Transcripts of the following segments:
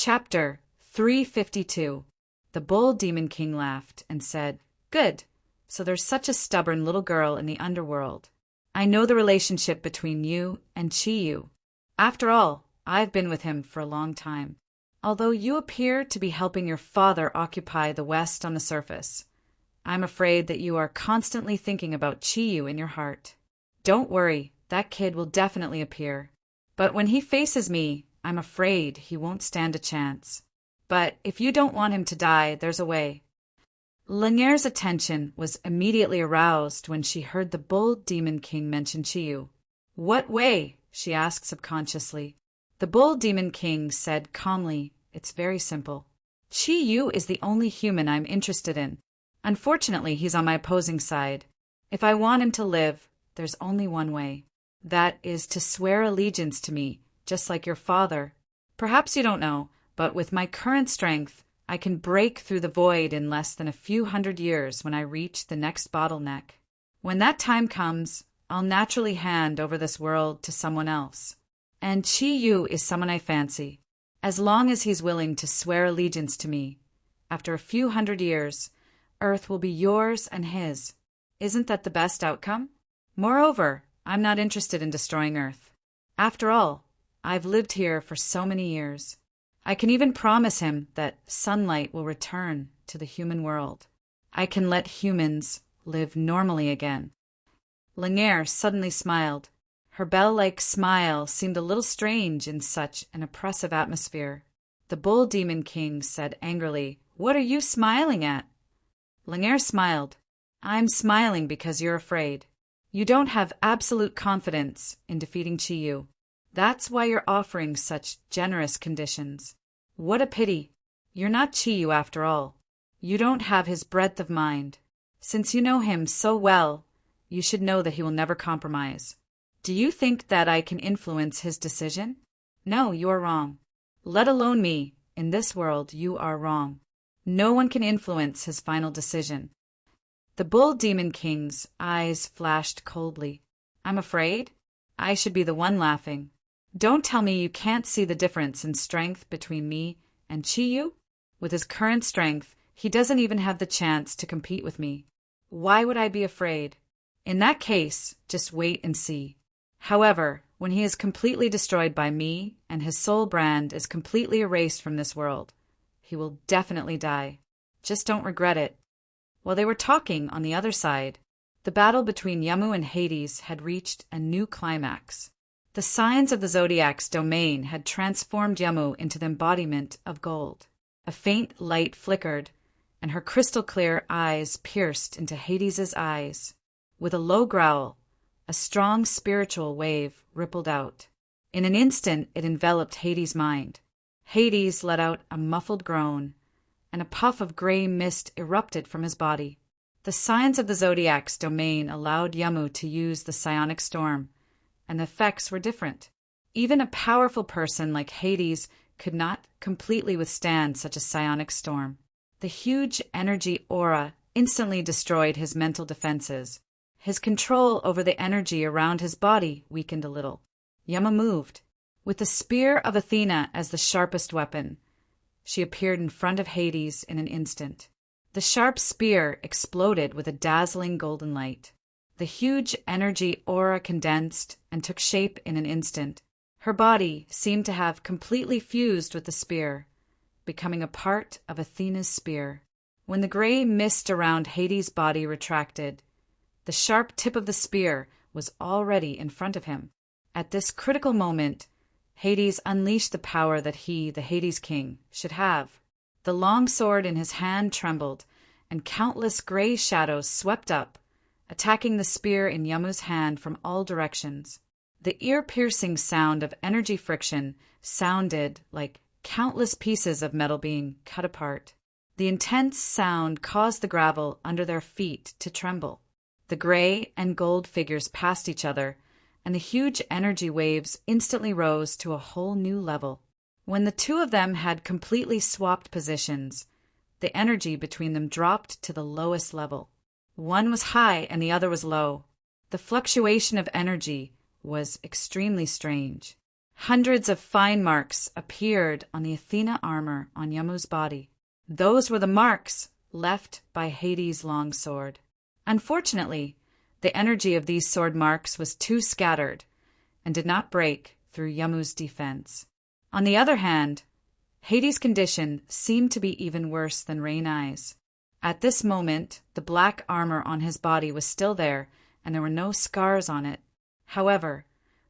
Chapter 352. The Bull Demon King laughed and said, "Good. So there's such a stubborn little girl in the underworld. I know the relationship between you and Chiyu. After all, I've been with him for a long time. Although you appear to be helping your father occupy the West on the surface, I'm afraid that you are constantly thinking about Chiyu in your heart. Don't worry, that kid will definitely appear. But when he faces me, I'm afraid he won't stand a chance. But if you don't want him to die, there's a way." Lanier's attention was immediately aroused when she heard the Bull Demon King mention Chiyu. "What way?" she asked subconsciously. The Bull Demon King said calmly, "It's very simple. Chiyu is the only human I'm interested in. Unfortunately, he's on my opposing side. If I want him to live, there's only one way. That is to swear allegiance to me, just like your father. Perhaps you don't know, but with my current strength, I can break through the void in less than a few hundred years when I reach the next bottleneck. When that time comes, I'll naturally hand over this world to someone else. And Chiyu is someone I fancy. As long as he's willing to swear allegiance to me, after a few hundred years, Earth will be yours and his. Isn't that the best outcome? Moreover, I'm not interested in destroying Earth. After all, I've lived here for so many years. I can even promise him that sunlight will return to the human world. I can let humans live normally again." Lanier suddenly smiled. Her bell-like smile seemed a little strange in such an oppressive atmosphere. The Bull Demon King said angrily, "What are you smiling at?" Lanier smiled. "I'm smiling because you're afraid. You don't have absolute confidence in defeating Chiyu. That's why you're offering such generous conditions. What a pity. You're not Chiyu after all. You don't have his breadth of mind. Since you know him so well, you should know that he will never compromise. Do you think that I can influence his decision? No, you are wrong. Let alone me, in this world you are wrong. No one can influence his final decision." The Bull Demon King's eyes flashed coldly. "I'm afraid? I should be the one laughing. Don't tell me you can't see the difference in strength between me and Chiyu? With his current strength, he doesn't even have the chance to compete with me. Why would I be afraid? In that case, just wait and see. However, when he is completely destroyed by me and his soul brand is completely erased from this world, he will definitely die. Just don't regret it." While they were talking on the other side, the battle between Yamu and Hades had reached a new climax. The signs of the Zodiac's domain had transformed Yamu into the embodiment of gold. A faint light flickered, and her crystal-clear eyes pierced into Hades's eyes. With a low growl, a strong spiritual wave rippled out. In an instant, it enveloped Hades' mind. Hades let out a muffled groan, and a puff of gray mist erupted from his body. The signs of the Zodiac's domain allowed Yamu to use the psionic storm, and the effects were different. Even a powerful person like Hades could not completely withstand such a psionic storm. The huge energy aura instantly destroyed his mental defenses. His control over the energy around his body weakened a little. Yamu moved. With the spear of Athena as the sharpest weapon, she appeared in front of Hades in an instant. The sharp spear exploded with a dazzling golden light. The huge energy aura condensed and took shape in an instant. Her body seemed to have completely fused with the spear, becoming a part of Athena's spear. When the gray mist around Hades' body retracted, the sharp tip of the spear was already in front of him. At this critical moment, Hades unleashed the power that he, the Hades King, should have. The long sword in his hand trembled, and countless gray shadows swept up, attacking the spear in Yamu's hand from all directions. The ear-piercing sound of energy friction sounded like countless pieces of metal being cut apart. The intense sound caused the gravel under their feet to tremble. The gray and gold figures passed each other, and the huge energy waves instantly rose to a whole new level. When the two of them had completely swapped positions, the energy between them dropped to the lowest level. One was high and the other was low. The fluctuation of energy was extremely strange. Hundreds of fine marks appeared on the Athena armor on Yamu's body. Those were the marks left by Hades' long sword. Unfortunately, the energy of these sword marks was too scattered and did not break through Yamu's defense. On the other hand, Hades' condition seemed to be even worse than Reinai's. At this moment, the black armor on his body was still there, and there were no scars on it. However,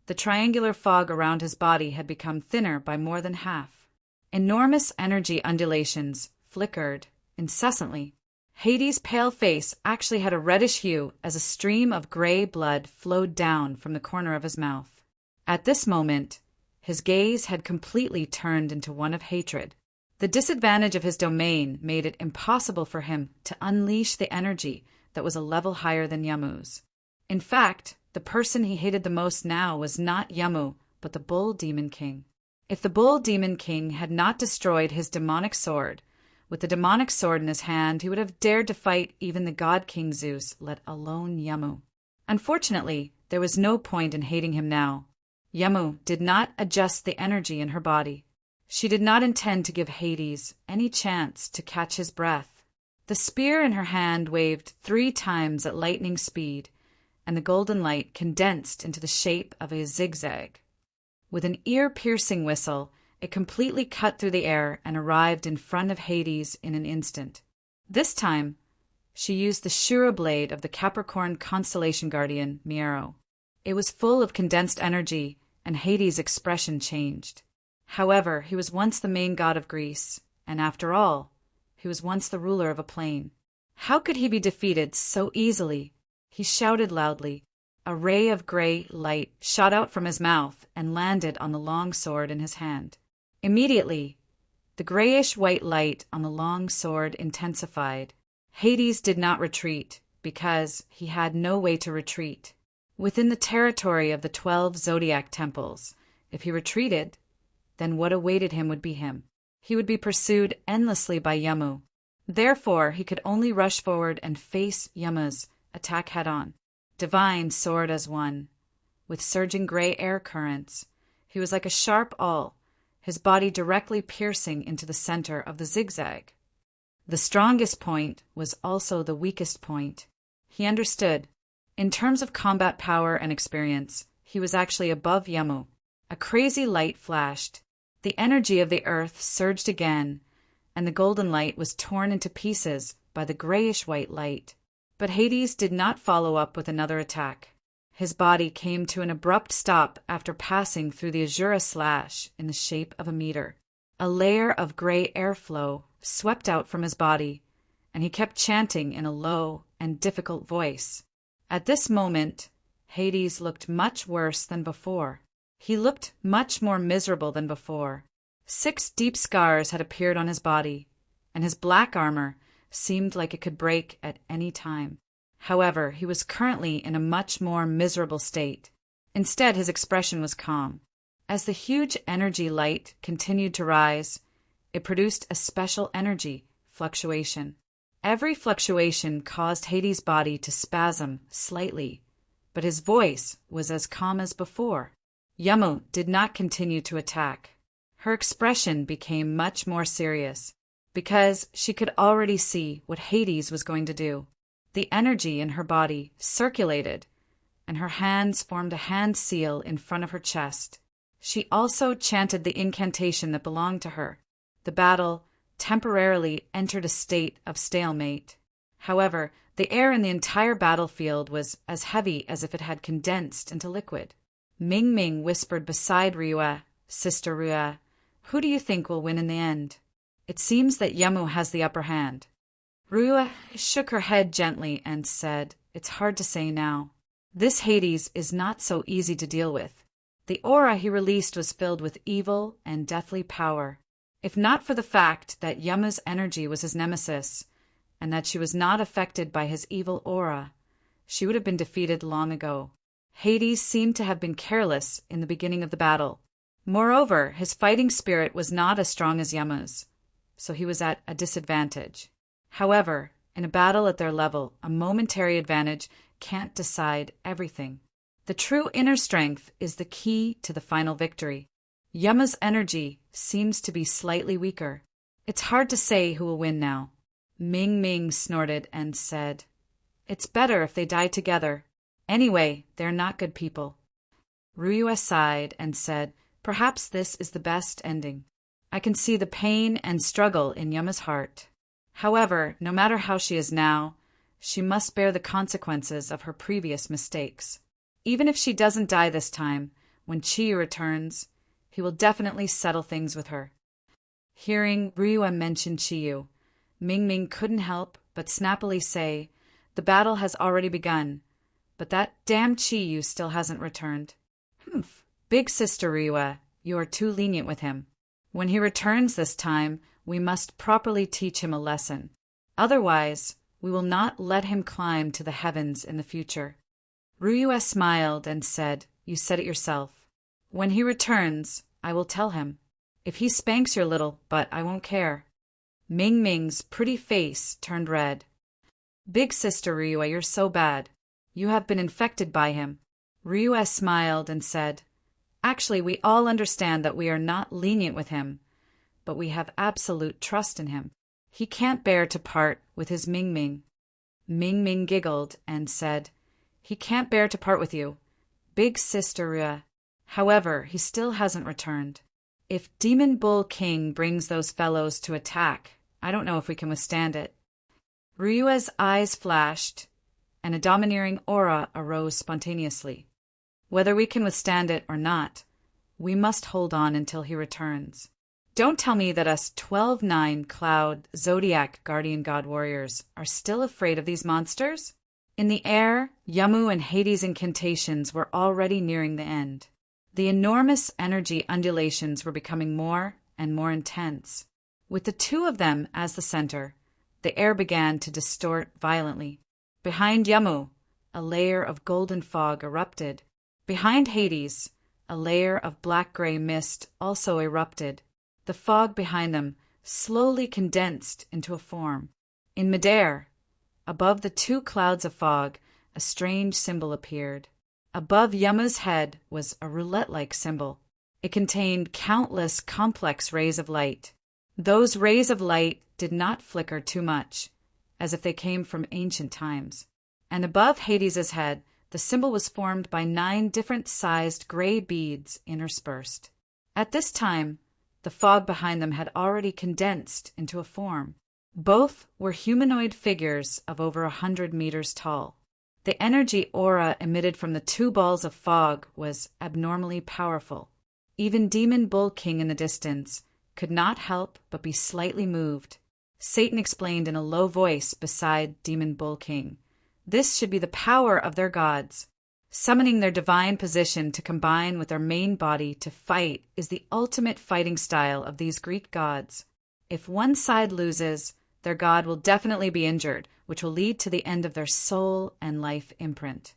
the triangular fog around his body had become thinner by more than half. Enormous energy undulations flickered incessantly. Hades' pale face actually had a reddish hue as a stream of gray blood flowed down from the corner of his mouth. At this moment, his gaze had completely turned into one of hatred. The disadvantage of his domain made it impossible for him to unleash the energy that was a level higher than Yamu's. In fact, the person he hated the most now was not Yamu, but the Bull Demon King. If the Bull Demon King had not destroyed his demonic sword, with the demonic sword in his hand, he would have dared to fight even the God King Zeus, let alone Yamu. Unfortunately, there was no point in hating him now. Yamu did not adjust the energy in her body. She did not intend to give Hades any chance to catch his breath. The spear in her hand waved 3 times at lightning speed, and the golden light condensed into the shape of a zigzag. With an ear-piercing whistle, it completely cut through the air and arrived in front of Hades in an instant. This time, she used the Shura blade of the Capricorn constellation guardian, Miero. It was full of condensed energy, and Hades' expression changed. However, he was once the main god of Greece, and after all, he was once the ruler of a plain. How could he be defeated so easily? He shouted loudly. A ray of gray light shot out from his mouth and landed on the long sword in his hand. Immediately, the grayish-white light on the long sword intensified. Hades did not retreat, because he had no way to retreat. Within the territory of the 12 Zodiac temples, if he retreated, then what awaited him would be him. He would be pursued endlessly by Yamu. Therefore, he could only rush forward and face Yamu's attack head-on. Divine soared as one. With surging gray air currents, he was like a sharp awl, his body directly piercing into the center of the zigzag. The strongest point was also the weakest point. He understood. In terms of combat power and experience, he was actually above Yamu. A crazy light flashed. The energy of the earth surged again, and the golden light was torn into pieces by the grayish-white light. But Hades did not follow up with another attack. His body came to an abrupt stop after passing through the Azura slash in the shape of a meteor. A layer of gray airflow swept out from his body, and he kept chanting in a low and difficult voice. At this moment, Hades looked much worse than before. He looked much more miserable than before. 6 deep scars had appeared on his body, and his black armor seemed like it could break at any time. However, he was currently in a much more miserable state. Instead, his expression was calm. As the huge energy light continued to rise, it produced a special energy fluctuation. Every fluctuation caused Hades' body to spasm slightly, but his voice was as calm as before. Yamu did not continue to attack. Her expression became much more serious, because she could already see what Hades was going to do. The energy in her body circulated, and her hands formed a hand seal in front of her chest. She also chanted the incantation that belonged to her. The battle temporarily entered a state of stalemate. However, the air in the entire battlefield was as heavy as if it had condensed into liquid. Ming Ming whispered beside Ryua, "Sister Ryua, who do you think will win in the end? It seems that Yamu has the upper hand." Ryua shook her head gently and said, "It's hard to say now. This Hades is not so easy to deal with. The aura he released was filled with evil and deathly power. If not for the fact that Yamu's energy was his nemesis, and that she was not affected by his evil aura, she would have been defeated long ago. Hades seemed to have been careless in the beginning of the battle. Moreover, his fighting spirit was not as strong as Yamu's, so he was at a disadvantage. However, in a battle at their level, a momentary advantage can't decide everything. The true inner strength is the key to the final victory. Yama's energy seems to be slightly weaker. It's hard to say who will win now. Ming Ming snorted and said, "It's better if they die together. Anyway, they're not good people." Ryue sighed and said, "Perhaps this is the best ending. I can see the pain and struggle in Yama's heart. However, no matter how she is now, she must bear the consequences of her previous mistakes. Even if she doesn't die this time, when Chiyu returns, he will definitely settle things with her." Hearing Ryue mention Chiyu, Ming Ming couldn't help but snappily say, "The battle has already begun, but that damn Chiyu still hasn't returned." "Humph, big sister Ryue, you are too lenient with him. When he returns this time, we must properly teach him a lesson. Otherwise, we will not let him climb to the heavens in the future." Ryue smiled and said, "You said it yourself. When he returns, I will tell him. If he spanks your little butt, I won't care." Ming Ming's pretty face turned red. "Big sister Ryue, you're so bad. You have been infected by him." Ryue smiled and said, "Actually, we all understand that we are not lenient with him, but we have absolute trust in him. He can't bear to part with his Ming Ming." Ming Ming giggled and said, "He can't bear to part with you, big sister Ryue. However, he still hasn't returned. If Demon Bull King brings those fellows to attack, I don't know if we can withstand it." Ryue's eyes flashed, and a domineering aura arose spontaneously. "Whether we can withstand it or not, we must hold on until he returns. Don't tell me that us 12-9 Cloud Zodiac Guardian God Warriors are still afraid of these monsters?" In the air, Yamu and Hades' incantations were already nearing the end. The enormous energy undulations were becoming more and more intense. With the two of them as the center, the air began to distort violently. Behind Yamu, a layer of golden fog erupted. Behind Hades, a layer of black-gray mist also erupted. The fog behind them slowly condensed into a form. In midair, above the two clouds of fog, a strange symbol appeared. Above Yamu's head was a roulette-like symbol. It contained countless complex rays of light. Those rays of light did not flicker too much, as if they came from ancient times. And above Hades' head, the symbol was formed by 9 different-sized gray beads interspersed. At this time, the fog behind them had already condensed into a form. Both were humanoid figures of over 100 meters tall. The energy aura emitted from the 2 balls of fog was abnormally powerful. Even Demon Bull King in the distance could not help but be slightly moved. Satan explained in a low voice beside Demon Bull King, "This should be the power of their gods. Summoning their divine position to combine with their main body to fight is the ultimate fighting style of these Greek gods. If one side loses, their god will definitely be injured, which will lead to the end of their soul and life imprint.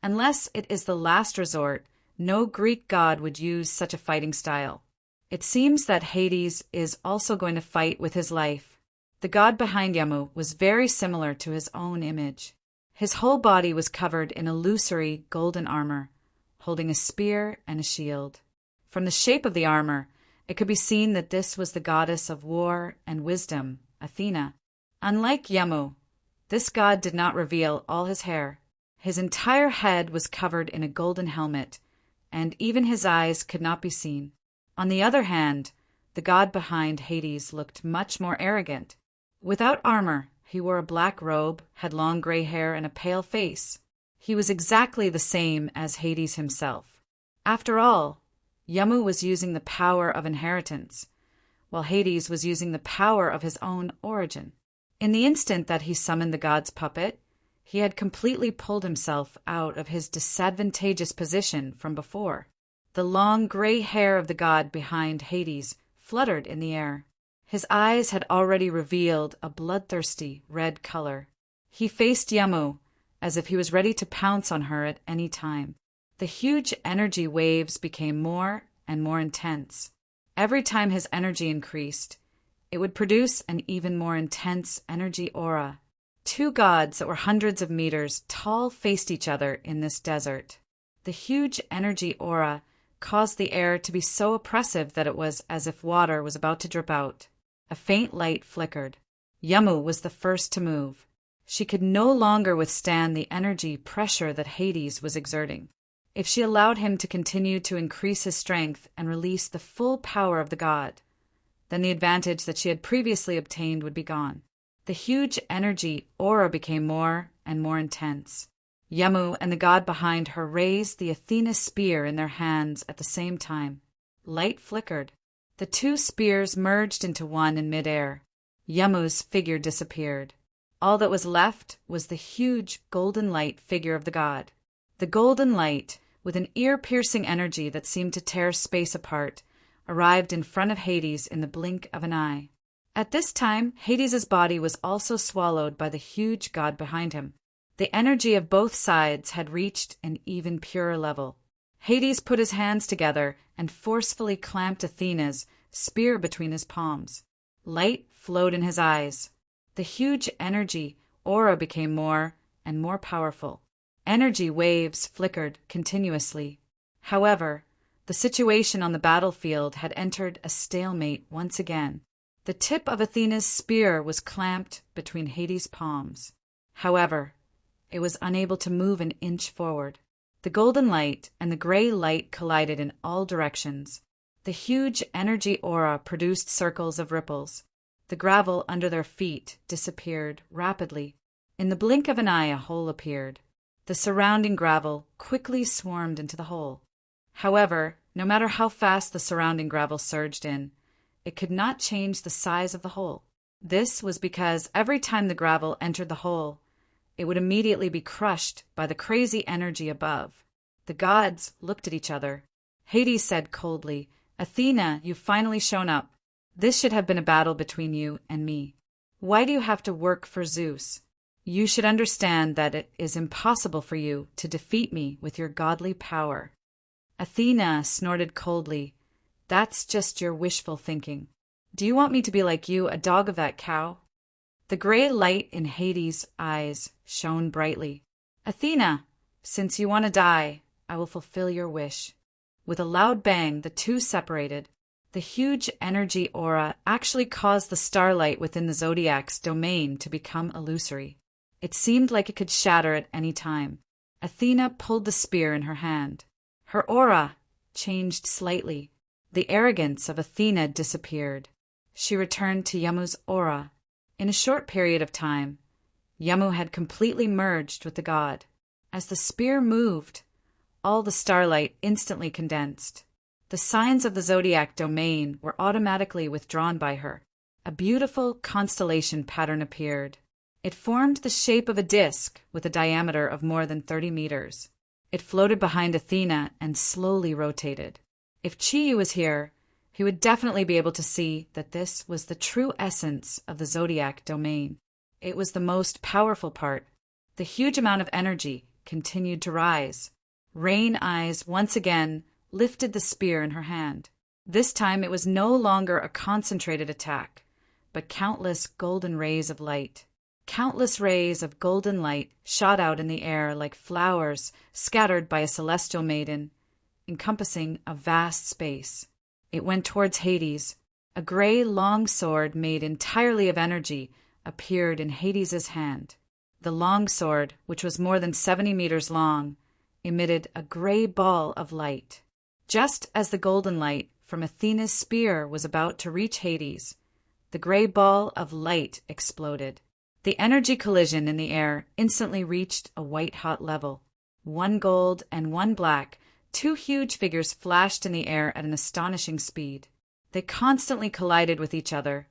Unless it is the last resort, no Greek god would use such a fighting style. It seems that Hades is also going to fight with his life." The god behind Yamu was very similar to his own image. His whole body was covered in illusory golden armor, holding a spear and a shield. From the shape of the armor, it could be seen that this was the goddess of war and wisdom, Athena. Unlike Yamu, this god did not reveal all his hair. His entire head was covered in a golden helmet, and even his eyes could not be seen. On the other hand, the god behind Hades looked much more arrogant. Without armor, he wore a black robe, had long gray hair, and a pale face. He was exactly the same as Hades himself. After all, Yamu was using the power of inheritance, while Hades was using the power of his own origin. In the instant that he summoned the god's puppet, he had completely pulled himself out of his disadvantageous position from before. The long gray hair of the god behind Hades fluttered in the air. His eyes had already revealed a bloodthirsty red color. He faced Yamu as if he was ready to pounce on her at any time. The huge energy waves became more and more intense. Every time his energy increased, it would produce an even more intense energy aura. 2 gods that were hundreds of meters tall faced each other in this desert. The huge energy aura caused the air to be so oppressive that it was as if water was about to drip out. A faint light flickered. Yamu was the first to move. She could no longer withstand the energy pressure that Hades was exerting. If she allowed him to continue to increase his strength and release the full power of the god, then the advantage that she had previously obtained would be gone. The huge energy aura became more and more intense. Yamu and the god behind her raised the Athena spear in their hands at the same time. Light flickered. The two spears merged into one in midair. Yamu's figure disappeared. All that was left was the huge golden light figure of the god. The golden light, with an ear-piercing energy that seemed to tear space apart, arrived in front of Hades in the blink of an eye. At this time, Hades's body was also swallowed by the huge god behind him. The energy of both sides had reached an even purer level. Hades put his hands together and forcefully clamped Athena's spear between his palms. Light flowed in his eyes. The huge energy aura became more and more powerful. Energy waves flickered continuously. However, the situation on the battlefield had entered a stalemate once again. The tip of Athena's spear was clamped between Hades' palms. However, it was unable to move an inch forward. The golden light and the gray light collided in all directions. The huge energy aura produced circles of ripples. The gravel under their feet disappeared rapidly. In the blink of an eye, a hole appeared. The surrounding gravel quickly swarmed into the hole. However, no matter how fast the surrounding gravel surged in, it could not change the size of the hole. This was because every time the gravel entered the hole, it would immediately be crushed by the crazy energy above. The gods looked at each other. Hades said coldly, "Athena, you've finally shown up. This should have been a battle between you and me. Why do you have to work for Zeus? You should understand that it is impossible for you to defeat me with your godly power." Athena snorted coldly, "That's just your wishful thinking. Do you want me to be like you, a dog of that cow?" The gray light in Hades' eyes shone brightly. "Athena, since you want to die, I will fulfill your wish." With a loud bang, the two separated. The huge energy aura actually caused the starlight within the Zodiac's domain to become illusory. It seemed like it could shatter at any time. Athena pulled the spear in her hand. Her aura changed slightly. The arrogance of Athena disappeared. She returned to Yamu's aura. In a short period of time, Yamu had completely merged with the god. As the spear moved, all the starlight instantly condensed. The signs of the Zodiac domain were automatically withdrawn by her. A beautiful constellation pattern appeared. It formed the shape of a disc with a diameter of more than 30 meters. It floated behind Athena and slowly rotated. If Chiyu was here, he would definitely be able to see that this was the true essence of the Zodiac domain. It was the most powerful part. The huge amount of energy continued to rise. Rain Eyes once again lifted the spear in her hand. This time it was no longer a concentrated attack, but countless golden rays of light. Countless rays of golden light shot out in the air like flowers scattered by a celestial maiden, encompassing a vast space. It went towards Hades. A gray long sword made entirely of energy appeared in Hades's hand. The long sword, which was more than 70 meters long, emitted a gray ball of light. Just as the golden light from Athena's spear was about to reach Hades, the gray ball of light exploded. The energy collision in the air instantly reached a white-hot level. One gold and one black, two huge figures flashed in the air at an astonishing speed. They constantly collided with each other,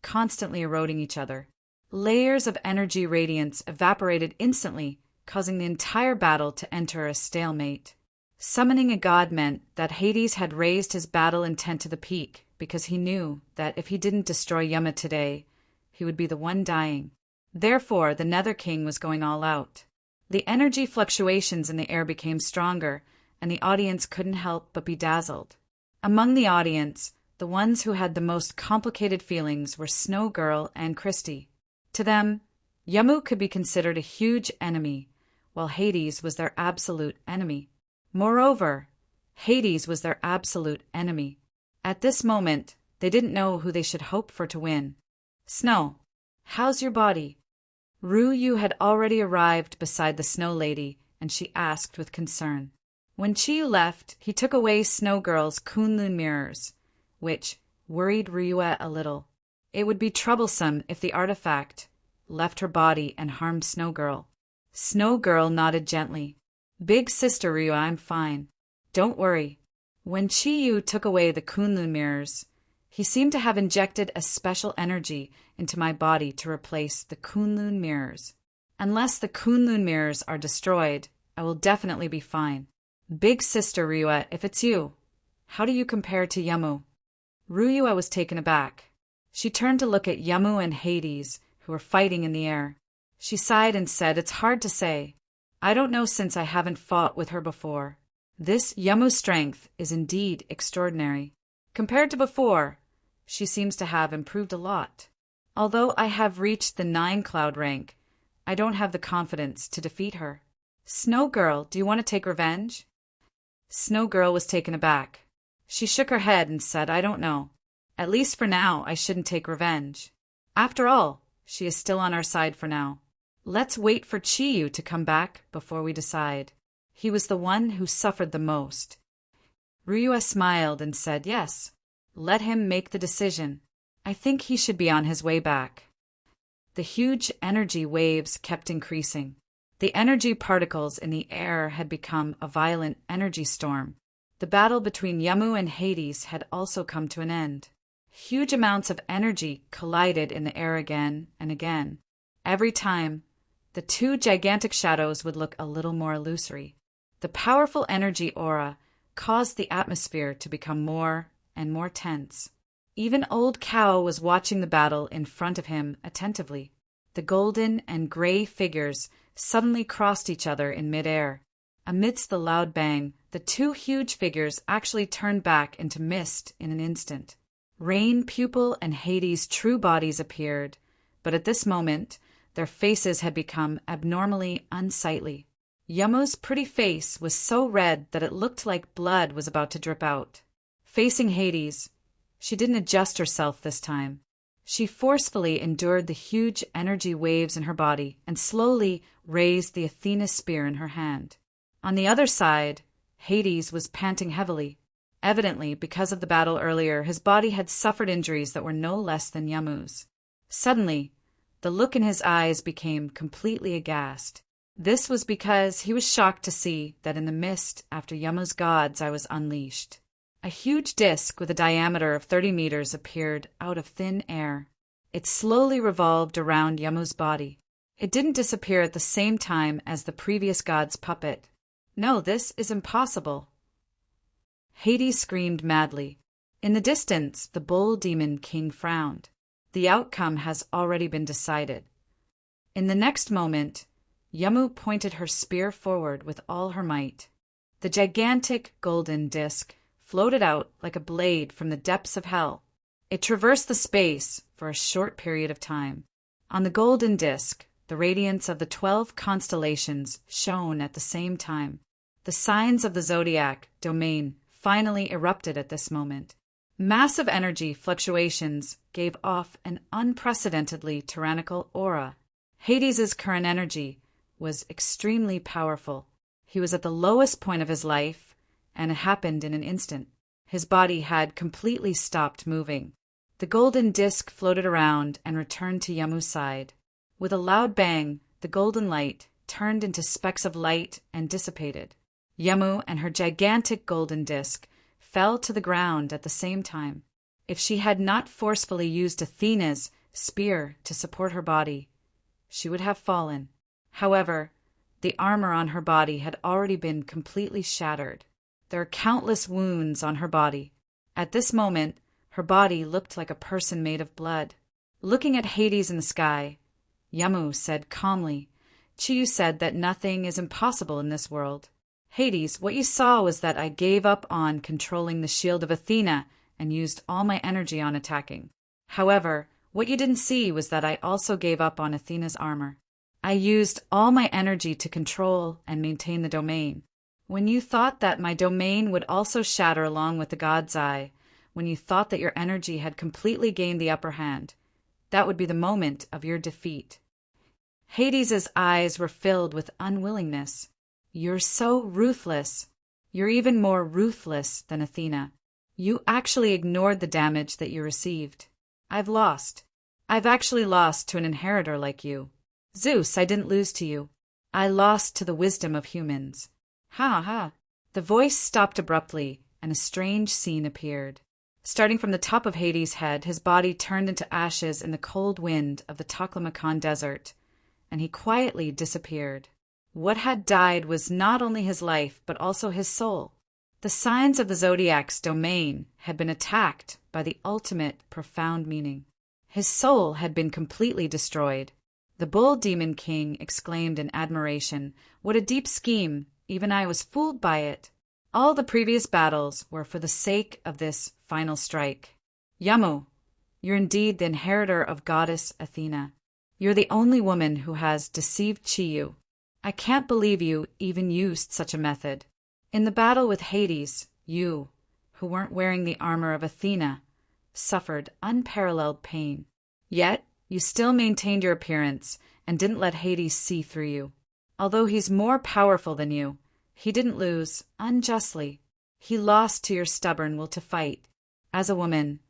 constantly eroding each other. Layers of energy radiance evaporated instantly, causing the entire battle to enter a stalemate. Summoning a god meant that Hades had raised his battle intent to the peak, because he knew that if he didn't destroy Yama today, he would be the one dying. Therefore, the Nether King was going all out. The energy fluctuations in the air became stronger, and the audience couldn't help but be dazzled. Among the audience, the ones who had the most complicated feelings were Snow Girl and Christy. To them, Yamu could be considered a huge enemy, while Hades was their absolute enemy. Moreover, Hades was their absolute enemy. At this moment, they didn't know who they should hope for to win. Snow, how's your body? Ryu had already arrived beside the Snow Lady, and she asked with concern. When Chiyu left, he took away Snow Girl's Kunlun mirrors, which worried Ryua a little. It would be troublesome if the artifact left her body and harmed Snow Girl. Snow Girl nodded gently. Big sister Ryua, I'm fine. Don't worry. When Chiyu took away the Kunlun mirrors, he seemed to have injected a special energy into my body to replace the Kunlun mirrors. Unless the Kunlun mirrors are destroyed, I will definitely be fine. Big sister Ryua, if it's you, how do you compare to Yamu? Ryua was taken aback. She turned to look at Yamu and Hades, who were fighting in the air. She sighed and said, It's hard to say. I don't know since I haven't fought with her before. This Yamu's strength is indeed extraordinary. Compared to before, she seems to have improved a lot. Although I have reached the 9 cloud rank, I don't have the confidence to defeat her. Snow Girl, do you want to take revenge? Snow Girl was taken aback. She shook her head and said, I don't know. At least for now, I shouldn't take revenge. After all, she is still on our side for now. Let's wait for Chiyu to come back before we decide. He was the one who suffered the most. Ryua smiled and said, Yes, let him make the decision. I think he should be on his way back. The huge energy waves kept increasing. The energy particles in the air had become a violent energy storm. The battle between Yamu and Hades had also come to an end. Huge amounts of energy collided in the air again and again. Every time, the 2 gigantic shadows would look a little more illusory. The powerful energy aura caused the atmosphere to become more and more tense. Even Old Cow was watching the battle in front of him attentively. The golden and gray figures suddenly crossed each other in midair. Amidst the loud bang, the 2 huge figures actually turned back into mist in an instant. Rain, Pupil, and Hades' true bodies appeared, but at this moment, their faces had become abnormally unsightly. Yamu's pretty face was so red that it looked like blood was about to drip out. Facing Hades, she didn't adjust herself this time. She forcefully endured the huge energy waves in her body and slowly raised the Athena spear in her hand. On the other side, Hades was panting heavily. Evidently, because of the battle earlier, his body had suffered injuries that were no less than Yamu's. Suddenly, the look in his eyes became completely aghast. This was because he was shocked to see that in the mist after Yamu's gods I was unleashed. A huge disc with a diameter of 30 meters appeared out of thin air. It slowly revolved around Yamu's body. It didn't disappear at the same time as the previous god's puppet. No, this is impossible. Hades screamed madly. In the distance, the bull demon king frowned. The outcome has already been decided. In the next moment, Yamu pointed her spear forward with all her might. The gigantic golden disc floated out like a blade from the depths of hell. It traversed the space for a short period of time. On the golden disc, the radiance of the 12 constellations shone at the same time. The signs of the Zodiac domain finally erupted at this moment. Massive energy fluctuations gave off an unprecedentedly tyrannical aura. Hades' current energy was extremely powerful. He was at the lowest point of his life, and it happened in an instant. His body had completely stopped moving. The golden disc floated around and returned to Yamu's side. With a loud bang, the golden light turned into specks of light and dissipated. Yamu and her gigantic golden disc fell to the ground at the same time. If she had not forcefully used Athena's spear to support her body, she would have fallen. However, the armor on her body had already been completely shattered. There are countless wounds on her body. At this moment, her body looked like a person made of blood. Looking at Hades in the sky, Yamu said calmly, Chiyu said that nothing is impossible in this world. Hades, what you saw was that I gave up on controlling the shield of Athena and used all my energy on attacking. However, what you didn't see was that I also gave up on Athena's armor. I used all my energy to control and maintain the domain. When you thought that my domain would also shatter along with the God's eye, when you thought that your energy had completely gained the upper hand, that would be the moment of your defeat. Hades's eyes were filled with unwillingness. You're so ruthless. You're even more ruthless than Athena. You actually ignored the damage that you received. I've lost. I've actually lost to an inheritor like you. Zeus, I didn't lose to you. I lost to the wisdom of humans. Ha ha. The voice stopped abruptly, and a strange scene appeared. Starting from the top of Hades' head, his body turned into ashes in the cold wind of the Taklamakan desert, and he quietly disappeared. What had died was not only his life, but also his soul. The signs of the Zodiac's domain had been attacked by the ultimate profound meaning. His soul had been completely destroyed. The bull demon king exclaimed in admiration, "What a deep scheme! Even I was fooled by it." All the previous battles were for the sake of this final strike. Yamu, you're indeed the inheritor of goddess Athena. You're the only woman who has deceived Chiyu. I can't believe you even used such a method. In the battle with Hades, you, who weren't wearing the armor of Athena, suffered unparalleled pain. Yet, you still maintained your appearance and didn't let Hades see through you. Although he's more powerful than you, he didn't lose unjustly. He lost to your stubborn will to fight. As a woman,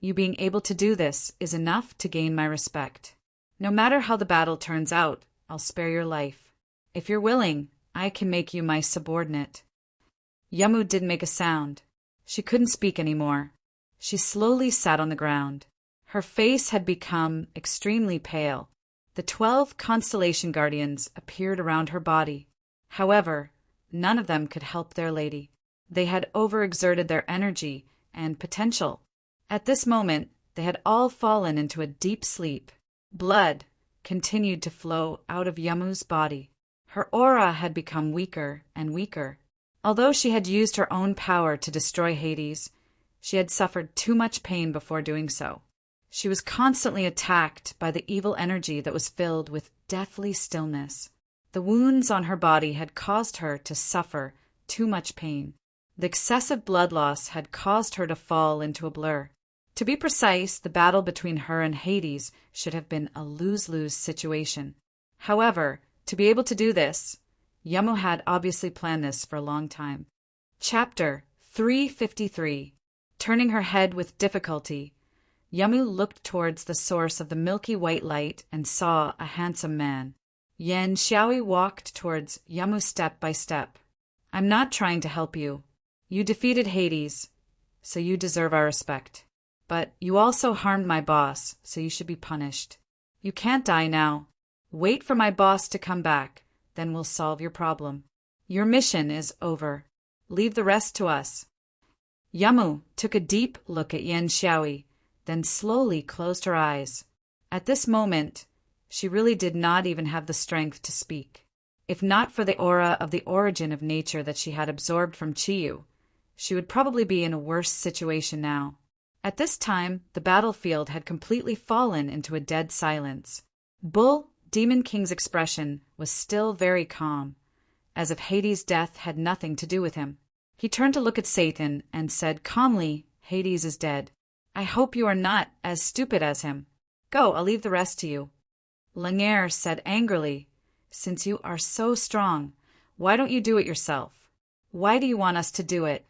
you being able to do this is enough to gain my respect. No matter how the battle turns out, I'll spare your life. If you're willing, I can make you my subordinate. Yamu didn't make a sound. She couldn't speak anymore. She slowly sat on the ground. Her face had become extremely pale. The 12 constellation guardians appeared around her body. However, none of them could help their lady. They had overexerted their energy and potential. At this moment, they had all fallen into a deep sleep. Blood continued to flow out of Yamu's body. Her aura had become weaker and weaker. Although she had used her own power to destroy Hades, she had suffered too much pain before doing so. She was constantly attacked by the evil energy that was filled with deathly stillness. The wounds on her body had caused her to suffer too much pain. The excessive blood loss had caused her to fall into a blur. To be precise, the battle between her and Hades should have been a lose-lose situation. However, to be able to do this, Yamu had obviously planned this for a long time. Chapter 353. Turning her head with difficulty, Yamu looked towards the source of the milky white light and saw a handsome man. Yan Xiaoi walked towards Yamu step by step. I'm not trying to help you. You defeated Hades, so you deserve our respect. But you also harmed my boss, so you should be punished. You can't die now. Wait for my boss to come back, then we'll solve your problem. Your mission is over. Leave the rest to us. Yamu took a deep look at Yan Xiaoi, then slowly closed her eyes. At this moment, she really did not even have the strength to speak. If not for the aura of the origin of nature that she had absorbed from Chiyu, she would probably be in a worse situation now. At this time, the battlefield had completely fallen into a dead silence. Bull Demon King's expression was still very calm, as if Hades' death had nothing to do with him. He turned to look at Satan and said calmly, Hades is dead. I hope you are not as stupid as him. Go, I'll leave the rest to you. Langaire said angrily, since you are so strong, why don't you do it yourself? Why do you want us to do it?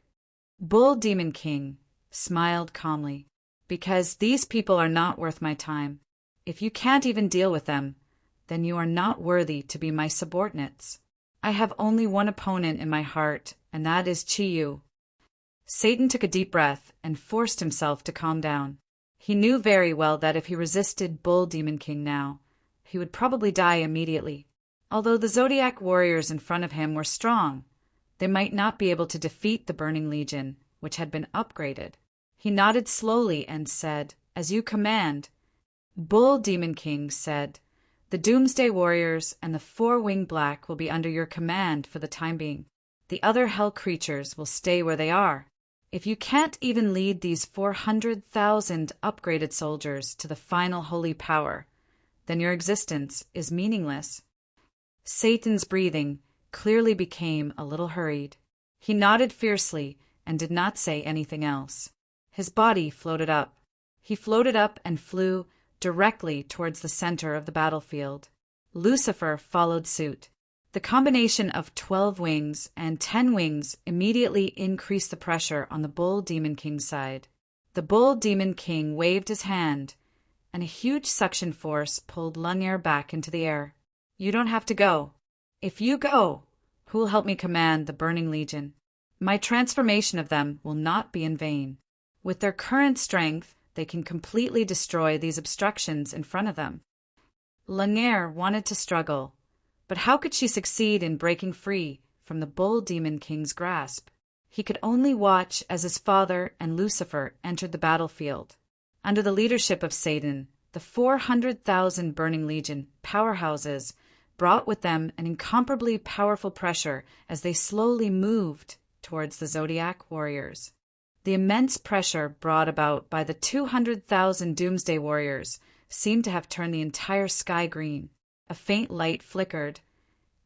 Bull Demon King smiled calmly. Because these people are not worth my time. If you can't even deal with them, then you are not worthy to be my subordinates. I have only one opponent in my heart, and that is Chiyu. Satan took a deep breath and forced himself to calm down. He knew very well that if he resisted Bull Demon King now, he would probably die immediately. Although the Zodiac warriors in front of him were strong, they might not be able to defeat the Burning Legion, which had been upgraded. He nodded slowly and said, As you command. Bull Demon King said, The Doomsday Warriors and the Four-Winged Black will be under your command for the time being. The other hell creatures will stay where they are. If you can't even lead these 400,000 upgraded soldiers to the final holy power, then your existence is meaningless. Satan's breathing clearly became a little hurried. He nodded fiercely and did not say anything else. His body floated up. He floated up and flew directly towards the center of the battlefield. Lucifer followed suit. The combination of 12 wings and 10 wings immediately increased the pressure on the Bull Demon King's side. The Bull Demon King waved his hand, and a huge suction force pulled Lunger back into the air. You don't have to go. If you go, who will help me command the Burning Legion? My transformation of them will not be in vain. With their current strength, they can completely destroy these obstructions in front of them. Lunger wanted to struggle, but how could she succeed in breaking free from the Bull Demon King's grasp? He could only watch as his father and Lucifer entered the battlefield. Under the leadership of Satan, the 400,000 Burning Legion powerhouses brought with them an incomparably powerful pressure as they slowly moved towards the Zodiac warriors. The immense pressure brought about by the 200,000 Doomsday Warriors seemed to have turned the entire sky green. A faint light flickered,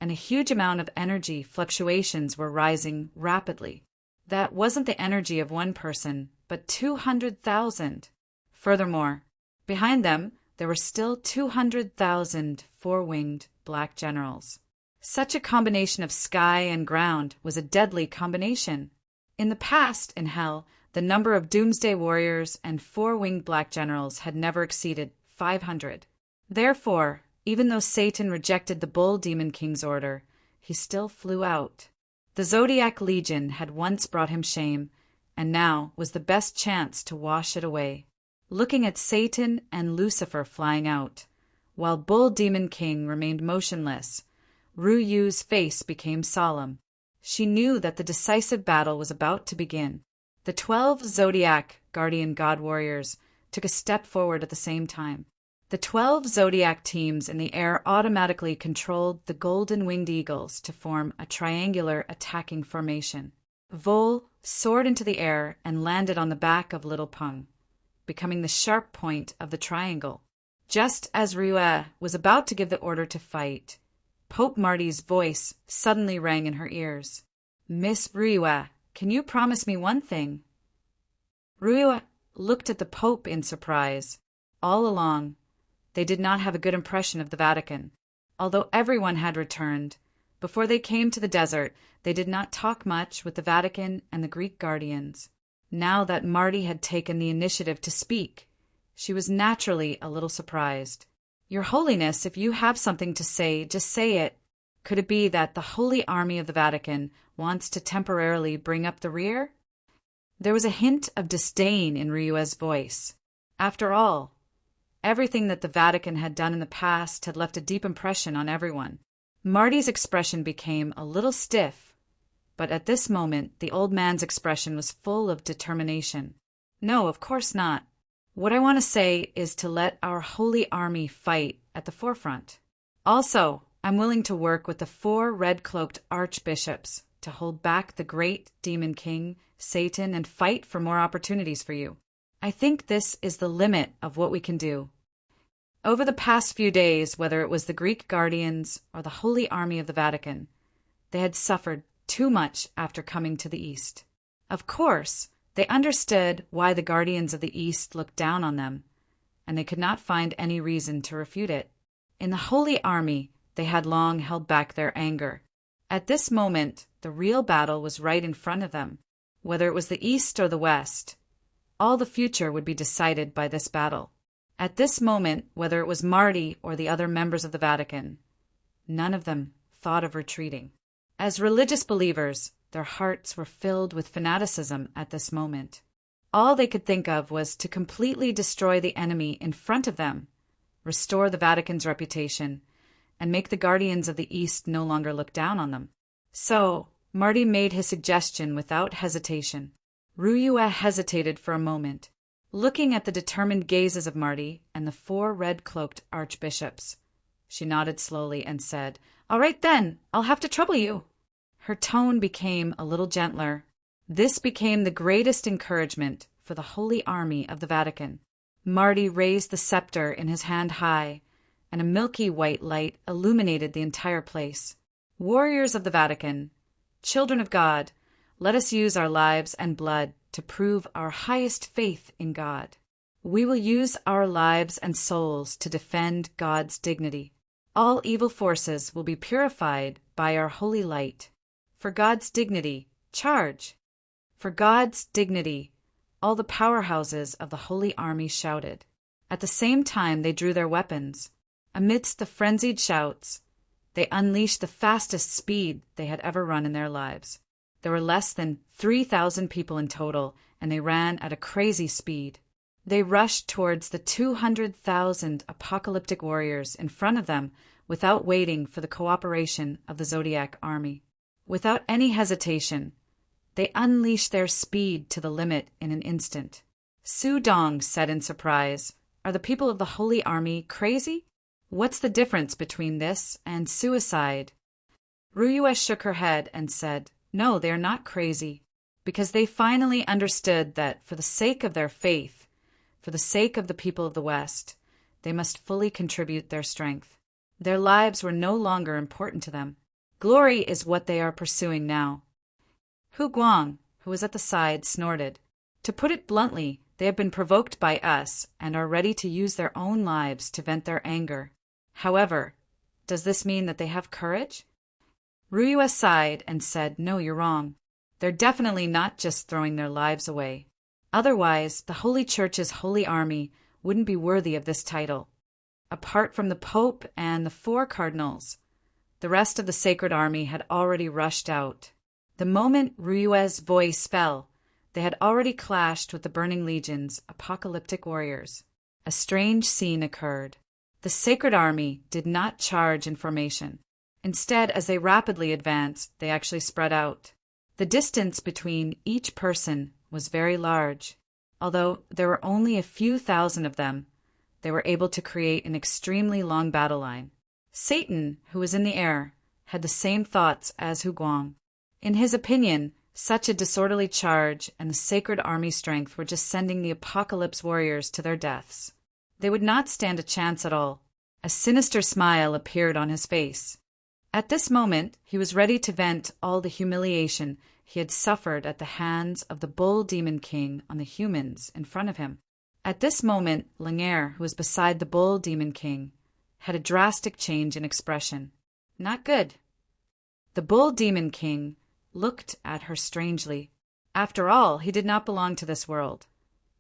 and a huge amount of energy fluctuations were rising rapidly. That wasn't the energy of one person, but 200,000. Furthermore, behind them, there were still 200,000 four-winged black generals. Such a combination of sky and ground was a deadly combination. In the past, in Hell, the number of Doomsday Warriors and four-winged black generals had never exceeded 500. Therefore, even though Satan rejected the Bull Demon King's order, he still flew out. The Zodiac Legion had once brought him shame, and now was the best chance to wash it away. Looking at Satan and Lucifer flying out, while Bull Demon King remained motionless, Ruyu's face became solemn. She knew that the decisive battle was about to begin. The 12 Zodiac Guardian God Warriors took a step forward at the same time. The 12 Zodiac teams in the air automatically controlled the Golden Winged Eagles to form a triangular attacking formation. Vol soared into the air and landed on the back of Little Pung, becoming the sharp point of the triangle. Just as Rue was about to give the order to fight, Pope Marty's voice suddenly rang in her ears. Miss Rue, can you promise me one thing? Rue looked at the Pope in surprise. All along, they did not have a good impression of the Vatican. Although everyone had returned, before they came to the desert, they did not talk much with the Vatican and the Greek guardians. Now that Marty had taken the initiative to speak, she was naturally a little surprised. Your Holiness, if you have something to say, just say it. Could it be that the Holy Army of the Vatican wants to temporarily bring up the rear? There was a hint of disdain in Ryua's voice. After all, everything that the Vatican had done in the past had left a deep impression on everyone. Marty's expression became a little stiff, but at this moment the old man's expression was full of determination. No, of course not. What I want to say is to let our Holy Army fight at the forefront. Also, I'm willing to work with the 4 red-cloaked archbishops to hold back the great demon king, Satan, and fight for more opportunities for you. I think this is the limit of what we can do. Over the past few days, whether it was the Greek guardians or the Holy Army of the Vatican, they had suffered too much after coming to the East. Of course, they understood why the guardians of the East looked down on them, and they could not find any reason to refute it. In the Holy Army, they had long held back their anger. At this moment, the real battle was right in front of them. Whether it was the East or the West, all the future would be decided by this battle. At this moment, whether it was Marty or the other members of the Vatican, none of them thought of retreating. As religious believers, their hearts were filled with fanaticism at this moment. All they could think of was to completely destroy the enemy in front of them, restore the Vatican's reputation, and make the guardians of the East no longer look down on them. So, Marty made his suggestion without hesitation. Ruyue hesitated for a moment, looking at the determined gazes of Marty and the 4 red-cloaked archbishops. She nodded slowly and said, "All right then, I'll have to trouble you." Her tone became a little gentler. This became the greatest encouragement for the Holy Army of the Vatican. Marty raised the scepter in his hand high, and a milky white light illuminated the entire place. Warriors of the Vatican, children of God, let us use our lives and blood to prove our highest faith in God. We will use our lives and souls to defend God's dignity. All evil forces will be purified by our holy light. For God's dignity, charge! For God's dignity, all the powerhouses of the Holy Army shouted. At the same time they drew their weapons. Amidst the frenzied shouts, they unleashed the fastest speed they had ever run in their lives. There were less than 3,000 people in total, and they ran at a crazy speed. They rushed towards the 200,000 apocalyptic warriors in front of them without waiting for the cooperation of the Zodiac army. Without any hesitation, they unleashed their speed to the limit in an instant. Su Dong said in surprise, "Are the people of the Holy Army crazy? What's the difference between this and suicide?" Ruyue shook her head and said, "No, they are not crazy, because they finally understood that for the sake of their faith, for the sake of the people of the West, they must fully contribute their strength. Their lives were no longer important to them. Glory is what they are pursuing now." Hu Guang, who was at the side, snorted. "To put it bluntly, they have been provoked by us and are ready to use their own lives to vent their anger. However, does this mean that they have courage?" Ruyue sighed and said, "No, you're wrong. They're definitely not just throwing their lives away. Otherwise, the Holy Church's Holy Army wouldn't be worthy of this title. Apart from the Pope and the 4 cardinals, the rest of the Sacred Army had already rushed out. The moment Ruyue's voice fell, they had already clashed with the Burning Legion's apocalyptic warriors. A strange scene occurred. The Sacred Army did not charge in formation. Instead, as they rapidly advanced, they actually spread out. The distance between each person was very large. Although there were only a few thousand of them, they were able to create an extremely long battle line. Satan, who was in the air, had the same thoughts as Hu Guang. In his opinion, such a disorderly charge and the Sacred Army strength were just sending the Apocalypse warriors to their deaths. They would not stand a chance at all. A sinister smile appeared on his face. At this moment, he was ready to vent all the humiliation he had suffered at the hands of the Bull Demon King on the humans in front of him. At this moment, Langer, who was beside the Bull Demon King, had a drastic change in expression. Not good. The Bull Demon King looked at her strangely. After all, he did not belong to this world,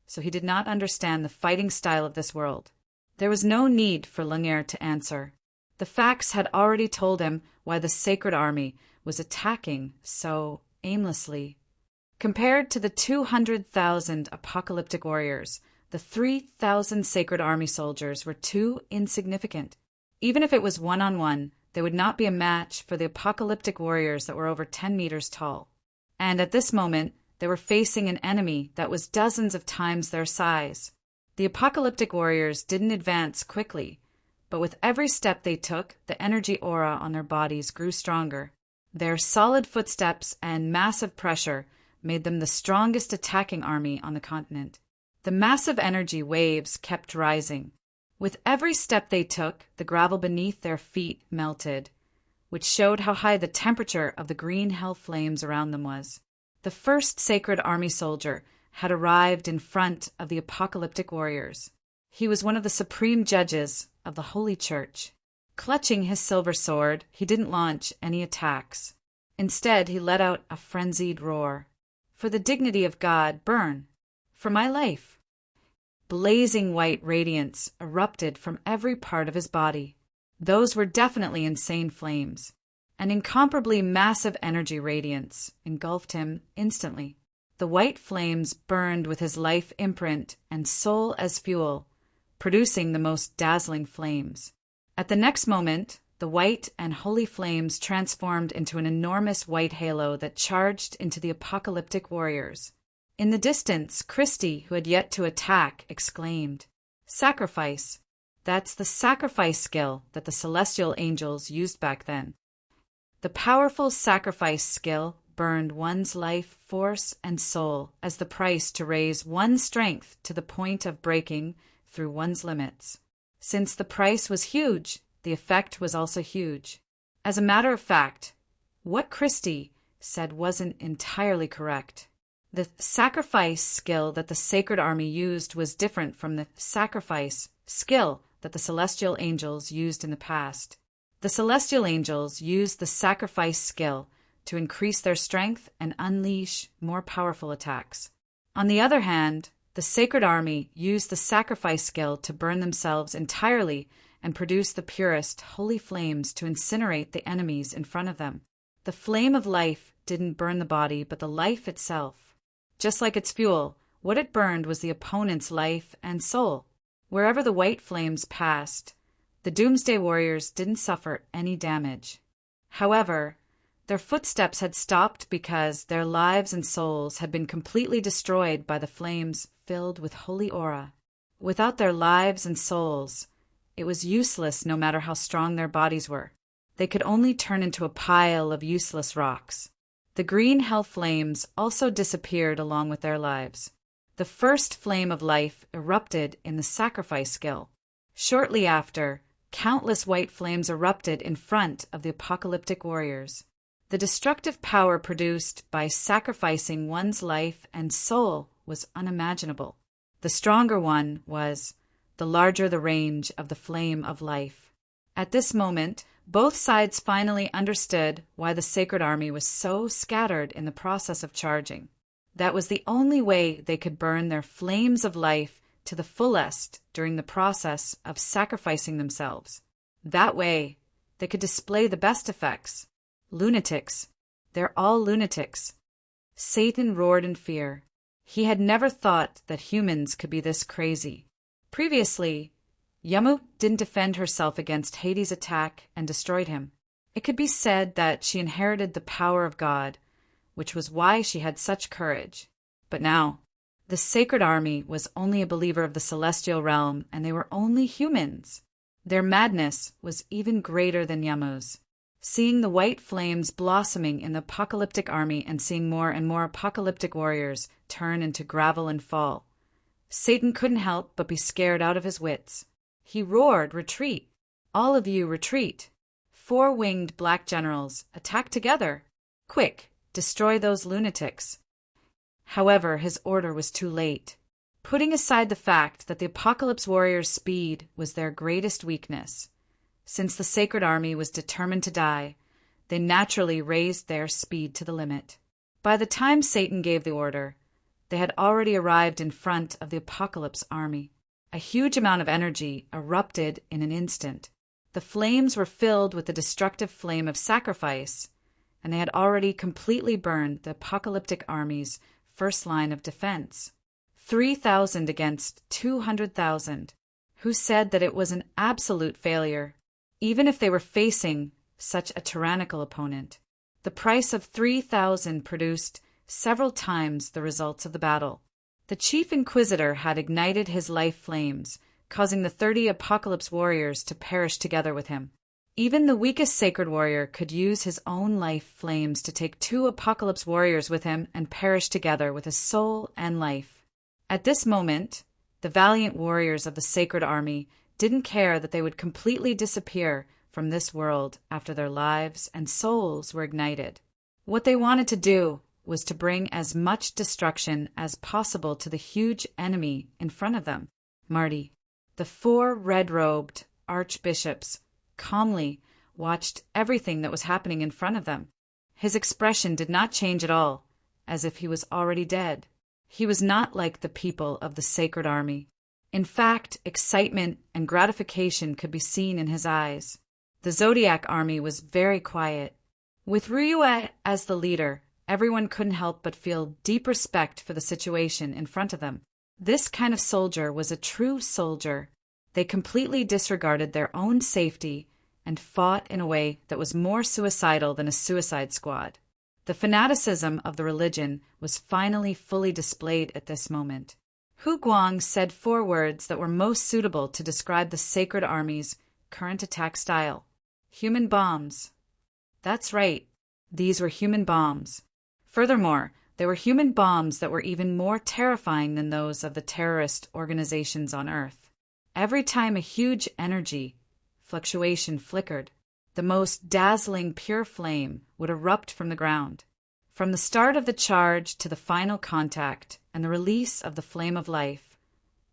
so he did not understand the fighting style of this world. There was no need for Langer to answer. The facts had already told him why the Sacred Army was attacking so aimlessly. Compared to the 200,000 apocalyptic warriors, the 3,000 Sacred Army soldiers were too insignificant. Even if it was one-on-one, they would not be a match for the apocalyptic warriors that were over 10 meters tall. And at this moment, they were facing an enemy that was dozens of times their size. The apocalyptic warriors didn't advance quickly, but with every step they took, the energy aura on their bodies grew stronger. Their solid footsteps and massive pressure made them the strongest attacking army on the continent. The massive energy waves kept rising. With every step they took, the gravel beneath their feet melted, which showed how high the temperature of the green hell flames around them was. The first Sacred Army soldier had arrived in front of the apocalyptic warriors. He was one of the supreme judges of the Holy Church. Clutching his silver sword, he didn't launch any attacks. Instead, he let out a frenzied roar. "For the dignity of God, burn! For my life!" Blazing white radiance erupted from every part of his body. Those were definitely insane flames. An incomparably massive energy radiance engulfed him instantly. The white flames burned with his life imprint and soul as fuel, producing the most dazzling flames. At the next moment, the white and holy flames transformed into an enormous white halo that charged into the apocalyptic warriors. In the distance, Christie, who had yet to attack, exclaimed, "Sacrifice! That's the sacrifice skill that the celestial angels used back then." The powerful sacrifice skill burned one's life, force, and soul as the price to raise one's strength to the point of breaking through one's limits. Since the price was huge, the effect was also huge. As a matter of fact, what Christie said wasn't entirely correct. The sacrifice skill that the Sacred Army used was different from the sacrifice skill that the Celestial Angels used in the past. The Celestial Angels used the sacrifice skill to increase their strength and unleash more powerful attacks. On the other hand, the Sacred Army used the sacrifice skill to burn themselves entirely and produce the purest, holy flames to incinerate the enemies in front of them. The flame of life didn't burn the body, but the life itself. Just like its fuel, what it burned was the opponent's life and soul. Wherever the white flames passed, the Doomsday Warriors didn't suffer any damage. However, their footsteps had stopped because their lives and souls had been completely destroyed by the flames filled with holy aura. Without their lives and souls, it was useless no matter how strong their bodies were. They could only turn into a pile of useless rocks. The green hell flames also disappeared along with their lives. The first flame of life erupted in the sacrifice skill. Shortly after, countless white flames erupted in front of the apocalyptic warriors. The destructive power produced by sacrificing one's life and soul was unimaginable. The stronger one was, the larger the range of the flame of life. At this moment, both sides finally understood why the Sacred Army was so scattered in the process of charging. That was the only way they could burn their flames of life to the fullest during the process of sacrificing themselves. That way, they could display the best effects. Lunatics. They're all lunatics. Satan roared in fear. He had never thought that humans could be this crazy. Previously, Yamu didn't defend herself against Hades' attack and destroyed him. It could be said that she inherited the power of God, which was why she had such courage. But now, the Sacred Army was only a believer of the celestial realm, and they were only humans. Their madness was even greater than Yamu's. Seeing the white flames blossoming in the apocalyptic army and seeing more and more apocalyptic warriors turn into gravel and fall, Satan couldn't help but be scared out of his wits. He roared, "Retreat! All of you retreat! 4-winged black generals, attack together! Quick, destroy those lunatics!" However, his order was too late. Putting aside the fact that the Apocalypse Warriors' speed was their greatest weakness, since the Sacred Army was determined to die, they naturally raised their speed to the limit. By the time Satan gave the order, they had already arrived in front of the Apocalypse Army. A huge amount of energy erupted in an instant. The flames were filled with the destructive flame of sacrifice, and they had already completely burned the apocalyptic army's first line of defense. 3,000 against 200,000. Who said that it was an absolute failure, even if they were facing such a tyrannical opponent? The price of 3,000 produced several times the results of the battle. The Chief Inquisitor had ignited his life flames, causing the 30 Apocalypse Warriors to perish together with him. Even the weakest Sacred Warrior could use his own life flames to take 2 Apocalypse Warriors with him and perish together with his soul and life. At this moment, the valiant warriors of the Sacred Army didn't care that they would completely disappear from this world after their lives and souls were ignited. What they wanted to do was to bring as much destruction as possible to the huge enemy in front of them. Marty, the 4 red-robed archbishops, calmly watched everything that was happening in front of them. His expression did not change at all, as if he was already dead. He was not like the people of the Sacred Army. In fact, excitement and gratification could be seen in his eyes. The Zodiac army was very quiet. With Ryue as the leader, everyone couldn't help but feel deep respect for the situation in front of them. This kind of soldier was a true soldier. They completely disregarded their own safety and fought in a way that was more suicidal than a suicide squad. The fanaticism of the religion was finally fully displayed at this moment. Hu Guang said 4 words that were most suitable to describe the Sacred Army's current attack style. Human bombs. That's right, these were human bombs. Furthermore, they were human bombs that were even more terrifying than those of the terrorist organizations on Earth. Every time a huge energy fluctuation flickered, the the most dazzling pure flame would erupt from the ground. From the start of the charge to the final contact and the release of the flame of life,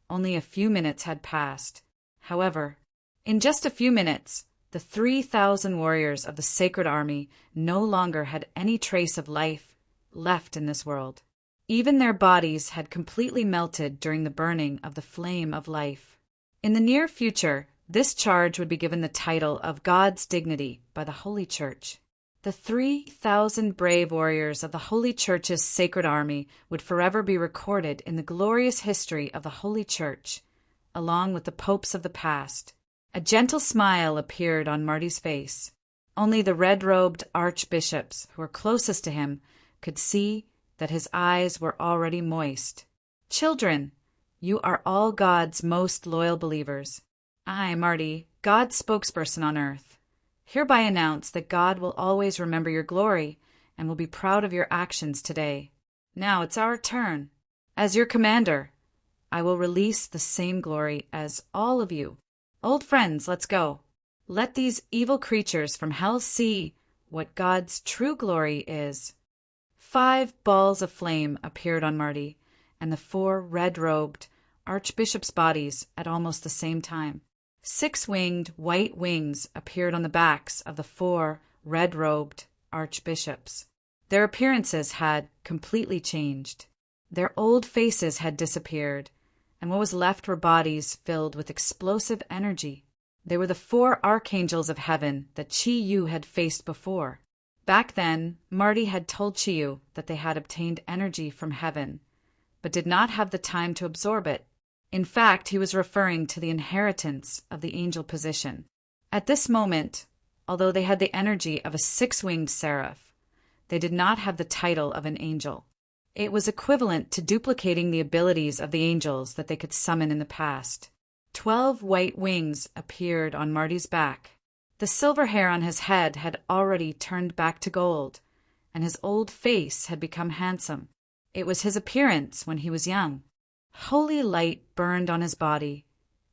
only a few minutes had passed. However, in just a few minutes, the 3,000 warriors of the Sacred Army no longer had any trace of life left in this world. Even their bodies had completely melted during the burning of the flame of life. In the near future, this charge would be given the title of God's Dignity by the Holy Church. The 3,000 brave warriors of the Holy Church's Sacred Army would forever be recorded in the glorious history of the Holy Church, along with the popes of the past. A gentle smile appeared on Marty's face. Only the red-robed archbishops who were closest to him could see that his eyes were already moist. "Children, you are all God's most loyal believers. I, Marty, God's spokesperson on earth, hereby announce that God will always remember your glory and will be proud of your actions today. Now it's our turn. As your commander, I will release the same glory as all of you. Old friends, let's go. Let these evil creatures from hell see what God's true glory is." 5 balls of flame appeared on Marty and the 4 red-robed archbishops' bodies at almost the same time. 6-winged white wings appeared on the backs of the 4 red-robed archbishops. Their appearances had completely changed. Their old faces had disappeared, and what was left were bodies filled with explosive energy. They were the 4 archangels of heaven that Chi Yu had faced before. Back then, Marty had told Chi Yu that they had obtained energy from heaven, but did not have the time to absorb it. In fact, he was referring to the inheritance of the angel position. At this moment, although they had the energy of a 6-winged seraph, they did not have the title of an angel. It was equivalent to duplicating the abilities of the angels that they could summon in the past. 12 white wings appeared on Marty's back. The silver hair on his head had already turned back to gold, and his old face had become handsome. It was his appearance when he was young. Holy light burned on his body,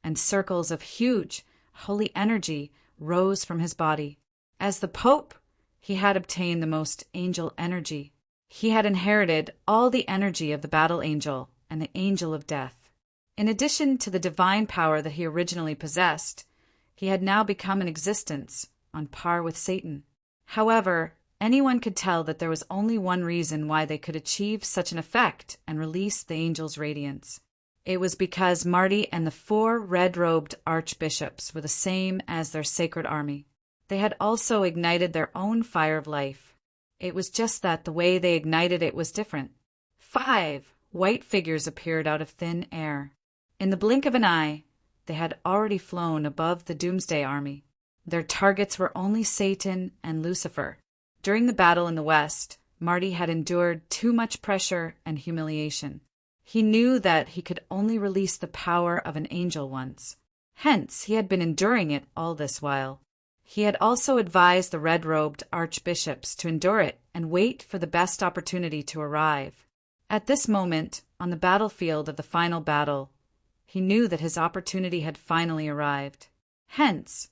and circles of huge, holy energy rose from his body. As the Pope, he had obtained the most angel energy. He had inherited all the energy of the battle angel and the angel of death. In addition to the divine power that he originally possessed, he had now become an existence on par with Satan. However, anyone could tell that there was only one reason why they could achieve such an effect and release the angel's radiance. It was because Marty and the 4 red-robed archbishops were the same as their Sacred Army. They had also ignited their own fire of life. It was just that the way they ignited it was different. 5 white figures appeared out of thin air. In the blink of an eye, they had already flown above the Doomsday Army. Their targets were only Satan and Lucifer. During the battle in the West, Marty had endured too much pressure and humiliation. He knew that he could only release the power of an angel once. Hence, he had been enduring it all this while. He had also advised the red-robed archbishops to endure it and wait for the best opportunity to arrive. At this moment, on the battlefield of the final battle, he knew that his opportunity had finally arrived. Hence,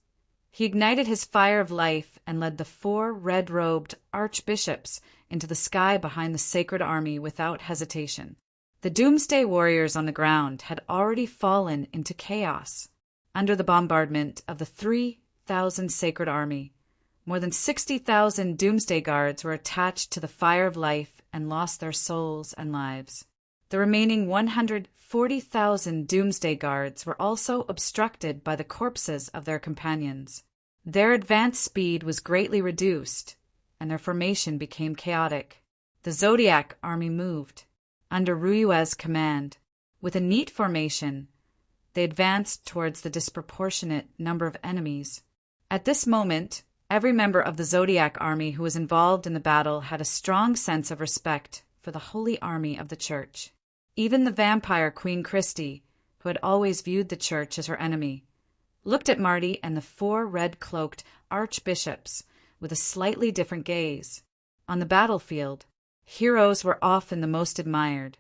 he ignited his fire of life and led the 4 red-robed archbishops into the sky behind the Sacred Army without hesitation. The Doomsday warriors on the ground had already fallen into chaos. Under the bombardment of the 3,000 Sacred Army, more than 60,000 Doomsday guards were attached to the fire of life and lost their souls and lives. The remaining 140,000 Doomsday guards were also obstructed by the corpses of their companions. Their advance speed was greatly reduced, and their formation became chaotic. The Zodiac army moved, under Ruyue's command. With a neat formation, they advanced towards the disproportionate number of enemies. At this moment, every member of the Zodiac army who was involved in the battle had a strong sense of respect for the holy army of the Church. Even the vampire Queen Christie, who had always viewed the Church as her enemy, looked at Marty and the 4 red-cloaked archbishops with a slightly different gaze. On the battlefield, heroes were often the most admired.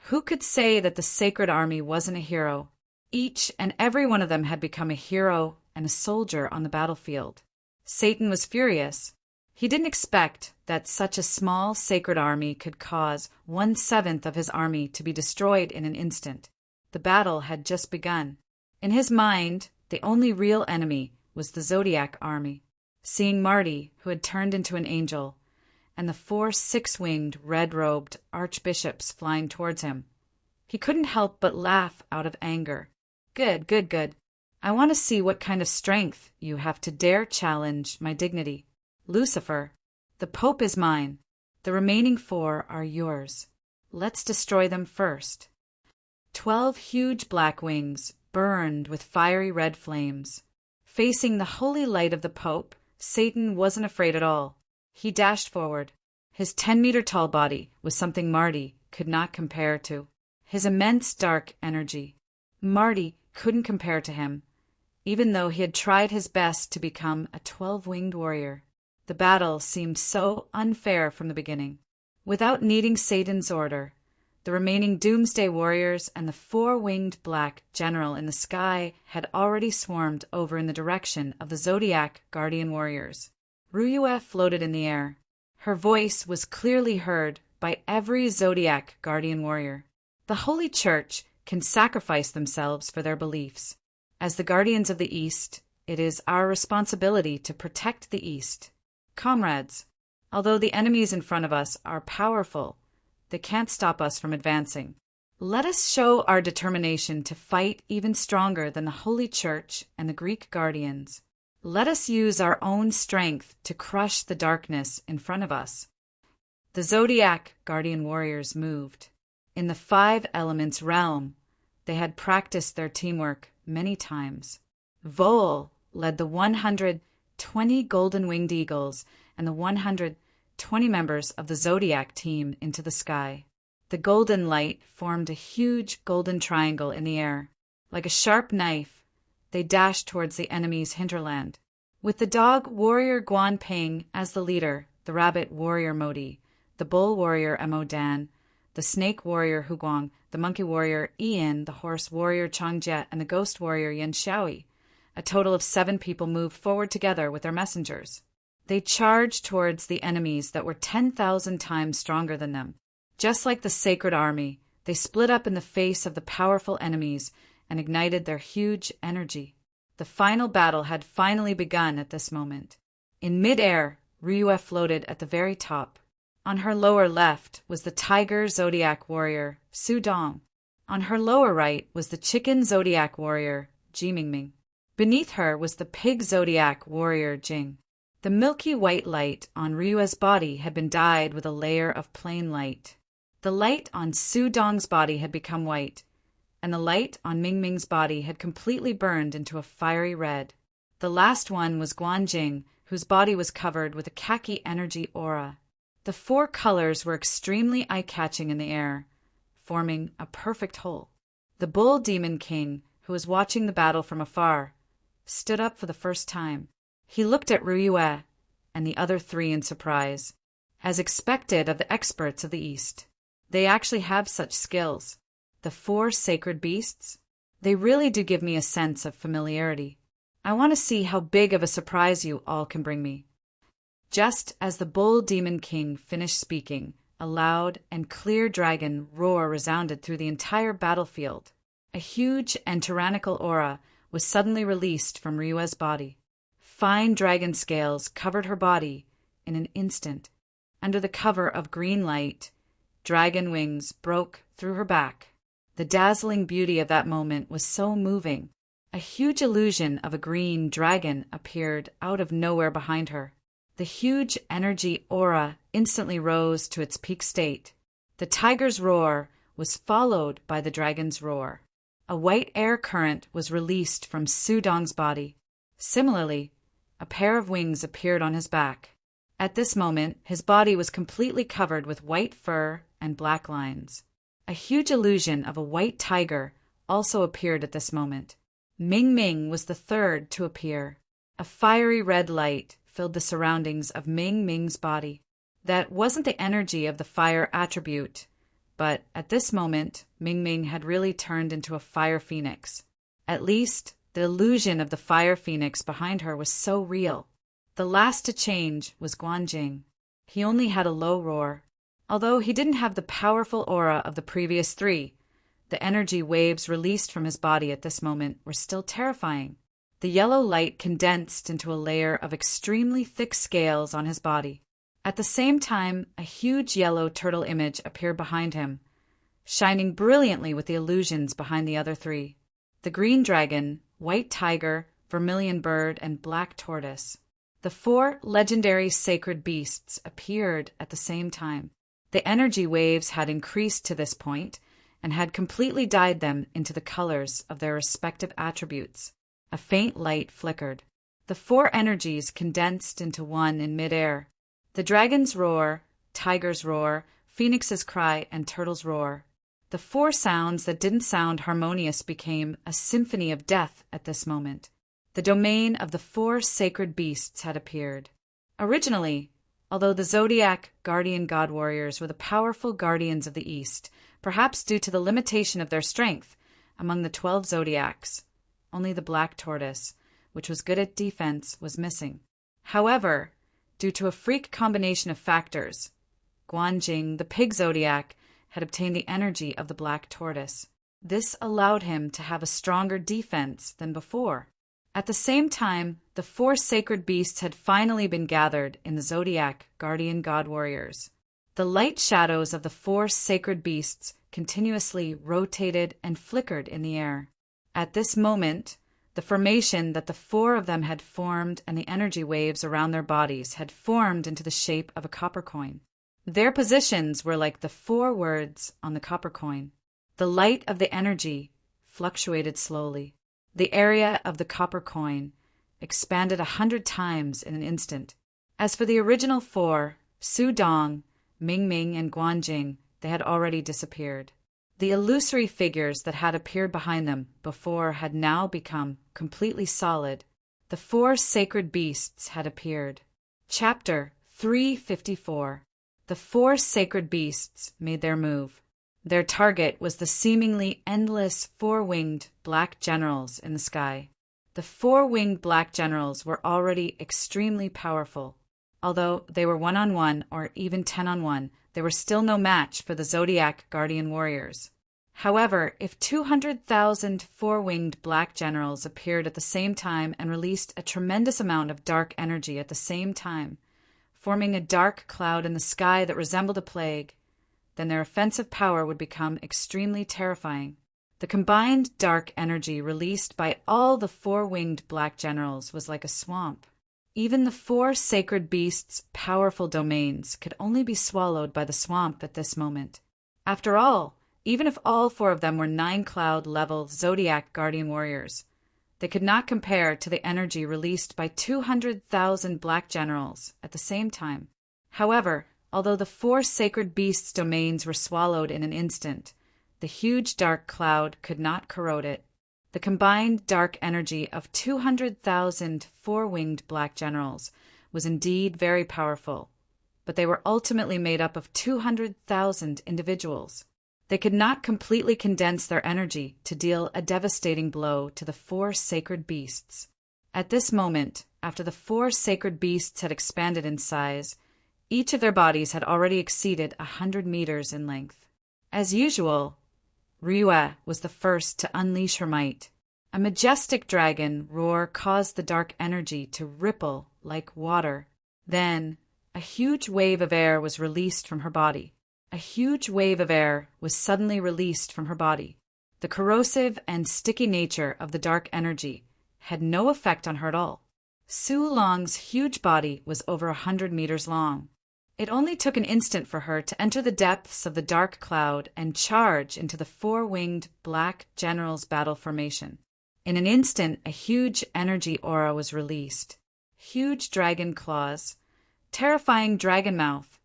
Who could say that the Sacred Army wasn't a hero? Each and every one of them had become a hero and a soldier on the battlefield. Satan was furious. He didn't expect that such a small sacred army could cause 1/7 of his army to be destroyed in an instant. The battle had just begun. In his mind, the only real enemy was the Zodiac army. Seeing Marty, who had turned into an angel, and the 4 six-winged, red-robed archbishops flying towards him, he couldn't help but laugh out of anger. Good, good, good. I want to see what kind of strength you have to dare challenge my dignity. Lucifer, the Pope is mine. The remaining 4 are yours. Let's destroy them first. 12 huge black wings burned with fiery red flames. Facing the holy light of the Pope, Satan wasn't afraid at all. He dashed forward. His 10-meter-tall body was something Marty could not compare to. His immense dark energy. Marty couldn't compare to him, even though he had tried his best to become a 12-winged warrior. The battle seemed so unfair from the beginning. Without needing Satan's order, the remaining Doomsday Warriors and the 4-winged black general in the sky had already swarmed over in the direction of the Zodiac Guardian Warriors. Ryue floated in the air. Her voice was clearly heard by every Zodiac Guardian Warrior. The Holy Church can sacrifice themselves for their beliefs. As the Guardians of the East, it is our responsibility to protect the East. Comrades, although the enemies in front of us are powerful, they can't stop us from advancing. Let us show our determination to fight even stronger than the Holy Church and the Greek Guardians. Let us use our own strength to crush the darkness in front of us. The Zodiac Guardian Warriors moved. In the 5 elements realm, they had practiced their teamwork many times. Vol led the 120 golden-winged eagles and the 120 members of the Zodiac team into the sky. The golden light formed a huge golden triangle in the air. Like a sharp knife, they dashed towards the enemy's hinterland. With the dog warrior Guan Ping as the leader, the rabbit warrior Modi, the bull warrior Mo Dan, the snake warrior Huguang, the monkey warrior Ian, the horse warrior Changjie, and the ghost warrior Yan Xiaoyi. A total of 7 people moved forward together with their messengers. They charged towards the enemies that were 10,000 times stronger than them. Just like the sacred army, they split up in the face of the powerful enemies and ignited their huge energy. The final battle had finally begun at this moment. In mid-air, Ryue floated at the very top. On her lower left was the tiger Zodiac warrior, Su Dong. On her lower right was the chicken Zodiac warrior, Ji Mingming. Beneath her was the pig Zodiac warrior, Jing. The milky white light on Ryue's body had been dyed with a layer of plain light. The light on Su Dong's body had become white, and the light on Mingming's body had completely burned into a fiery red. The last one was Guanjing, whose body was covered with a khaki energy aura. The 4 colors were extremely eye-catching in the air, forming a perfect whole. The bull demon king, who was watching the battle from afar, stood up for the first time. He looked at Ryue and the other 3 in surprise, as expected of the experts of the East. They actually have such skills. The 4 sacred beasts, they really do give me a sense of familiarity. I want to see how big of a surprise you all can bring me. Just as the bull demon king finished speaking, a loud and clear dragon roar resounded through the entire battlefield. A huge and tyrannical aura was suddenly released from Ryue's body. Fine dragon scales covered her body in an instant. Under the cover of green light, dragon wings broke through her back. The dazzling beauty of that moment was so moving. A huge illusion of a green dragon appeared out of nowhere behind her. The huge energy aura instantly rose to its peak state. The tiger's roar was followed by the dragon's roar. A white air current was released from Su Dong's body. Similarly, a pair of wings appeared on his back. At this moment, his body was completely covered with white fur and black lines. A huge illusion of a white tiger also appeared at this moment. Ming Ming was the third to appear. A fiery red light filled the surroundings of Ming Ming's body. That wasn't the energy of the fire attribute, but at this moment, Ming Ming had really turned into a fire phoenix. At least, the illusion of the fire phoenix behind her was so real. The last to change was Guanjing. He only had a low roar. Although he didn't have the powerful aura of the previous three, the energy waves released from his body at this moment were still terrifying. The yellow light condensed into a layer of extremely thick scales on his body. At the same time, a huge yellow turtle image appeared behind him, shining brilliantly with the illusions behind the other three. The green dragon, white tiger, vermilion bird, and black tortoise. The four legendary sacred beasts appeared at the same time. The energy waves had increased to this point and had completely dyed them into the colors of their respective attributes. A faint light flickered. The four energies condensed into one in midair. The dragon's roar, tiger's roar, phoenix's cry, and turtle's roar. The four sounds that didn't sound harmonious became a symphony of death at this moment. The domain of the four sacred beasts had appeared. Originally, although the Zodiac guardian god warriors were the powerful guardians of the East, perhaps due to the limitation of their strength, among the 12 Zodiacs, only the black tortoise, which was good at defense, was missing. However, due to a freak combination of factors, Guanjing, the pig Zodiac, had obtained the energy of the black tortoise. This allowed him to have a stronger defense than before. At the same time, the four sacred beasts had finally been gathered in the Zodiac guardian god warriors. The light shadows of the four sacred beasts continuously rotated and flickered in the air. At this moment, the formation that the four of them had formed and the energy waves around their bodies had formed into the shape of a copper coin. Their positions were like the four words on the copper coin. The light of the energy fluctuated slowly. The area of the copper coin expanded 100 times in an instant. As for the original four, Su Dong, Ming Ming, and Guanjing, they had already disappeared. The illusory figures that had appeared behind them before had now become completely solid. The four sacred beasts had appeared. Chapter 354. The four sacred beasts made their move. Their target was the seemingly endless four-winged black generals in the sky. The four-winged black generals were already extremely powerful. Although they were 1-on-1 or even 10-on-1, they were still no match for the Zodiac guardian warriors. However, if 200,000 four-winged black generals appeared at the same time and released a tremendous amount of dark energy at the same time, forming a dark cloud in the sky that resembled a plague, then their offensive power would become extremely terrifying. The combined dark energy released by all the four-winged black generals was like a swamp. Even the four sacred beasts' powerful domains could only be swallowed by the swamp at this moment. After all, even if all four of them were 9-cloud-level Zodiac guardian warriors, they could not compare to the energy released by 200,000 black generals at the same time. However, although the four sacred beasts' domains were swallowed in an instant, the huge dark cloud could not corrode it. The combined dark energy of 200,000 four-winged black generals was indeed very powerful, but they were ultimately made up of 200,000 individuals. They could not completely condense their energy to deal a devastating blow to the four sacred beasts. At this moment, after the four sacred beasts had expanded in size, each of their bodies had already exceeded 100 meters in length. As usual, Ryue was the first to unleash her might. A majestic dragon roar caused the dark energy to ripple like water. Then, a huge wave of air was released from her body. A huge wave of air was suddenly released from her body. The corrosive and sticky nature of the dark energy had no effect on her at all. Su Long's huge body was over 100 meters long. It only took an instant for her to enter the depths of the dark cloud and charge into the four-winged black general's battle formation. In an instant, a huge energy aura was released. Huge dragon claws, terrifying dragon mouth,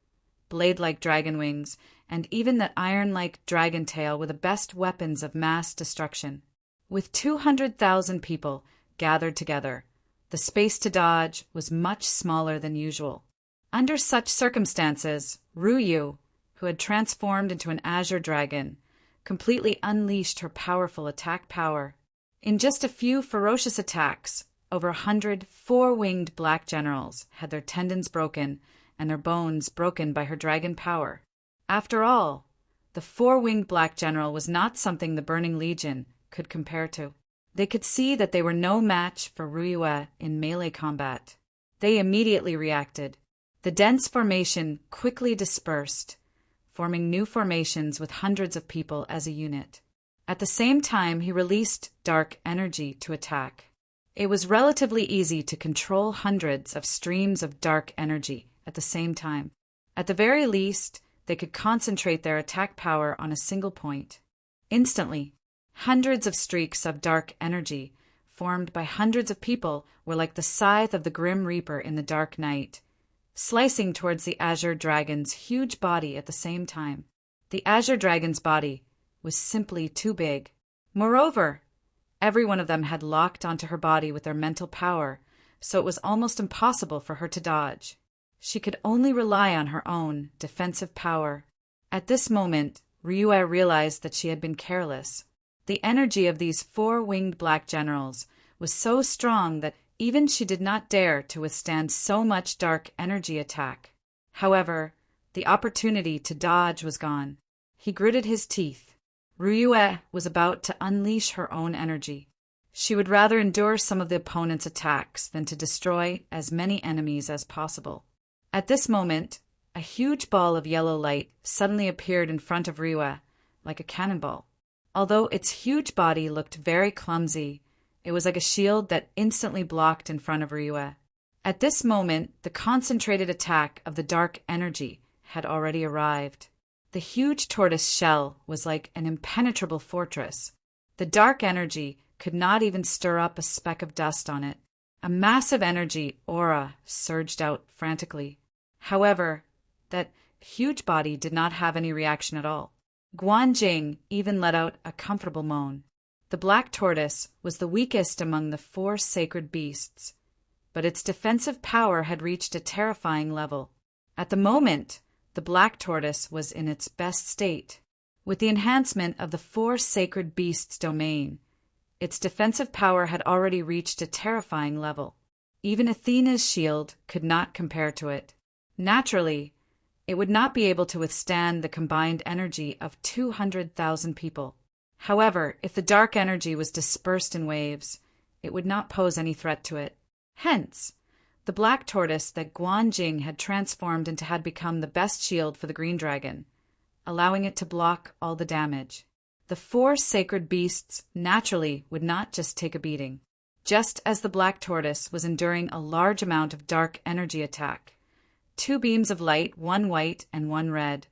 blade-like dragon wings, and even that iron-like dragon tail were the best weapons of mass destruction. With 200,000 people gathered together, the space to dodge was much smaller than usual. Under such circumstances, Ryu, who had transformed into an azure dragon, completely unleashed her powerful attack power. In just a few ferocious attacks, over 100 four-winged black generals had their tendons broken and their bones broken by her dragon power. After all, the four-winged black general was not something the Burning Legion could compare to. They could see that they were no match for Ryue in melee combat. They immediately reacted. The dense formation quickly dispersed, forming new formations with hundreds of people as a unit. At the same time, he released dark energy to attack. It was relatively easy to control hundreds of streams of dark energy at the same time. At the very least, they could concentrate their attack power on a single point. Instantly, hundreds of streaks of dark energy, formed by hundreds of people, were like the scythe of the Grim Reaper in the dark night, slicing towards the Azure Dragon's huge body at the same time. The Azure Dragon's body was simply too big. Moreover, every one of them had locked onto her body with their mental power, so it was almost impossible for her to dodge. She could only rely on her own defensive power. At this moment, Ryue realized that she had been careless. The energy of these four-winged black generals was so strong that even she did not dare to withstand so much dark energy attack. However, the opportunity to dodge was gone. He gritted his teeth. Ryue was about to unleash her own energy. She would rather endure some of the opponent's attacks than to destroy as many enemies as possible. At this moment, a huge ball of yellow light suddenly appeared in front of Ryue, like a cannonball. Although its huge body looked very clumsy, it was like a shield that instantly blocked in front of Ryue. At this moment, the concentrated attack of the dark energy had already arrived. The huge tortoise shell was like an impenetrable fortress. The dark energy could not even stir up a speck of dust on it. A massive energy aura surged out frantically. However, that huge body did not have any reaction at all. Guanjing even let out a comfortable moan. The black tortoise was the weakest among the four sacred beasts, but its defensive power had reached a terrifying level. At the moment, the black tortoise was in its best state. With the enhancement of the four sacred beasts' domain, its defensive power had already reached a terrifying level. Even Athena's shield could not compare to it. Naturally, it would not be able to withstand the combined energy of 200,000 people. However, if the dark energy was dispersed in waves, it would not pose any threat to it. Hence, the black tortoise that Guanjing had transformed into had become the best shield for the green dragon, allowing it to block all the damage. The four sacred beasts naturally would not just take a beating. Just as the black tortoise was enduring a large amount of dark energy attack, two beams of light, one white and one red,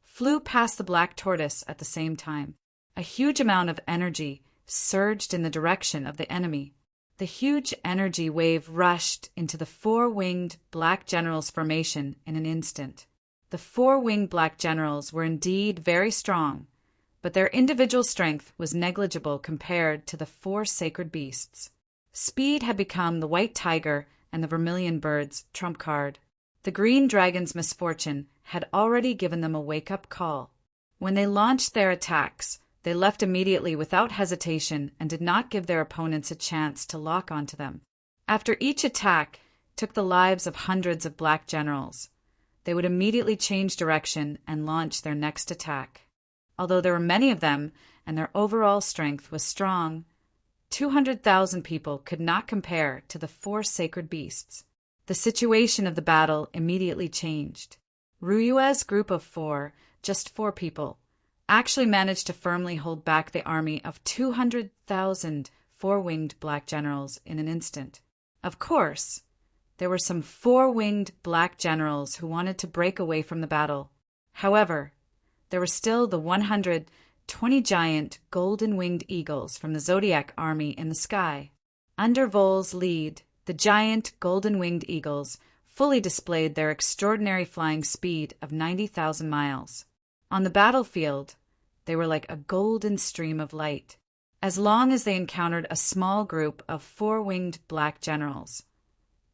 flew past the black tortoise at the same time. A huge amount of energy surged in the direction of the enemy. The huge energy wave rushed into the four-winged black generals' formation in an instant. The four-winged black generals were indeed very strong, but their individual strength was negligible compared to the four sacred beasts. Speed had become the white tiger and the vermilion bird's trump card. The green dragon's misfortune had already given them a wake-up call. When they launched their attacks, they left immediately without hesitation and did not give their opponents a chance to lock onto them. After each attack took the lives of hundreds of black generals, they would immediately change direction and launch their next attack. Although there were many of them and their overall strength was strong, 200,000 people could not compare to the four sacred beasts. The situation of the battle immediately changed. Ryue's group of four, just 4 people, actually managed to firmly hold back the army of 200,000 four-winged black generals in an instant. Of course, there were some four-winged black generals who wanted to break away from the battle. However, there were still the 120 giant golden-winged eagles from the Zodiac army in the sky. Under Vol's lead, the giant golden-winged eagles fully displayed their extraordinary flying speed of 90,000 miles. On the battlefield, they were like a golden stream of light. As long as they encountered a small group of four-winged black generals,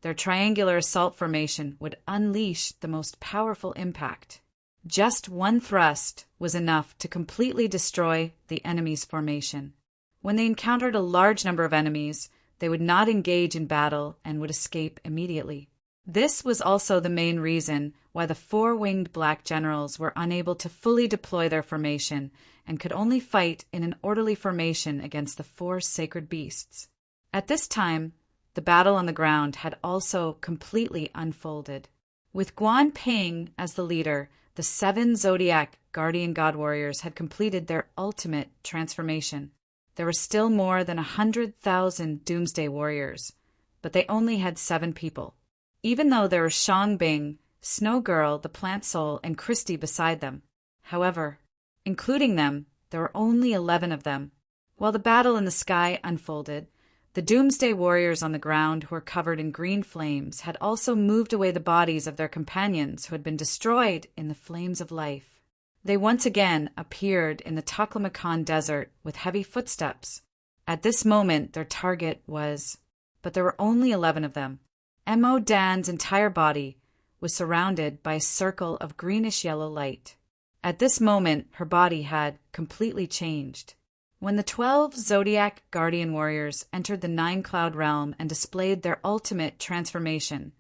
their triangular assault formation would unleash the most powerful impact. Just one thrust was enough to completely destroy the enemy's formation. When they encountered a large number of enemies, they would not engage in battle and would escape immediately. This was also the main reason why the four-winged black generals were unable to fully deploy their formation and could only fight in an orderly formation against the four sacred beasts. At this time, the battle on the ground had also completely unfolded. With Guan Ping as the leader, the 7 Zodiac Guardian God Warriors had completed their ultimate transformation. There were still more than 100,000 Doomsday Warriors, but they only had 7 people. Even though there were Shangbing, Snow Girl, the Plant Soul, and Christy beside them. However, including them, there were only 11 of them. While the battle in the sky unfolded, the Doomsday Warriors on the ground, who were covered in green flames, had also moved away the bodies of their companions who had been destroyed in the flames of life. They once again appeared in the Taklamakan desert with heavy footsteps. At this moment, their target was... But there were only 11 of them. Mo Dan's entire body was surrounded by a circle of greenish-yellow light. At this moment, her body had completely changed. When the 12 Zodiac Guardian Warriors entered the 9-Cloud realm and displayed their ultimate transformation,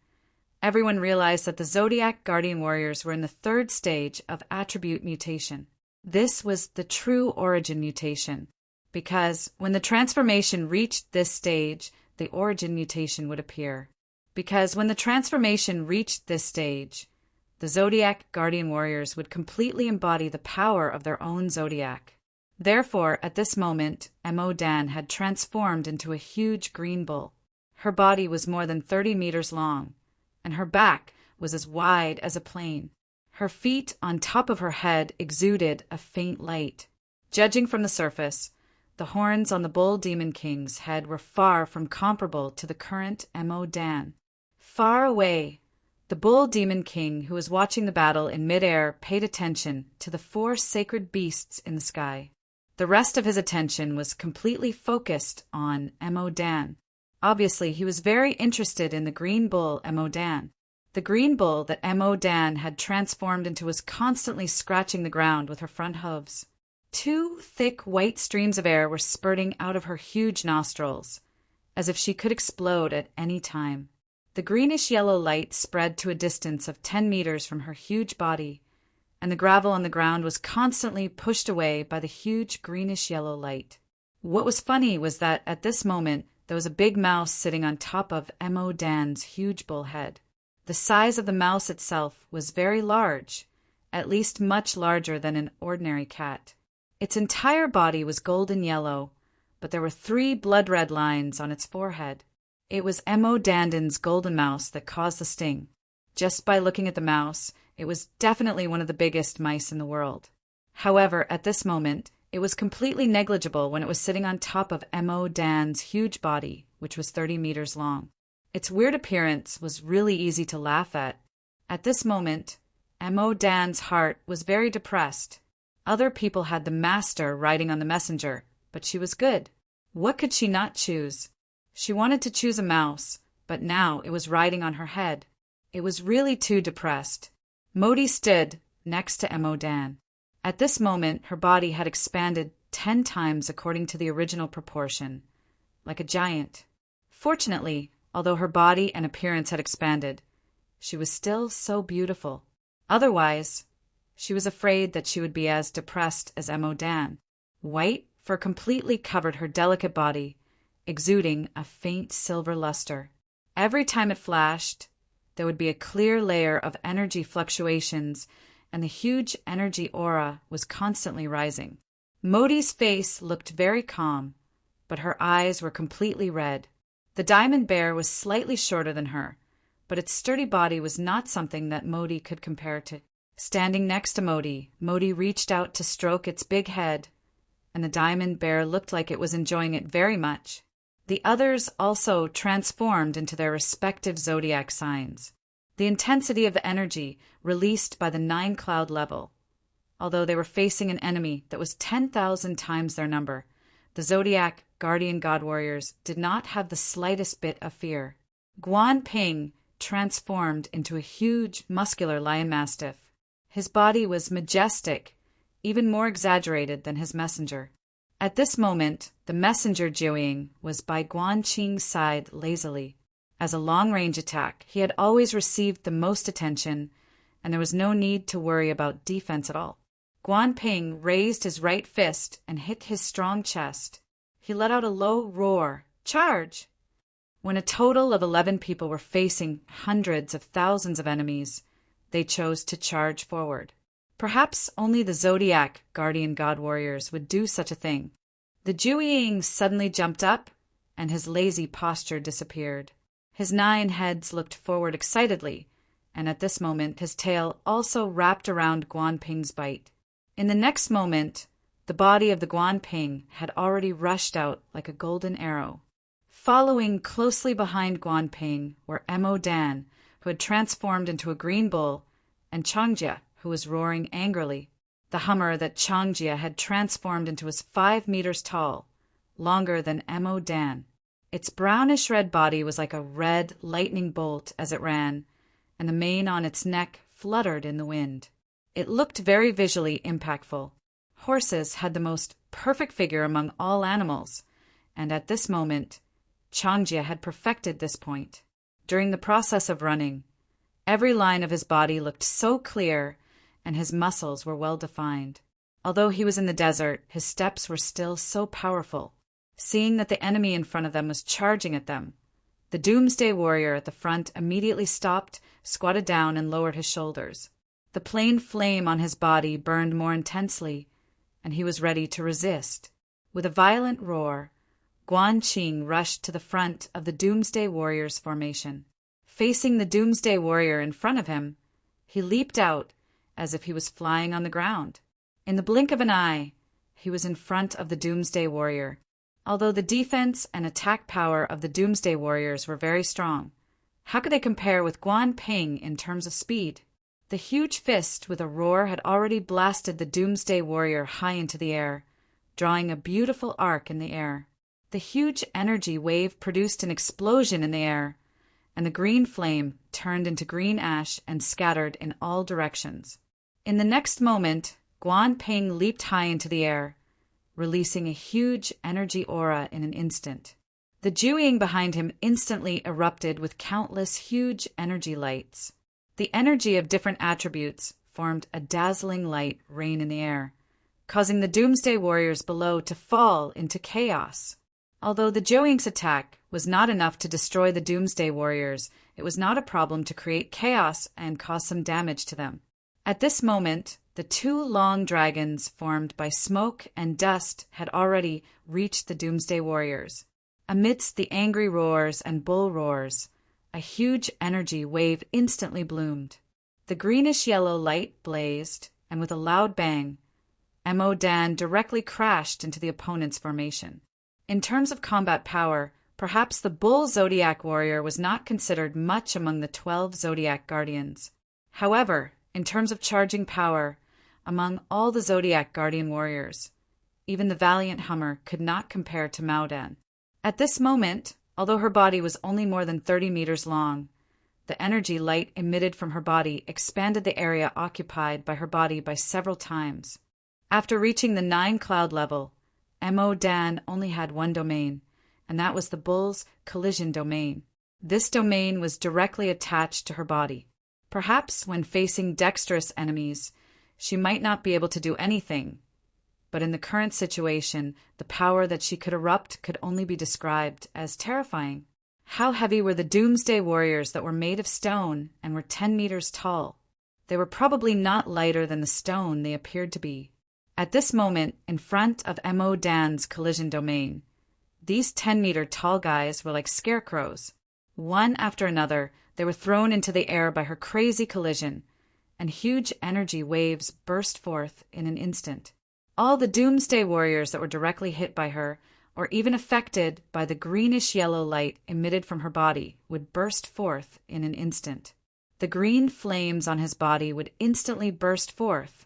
everyone realized that the Zodiac Guardian Warriors were in the 3rd stage of attribute mutation. This was the true origin mutation, because when the transformation reached this stage, the origin mutation would appear. Because when the transformation reached this stage, the Zodiac Guardian Warriors would completely embody the power of their own Zodiac. Therefore, at this moment, Mo Dan had transformed into a huge green bull. Her body was more than 30 meters long, and her back was as wide as a plane. Her feet on top of her head exuded a faint light. Judging from the surface, the horns on the Bull Demon King's head were far from comparable to the current Mo Dan. Far away, the Bull Demon King, who was watching the battle in midair, paid attention to the 4 sacred beasts in the sky. The rest of his attention was completely focused on Mo Dan. Obviously, he was very interested in the green bull Mo Dan. The green bull that Mo Dan had transformed into was constantly scratching the ground with her front hooves. 2 thick white streams of air were spurting out of her huge nostrils, as if she could explode at any time. The greenish-yellow light spread to a distance of 10 meters from her huge body, and the gravel on the ground was constantly pushed away by the huge greenish-yellow light. What was funny was that at this moment there was a big mouse sitting on top of Mo Dan's huge bull head. The size of the mouse itself was very large, at least much larger than an ordinary cat. Its entire body was golden yellow, but there were 3 blood-red lines on its forehead. It was Mo Danden's golden mouse that caused the sting. Just by looking at the mouse, it was definitely one of the biggest mice in the world. However, at this moment, it was completely negligible when it was sitting on top of Mo Dan's huge body, which was 30 meters long. Its weird appearance was really easy to laugh at. At this moment, Mo Dan's heart was very depressed. Other people had the master riding on the messenger, but she was good. What could she not choose? She wanted to choose a mouse, but now it was riding on her head. It was really too depressed. Modi stood next to Mo Dan. At this moment, her body had expanded 10 times according to the original proportion, like a giant. Fortunately, although her body and appearance had expanded, she was still so beautiful. Otherwise, she was afraid that she would be as depressed as Mo Dan. White fur completely covered her delicate body, exuding a faint silver luster. Every time it flashed, there would be a clear layer of energy fluctuations, and the huge energy aura was constantly rising. Modi's face looked very calm, but her eyes were completely red. The diamond bear was slightly shorter than her, but its sturdy body was not something that Modi could compare to. Standing next to Modi, Modi reached out to stroke its big head, and the diamond bear looked like it was enjoying it very much. The others also transformed into their respective zodiac signs. The intensity of the energy released by the 9-cloud level. Although they were facing an enemy that was 10,000 times their number, the Zodiac Guardian God Warriors did not have the slightest bit of fear. Guan Ping transformed into a huge, muscular lion mastiff. His body was majestic, even more exaggerated than his messenger. At this moment, the messenger Jiuying was by Guan Qing's side lazily. As a long-range attack, he had always received the most attention, and there was no need to worry about defense at all. Guan Ping raised his right fist and hit his strong chest. He let out a low roar, "Charge!" When a total of 11 people were facing hundreds of thousands of enemies, they chose to charge forward. Perhaps only the Zodiac guardian god warriors would do such a thing. The Jiuying suddenly jumped up, and his lazy posture disappeared. His 9 heads looked forward excitedly, and at this moment his tail also wrapped around Guan Ping's bite. In the next moment, the body of the Guan Ping had already rushed out like a golden arrow. Following closely behind Guan Ping were Mo Dan, who had transformed into a green bull, and Changjia, who was roaring angrily. The Hummer that Changjia had transformed into was 5 meters tall, longer than Mo Dan. Its brownish-red body was like a red lightning bolt as it ran, and the mane on its neck fluttered in the wind. It looked very visually impactful. Horses had the most perfect figure among all animals, and at this moment, Changjia had perfected this point. During the process of running, every line of his body looked so clear, and his muscles were well defined. Although he was in the desert, his steps were still so powerful. Seeing that the enemy in front of them was charging at them, the Doomsday Warrior at the front immediately stopped, squatted down, and lowered his shoulders. The plain flame on his body burned more intensely, and he was ready to resist. With a violent roar, Guan Qing rushed to the front of the Doomsday Warrior's formation. Facing the Doomsday Warrior in front of him, he leaped out as if he was flying on the ground. In the blink of an eye, he was in front of the Doomsday Warrior. Although the defense and attack power of the Doomsday Warriors were very strong, how could they compare with Guan Ping in terms of speed? The huge fist with a roar had already blasted the Doomsday Warrior high into the air, drawing a beautiful arc in the air. The huge energy wave produced an explosion in the air, and the green flame turned into green ash and scattered in all directions. In the next moment, Guan Ping leaped high into the air, releasing a huge energy aura in an instant. The Jiuying behind him instantly erupted with countless huge energy lights. The energy of different attributes formed a dazzling light rain in the air, causing the Doomsday Warriors below to fall into chaos. Although the Jiuying's attack was not enough to destroy the Doomsday Warriors, it was not a problem to create chaos and cause some damage to them. At this moment, the 2 long dragons formed by smoke and dust had already reached the Doomsday Warriors. Amidst the angry roars and bull roars, a huge energy wave instantly bloomed. The greenish-yellow light blazed, and with a loud bang, Mo Dan directly crashed into the opponent's formation. In terms of combat power, perhaps the Bull Zodiac Warrior was not considered much among the 12 Zodiac Guardians. However, in terms of charging power, among all the Zodiac Guardian Warriors, even the valiant Hummer could not compare to Mao Dan. At this moment, although her body was only more than 30 meters long, the energy light emitted from her body expanded the area occupied by her body by several times. After reaching the 9 cloud level, Mo Dan only had one domain, and that was the Bull's collision domain. This domain was directly attached to her body. Perhaps when facing dexterous enemies, she might not be able to do anything, but in the current situation, the power that she could erupt could only be described as terrifying. How heavy were the Doomsday Warriors that were made of stone and were 10 meters tall? They were probably not lighter than the stone they appeared to be. At this moment, in front of Mo Dan's collision domain, these 10-meter tall guys were like scarecrows. One after another, they were thrown into the air by her crazy collision, and huge energy waves burst forth in an instant. All the Doomsday Warriors that were directly hit by her, or even affected by the greenish-yellow light emitted from her body, would burst forth in an instant. The green flames on his body would instantly burst forth,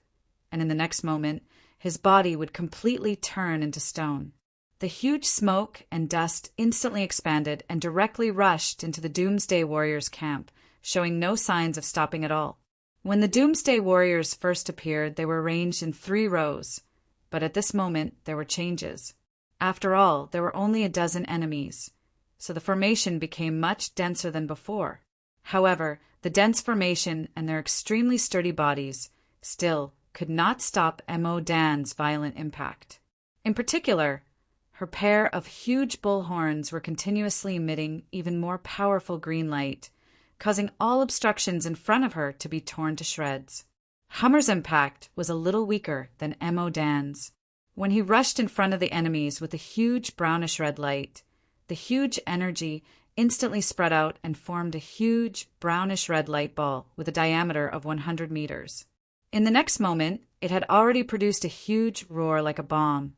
and in the next moment, his body would completely turn into stone. The huge smoke and dust instantly expanded and directly rushed into the Doomsday Warriors' camp, showing no signs of stopping at all. When the Doomsday Warriors first appeared, they were arranged in 3 rows, But at this moment, there were changes. After all, there were only a dozen enemies, so the formation became much denser than before. However, the dense formation and their extremely sturdy bodies still could not stop Mo Dan's violent impact. In particular, her pair of huge bull horns were continuously emitting even more powerful green light, causing all obstructions in front of her to be torn to shreds. Hummer's impact was a little weaker than Mo Dan's. When he rushed in front of the enemies with a huge brownish-red light, the huge energy instantly spread out and formed a huge brownish-red light ball with a diameter of 100 meters. In the next moment, it had already produced a huge roar like a bomb,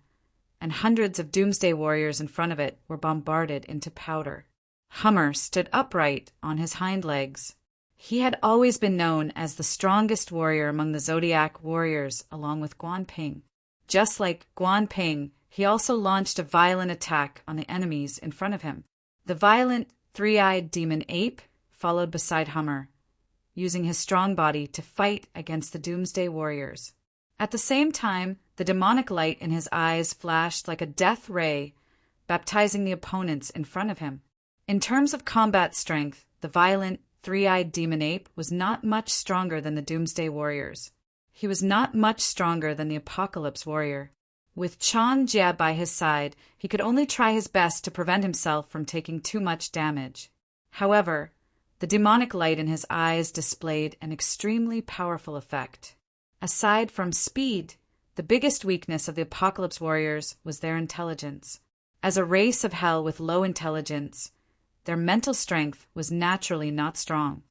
and hundreds of doomsday warriors in front of it were bombarded into powder. Hummer stood upright on his hind legs. He had always been known as the strongest warrior among the Zodiac warriors along with Guan Ping. Just like Guan Ping, he also launched a violent attack on the enemies in front of him. The violent, three-eyed demon ape followed beside Hummer, using his strong body to fight against the doomsday warriors. At the same time, the demonic light in his eyes flashed like a death ray, baptizing the opponents in front of him. In terms of combat strength, the violent, three-eyed demon ape was not much stronger than the doomsday warriors. He was not much stronger than the apocalypse warrior. With Chang Jia by his side, he could only try his best to prevent himself from taking too much damage. However, the demonic light in his eyes displayed an extremely powerful effect. Aside from speed, the biggest weakness of the apocalypse warriors was their intelligence. As a race of hell with low intelligence, their mental strength was naturally not strong.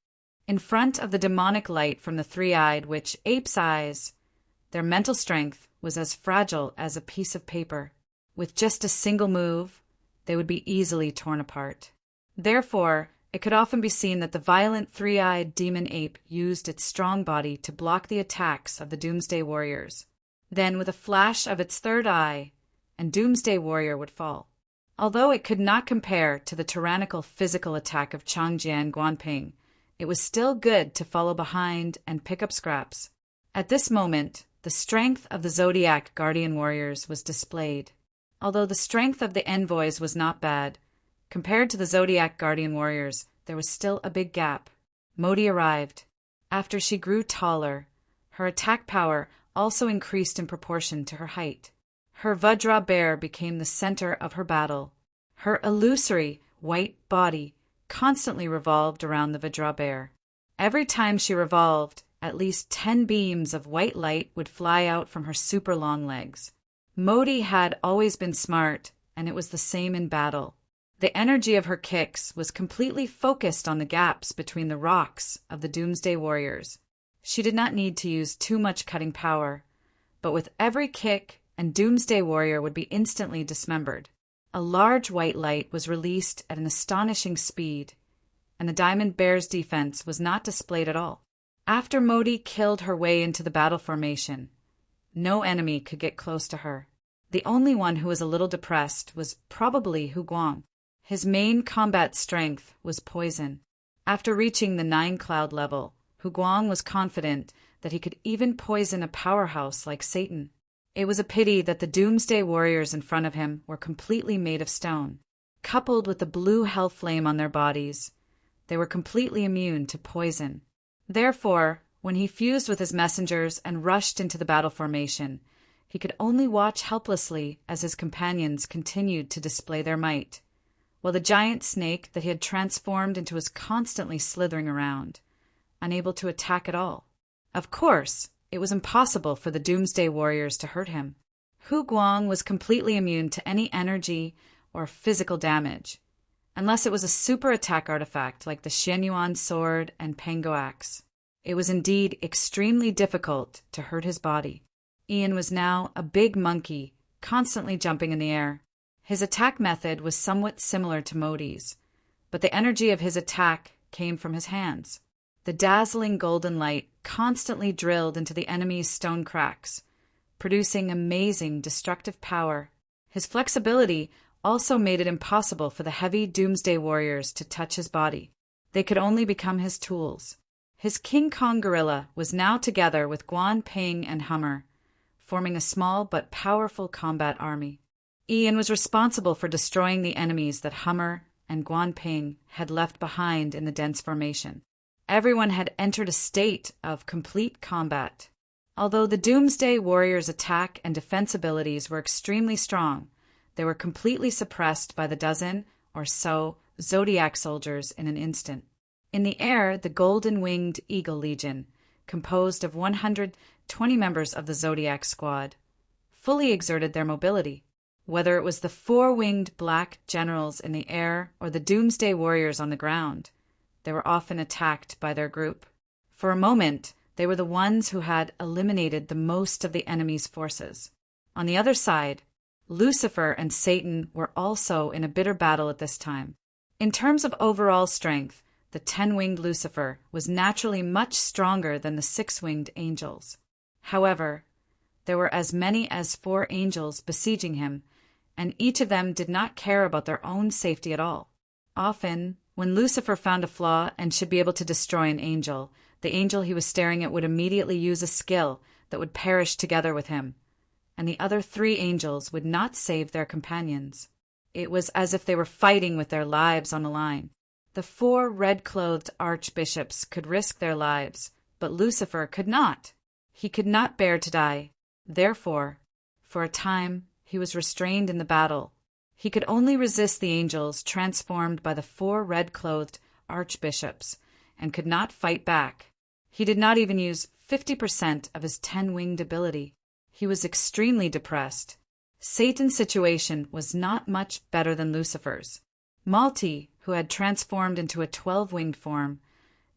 In front of the demonic light from the three-eyed witch ape's eyes, their mental strength was as fragile as a piece of paper. With just a single move, they would be easily torn apart. Therefore, it could often be seen that the violent three-eyed demon ape used its strong body to block the attacks of the doomsday warriors. Then, with a flash of its third eye, and doomsday warrior would fall. Although it could not compare to the tyrannical physical attack of Changjia and Guanping, it was still good to follow behind and pick up scraps. At this moment, the strength of the Zodiac Guardian Warriors was displayed. Although the strength of the envoys was not bad, compared to the Zodiac Guardian Warriors, there was still a big gap. Modi arrived. After she grew taller, her attack power also increased in proportion to her height. Her Vajra bear became the center of her battle. Her illusory white body constantly revolved around the Vajra bear. Every time she revolved, at least 10 beams of white light would fly out from her super long legs. Modi had always been smart, and it was the same in battle. The energy of her kicks was completely focused on the gaps between the rocks of the Doomsday Warriors. She did not need to use too much cutting power, but with every kick, and Doomsday Warrior would be instantly dismembered. A large white light was released at an astonishing speed, and the Diamond Bear's defense was not displayed at all. After Modi killed her way into the battle formation, no enemy could get close to her. The only one who was a little depressed was probably Hu Guang. His main combat strength was poison. After reaching the 9-cloud level, Hu Guang was confident that he could even poison a powerhouse like Satan. It was a pity that the Doomsday Warriors in front of him were completely made of stone. Coupled with the blue hell flame on their bodies, they were completely immune to poison. Therefore, when he fused with his messengers and rushed into the battle formation, he could only watch helplessly as his companions continued to display their might, while the giant snake that he had transformed into was constantly slithering around, unable to attack at all. Of course, it was impossible for the Doomsday Warriors to hurt him. Hu Guang was completely immune to any energy or physical damage, unless it was a super attack artifact like the Xianyuan sword and Pango axe. It was indeed extremely difficult to hurt his body. Ian was now a big monkey, constantly jumping in the air. His attack method was somewhat similar to Modi's, but the energy of his attack came from his hands. The dazzling golden light constantly drilled into the enemy's stone cracks, producing amazing destructive power. His flexibility also made it impossible for the heavy Doomsday Warriors to touch his body. They could only become his tools. His King Kong gorilla was now together with Guan Ping and Hummer, forming a small but powerful combat army. Ian was responsible for destroying the enemies that Hummer and Guanping had left behind in the dense formation. Everyone had entered a state of complete combat. Although the Doomsday Warriors' attack and defense abilities were extremely strong, they were completely suppressed by the dozen or so Zodiac soldiers in an instant. In the air, the Golden-Winged Eagle Legion, composed of 120 members of the Zodiac squad, fully exerted their mobility. Whether it was the four-winged black generals in the air or the Doomsday Warriors on the ground, they were often attacked by their group. For a moment, they were the ones who had eliminated the most of the enemy's forces. On the other side, Lucifer and Satan were also in a bitter battle at this time. In terms of overall strength, the 10-winged Lucifer was naturally much stronger than the 6-winged angels. However, there were as many as 4 angels besieging him, and each of them did not care about their own safety at all. Often, when Lucifer found a flaw and should be able to destroy an angel, the angel he was staring at would immediately use a skill that would perish together with him, and the other 3 angels would not save their companions. It was as if they were fighting with their lives on the line. The 4 red-clothed archbishops could risk their lives, but Lucifer could not. He could not bear to die. Therefore, for a time, he was restrained in the battle. He could only resist the angels transformed by the 4 red-clothed archbishops, and could not fight back. He did not even use 50% of his 10-winged ability. He was extremely depressed. Satan's situation was not much better than Lucifer's. Malti, who had transformed into a 12-winged form,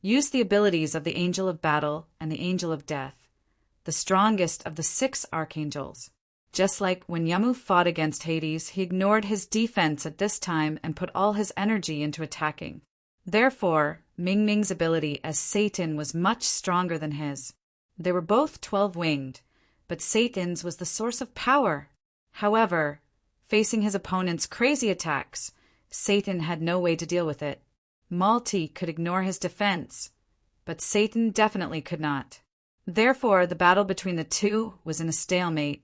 used the abilities of the Angel of Battle and the Angel of Death, the strongest of the 6 archangels. Just like when Yamu fought against Hades, he ignored his defense at this time and put all his energy into attacking. Therefore, Ming Ming's ability as Satan was much stronger than his. They were both 12-winged, but Satan's was the source of power. However, facing his opponent's crazy attacks, Satan had no way to deal with it. Malti could ignore his defense, but Satan definitely could not. Therefore, the battle between the two was in a stalemate,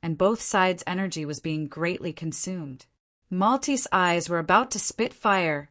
and both sides' energy was being greatly consumed. Malti's eyes were about to spit fire,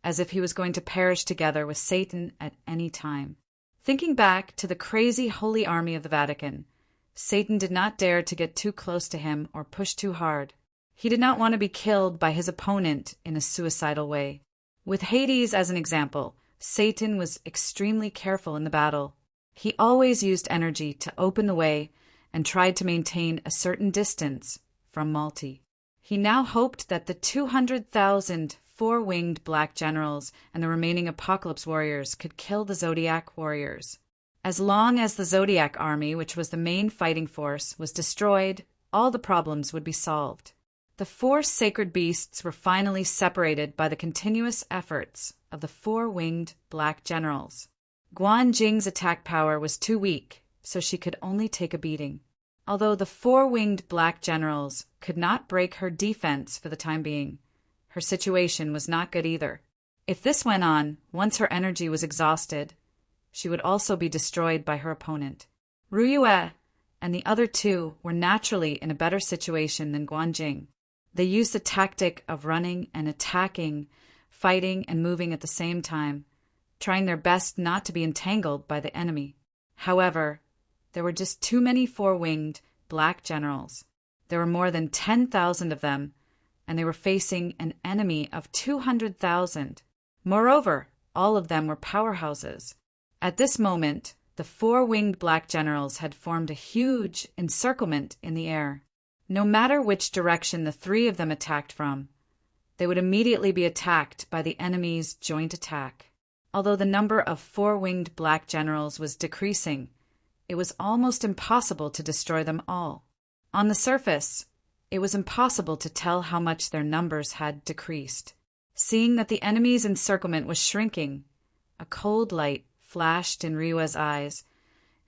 as if he was going to perish together with Satan at any time. Thinking back to the crazy holy army of the Vatican, Satan did not dare to get too close to him or push too hard. He did not want to be killed by his opponent in a suicidal way. With Hades as an example, Satan was extremely careful in the battle. He always used energy to open the way and tried to maintain a certain distance from Malti. He now hoped that the 200,000 four-winged black generals and the remaining Apocalypse warriors could kill the Zodiac warriors. As long as the Zodiac army, which was the main fighting force, was destroyed, all the problems would be solved. The 4 sacred beasts were finally separated by the continuous efforts of the 4-winged black generals. Guan Jing's attack power was too weak, so she could only take a beating. Although the 4-winged black generals could not break her defense for the time being, her situation was not good either. If this went on, once her energy was exhausted, she would also be destroyed by her opponent. Ruyue and the other 2 were naturally in a better situation than Guan Jing. They used the tactic of running and attacking, fighting and moving at the same time, trying their best not to be entangled by the enemy. However, there were just too many 4-winged black generals. There were more than 10,000 of them, and they were facing an enemy of 200,000. Moreover, all of them were powerhouses. At this moment, the 4-winged black generals had formed a huge encirclement in the air. No matter which direction the 3 of them attacked from, they would immediately be attacked by the enemy's joint attack. Although the number of 4-winged black generals was decreasing, it was almost impossible to destroy them all. On the surface, it was impossible to tell how much their numbers had decreased. Seeing that the enemy's encirclement was shrinking, a cold light flashed in Ryua's eyes,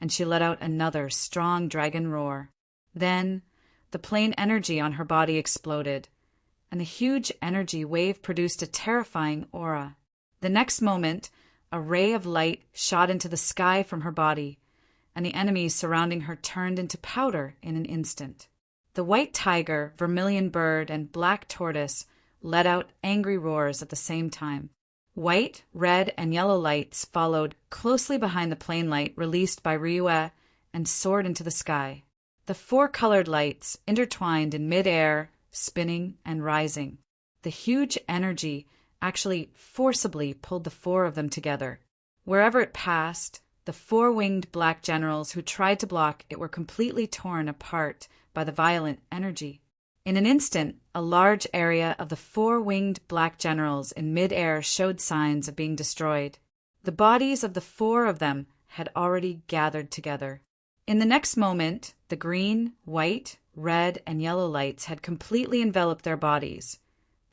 and she let out another strong dragon roar. Then, the plain energy on her body exploded, and the huge energy wave produced a terrifying aura. The next moment, a ray of light shot into the sky from her body, and the enemies surrounding her turned into powder in an instant. The white tiger, vermilion bird, and black tortoise let out angry roars at the same time. White, red, and yellow lights followed closely behind the plain light released by Ryue and soared into the sky. The four colored lights intertwined in mid-air, spinning and rising. The huge energy actually forcibly pulled the four of them together. Wherever it passed, the four-winged black generals who tried to block it were completely torn apart by the violent energy. In an instant, a large area of the four-winged black generals in mid-air showed signs of being destroyed. The bodies of the four of them had already gathered together. In the next moment, the green, white, red, and yellow lights had completely enveloped their bodies,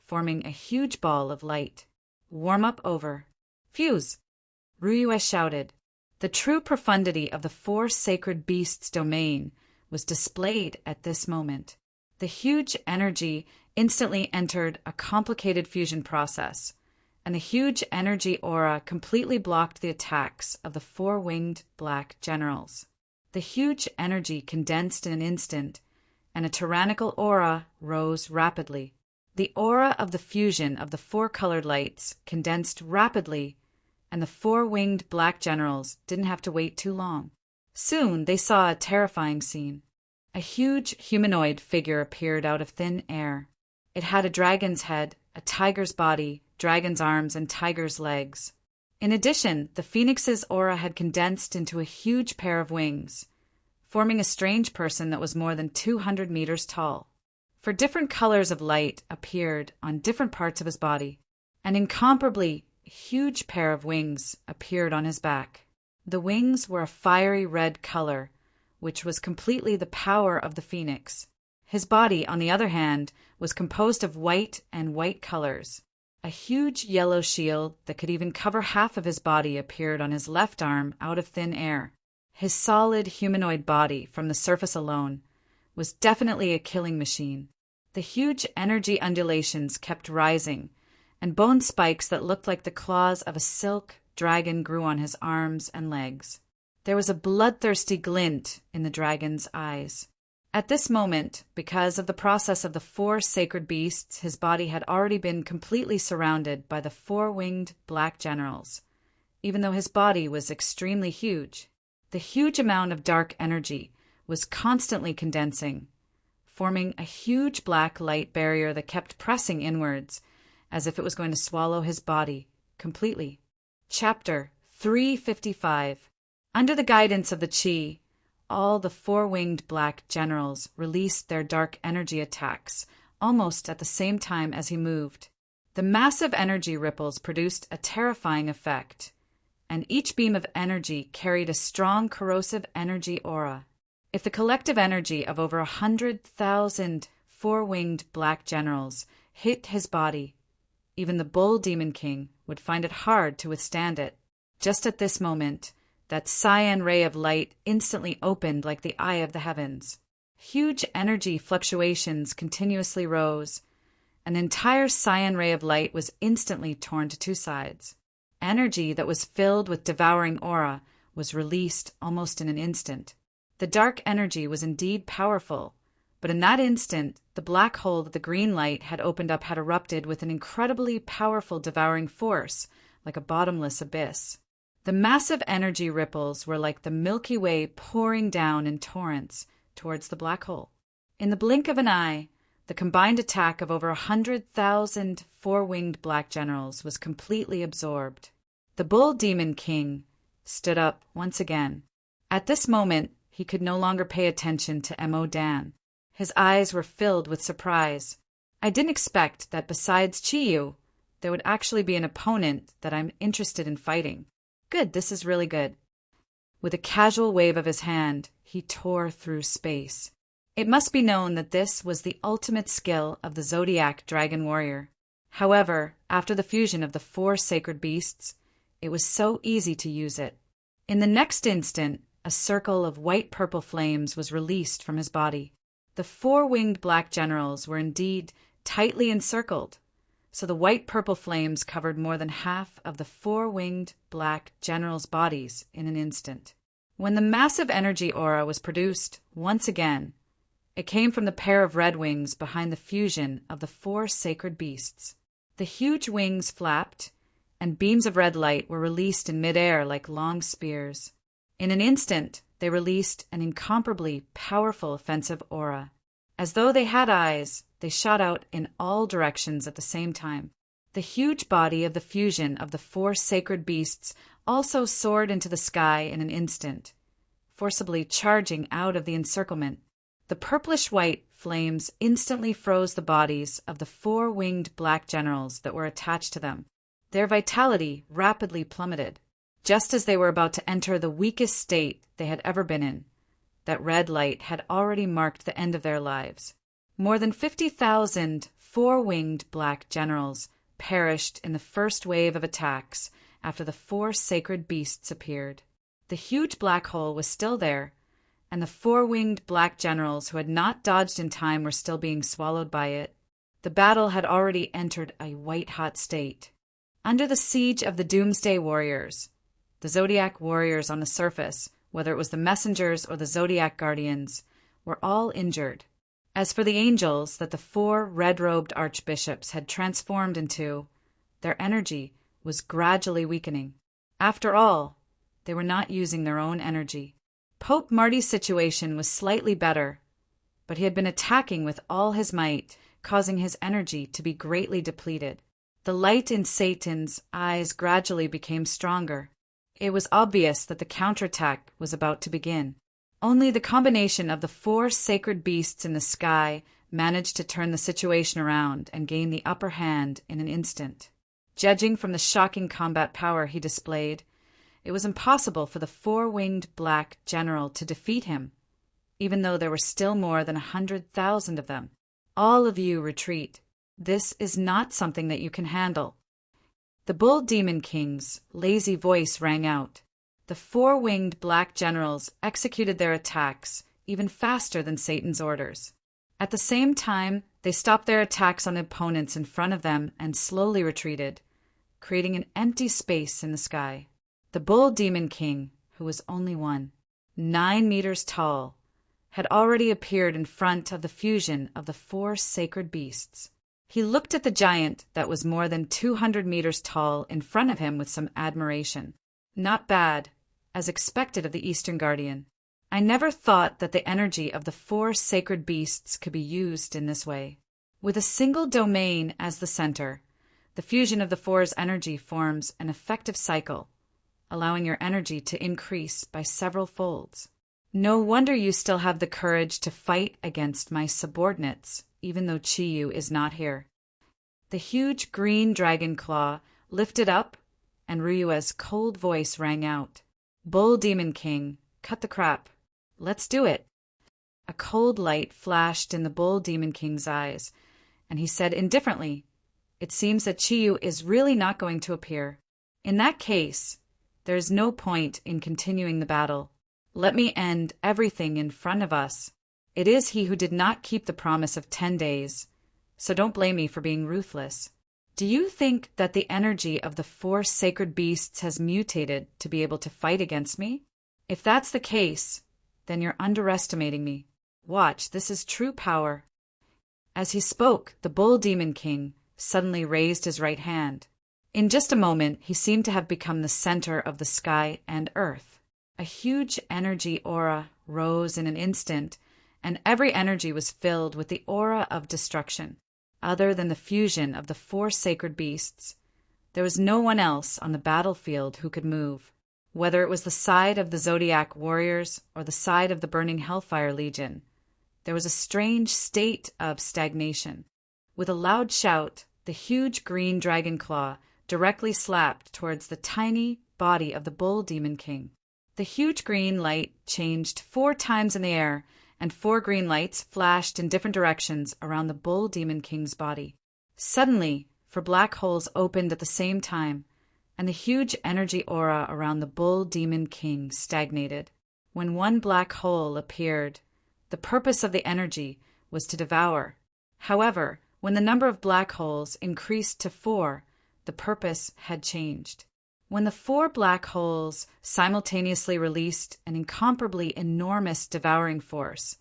forming a huge ball of light. Warm-up over. Fuse! Ryue shouted. The true profundity of the four sacred beasts' domain was displayed at this moment. The huge energy instantly entered a complicated fusion process, and the huge energy aura completely blocked the attacks of the four-winged black generals. The huge energy condensed in an instant, and a tyrannical aura rose rapidly. The aura of the fusion of the four colored lights condensed rapidly, and the four-winged black generals didn't have to wait too long. Soon they saw a terrifying scene. A huge humanoid figure appeared out of thin air. It had a dragon's head, a tiger's body, dragon's arms, and tiger's legs. In addition, the phoenix's aura had condensed into a huge pair of wings, forming a strange person that was more than 200 meters tall. For different colors of light appeared on different parts of his body. An incomparably huge pair of wings appeared on his back. The wings were a fiery red color, which was completely the power of the phoenix. His body, on the other hand, was composed of white and white colors. A huge yellow shield that could even cover half of his body appeared on his left arm out of thin air. His solid humanoid body, from the surface alone, was definitely a killing machine. The huge energy undulations kept rising, and bone spikes that looked like the claws of a silk dragon grew on his arms and legs. There was a bloodthirsty glint in the dragon's eyes. At this moment, because of the process of the four sacred beasts, his body had already been completely surrounded by the four-winged black generals, even though his body was extremely huge. The huge amount of dark energy was constantly condensing, forming a huge black light barrier that kept pressing inwards, as if it was going to swallow his body completely. Chapter 355. Under the guidance of the Qi, all the four-winged black generals released their dark energy attacks almost at the same time as he moved. The massive energy ripples produced a terrifying effect, and each beam of energy carried a strong corrosive energy aura. If the collective energy of over 100,000 four-winged black generals hit his body, even the Bull Demon King would find it hard to withstand it. Just at this moment, that cyan ray of light instantly opened like the eye of the heavens. Huge energy fluctuations continuously rose. An entire cyan ray of light was instantly torn to two sides. Energy that was filled with devouring aura was released almost in an instant. The dark energy was indeed powerful, but in that instant, the black hole that the green light had opened up had erupted with an incredibly powerful devouring force, like a bottomless abyss. The massive energy ripples were like the Milky Way pouring down in torrents towards the black hole. In the blink of an eye, the combined attack of over 100,000 four-winged black generals was completely absorbed. The Bull Demon King stood up once again. At this moment, he could no longer pay attention to Mo Dan. His eyes were filled with surprise. I didn't expect that besides Chiyu, there would actually be an opponent that I'm interested in fighting. Good, this is really good. With a casual wave of his hand, he tore through space. It must be known that this was the ultimate skill of the Zodiac dragon warrior. However, after the fusion of the four sacred beasts, it was so easy to use it. In the next instant, a circle of white-purple flames was released from his body. The four-winged black generals were indeed tightly encircled, so the white-purple flames covered more than half of the four-winged black generals' bodies in an instant. When the massive energy aura was produced once again, it came from the pair of red wings behind the fusion of the four sacred beasts. The huge wings flapped, and beams of red light were released in midair like long spears. In an instant, they released an incomparably powerful offensive aura. As though they had eyes, they shot out in all directions at the same time. The huge body of the fusion of the four sacred beasts also soared into the sky in an instant, forcibly charging out of the encirclement. The purplish-white flames instantly froze the bodies of the four-winged black generals that were attached to them. Their vitality rapidly plummeted, just as they were about to enter the weakest state they had ever been in. That red light had already marked the end of their lives. More than 50,000 four-winged black generals perished in the first wave of attacks after the four sacred beasts appeared. The huge black hole was still there, and the four-winged black generals who had not dodged in time were still being swallowed by it. The battle had already entered a white-hot state. Under the siege of the Doomsday Warriors, the Zodiac warriors on the surface, whether it was the messengers or the Zodiac guardians, were all injured. As for the angels that the four red-robed archbishops had transformed into, their energy was gradually weakening. After all, they were not using their own energy. Pope Marty's situation was slightly better, but he had been attacking with all his might, causing his energy to be greatly depleted. The light in Satan's eyes gradually became stronger. It was obvious that the counterattack was about to begin. Only the combination of the four sacred beasts in the sky managed to turn the situation around and gain the upper hand in an instant. Judging from the shocking combat power he displayed, it was impossible for the four-winged black general to defeat him, even though there were still more than 100,000 of them. All of you retreat. This is not something that you can handle. The Bull Demon King's lazy voice rang out. The four-winged black generals executed their attacks even faster than Satan's orders. At the same time, they stopped their attacks on the opponents in front of them and slowly retreated, creating an empty space in the sky. The Bull Demon King, who was only 9 meters tall, had already appeared in front of the fusion of the four sacred beasts. He looked at the giant that was more than 200 meters tall in front of him with some admiration. Not bad, as expected of the Eastern Guardian. I never thought that the energy of the four sacred beasts could be used in this way. With a single domain as the center, the fusion of the four's energy forms an effective cycle, allowing your energy to increase by several folds. No wonder you still have the courage to fight against my subordinates, even though Chiyu is not here. The huge green dragon claw lifted up, and Ryua's cold voice rang out. Bull Demon King, cut the crap. Let's do it. A cold light flashed in the Bull Demon King's eyes, and he said indifferently, "It seems that Chiyu is really not going to appear. In that case, there is no point in continuing the battle. Let me end everything in front of us. It is he who did not keep the promise of 10 days, so don't blame me for being ruthless. Do you think that the energy of the four sacred beasts has mutated to be able to fight against me? If that's the case, then you're underestimating me. Watch, this is true power." As he spoke, the Bull Demon King suddenly raised his right hand. In just a moment, he seemed to have become the center of the sky and earth. A huge energy aura rose in an instant, and every energy was filled with the aura of destruction. Other than the fusion of the four sacred beasts, there was no one else on the battlefield who could move. Whether it was the side of the Zodiac warriors or the side of the burning Hellfire Legion, there was a strange state of stagnation. With a loud shout, the huge green dragon claw directly slapped towards the tiny body of the Bull Demon King. The huge green light changed 4 times in the air, and 4 green lights flashed in different directions around the Bull Demon King's body. Suddenly, 4 black holes opened at the same time, and the huge energy aura around the Bull Demon King stagnated. When one black hole appeared, the purpose of the energy was to devour. However, when the number of black holes increased to 4, the purpose had changed. When the four black holes simultaneously released an incomparably enormous devouring force,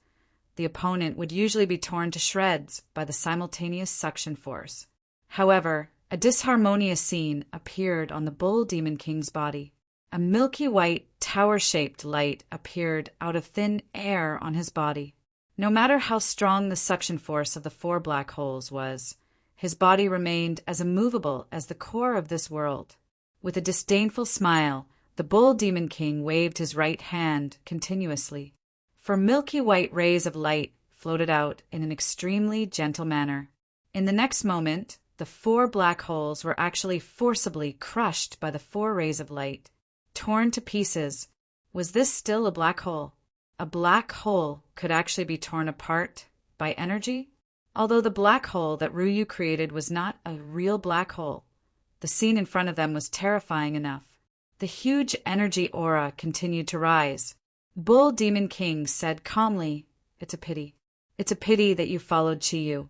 the opponent would usually be torn to shreds by the simultaneous suction force. However, a disharmonious scene appeared on the Bull Demon King's body. A milky white, tower-shaped light appeared out of thin air on his body. No matter how strong the suction force of the four black holes was, his body remained as immovable as the core of this world. With a disdainful smile, the Bull Demon King waved his right hand continuously. For milky white rays of light floated out in an extremely gentle manner. In the next moment, the four black holes were actually forcibly crushed by the four rays of light, torn to pieces. Was this still a black hole? A black hole could actually be torn apart by energy? Although the black hole that Ryu created was not a real black hole, the scene in front of them was terrifying enough. The huge energy aura continued to rise. Bull Demon King said calmly, "It's a pity. It's a pity that you followed Chiyu."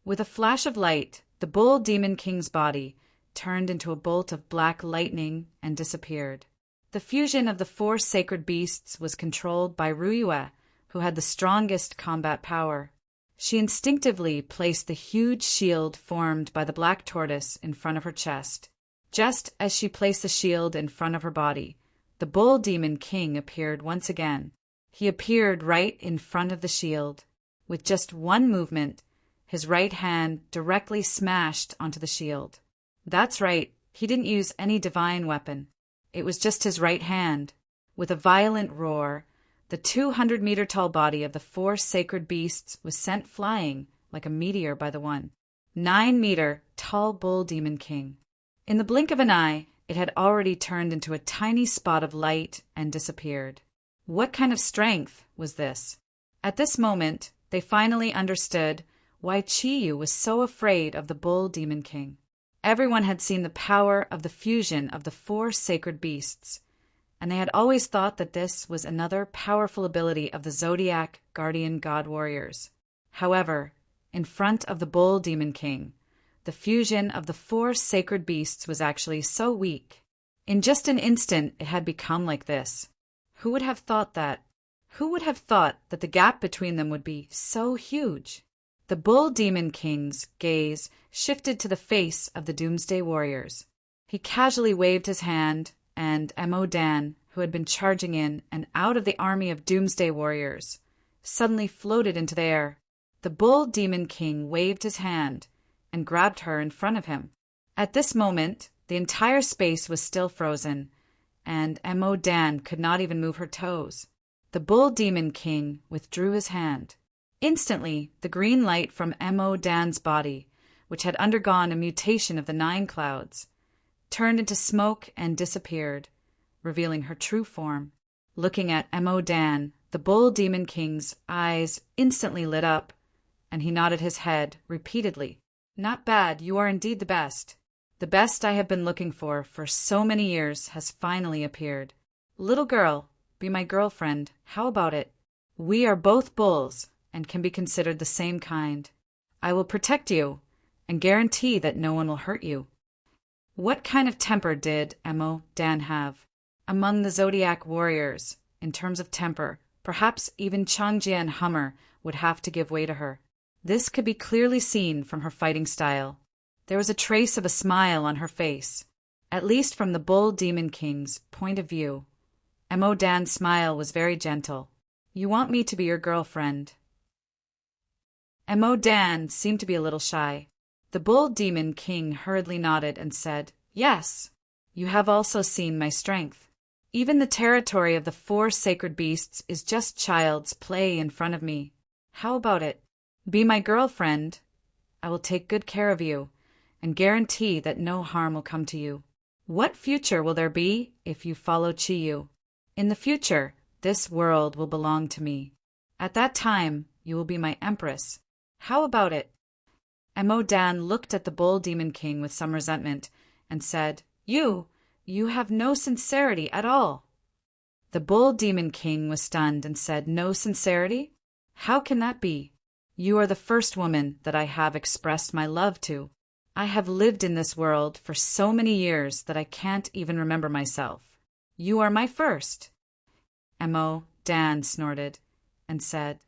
With a flash of light, the Bull Demon King's body turned into a bolt of black lightning and disappeared. The fusion of the four sacred beasts was controlled by Ryue, who had the strongest combat power. She instinctively placed the huge shield formed by the black tortoise in front of her chest. Just as she placed the shield in front of her body, the Bull Demon King appeared once again. He appeared right in front of the shield. With just one movement, his right hand directly smashed onto the shield. That's right, he didn't use any divine weapon. It was just his right hand. With a violent roar, the 200-meter-tall body of the four sacred beasts was sent flying like a meteor by the 9-meter-tall Bull Demon King. In the blink of an eye, it had already turned into a tiny spot of light and disappeared. What kind of strength was this? At this moment, they finally understood why Chiyu was so afraid of the Bull Demon King. Everyone had seen the power of the fusion of the four sacred beasts, and they had always thought that this was another powerful ability of the Zodiac Guardian God Warriors. However, in front of the Bull Demon King, the fusion of the four sacred beasts was actually so weak. In just an instant, it had become like this. Who would have thought that? Who would have thought that the gap between them would be so huge? The Bull Demon King's gaze shifted to the face of the Doomsday Warriors. He casually waved his hand, and Mo Dan, who had been charging in and out of the army of Doomsday Warriors, suddenly floated into the air. The Bull Demon King waved his hand and grabbed her in front of him. At this moment, the entire space was still frozen, and Mo Dan could not even move her toes. The Bull Demon King withdrew his hand. Instantly, the green light from Mo Dan's body, which had undergone a mutation of the 9 clouds, turned into smoke and disappeared, revealing her true form. Looking at Mo Dan, the Bull Demon King's eyes instantly lit up, and he nodded his head repeatedly. "Not bad, you are indeed the best. The best I have been looking for so many years has finally appeared. Little girl, be my girlfriend, how about it? We are both bulls, and can be considered the same kind. I will protect you, and guarantee that no one will hurt you." What kind of temper did Mo Dan have? Among the Zodiac warriors, in terms of temper, perhaps even Changjie and Hummer would have to give way to her. This could be clearly seen from her fighting style. There was a trace of a smile on her face. At least from the Bull Demon King's point of view, Mo Dan's smile was very gentle. "You want me to be your girlfriend?" Mo Dan seemed to be a little shy. The Bull Demon King hurriedly nodded and said, "Yes, you have also seen my strength. Even the territory of the four sacred beasts is just child's play in front of me. How about it? Be my girlfriend. I will take good care of you, and guarantee that no harm will come to you. What future will there be if you follow Chiyu? In the future, this world will belong to me. At that time, you will be my empress. How about it?" Mo Dan looked at the Bull Demon King with some resentment and said, You have no sincerity at all." The Bull Demon King was stunned and said, "No sincerity? How can that be? You are the first woman that I have expressed my love to. I have lived in this world for so many years that I can't even remember myself. You are my first. Dan snorted and said,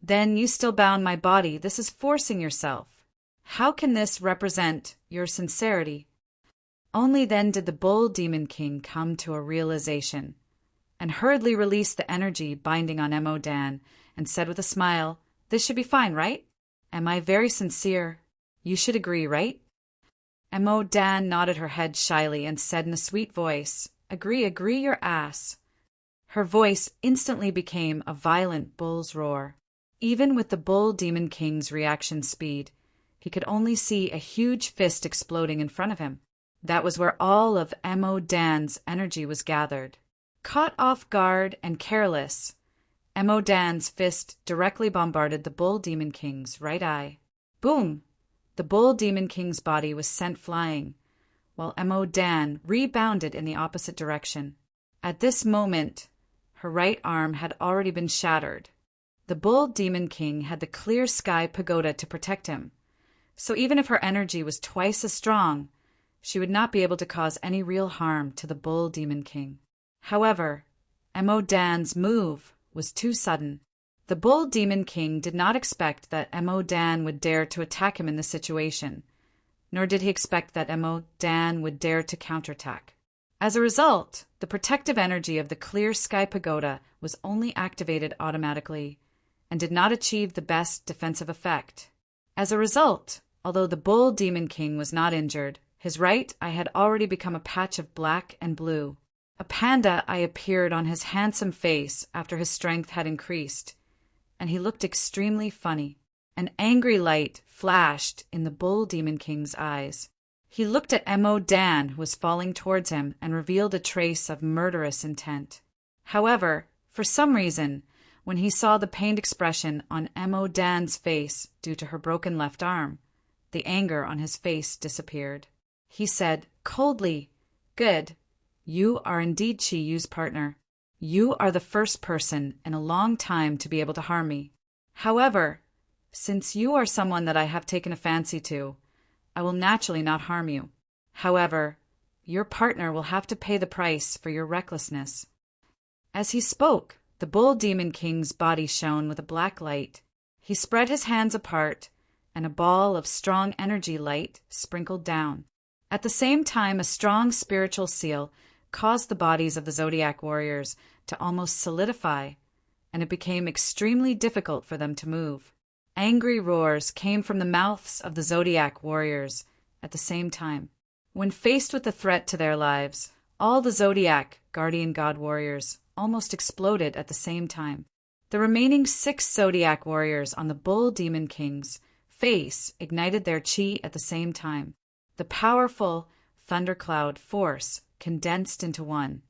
Then you still bound my body. This is forcing yourself. How can this represent your sincerity? Only then did the Bull Demon King come to a realization, and hurriedly released the energy binding on Dan and said with a smile, This should be fine, right? Am I very sincere? You should agree, right? Dan nodded her head shyly and said in a sweet voice, Agree your ass. Her voice instantly became a violent bull's roar. Even with the Bull Demon King's reaction speed, he could only see a huge fist exploding in front of him. That was where all of Dan's energy was gathered. Caught off guard and careless, Dan's fist directly bombarded the Bull Demon King's right eye. Boom! The Bull Demon King's body was sent flying, while Dan rebounded in the opposite direction. At this moment, her right arm had already been shattered. The Bull Demon King had the clear sky pagoda to protect him, so even if her energy was twice as strong, she would not be able to cause any real harm to the Bull Demon King. However, Dan's move was too sudden. The Bull Demon King did not expect that Dan would dare to attack him in this situation, nor did he expect that Dan would dare to counterattack. As a result, the protective energy of the clear sky pagoda was only activated automatically and did not achieve the best defensive effect. As a result, although the Bull Demon King was not injured, his right eye had already become a patch of black and blue. A panda eye appeared on his handsome face after his strength had increased, and he looked extremely funny. An angry light flashed in the Bull Demon King's eyes. He looked at Dan, who was falling towards him, and revealed a trace of murderous intent. However, for some reason, when he saw the pained expression on Dan's face due to her broken left arm, the anger on his face disappeared. He said coldly, Good. You are indeed Chi-Yu's partner. You are the first person in a long time to be able to harm me. However, since you are someone that I have taken a fancy to, I will naturally not harm you. However, your partner will have to pay the price for your recklessness. As he spoke, the Bull Demon King's body shone with a black light. He spread his hands apart, and a ball of strong energy light sprinkled down. At the same time, a strong spiritual seal caused the bodies of the Zodiac warriors to almost solidify, and it became extremely difficult for them to move. Angry roars came from the mouths of the Zodiac warriors at the same time. When faced with the threat to their lives, all the Zodiac guardian god warriors almost exploded at the same time. The remaining 6 Zodiac warriors on the Bull Demon King's face ignited their chi at the same time. The powerful thundercloud force condensed into one,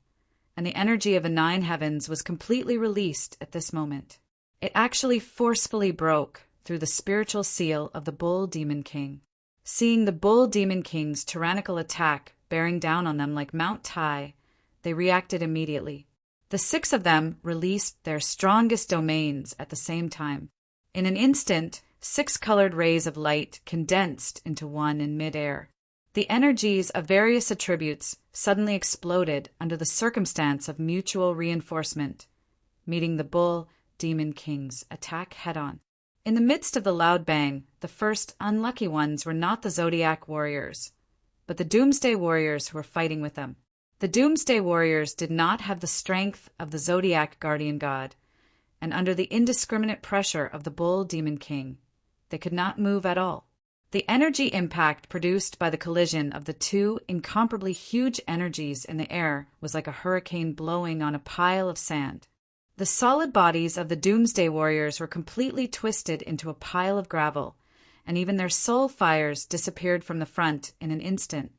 and the energy of the 9 heavens was completely released at this moment. It actually forcefully broke through the spiritual seal of the Bull Demon King. Seeing the Bull Demon King's tyrannical attack bearing down on them like Mount Tai, they reacted immediately. The 6 of them released their strongest domains at the same time. In an instant, 6 colored rays of light condensed into one in midair. The energies of various attributes suddenly exploded under the circumstance of mutual reinforcement, meeting the Bull Demon King's attack head-on. In the midst of the loud bang, the first unlucky ones were not the Zodiac warriors, but the Doomsday warriors who were fighting with them. The Doomsday warriors did not have the strength of the Zodiac guardian god, and under the indiscriminate pressure of the Bull Demon King, they could not move at all. The energy impact produced by the collision of the 2 incomparably huge energies in the air was like a hurricane blowing on a pile of sand. The solid bodies of the Doomsday warriors were completely twisted into a pile of gravel, and even their soul fires disappeared from the front in an instant,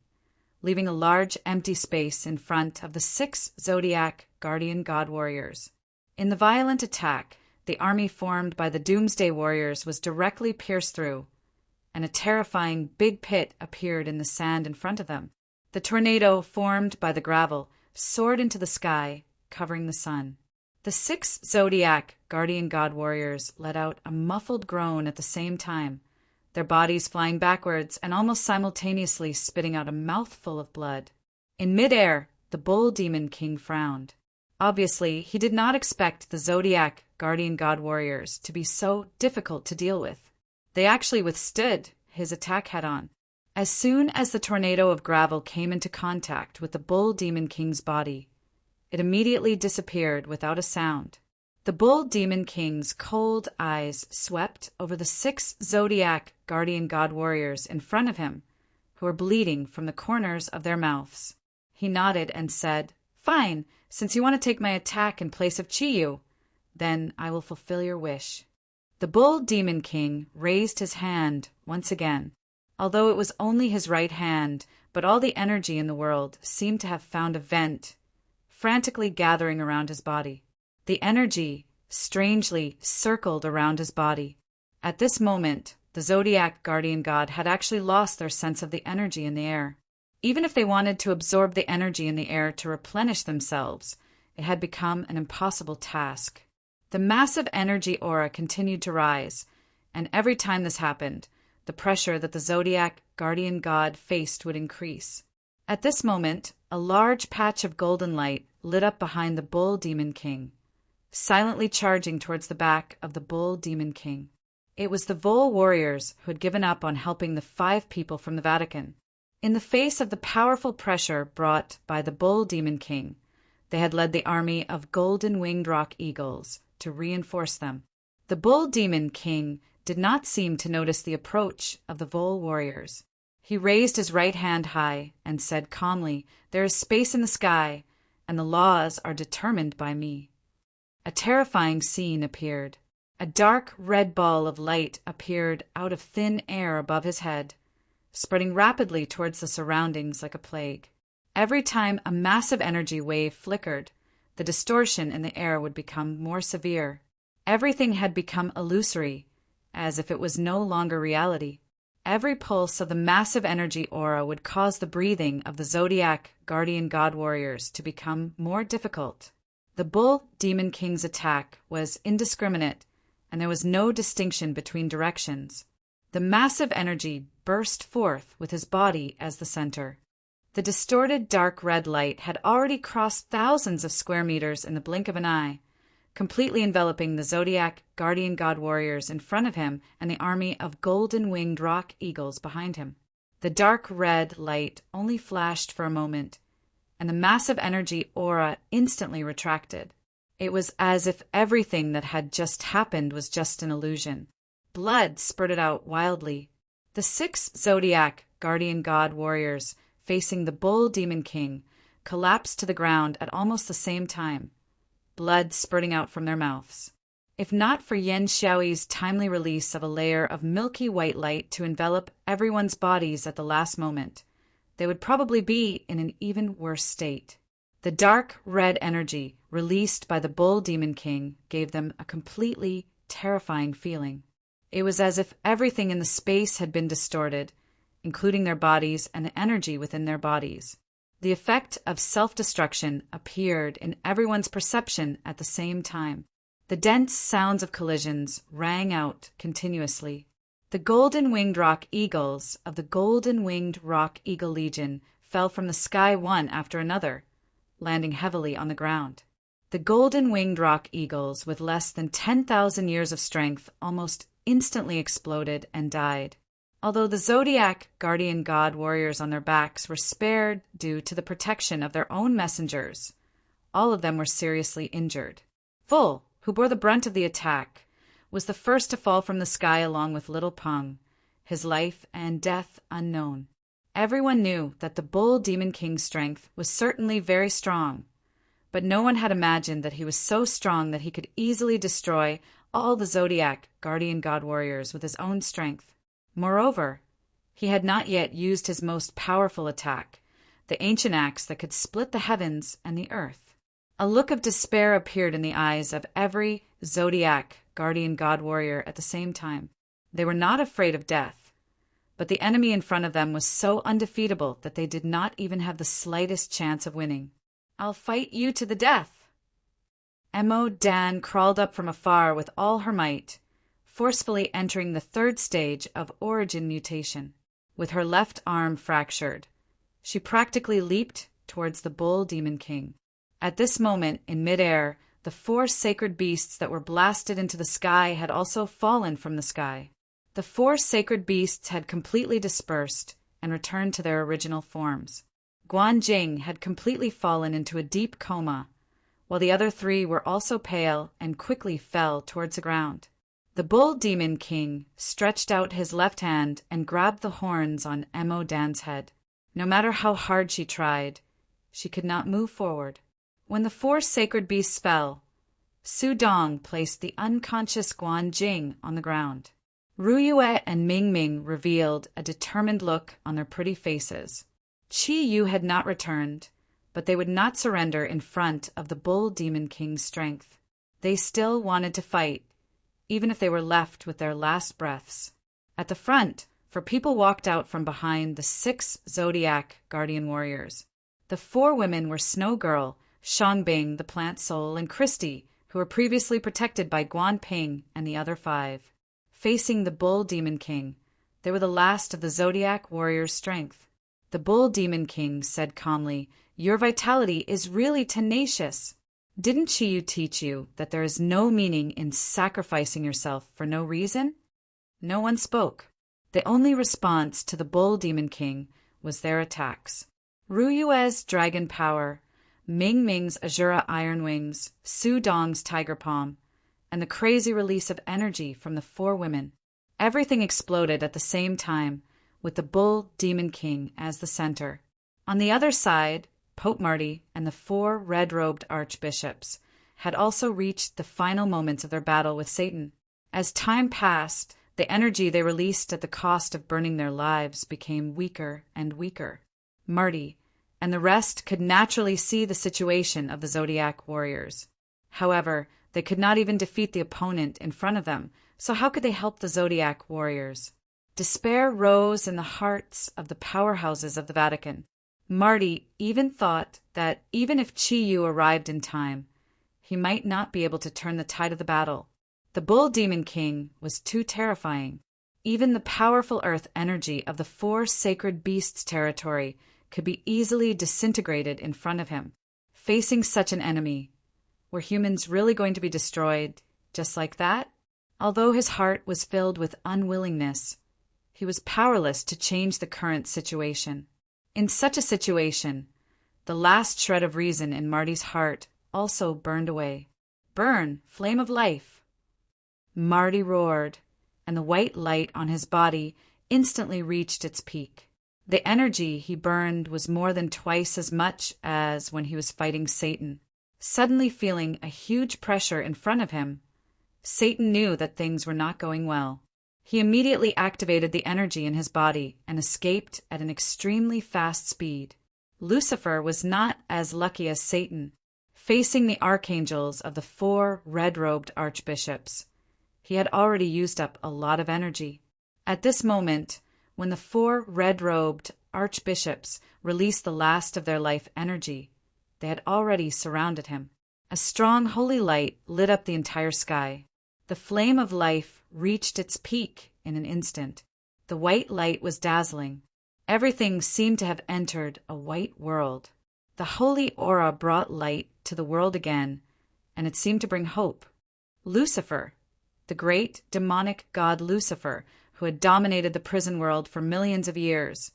leaving a large empty space in front of the 6 Zodiac guardian god warriors. In the violent attack, the army formed by the Doomsday warriors was directly pierced through, and a terrifying big pit appeared in the sand in front of them. The tornado formed by the gravel soared into the sky, covering the sun. The 6 Zodiac guardian god warriors let out a muffled groan at the same time. their bodies flying backwards and almost simultaneously spitting out a mouthful of blood. In midair, the bull demon king frowned. Obviously, he did not expect the Zodiac guardian god warriors to be so difficult to deal with. They actually withstood his attack head-on. As soon as the tornado of gravel came into contact with the bull demon king's body, it immediately disappeared without a sound. The bull demon king's cold eyes swept over the 6 Zodiac guardian god warriors in front of him, who were bleeding from the corners of their mouths. He nodded and said, "Fine, since you want to take my attack in place of Chiyu, then I will fulfill your wish." The bull demon king raised his hand once again, although it was only his right hand, but all the energy in the world seemed to have found a vent, frantically gathering around his body. The energy strangely circled around his body. At this moment, the Zodiac guardian god had actually lost their sense of the energy in the air. Even if they wanted to absorb the energy in the air to replenish themselves, it had become an impossible task. The massive energy aura continued to rise, and every time this happened, the pressure that the Zodiac guardian god faced would increase. At this moment, a large patch of golden light lit up behind the bull demon king, silently charging towards the back of the bull demon king. It was the Vol warriors who had given up on helping the 5 people from the Vatican. In the face of the powerful pressure brought by the bull demon king, they had led the army of golden-winged rock eagles to reinforce them. The bull demon king did not seem to notice the approach of the Vol warriors. He raised his right hand high and said calmly, "There is space in the sky, and the laws are determined by me." A terrifying scene appeared. A dark red ball of light appeared out of thin air above his head, spreading rapidly towards the surroundings like a plague. Every time a massive energy wave flickered, the distortion in the air would become more severe. Everything had become illusory, as if it was no longer reality. Every pulse of the massive energy aura would cause the breathing of the Zodiac guardian god warriors to become more difficult. The bull demon king's attack was indiscriminate, and there was no distinction between directions. The massive energy burst forth with his body as the center. The distorted dark red light had already crossed thousands of square meters in the blink of an eye, completely enveloping the Zodiac guardian god warriors in front of him and the army of golden-winged rock eagles behind him. The dark red light only flashed for a moment, and the massive energy aura instantly retracted. It was as if everything that had just happened was just an illusion. Blood spurted out wildly. The 6 Zodiac guardian god warriors facing the bull demon king collapsed to the ground at almost the same time, blood spurting out from their mouths. If not for Yen Xiaoyi's timely release of a layer of milky white light to envelop everyone's bodies at the last moment, they would probably be in an even worse state. The dark red energy released by the bull demon king gave them a completely terrifying feeling. It was as if everything in the space had been distorted, including their bodies and the energy within their bodies. The effect of self-destruction appeared in everyone's perception at the same time. The dense sounds of collisions rang out continuously. The golden-winged rock eagles of the golden-winged rock eagle legion fell from the sky one after another, landing heavily on the ground. The golden-winged rock eagles, with less than 10,000 years of strength, almost instantly exploded and died. Although the Zodiac guardian god warriors on their backs were spared due to the protection of their own messengers, all of them were seriously injured. Vol, who bore the brunt of the attack, was the first to fall from the sky along with little Peng, his life and death unknown. Everyone knew that the bull demon king's strength was certainly very strong, but no one had imagined that he was so strong that he could easily destroy all the Zodiac guardian god warriors with his own strength. Moreover, he had not yet used his most powerful attack, the ancient axe that could split the heavens and the earth. A look of despair appeared in the eyes of every Zodiac guardian god warrior at the same time. They were not afraid of death, but the enemy in front of them was so undefeatable that they did not even have the slightest chance of winning. "I'll fight you to the death." Emo Dan crawled up from afar with all her might, forcefully entering the third stage of origin mutation. With her left arm fractured, she practically leaped towards the bull demon king. At this moment, in midair, the 4 sacred beasts that were blasted into the sky had also fallen from the sky. The 4 sacred beasts had completely dispersed and returned to their original forms. Guan Jing had completely fallen into a deep coma, while the other 3 were also pale and quickly fell towards the ground. The bull demon king stretched out his left hand and grabbed the horns on Mo Dan's head. No matter how hard she tried, she could not move forward. When the 4 sacred beasts fell, Su Dong placed the unconscious Guan Jing on the ground. Ru Yue and Ming Ming revealed a determined look on their pretty faces. Qi Yu had not returned, but they would not surrender in front of the bull demon king's strength. They still wanted to fight, even if they were left with their last breaths. At the front, 4 people walked out from behind the 6 Zodiac guardian warriors. The 4 women were Snow Girl, Shangbing, the plant soul, and Christy, who were previously protected by Guan Ping and the other 5. Facing the bull demon king, they were the last of the Zodiac warriors' strength. The bull demon king said calmly, "Your vitality is really tenacious. Didn't Chiyu teach you that there is no meaning in sacrificing yourself for no reason?" No one spoke. The only response to the bull demon king was their attacks. Ru Yue's dragon power, Ming Ming's Azura iron wings, Su Dong's tiger palm, and the crazy release of energy from the 4 women. Everything exploded at the same time, with the bull demon king as the center. On the other side, Pope Marty and the 4 red-robed archbishops had also reached the final moments of their battle with Satan. As time passed, the energy they released at the cost of burning their lives became weaker and weaker. Marty and the rest could naturally see the situation of the Zodiac warriors. However, they could not even defeat the opponent in front of them, so how could they help the Zodiac warriors? Despair rose in the hearts of the powerhouses of the Vatican. Marty even thought that even if Qi Yu arrived in time, he might not be able to turn the tide of the battle. The bull demon king was too terrifying. Even the powerful earth energy of the 4 sacred beasts' territory could be easily disintegrated in front of him. Facing such an enemy, were humans really going to be destroyed just like that? Although his heart was filled with unwillingness, he was powerless to change the current situation. In such a situation, the last shred of reason in Marty's heart also burned away. "Burn, flame of life!" Marty roared, and the white light on his body instantly reached its peak. The energy he burned was more than twice as much as when he was fighting Satan. Suddenly feeling a huge pressure in front of him, Satan knew that things were not going well. He immediately activated the energy in his body and escaped at an extremely fast speed. Lucifer was not as lucky as Satan. Facing the archangels of the 4 red-robed archbishops, he had already used up a lot of energy. At this moment, when the 4 red-robed archbishops released the last of their life energy, they had already surrounded him. A strong holy light lit up the entire sky. The flame of life reached its peak in an instant. The white light was dazzling. Everything seemed to have entered a white world. The holy aura brought light to the world again, and it seemed to bring hope. Lucifer, the great demonic god Lucifer, who had dominated the prison world for millions of years,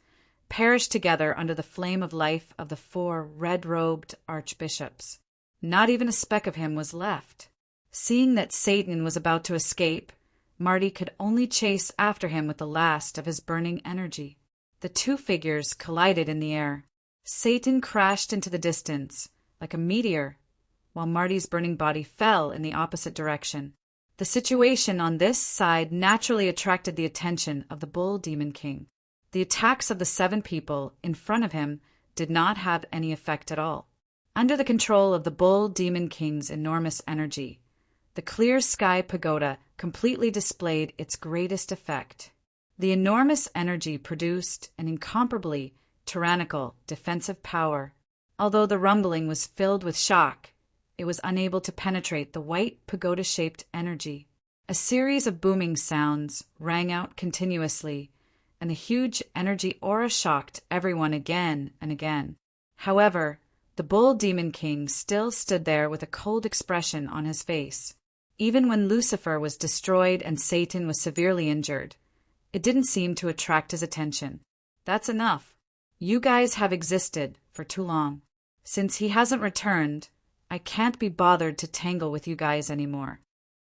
perished together under the flame of life of the 4 red-robed archbishops. Not even a speck of him was left. Seeing that Satan was about to escape, Marty could only chase after him with the last of his burning energy. The 2 figures collided in the air. Satan crashed into the distance, like a meteor, while Marty's burning body fell in the opposite direction. The situation on this side naturally attracted the attention of the bull demon king. The attacks of the 7 people in front of him did not have any effect at all. Under the control of the bull demon king's enormous energy, the clear sky pagoda completely displayed its greatest effect. The enormous energy produced an incomparably tyrannical defensive power. Although the rumbling was filled with shock, it was unable to penetrate the white pagoda-shaped energy. A series of booming sounds rang out continuously, and the huge energy aura shocked everyone again and again. However, the Bull Demon King still stood there with a cold expression on his face. Even when Lucifer was destroyed and Satan was severely injured, it didn't seem to attract his attention. That's enough. You guys have existed for too long. Since he hasn't returned, I can't be bothered to tangle with you guys anymore.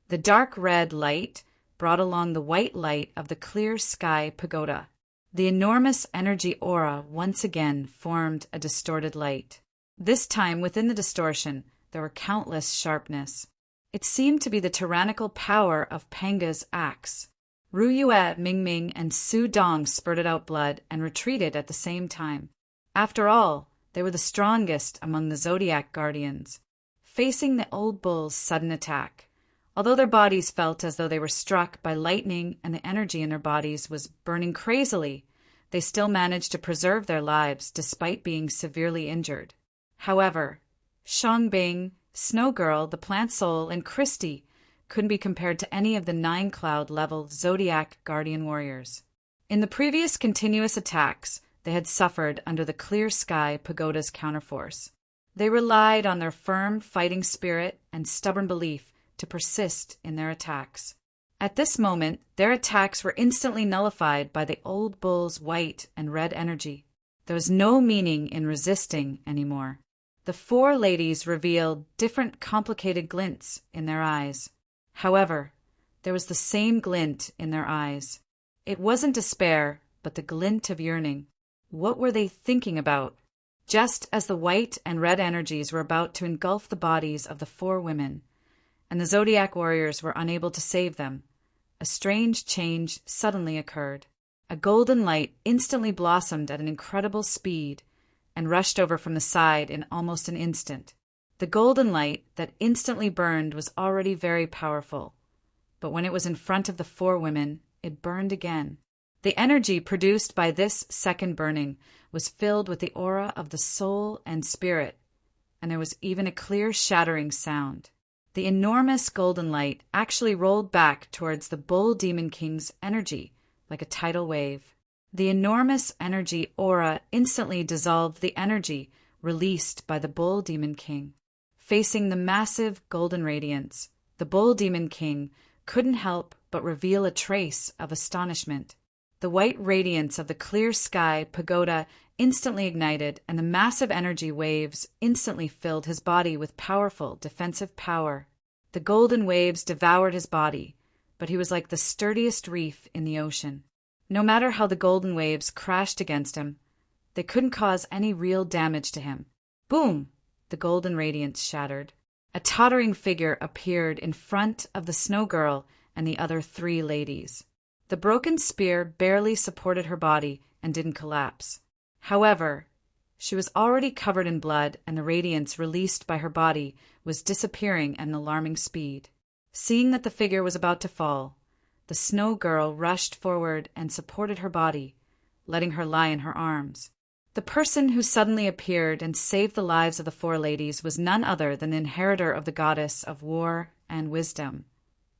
The dark red light brought along the white light of the clear sky pagoda. The enormous energy aura once again formed a distorted light. This time, within the distortion, there were countless sharpness. It seemed to be the tyrannical power of Panga's axe. Ru Yue, Mingming, and Su Dong spurted out blood and retreated at the same time. After all, they were the strongest among the Zodiac guardians. Facing the old bull's sudden attack, although their bodies felt as though they were struck by lightning and the energy in their bodies was burning crazily, they still managed to preserve their lives despite being severely injured. However, Shangbing, Snow Girl, the Plant Soul, and Christy couldn't be compared to any of the 9-cloud-level Zodiac Guardian warriors. In the previous continuous attacks, they had suffered under the clear sky pagoda's counterforce. They relied on their firm fighting spirit and stubborn belief to persist in their attacks. At this moment, their attacks were instantly nullified by the old bull's white and red energy. There was no meaning in resisting anymore. The four ladies revealed different complicated glints in their eyes. However, there was the same glint in their eyes. It wasn't despair, but the glint of yearning. What were they thinking about? Just as the white and red energies were about to engulf the bodies of the four women, and the Zodiac warriors were unable to save them, a strange change suddenly occurred. A golden light instantly blossomed at an incredible speed and rushed over from the side in almost an instant. The golden light that instantly burned was already very powerful, but when it was in front of the four women, it burned again. The energy produced by this second burning was filled with the aura of the soul and spirit, and there was even a clear shattering sound. The enormous golden light actually rolled back towards the Bull Demon King's energy like a tidal wave. The enormous energy aura instantly dissolved the energy released by the Bull Demon King. Facing the massive golden radiance, the Bull Demon King couldn't help but reveal a trace of astonishment. The white radiance of the clear sky pagoda instantly ignited, and the massive energy waves instantly filled his body with powerful defensive power. The golden waves devoured his body, but he was like the sturdiest reef in the ocean. No matter how the golden waves crashed against him, they couldn't cause any real damage to him. Boom! The golden radiance shattered. A tottering figure appeared in front of the Snow Girl and the other three ladies. The broken spear barely supported her body and didn't collapse. However, she was already covered in blood, and the radiance released by her body was disappearing at an alarming speed. Seeing that the figure was about to fall, the Snow Girl rushed forward and supported her body, letting her lie in her arms. The person who suddenly appeared and saved the lives of the four ladies was none other than the inheritor of the goddess of war and wisdom,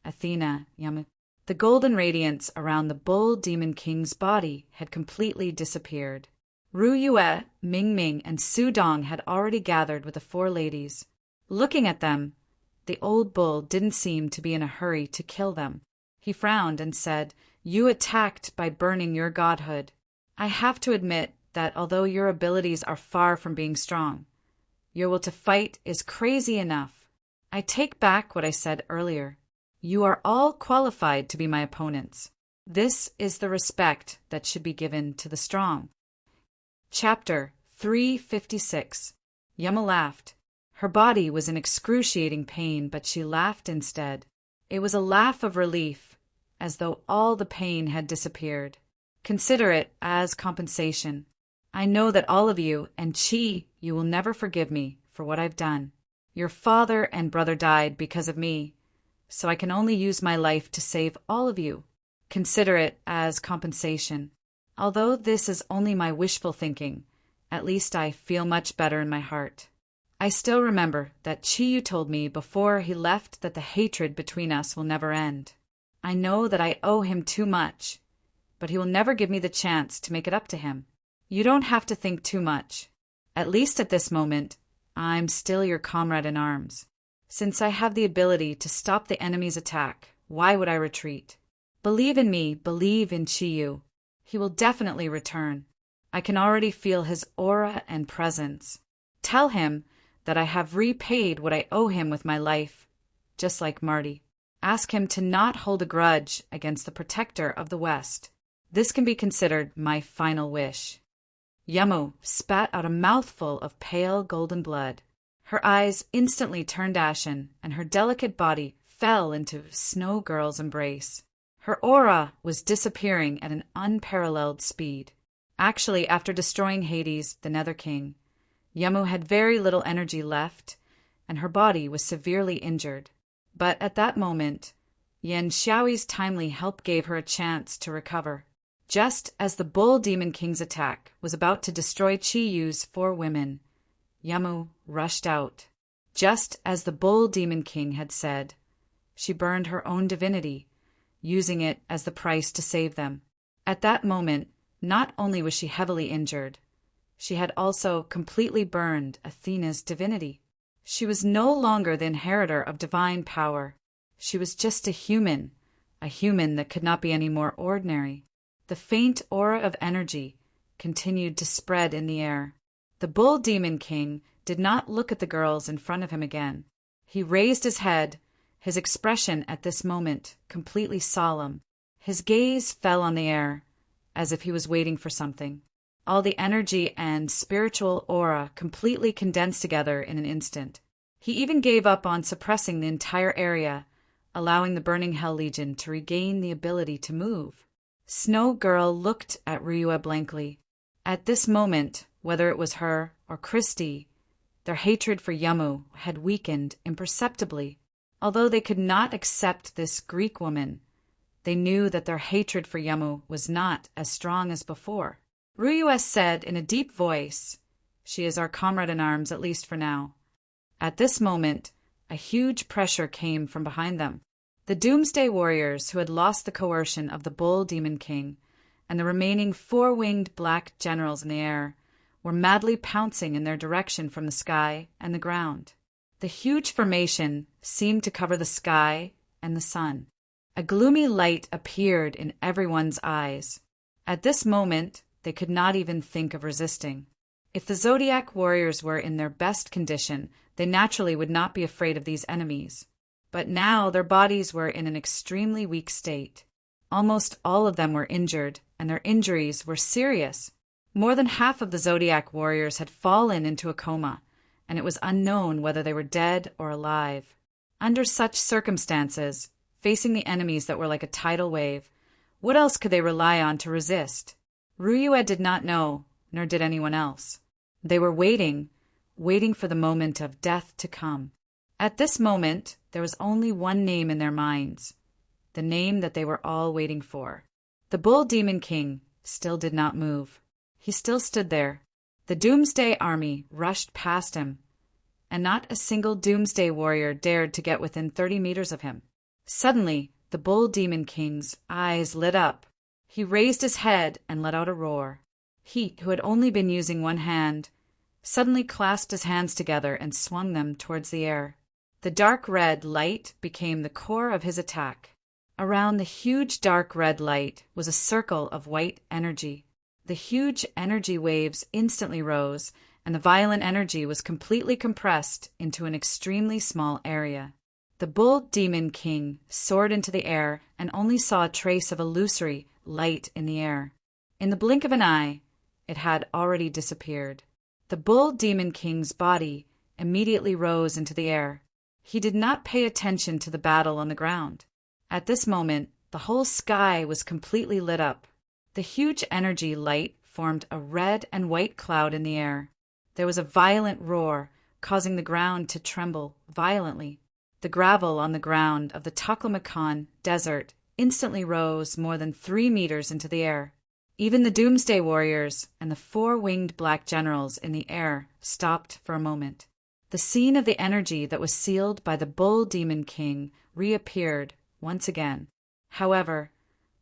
Athena Yama. The golden radiance around the Bull Demon King's body had completely disappeared. Ru Yue, Mingming, and Su Dong had already gathered with the four ladies. Looking at them, the old bull didn't seem to be in a hurry to kill them. He frowned and said, "You attacked by burning your godhood. I have to admit that although your abilities are far from being strong, your will to fight is crazy enough. I take back what I said earlier. You are all qualified to be my opponents. This is the respect that should be given to the strong." Chapter 356. Yama laughed. Her body was in excruciating pain, but she laughed instead. It was a laugh of relief, as though all the pain had disappeared. Consider it as compensation. I know that all of you, and Chi, you will never forgive me for what I've done. Your father and brother died because of me, so I can only use my life to save all of you. Consider it as compensation. Although this is only my wishful thinking, at least I feel much better in my heart. I still remember that Chiyu told me before he left that the hatred between us will never end. I know that I owe him too much, but he will never give me the chance to make it up to him. You don't have to think too much. At least at this moment, I'm still your comrade in arms. Since I have the ability to stop the enemy's attack, why would I retreat? Believe in me, believe in Chiyu. He will definitely return. I can already feel his aura and presence. Tell him that I have repaid what I owe him with my life, just like Marty. Ask him to not hold a grudge against the protector of the West. This can be considered my final wish. Yamu spat out a mouthful of pale golden blood. Her eyes instantly turned ashen, and her delicate body fell into Snow Girl's embrace. Her aura was disappearing at an unparalleled speed. Actually, after destroying Hades, the Nether King, Yamu had very little energy left, and her body was severely injured. But at that moment, Yan Xiaoyi's timely help gave her a chance to recover. Just as the Bull Demon King's attack was about to destroy Chiyu's 4 women, Yamu rushed out. Just as the Bull Demon King had said, she burned her own divinity, using it as the price to save them. At that moment, not only was she heavily injured, she had also completely burned Athena's divinity. She was no longer the inheritor of divine power. She was just a human that could not be any more ordinary. The faint aura of energy continued to spread in the air. The Bull Demon King did not look at the girls in front of him again. He raised his head, his expression at this moment completely solemn. His gaze fell on the air, as if he was waiting for something. All the energy and spiritual aura completely condensed together in an instant. He even gave up on suppressing the entire area, allowing the Burning Hell Legion to regain the ability to move. Snow Girl looked at Ryua blankly. At this moment, whether it was her or Christy, their hatred for Yamu had weakened imperceptibly. Although they could not accept this Greek woman, they knew that their hatred for Yamu was not as strong as before. Ryua said in a deep voice, "She is our comrade in arms, at least for now." At this moment, a huge pressure came from behind them. The Doomsday Warriors, who had lost the coercion of the Bull Demon King, and the remaining 4-winged black generals in the air, were madly pouncing in their direction from the sky and the ground. The huge formation seemed to cover the sky and the sun. A gloomy light appeared in everyone's eyes. At this moment, they could not even think of resisting. If the Zodiac warriors were in their best condition, they naturally would not be afraid of these enemies. But now their bodies were in an extremely weak state. Almost all of them were injured, and their injuries were serious. More than half of the Zodiac warriors had fallen into a coma, and it was unknown whether they were dead or alive. Under such circumstances, facing the enemies that were like a tidal wave, what else could they rely on to resist? Ryua did not know, nor did anyone else. They were waiting for the moment of death to come. At this moment, there was only one name in their minds, the name that they were all waiting for. The Bull Demon King still did not move. He still stood there. The Doomsday Army rushed past him, and not a single Doomsday warrior dared to get within 30 meters of him. Suddenly, the Bull Demon King's eyes lit up. He raised his head and let out a roar. He, who had only been using one hand, suddenly clasped his hands together and swung them towards the air. The dark red light became the core of his attack. Around the huge dark red light was a circle of white energy. The huge energy waves instantly rose, and the violent energy was completely compressed into an extremely small area. The Bull Demon King soared into the air and only saw a trace of illusory light in the air. In the blink of an eye, it had already disappeared. The Bull Demon King's body immediately rose into the air. He did not pay attention to the battle on the ground. At this moment, the whole sky was completely lit up. The huge energy light formed a red and white cloud in the air. There was a violent roar, causing the ground to tremble violently. The gravel on the ground of the Taklamakan desert instantly rose more than 3 meters into the air. Even the Doomsday Warriors and the 4-winged black generals in the air stopped for a moment. The scene of the energy that was sealed by the Bull Demon King reappeared once again. However,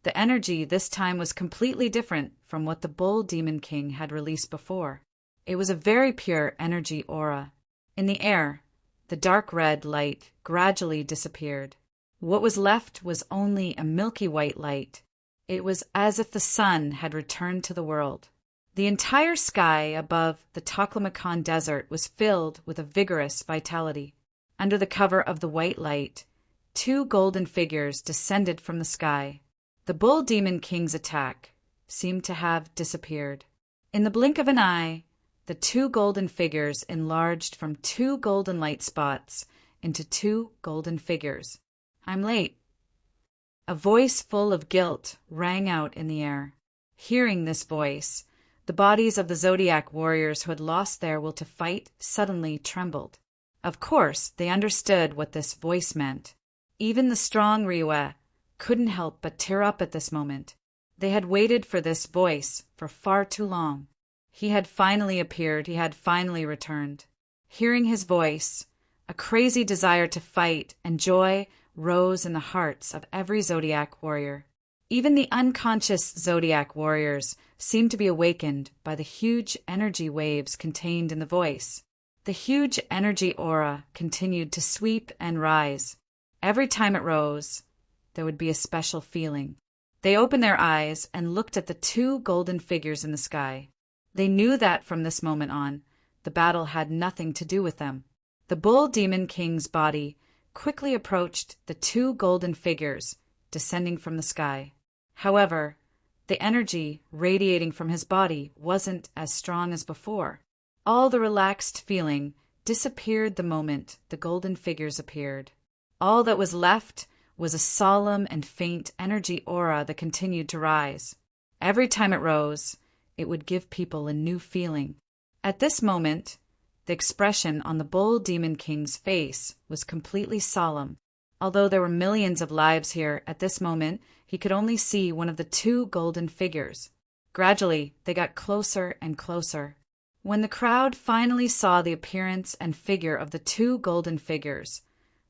the energy this time was completely different from what the Bull Demon King had released before. It was a very pure energy aura. In the air, the dark red light gradually disappeared. What was left was only a milky white light. It was as if the sun had returned to the world. The entire sky above the Taklamakan Desert was filled with a vigorous vitality. Under the cover of the white light, 2 golden figures descended from the sky. The Bull Demon King's attack seemed to have disappeared. In the blink of an eye, the 2 golden figures enlarged from 2 golden light spots into 2 golden figures. "I'm late." A voice full of guilt rang out in the air. Hearing this voice, the bodies of the Zodiac warriors who had lost their will to fight suddenly trembled. Of course, they understood what this voice meant. Even the strong Ryue couldn't help but tear up at this moment. They had waited for this voice for far too long. He had finally appeared, he had finally returned. Hearing his voice, a crazy desire to fight and joy rose in the hearts of every Zodiac warrior. Even the unconscious Zodiac warriors seemed to be awakened by the huge energy waves contained in the voice. The huge energy aura continued to sweep and rise. Every time it rose, there would be a special feeling. They opened their eyes and looked at the 2 golden figures in the sky. They knew that from this moment on, the battle had nothing to do with them. The Bull Demon King's body quickly approached the 2 golden figures descending from the sky. However, the energy radiating from his body wasn't as strong as before. All the relaxed feeling disappeared the moment the golden figures appeared. All that was left was a solemn and faint energy aura that continued to rise. Every time it rose, it would give people a new feeling. At this moment, the expression on the Bull Demon King's face was completely solemn. Although there were millions of lives here, at this moment, he could only see one of the 2 golden figures. Gradually, they got closer and closer. When the crowd finally saw the appearance and figure of the 2 golden figures,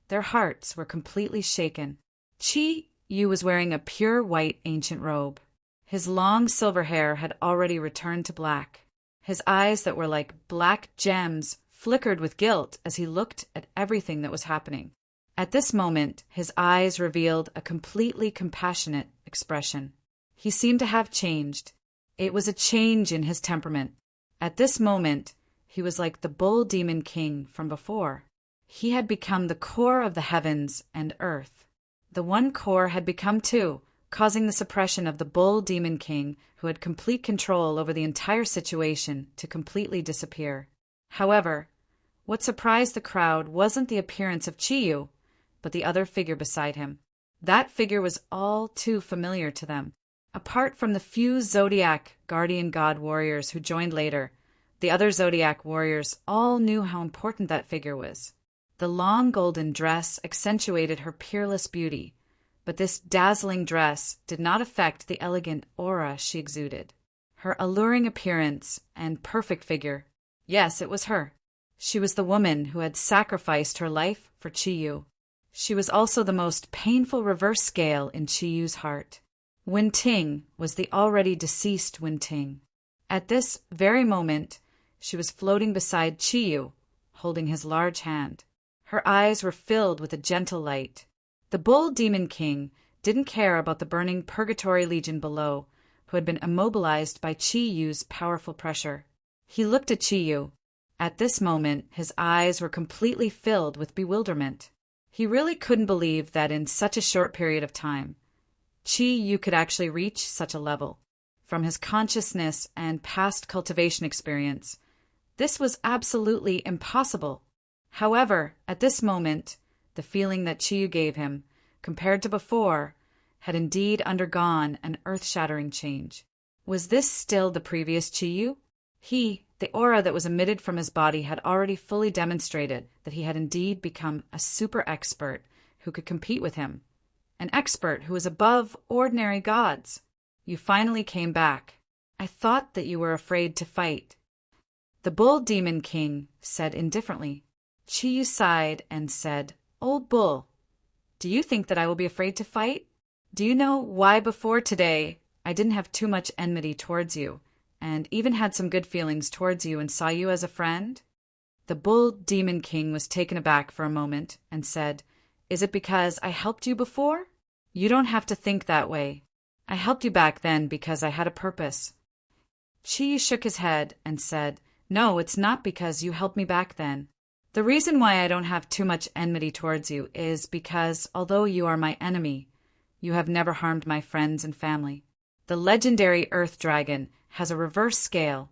their hearts were completely shaken. Chi Yu was wearing a pure white ancient robe. His long silver hair had already returned to black. His eyes that were like black gems flickered with guilt as he looked at everything that was happening. At this moment, his eyes revealed a completely compassionate expression. He seemed to have changed. It was a change in his temperament. At this moment, he was like the Bull Demon King from before. He had become the core of the heavens and earth. The one core had become 2, causing the suppression of the Bull Demon King, who had complete control over the entire situation, to completely disappear. However, what surprised the crowd wasn't the appearance of Chiyu, but the other figure beside him. That figure was all too familiar to them. Apart from the few Zodiac guardian god warriors who joined later, the other Zodiac warriors all knew how important that figure was. The long golden dress accentuated her peerless beauty, but this dazzling dress did not affect the elegant aura she exuded. Her alluring appearance and perfect figure, yes, it was her. She was the woman who had sacrificed her life for Chiyu. She was also the most painful reverse scale in Chiyu's heart. Wen Ting was the already deceased Wen Ting. At this very moment, she was floating beside Chiyu, holding his large hand. Her eyes were filled with a gentle light. The Bull Demon King didn't care about the burning Purgatory Legion below, who had been immobilized by Chiyu's powerful pressure. He looked at Chiyu. At this moment, his eyes were completely filled with bewilderment. He really couldn't believe that in such a short period of time, Chiyu could actually reach such a level. From his consciousness and past cultivation experience, this was absolutely impossible. However, at this moment, the feeling that Chiyu gave him, compared to before, had indeed undergone an earth-shattering change. Was this still the previous Chiyu? The aura that was emitted from his body had already fully demonstrated that he had indeed become a super expert who could compete with him. An expert who was above ordinary gods. You finally came back. I thought that you were afraid to fight. The Bull Demon King said indifferently. Chiyu sighed and said, "Old Bull, do you think that I will be afraid to fight?" Do you know why before today I didn't have too much enmity towards you, and even had some good feelings towards you and saw you as a friend? The bull demon king was taken aback for a moment and said, Is it because I helped you before? You don't have to think that way. I helped you back then because I had a purpose. Chi shook his head and said, No, it's not because you helped me back then. The reason why I don't have too much enmity towards you is because, although you are my enemy, you have never harmed my friends and family. The legendary Earth Dragon has a reverse scale,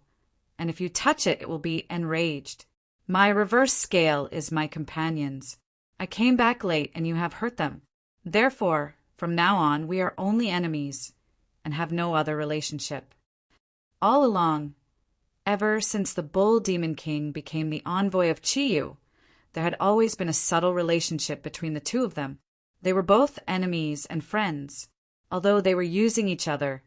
and if you touch it, it will be enraged. My reverse scale is my companions. I came back late and you have hurt them. Therefore, from now on, we are only enemies and have no other relationship. All along, ever since the Bull Demon King became the envoy of Chiyu, there had always been a subtle relationship between the two of them. They were both enemies and friends. Although they were using each other,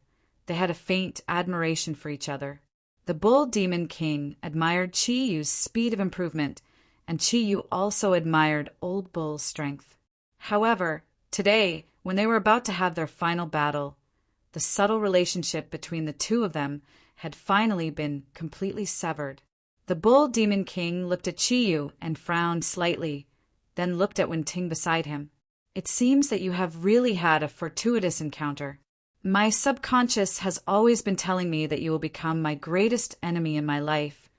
they had a faint admiration for each other. The Bull Demon King admired Chiyu's speed of improvement, and Chiyu also admired Old Bull's strength. However, today, when they were about to have their final battle, the subtle relationship between the two of them had finally been completely severed. The Bull Demon King looked at Chiyu and frowned slightly, then looked at Wenting beside him. It seems that you have really had a fortuitous encounter. My subconscious has always been telling me that you will become my greatest enemy in my life,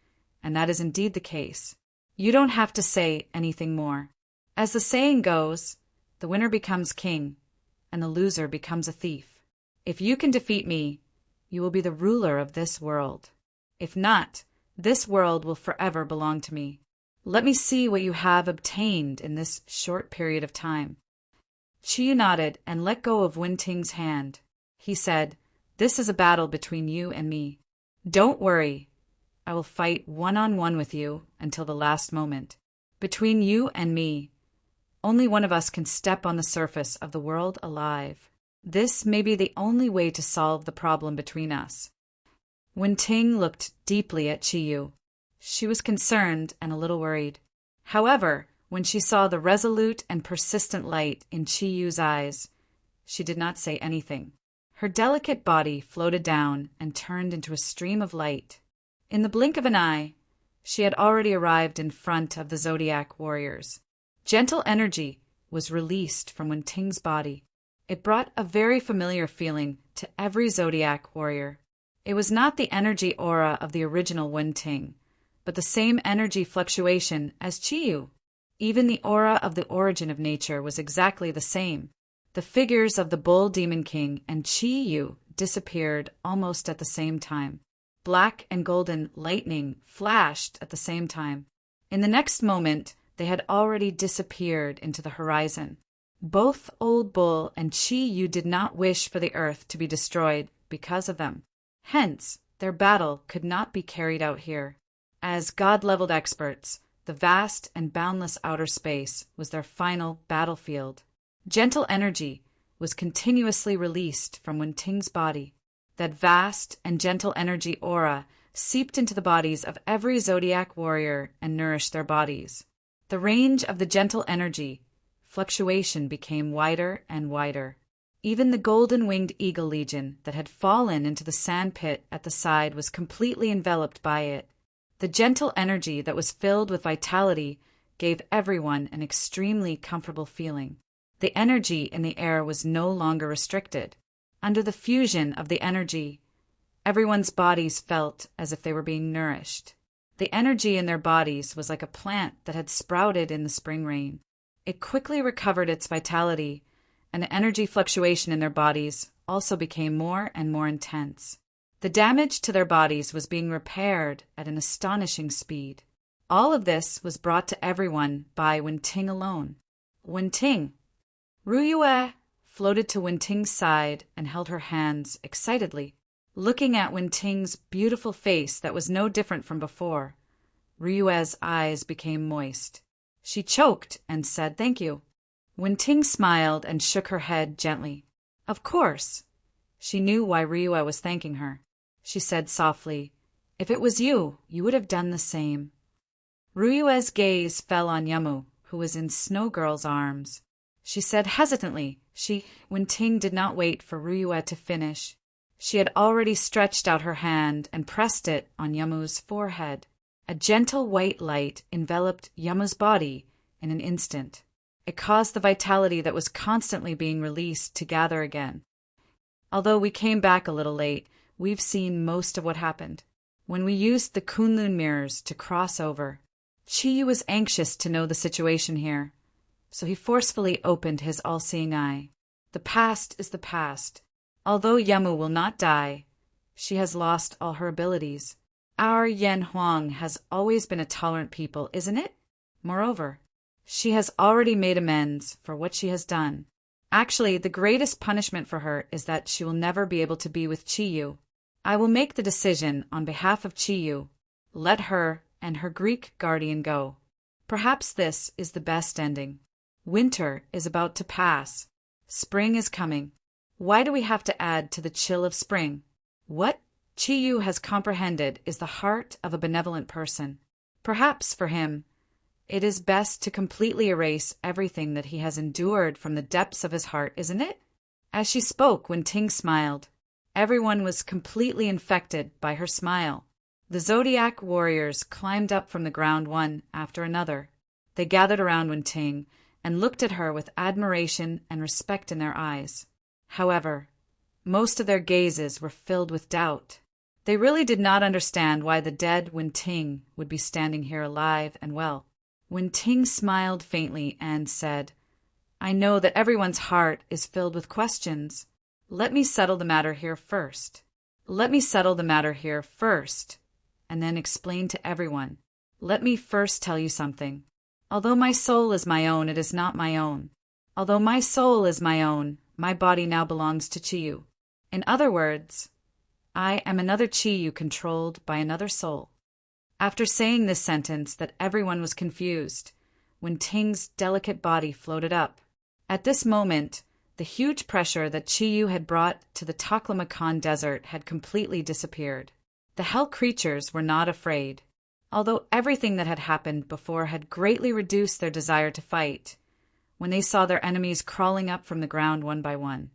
and that is indeed the case. You don't have to say anything more. As the saying goes, the winner becomes king, and the loser becomes a thief. If you can defeat me, you will be the ruler of this world. If not, this world will forever belong to me. Let me see what you have obtained in this short period of time. Chiyu nodded and let go of Wenting's hand. He said, This is a battle between you and me. Don't worry. I will fight one-on-one with you until the last moment. Between you and me, only one of us can step on the surface of the world alive. This may be the only way to solve the problem between us. Wenting looked deeply at Chiyu. She was concerned and a little worried. However, when she saw the resolute and persistent light in Chiyu's eyes, she did not say anything. Her delicate body floated down and turned into a stream of light. In the blink of an eye, she had already arrived in front of the Zodiac warriors. Gentle energy was released from Wenting's body. It brought a very familiar feeling to every Zodiac warrior. It was not the energy aura of the original Wenting, but the same energy fluctuation as Chiyu. Even the aura of the origin of nature was exactly the same. The figures of the Bull Demon King and Chiyu disappeared almost at the same time. Black and golden lightning flashed at the same time. In the next moment, they had already disappeared into the horizon. Both Old Bull and Chiyu did not wish for the earth to be destroyed because of them. Hence, their battle could not be carried out here. As God-leveled experts, the vast and boundless outer space was their final battlefield. Gentle energy was continuously released from Wenting's body. That vast and gentle energy aura seeped into the bodies of every Zodiac warrior and nourished their bodies. The range of the gentle energy fluctuation became wider and wider. Even the golden-winged eagle legion that had fallen into the sand pit at the side was completely enveloped by it. The gentle energy that was filled with vitality gave everyone an extremely comfortable feeling. The energy in the air was no longer restricted. Under the fusion of the energy, everyone's bodies felt as if they were being nourished. The energy in their bodies was like a plant that had sprouted in the spring rain. It quickly recovered its vitality, and the energy fluctuation in their bodies also became more and more intense. The damage to their bodies was being repaired at an astonishing speed. All of this was brought to everyone by Wenting alone. Wenting! Ruyue floated to Wenting's side and held her hands excitedly. Looking at Wenting's beautiful face that was no different from before, Ruyue's eyes became moist. She choked and said thank you. Wenting smiled and shook her head gently. Of course. She knew why Ruyue was thanking her. She said softly, If it was you, you would have done the same. Ruyue's gaze fell on Yamu, who was in Snow Girl's arms. she said hesitantly. When Ting did not wait for Ryue to finish. She had already stretched out her hand and pressed it on Yamu's forehead. A gentle white light enveloped Yamu's body in an instant. It caused the vitality that was constantly being released to gather again. Although we came back a little late, we've seen most of what happened. When we used the Kunlun mirrors to cross over, Chiyu was anxious to know the situation here, so he forcefully opened his all-seeing eye. The past is the past. Although Yamu will not die, she has lost all her abilities. Our Yan Huang has always been a tolerant people, isn't it? Moreover, she has already made amends for what she has done. Actually, the greatest punishment for her is that she will never be able to be with Chiyu. I will make the decision on behalf of Chiyu. Let her and her Greek guardian go. Perhaps this is the best ending. Winter is about to pass. Spring is coming. Why do we have to add to the chill of spring? What Chiyu has comprehended is the heart of a benevolent person. Perhaps for him, it is best to completely erase everything that he has endured from the depths of his heart, isn't it? As she spoke, when Ting smiled, everyone was completely infected by her smile. The Zodiac warriors climbed up from the ground one after another. They gathered around Wen Ting and looked at her with admiration and respect in their eyes. However, most of their gazes were filled with doubt. They really did not understand why the dead Wen Ting would be standing here alive and well. Wen Ting smiled faintly and said, I know that everyone's heart is filled with questions. Let me settle the matter here first. And then explain to everyone. Let me first tell you something. Although my soul is my own, it is not my own. Although my soul is my own, my body now belongs to Chiyu. In other words, I am another Chiyu controlled by another soul. After saying this sentence that everyone was confused, when Ting's delicate body floated up. At this moment, the huge pressure that Chiyu had brought to the Taklamakan desert had completely disappeared. The hell creatures were not afraid. Although everything that had happened before had greatly reduced their desire to fight, when they saw their enemies crawling up from the ground one by one.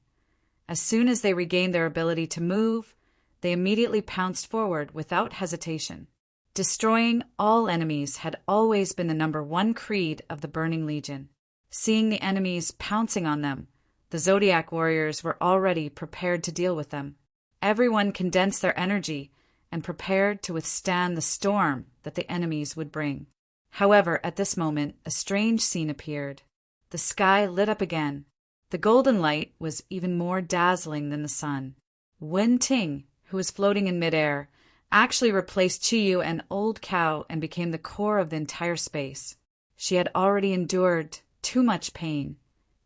As soon as they regained their ability to move, they immediately pounced forward without hesitation. Destroying all enemies had always been the #1 creed of the Burning Legion. Seeing the enemies pouncing on them, the Zodiac warriors were already prepared to deal with them. Everyone condensed their energy and prepared to withstand the storm that the enemies would bring. However, at this moment, a strange scene appeared. The sky lit up again. The golden light was even more dazzling than the sun. Wen Ting, who was floating in midair, actually replaced Chiyu, an old cow, and became the core of the entire space. She had already endured too much pain,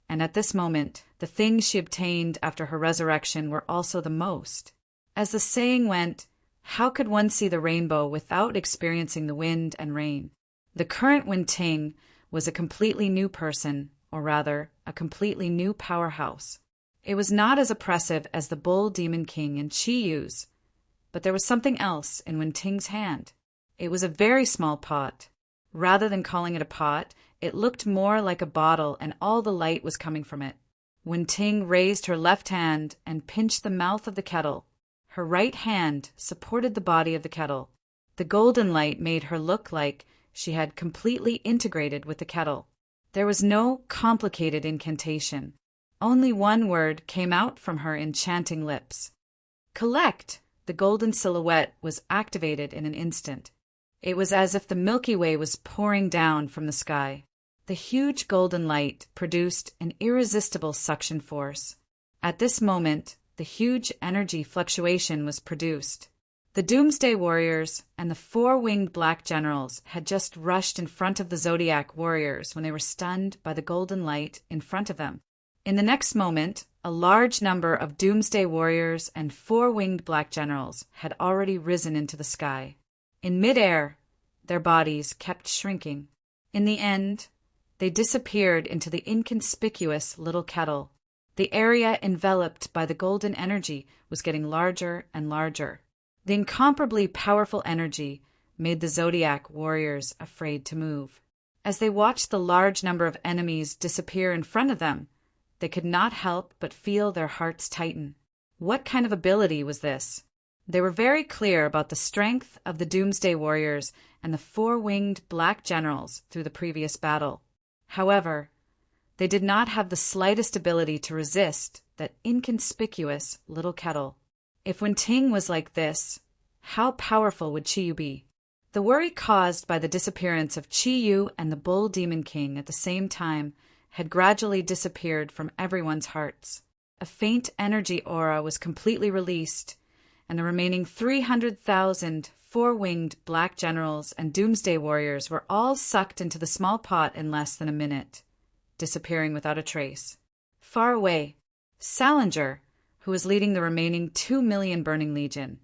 and at this moment, the things she obtained after her resurrection were also the most. As the saying went, how could one see the rainbow without experiencing the wind and rain? The current Wen Ting was a completely new person, or rather, a completely new powerhouse. It was not as oppressive as the Bull Demon King and Chiyu's, but there was something else in Wen Ting's hand. It was a very small pot. Rather than calling it a pot, it looked more like a bottle, and all the light was coming from it. Wen Ting raised her left hand and pinched the mouth of the kettle. Her right hand supported the body of the kettle. The golden light made her look like she had completely integrated with the kettle. There was no complicated incantation. Only one word came out from her enchanting lips. Collect! The golden silhouette was activated in an instant. It was as if the Milky Way was pouring down from the sky. The huge golden light produced an irresistible suction force. At this moment, the huge energy fluctuation was produced. The Doomsday Warriors and the 4-winged Black Generals had just rushed in front of the Zodiac Warriors when they were stunned by the golden light in front of them. In the next moment, a large number of Doomsday Warriors and 4-winged Black Generals had already risen into the sky. In midair, their bodies kept shrinking. In the end, they disappeared into the inconspicuous little kettle. The area enveloped by the golden energy was getting larger and larger. The incomparably powerful energy made the Zodiac warriors afraid to move. As they watched the large number of enemies disappear in front of them, they could not help but feel their hearts tighten. What kind of ability was this? They were very clear about the strength of the Doomsday Warriors and the four-winged black generals through the previous battle. However, they did not have the slightest ability to resist that inconspicuous little kettle. If Wen-Ting was like this, how powerful would Chi-Yu be? The worry caused by the disappearance of Chi-Yu and the Bull Demon King at the same time had gradually disappeared from everyone's hearts. A faint energy aura was completely released, and the remaining 300,000 four-winged black generals and Doomsday Warriors were all sucked into the small pot in less than a minute, disappearing without a trace. Far away, Salinger, who was leading the remaining 2 million Burning Legion,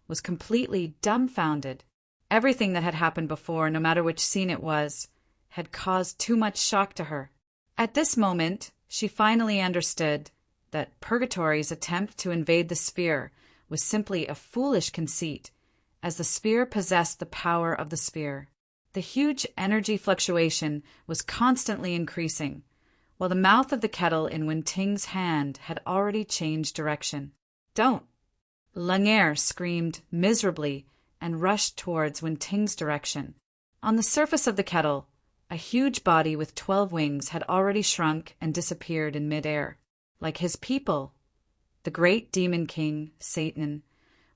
was completely dumbfounded. Everything that had happened before, no matter which scene it was, had caused too much shock to her. At this moment, she finally understood that Purgatory's attempt to invade the sphere was simply a foolish conceit, as the sphere possessed the power of the sphere. The huge energy fluctuation was constantly increasing, while the mouth of the kettle in Wen-Ting's hand had already changed direction. "Don't!" Langere screamed miserably and rushed towards Wen-Ting's direction. On the surface of the kettle, a huge body with 12 wings had already shrunk and disappeared in midair. Like his people, the great demon king, Satan,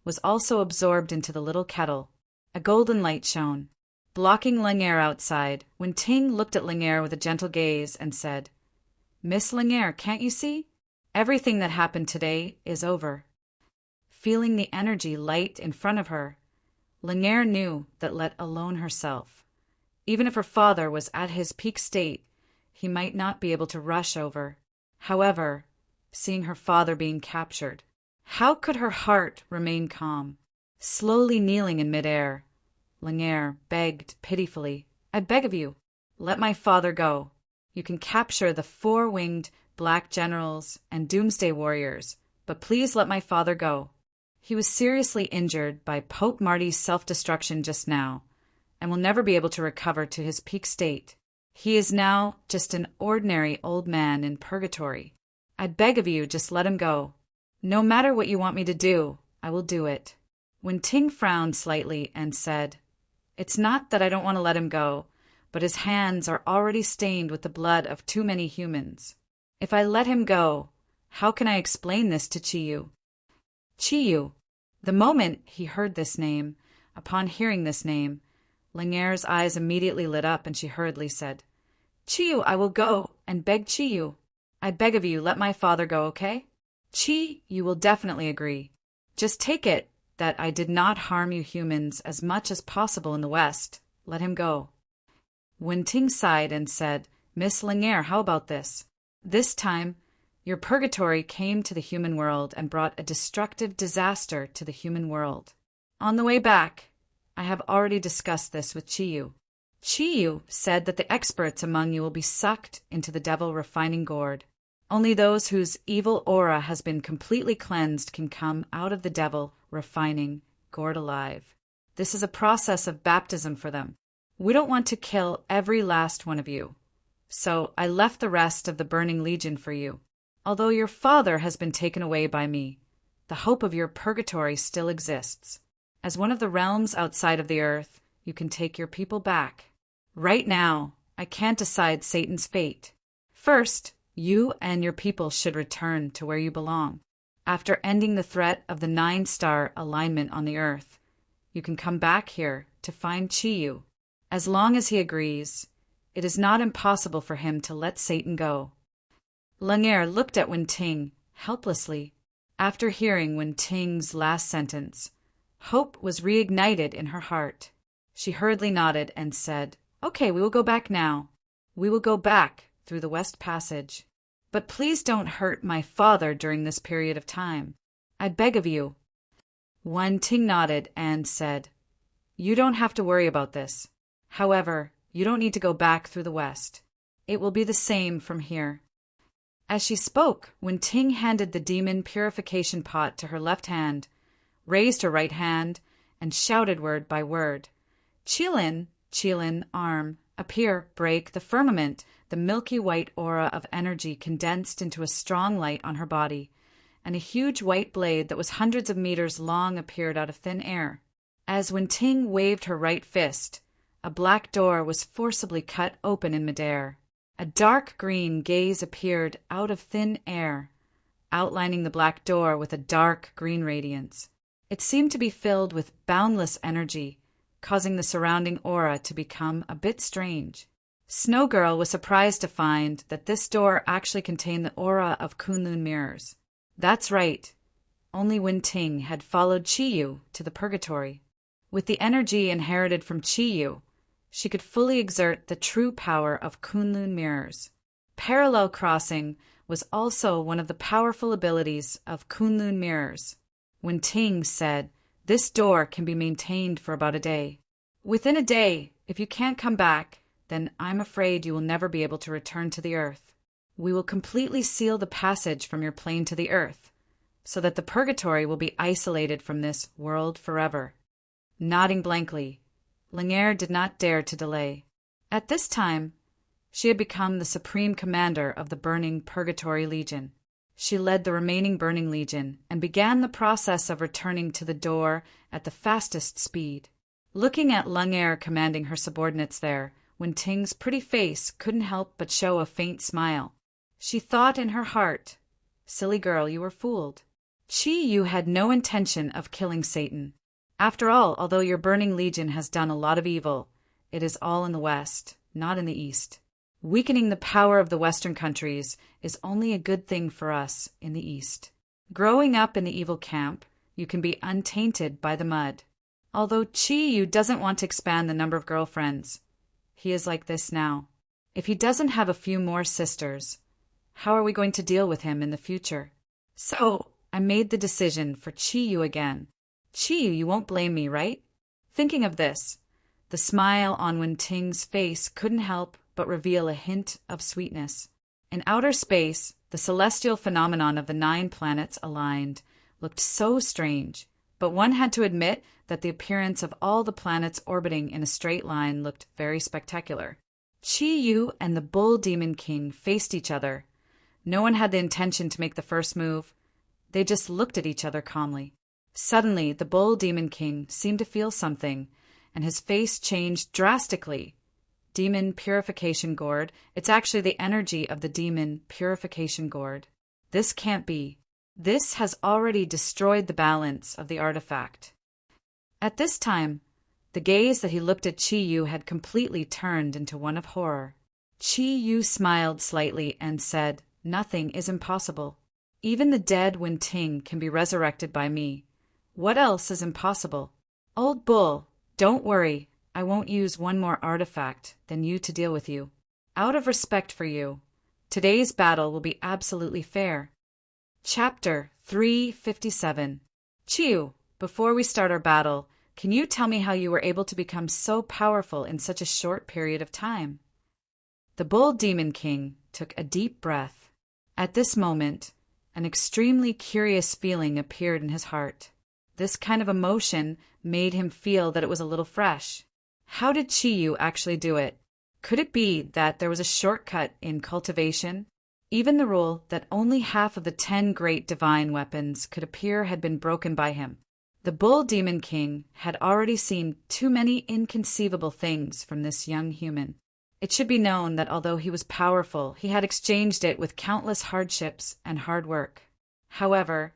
was also absorbed into the little kettle. A golden light shone, blocking Langere outside. Wen-Ting looked at Langere with a gentle gaze and said, "Miss Langere, can't you see? Everything that happened today is over." Feeling the energy light in front of her, Langere knew that, let alone herself, even if her father was at his peak state, he might not be able to rush over. However, seeing her father being captured, how could her heart remain calm? Slowly kneeling in midair, Langere begged pitifully, "I beg of you, let my father go. You can capture the four-winged black generals and Doomsday Warriors, but please let my father go. He was seriously injured by Pope Marty's self-destruction just now, and will never be able to recover to his peak state. He is now just an ordinary old man in purgatory. I beg of you, just let him go. No matter what you want me to do, I will do it." Wen-Ting frowned slightly and said, "It's not that I don't want to let him go, but his hands are already stained with the blood of too many humans. If I let him go, how can I explain this to Chi-Yu?" Chi-Yu. The moment he heard this name, upon hearing this name, Langere's eyes immediately lit up and she hurriedly said, "Chi-Yu, I will go and beg Chi-Yu. I beg of you, let my father go, okay? Chi-Yu will definitely agree. Just take it that I did not harm you humans as much as possible in the West. Let him go." Wen-Ting sighed and said, "Miss Langere, how about this? This time, your purgatory came to the human world and brought a destructive disaster to the human world. On the way back, I have already discussed this with Chi-Yu. Chi-Yu said that the experts among you will be sucked into the devil refining gourd. Only those whose evil aura has been completely cleansed can come out of the devil refining gourd alive. This is a process of baptism for them. We don't want to kill every last one of you, so I left the rest of the Burning Legion for you. Although your father has been taken away by me, the hope of your purgatory still exists. As one of the realms outside of the earth, you can take your people back. Right now, I can't decide Satan's fate. First, you and your people should return to where you belong. After ending the threat of the 9-star alignment on the earth, you can come back here to find Chi-Yu. As long as he agrees, it is not impossible for him to let Satan go." Langere looked at Wen-Ting helplessly. After hearing Wen-Ting's last sentence, hope was reignited in her heart. She hurriedly nodded and said, "Okay, we will go back now. We will go back through the West Passage. But please don't hurt my father during this period of time. I beg of you." Wen-Ting nodded and said, "You don't have to worry about this. However, you don't need to go back through the West. It will be the same from here." As she spoke, Wen-Ting handed the demon purification pot to her left hand, raised her right hand, and shouted word by word, "Qilin, Qilin, arm, break the firmament. The milky white aura of energy condensed into a strong light on her body, and a huge white blade that was hundreds of meters long appeared out of thin air. As Wen-Ting waved her right fist, a black door was forcibly cut open in midair. A dark green gaze appeared out of thin air, outlining the black door with a dark green radiance. It seemed to be filled with boundless energy, causing the surrounding aura to become a bit strange. Snow Girl was surprised to find that this door actually contained the aura of Kunlun mirrors. That's right. Only Wen-Ting had followed Chi-Yu to the purgatory. With the energy inherited from Chi-Yu, she could fully exert the true power of Kunlun mirrors. Parallel crossing was also one of the powerful abilities of Kunlun mirrors. Wen-Ting said, "This door can be maintained for about a day. Within a day, if you can't come back, then I'm afraid you will never be able to return to the earth. We will completely seal the passage from your plane to the earth, so that the purgatory will be isolated from this world forever." Nodding blankly, Lanier did not dare to delay. At this time, she had become the supreme commander of the Burning Purgatory Legion. She led the remaining Burning Legion and began the process of returning to the door at the fastest speed. Looking at Lanier commanding her subordinates there, Wen-Ting's pretty face couldn't help but show a faint smile. She thought in her heart, "Silly girl, you were fooled. Chi-Yu had no intention of killing Satan. After all, although your Burning Legion has done a lot of evil, it is all in the West, not in the East. Weakening the power of the Western countries is only a good thing for us in the East. Growing up in the evil camp, you can be untainted by the mud. Although Chi-Yu doesn't want to expand the number of girlfriends, he is like this now. If he doesn't have a few more sisters, how are we going to deal with him in the future? So, I made the decision for Chi-Yu again. Chi-Yu, you won't blame me, right?" Thinking of this, the smile on Wen-Ting's face couldn't help but reveal a hint of sweetness. In outer space, the celestial phenomenon of the 9 planets aligned looked so strange, but one had to admit that the appearance of all the planets orbiting in a straight line looked very spectacular. Chi-Yu and the Bull Demon King faced each other. No one had the intention to make the first move. They just looked at each other calmly. Suddenly, the Bull Demon King seemed to feel something, and his face changed drastically. Demon Purification Gourd. It's actually the energy of the Demon Purification Gourd. This can't be. This has already destroyed the balance of the artifact. At this time, the gaze that he looked at Chi-Yu had completely turned into one of horror. Chi-Yu smiled slightly and said, "Nothing is impossible. Even the dead Wen-Ting can be resurrected by me. What else is impossible? Old Bull, don't worry. I won't use one more artifact than you to deal with you. Out of respect for you, today's battle will be absolutely fair." Chapter 357. Chi-Yu, before we start our battle, can you tell me how you were able to become so powerful in such a short period of time? The Bull Demon King took a deep breath. At this moment, an extremely curious feeling appeared in his heart. This kind of emotion made him feel that it was a little fresh. How did Chi-Yu actually do it? Could it be that there was a shortcut in cultivation? Even the rule that only half of the 10 great divine weapons could appear had been broken by him. The Bull Demon King had already seen too many inconceivable things from this young human. It should be known that although he was powerful, he had exchanged it with countless hardships and hard work. However,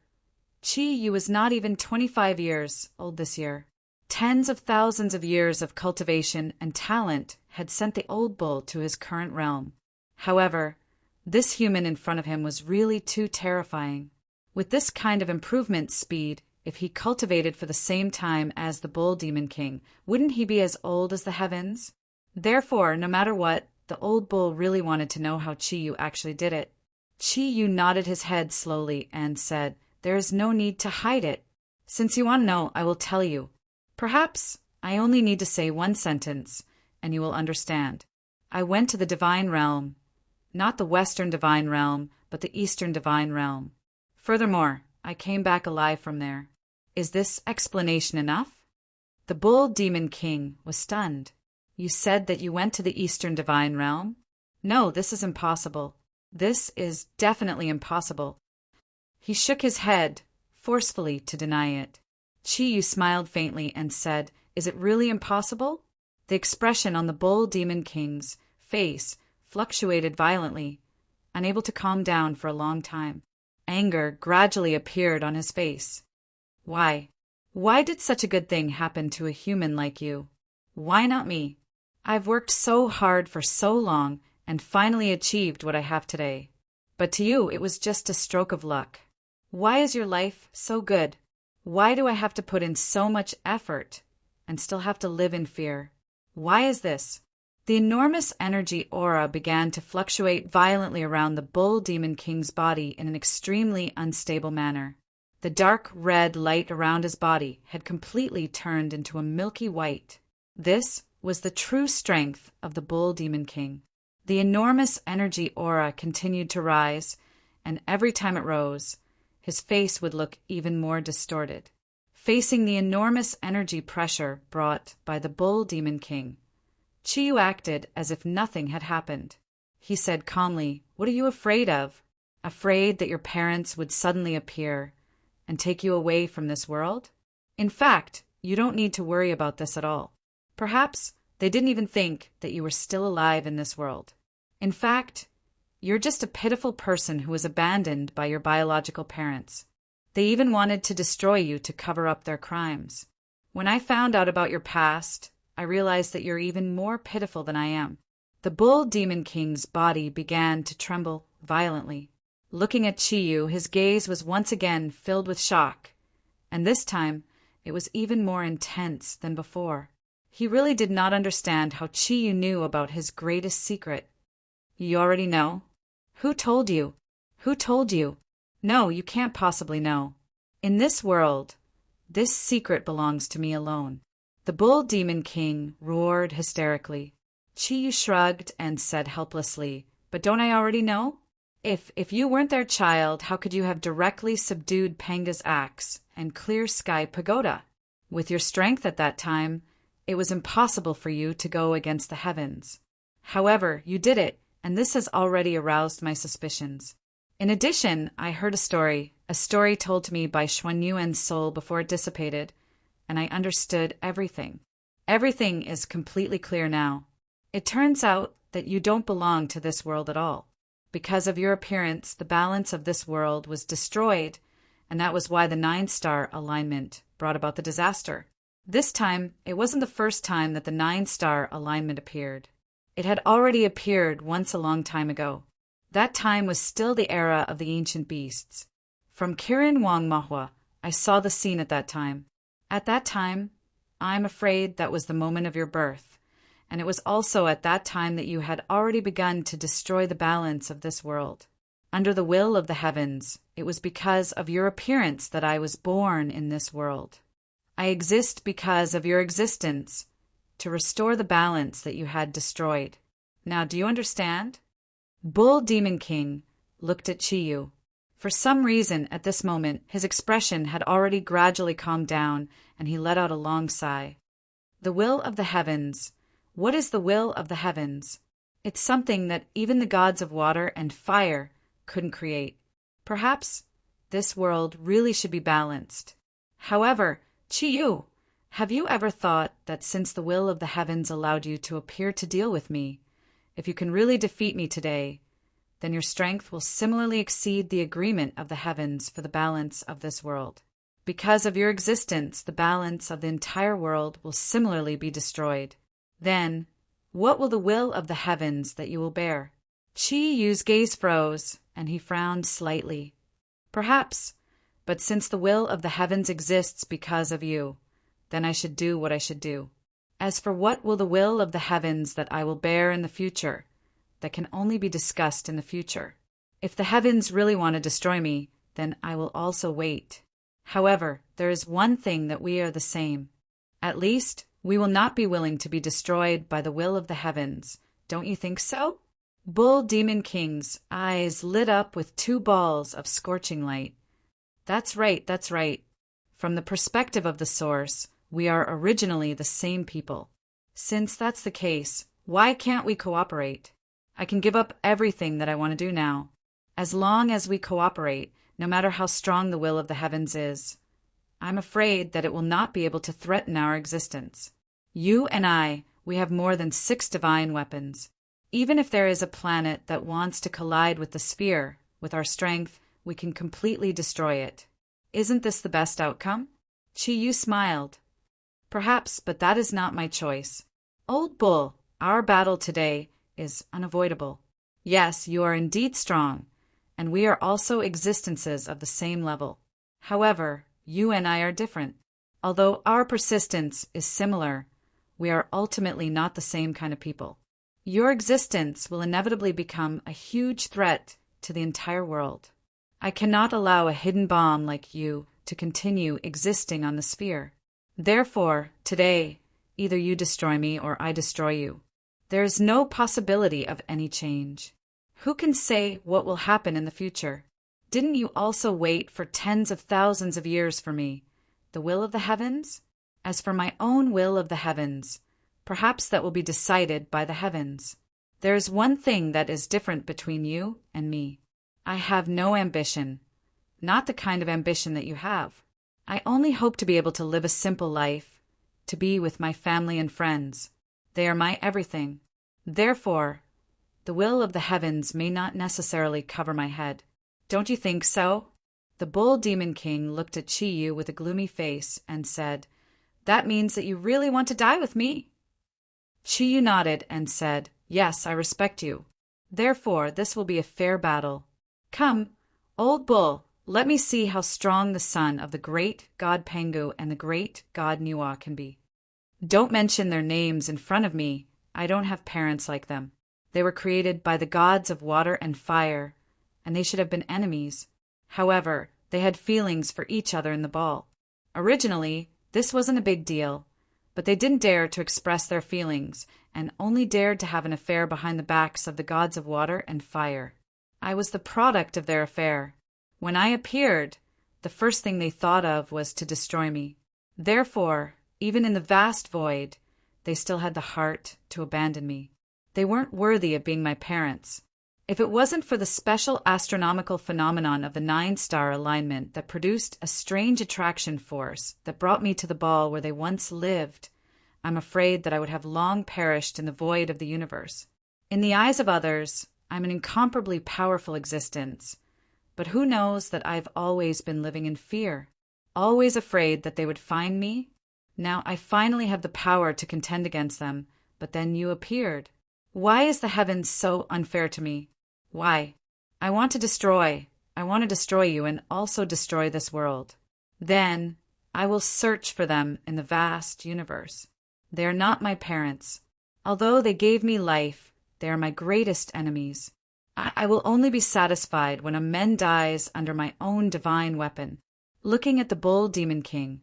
Chi-Yu was not even 25 years old this year. Tens of thousands of years of cultivation and talent had sent the old bull to his current realm. However, this human in front of him was really too terrifying. With this kind of improvement speed, if he cultivated for the same time as the Bull Demon King, wouldn't he be as old as the heavens? Therefore, no matter what, the old bull really wanted to know how Chi-Yu actually did it. Chi-Yu nodded his head slowly and said, "There is no need to hide it. Since you want to know, I will tell you. Perhaps I only need to say one sentence, and you will understand. I went to the divine realm, not the Western divine realm, but the Eastern divine realm. Furthermore, I came back alive from there. Is this explanation enough?" The Bull Demon King was stunned. You said that you went to the Eastern Divine Realm? No, this is impossible. This is definitely impossible. He shook his head, forcefully to deny it. Chi-Yu smiled faintly and said, Is it really impossible? The expression on the Bull Demon King's face fluctuated violently, unable to calm down for a long time. Anger gradually appeared on his face. Why? Why did such a good thing happen to a human like you? Why not me? I've worked so hard for so long and finally achieved what I have today. But to you, it was just a stroke of luck. Why is your life so good? Why do I have to put in so much effort and still have to live in fear? Why is this? The enormous energy aura began to fluctuate violently around the Bull Demon King's body in an extremely unstable manner. The dark red light around his body had completely turned into a milky white. This was the true strength of the Bull Demon King. The enormous energy aura continued to rise, and every time it rose, his face would look even more distorted. Facing the enormous energy pressure brought by the Bull Demon King, Chi-Yu acted as if nothing had happened. He said calmly, What are you afraid of? Afraid that your parents would suddenly appear and take you away from this world? In fact, you don't need to worry about this at all. Perhaps they didn't even think that you were still alive in this world. In fact, you're just a pitiful person who was abandoned by your biological parents. They even wanted to destroy you to cover up their crimes. When I found out about your past, I realized that you're even more pitiful than I am. The Bull Demon King's body began to tremble violently. Looking at Chi-Yu, his gaze was once again filled with shock, and this time it was even more intense than before. He really did not understand how Chi-Yu knew about his greatest secret. You already know? Who told you? Who told you? No, you can't possibly know. In this world, this secret belongs to me alone. The Bull Demon King roared hysterically. Chi-Yu shrugged and said helplessly, But don't I already know? If you weren't their child, how could you have directly subdued Panga's axe and Clear Sky Pagoda? With your strength at that time, it was impossible for you to go against the heavens. However, you did it, and this has already aroused my suspicions. In addition, I heard a story told to me by Xuanyuan's soul before it dissipated, and I understood everything. Everything is completely clear now. It turns out that you don't belong to this world at all. Because of your appearance, the balance of this world was destroyed, and that was why the 9-star alignment brought about the disaster. This time, it wasn't the first time that the 9-star alignment appeared. It had already appeared once a long time ago. That time was still the era of the ancient beasts. From Kirin Wang Mahua, I saw the scene at that time. At that time, I'm afraid that was the moment of your birth, and it was also at that time that you had already begun to destroy the balance of this world. Under the will of the heavens, it was because of your appearance that I was born in this world. I exist because of your existence, to restore the balance that you had destroyed. Now, do you understand? Bull Demon King looked at Chi-Yu. For some reason, at this moment, his expression had already gradually calmed down, and he let out a long sigh. The will of the heavens. What is the will of the heavens? It's something that even the gods of water and fire couldn't create. Perhaps this world really should be balanced. However, Chi-Yu, have you ever thought that since the will of the heavens allowed you to appear to deal with me, if you can really defeat me today, then your strength will similarly exceed the agreement of the heavens for the balance of this world. Because of your existence, the balance of the entire world will similarly be destroyed. Then, what will the will of the heavens that you will bear? Chi-Yu's gaze froze, and he frowned slightly. Perhaps, but since the will of the heavens exists because of you, then I should do what I should do. As for what will the will of the heavens that I will bear in the future, that can only be discussed in the future. If the heavens really want to destroy me, then I will also wait. However, there is one thing that we are the same. At least, we will not be willing to be destroyed by the will of the heavens. Don't you think so? Bull Demon King's eyes lit up with 2 balls of scorching light. That's right, that's right. From the perspective of the source, we are originally the same people. Since that's the case, why can't we cooperate? I can give up everything that I want to do now. As long as we cooperate, no matter how strong the will of the heavens is, I'm afraid that it will not be able to threaten our existence. You and I, we have more than 6 divine weapons. Even if there is a planet that wants to collide with the sphere, with our strength, we can completely destroy it. Isn't this the best outcome? Chi-Yu smiled. Perhaps, but that is not my choice. Old Bull, our battle today is unavoidable. Yes, you are indeed strong, and we are also existences of the same level. However, you and I are different. Although our persistence is similar, we are ultimately not the same kind of people. Your existence will inevitably become a huge threat to the entire world. I cannot allow a hidden bomb like you to continue existing on the sphere. Therefore, today, either you destroy me or I destroy you. There is no possibility of any change. Who can say what will happen in the future? Didn't you also wait for tens of thousands of years for me, the will of the heavens? As for my own will of the heavens, perhaps that will be decided by the heavens. There is one thing that is different between you and me. I have no ambition, not the kind of ambition that you have. I only hope to be able to live a simple life, to be with my family and friends. They are my everything. Therefore, the will of the heavens may not necessarily cover my head. Don't you think so? The Bull Demon King looked at Chi-Yu with a gloomy face and said, That means that you really want to die with me. Chi-Yu nodded and said, Yes, I respect you. Therefore, this will be a fair battle. Come, Old Bull, let me see how strong the son of the great god Pangu and the great god Niwa can be. Don't mention their names in front of me. I don't have parents like them. They were created by the gods of water and fire, and they should have been enemies. However, they had feelings for each other in the ball. Originally, this wasn't a big deal, but they didn't dare to express their feelings and only dared to have an affair behind the backs of the gods of water and fire. I was the product of their affair. When I appeared, the first thing they thought of was to destroy me. Therefore, even in the vast void, they still had the heart to abandon me. They weren't worthy of being my parents. If it wasn't for the special astronomical phenomenon of the 9-star alignment that produced a strange attraction force that brought me to the ball where they once lived, I'm afraid that I would have long perished in the void of the universe. In the eyes of others, I'm an incomparably powerful existence, but who knows that I've always been living in fear, always afraid that they would find me? Now I finally have the power to contend against them, but then you appeared. Why is the heavens so unfair to me? Why? I want to destroy you and also destroy this world. Then I will search for them in the vast universe. They are not my parents. Although they gave me life, they are my greatest enemies. I will only be satisfied when a man dies under my own divine weapon. Looking at the Bull Demon King,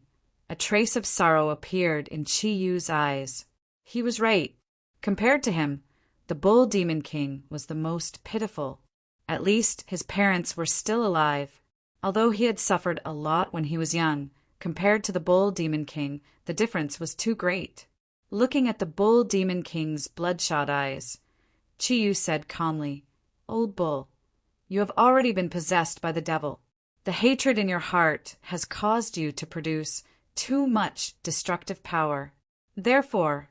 a trace of sorrow appeared in Chi-Yu's eyes. He was right. Compared to him, the Bull Demon King was the most pitiful. At least his parents were still alive. Although he had suffered a lot when he was young, compared to the Bull Demon King, the difference was too great. Looking at the Bull Demon King's bloodshot eyes, Chi-Yu said calmly, Old Bull, you have already been possessed by the devil. The hatred in your heart has caused you to produce too much destructive power. Therefore,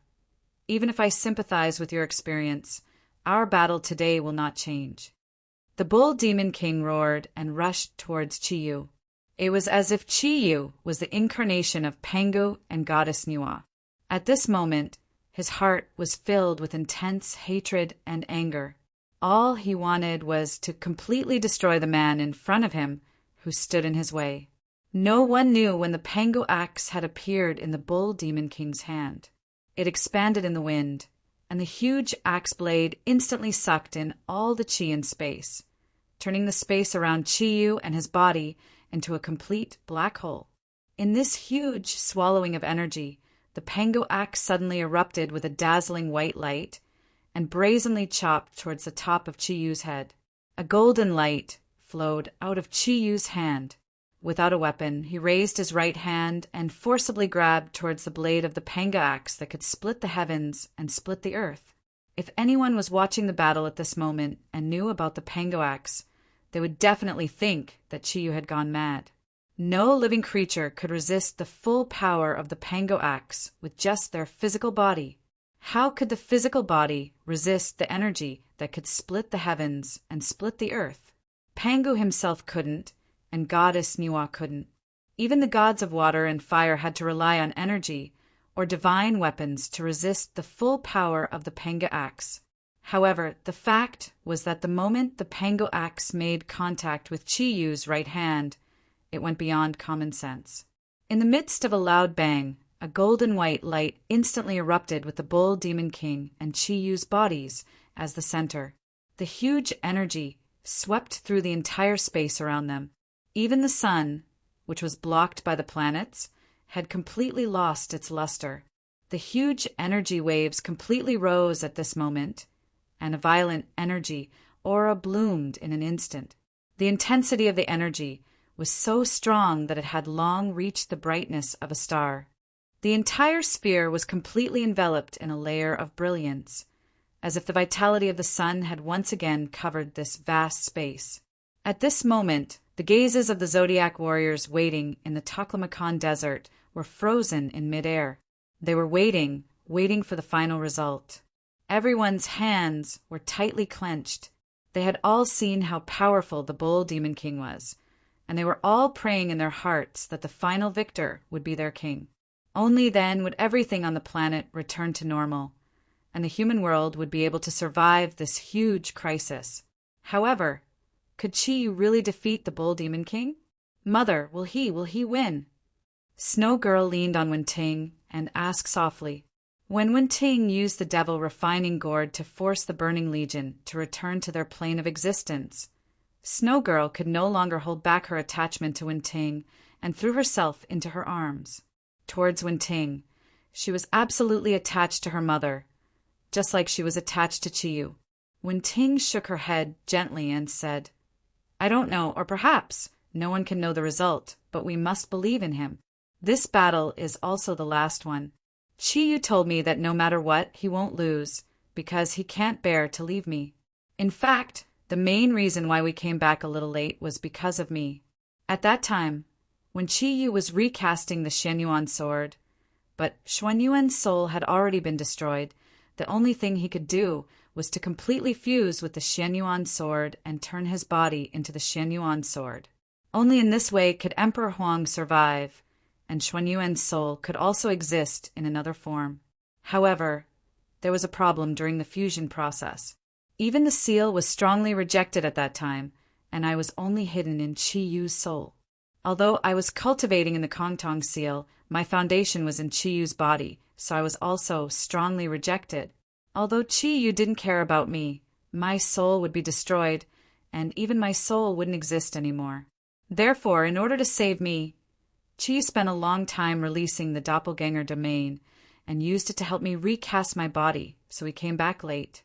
even if I sympathize with your experience, our battle today will not change. The Bull Demon King roared and rushed towards Chi-Yu. It was as if Chi-Yu was the incarnation of Pangu and Goddess Niwa. At this moment, his heart was filled with intense hatred and anger. All he wanted was to completely destroy the man in front of him who stood in his way. No one knew when the Pangu axe had appeared in the Bull Demon King's hand. It expanded in the wind, and the huge axe blade instantly sucked in all the chi in space, turning the space around Chi-Yu and his body into a complete black hole. In this huge swallowing of energy, the Pangu axe suddenly erupted with a dazzling white light and brazenly chopped towards the top of Chi-Yu's head. A golden light flowed out of Chi-Yu's hand. Without a weapon, he raised his right hand and forcibly grabbed towards the blade of the panga axe that could split the heavens and split the earth. If anyone was watching the battle at this moment and knew about the panga axe, they would definitely think that Chiyu had gone mad. No living creature could resist the full power of the panga axe with just their physical body. How could the physical body resist the energy that could split the heavens and split the earth? Pangu himself couldn't, and Goddess Niwa couldn't. Even the gods of water and fire had to rely on energy or divine weapons to resist the full power of the panga axe. However, the fact was that the moment the panga axe made contact with Chiyu's right hand, it went beyond common sense. In the midst of a loud bang, a golden white light instantly erupted with the Bull Demon King and Chiyu's bodies as the center. The huge energy swept through the entire space around them. Even the sun, which was blocked by the planets, had completely lost its luster. The huge energy waves completely rose at this moment, and a violent energy aura bloomed in an instant. The intensity of the energy was so strong that it had long reached the brightness of a star. The entire sphere was completely enveloped in a layer of brilliance, as if the vitality of the sun had once again covered this vast space. At this moment, the gazes of the Zodiac warriors waiting in the Taklamakan desert were frozen in midair. They were waiting for the final result. Everyone's hands were tightly clenched. They had all seen how powerful the Bull Demon King was, and they were all praying in their hearts that the final victor would be their king. Only then would everything on the planet return to normal, and the human world would be able to survive this huge crisis. However, could Chiyu really defeat the Bull Demon King? Mother, will he win? Snow Girl leaned on Wenting and asked softly. When Wenting used the devil refining gourd to force the Burning Legion to return to their plane of existence, Snow Girl could no longer hold back her attachment to Wenting and threw herself into her arms. Towards Wenting, she was absolutely attached to her mother, just like she was attached to Chiyu. Wenting shook her head gently and said, I don't know, or perhaps no one can know the result, but we must believe in him. This battle is also the last one. Chiyu told me that no matter what, he won't lose, because he can't bear to leave me. In fact, the main reason why we came back a little late was because of me. At that time, when Chiyu was recasting the Xuanyuan sword, but Xuanyuan's soul had already been destroyed, the only thing he could do was to completely fuse with the Xuanyuan sword and turn his body into the Xuanyuan sword. Only in this way could Emperor Huang survive, and Xuanyuan's soul could also exist in another form. However, there was a problem during the fusion process. Even the seal was strongly rejected at that time, and I was only hidden in Chiyu's soul. Although I was cultivating in the Kongtong seal, my foundation was in Chiyu's body, so I was also strongly rejected. Although Chiyu didn't care about me, my soul would be destroyed, and even my soul wouldn't exist anymore. Therefore, in order to save me, Chiyu spent a long time releasing the doppelganger domain and used it to help me recast my body, so he came back late.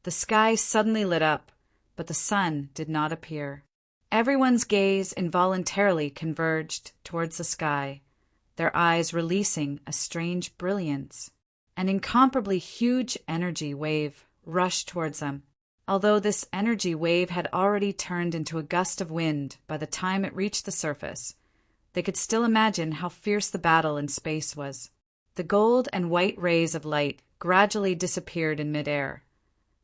The sky suddenly lit up, but the sun did not appear. Everyone's gaze involuntarily converged towards the sky, their eyes releasing a strange brilliance. An incomparably huge energy wave rushed towards them. Although this energy wave had already turned into a gust of wind by the time it reached the surface, they could still imagine how fierce the battle in space was. The gold and white rays of light gradually disappeared in midair,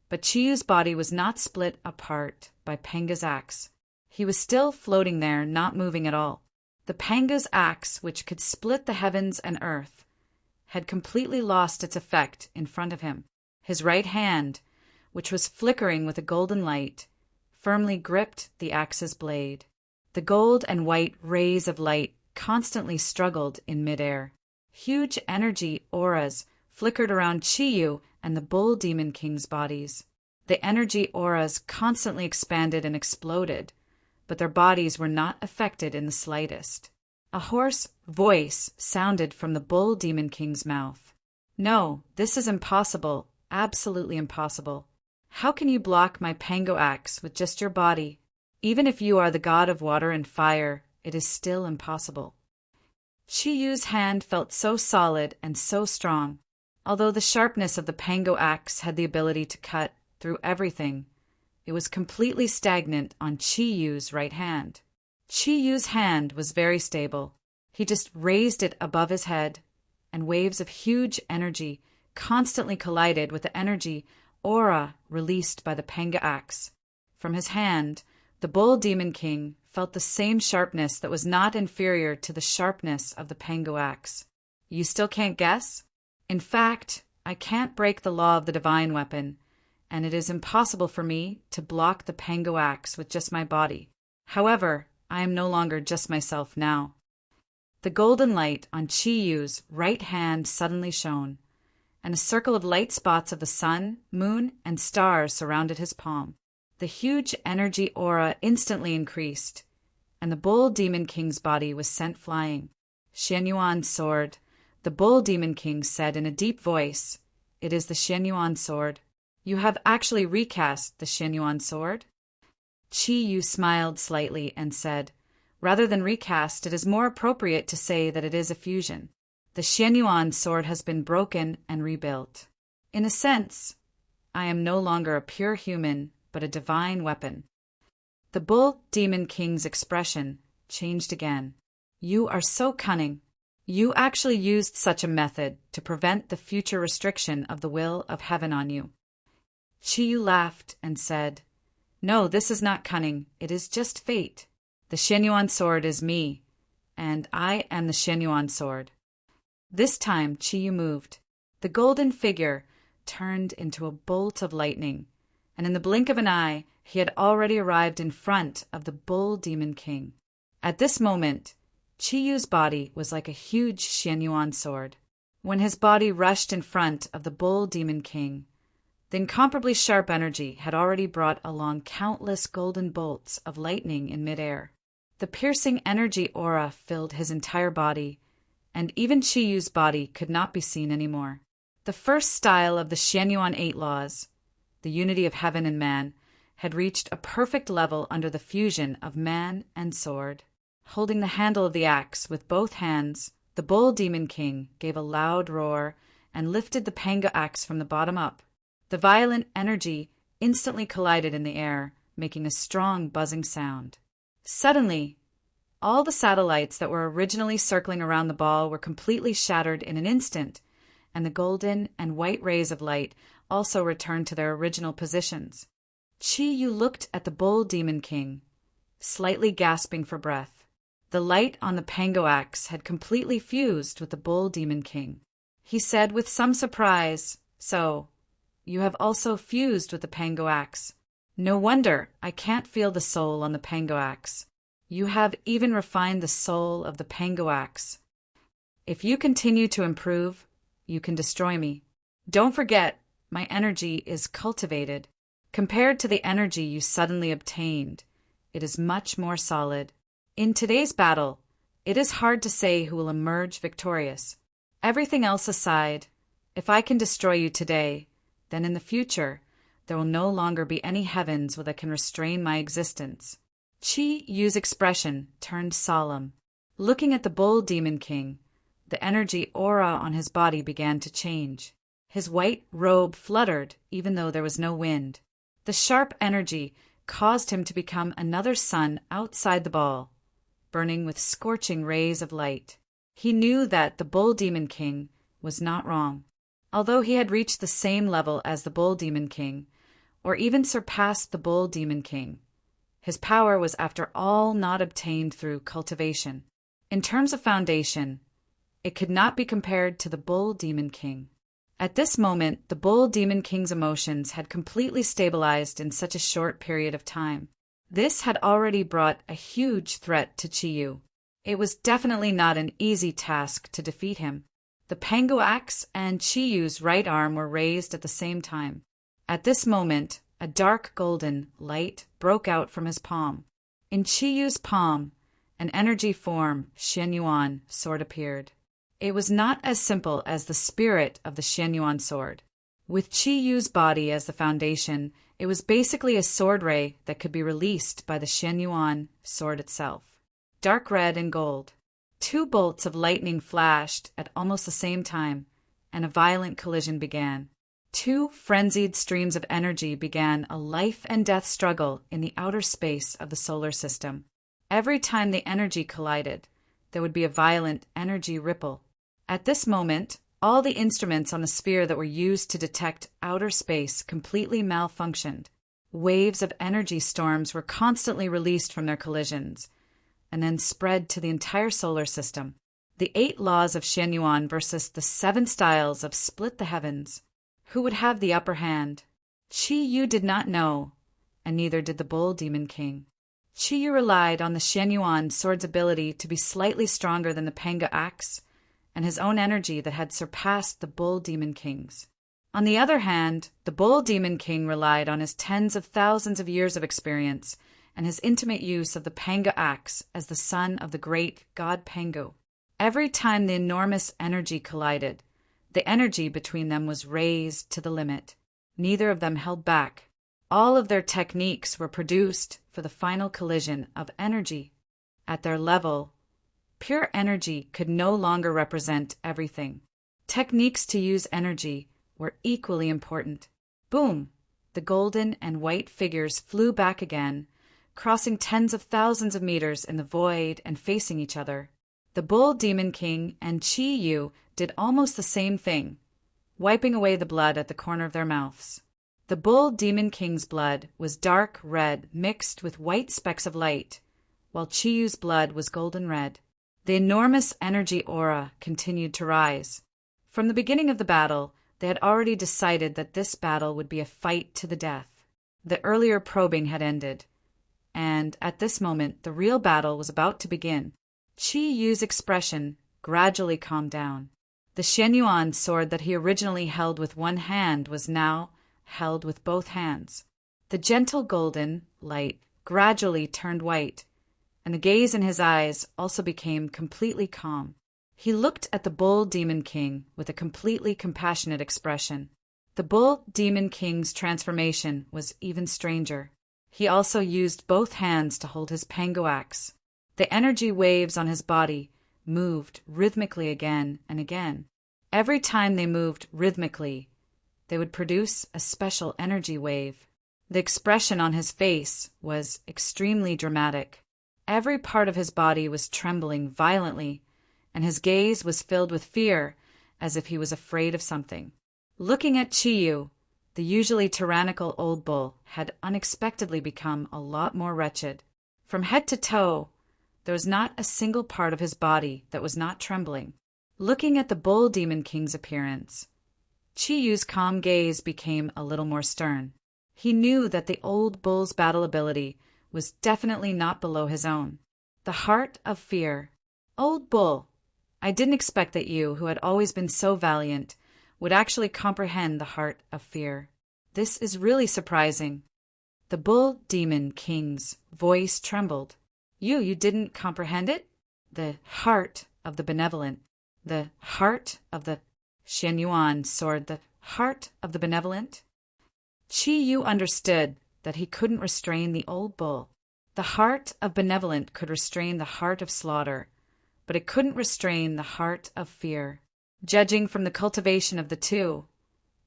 but Chiyu's body was not split apart by Panga's axe. He was still floating there, not moving at all. The Panga's axe, which could split the heavens and earth, had completely lost its effect in front of him. His right hand, which was flickering with a golden light, firmly gripped the axe's blade. The gold and white rays of light constantly struggled in midair. Huge energy auras flickered around Chiyu and the Bull Demon King's bodies. The energy auras constantly expanded and exploded, but their bodies were not affected in the slightest. A hoarse voice sounded from the Bull Demon King's mouth. No, this is impossible, absolutely impossible. How can you block my Pango axe with just your body? Even if you are the god of water and fire, it is still impossible. Qi Yu's hand felt so solid and so strong. Although the sharpness of the pango axe had the ability to cut through everything, it was completely stagnant on Qi Yu's right hand. Qi Yu's hand was very stable. He just raised it above his head, and waves of huge energy constantly collided with the energy aura released by the pango axe. From his hand, the Bull Demon King felt the same sharpness that was not inferior to the sharpness of the pango axe. You still can't guess? In fact, I can't break the law of the divine weapon, and it is impossible for me to block the pango axe with just my body. However, I am no longer just myself now. The golden light on Qi Yu's right hand suddenly shone, and a circle of light spots of the sun, moon, and stars surrounded his palm. The huge energy aura instantly increased, and the Bull Demon King's body was sent flying. Xianyuan's sword, the Bull Demon King said in a deep voice. It is the Xianyuan sword. You have actually recast the Xianyuan sword? Qi Yu smiled slightly and said, rather than recast, it is more appropriate to say that it is a fusion. The Xianyuan sword has been broken and rebuilt. In a sense, I am no longer a pure human, but a divine weapon. The Bull Demon King's expression changed again. You are so cunning. You actually used such a method to prevent the future restriction of the will of heaven on you. Qi Yu laughed and said, no, this is not cunning. It is just fate. The Xianyuan sword is me, and I am the Xianyuan sword. This time Qi Yu moved. The golden figure turned into a bolt of lightning, and in the blink of an eye, he had already arrived in front of the Bull Demon King. At this moment, Qi Yu's body was like a huge Xianyuan sword. When his body rushed in front of the Bull Demon King, the incomparably sharp energy had already brought along countless golden bolts of lightning in midair. The piercing energy aura filled his entire body, and even Qi Yu's body could not be seen anymore. The first style of the Xianyuan 8 laws, the unity of heaven and man, had reached a perfect level under the fusion of man and sword. Holding the handle of the axe with both hands, the Bull Demon King gave a loud roar and lifted the pango axe from the bottom up. The violent energy instantly collided in the air, making a strong buzzing sound. Suddenly, all the satellites that were originally circling around the ball were completely shattered in an instant, and the golden and white rays of light also returned to their original positions. Qi Yu looked at the Bull Demon King, slightly gasping for breath. The light on the pango axe had completely fused with the Bull Demon King. He said with some surprise, so, you have also fused with the pango axe. No wonder I can't feel the soul on the pango axe. You have even refined the soul of the pango axe. If you continue to improve, you can destroy me. Don't forget, my energy is cultivated. Compared to the energy you suddenly obtained, it is much more solid. In today's battle, it is hard to say who will emerge victorious. Everything else aside, if I can destroy you today, then in the future, there will no longer be any heavens that can restrain my existence. Qi Yu's expression turned solemn. Looking at the Bull Demon King, the energy aura on his body began to change. His white robe fluttered even though there was no wind. The sharp energy caused him to become another sun outside the ball, burning with scorching rays of light. He knew that the Bull Demon King was not wrong. Although he had reached the same level as the Bull Demon King, or even surpassed the Bull Demon King, his power was after all not obtained through cultivation. In terms of foundation, it could not be compared to the Bull Demon King. At this moment, the Bull Demon King's emotions had completely stabilized in such a short period of time. This had already brought a huge threat to Qi Yu. It was definitely not an easy task to defeat him. The pango axe and Qi Yu's right arm were raised at the same time. At this moment, a dark golden light broke out from his palm. In Qi Yu's palm, an energy form, Xianyuan sword appeared. It was not as simple as the spirit of the Xianyuan sword. With Qi Yu's body as the foundation, it was basically a sword ray that could be released by the Xianyuan sword itself. dark red and gold. Two bolts of lightning flashed at almost the same time, and a violent collision began. Two frenzied streams of energy began a life-and-death struggle in the outer space of the solar system. Every time the energy collided, there would be a violent energy ripple. At this moment, all the instruments on the sphere that were used to detect outer space completely malfunctioned. Waves of energy storms were constantly released from their collisions, and then spread to the entire solar system. The 8 laws of Shenyuan versus the 7 styles of Split the Heavens. Who would have the upper hand? Chi Yu did not know, and neither did the Bull Demon King. Chi Yu relied on the Shenyuan sword's ability to be slightly stronger than the Panga axe, and his own energy that had surpassed the Bull Demon King's. On the other hand, the Bull Demon King relied on his tens of thousands of years of experience and his intimate use of the Panga axe as the son of the great god Pangu. Every time the enormous energy collided, the energy between them was raised to the limit. Neither of them held back. All of their techniques were produced for the final collision of energy. At their level, pure energy could no longer represent everything. Techniques to use energy were equally important. Boom! The golden and white figures flew back again, crossing tens of thousands of meters in the void and facing each other. The Bull Demon King and Chi Yu did almost the same thing, wiping away the blood at the corner of their mouths. The Bull Demon King's blood was dark red mixed with white specks of light, while Chi Yu's blood was golden red. The enormous energy aura continued to rise. From the beginning of the battle, they had already decided that this battle would be a fight to the death. The earlier probing had ended, and at this moment the real battle was about to begin. Chi Yu's expression gradually calmed down. The Shenyuan sword that he originally held with one hand was now held with both hands. The gentle golden light gradually turned white, and the gaze in his eyes also became completely calm. He looked at the Bull Demon King with a completely compassionate expression. The Bull Demon King's transformation was even stranger. He also used both hands to hold his Pango axe. The energy waves on his body moved rhythmically again and again. Every time they moved rhythmically, they would produce a special energy wave. The expression on his face was extremely dramatic. Every part of his body was trembling violently, and his gaze was filled with fear, as if he was afraid of something. Looking at Chi Yu, the usually tyrannical old bull had unexpectedly become a lot more wretched. From head to toe, there was not a single part of his body that was not trembling. Looking at the Bull Demon King's appearance, Chi Yu's calm gaze became a little more stern. He knew that the old bull's battle ability was definitely not below his own. The heart of fear. Old bull, I didn't expect that you, who had always been so valiant, would actually comprehend the heart of fear. This is really surprising. The Bull Demon King's voice trembled. You didn't comprehend it? The heart of the benevolent. The heart of the Shenyuan sword. The heart of the benevolent? Chi Yu understood that he couldn't restrain the old bull. The heart of benevolent could restrain the heart of slaughter, but it couldn't restrain the heart of fear. Judging from the cultivation of the two,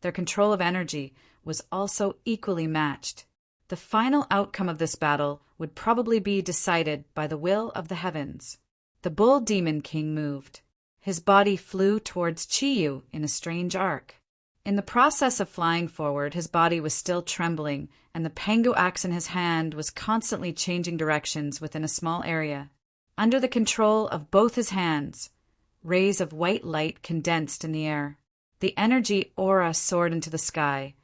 their control of energy was also equally matched. The final outcome of this battle would probably be decided by the will of the heavens. The Bull Demon King moved. His body flew towards Chi Yu in a strange arc. In the process of flying forward, his body was still trembling, and the Pango axe in his hand was constantly changing directions within a small area. Under the control of both his hands, rays of white light condensed in the air. The energy aura soared into the sky,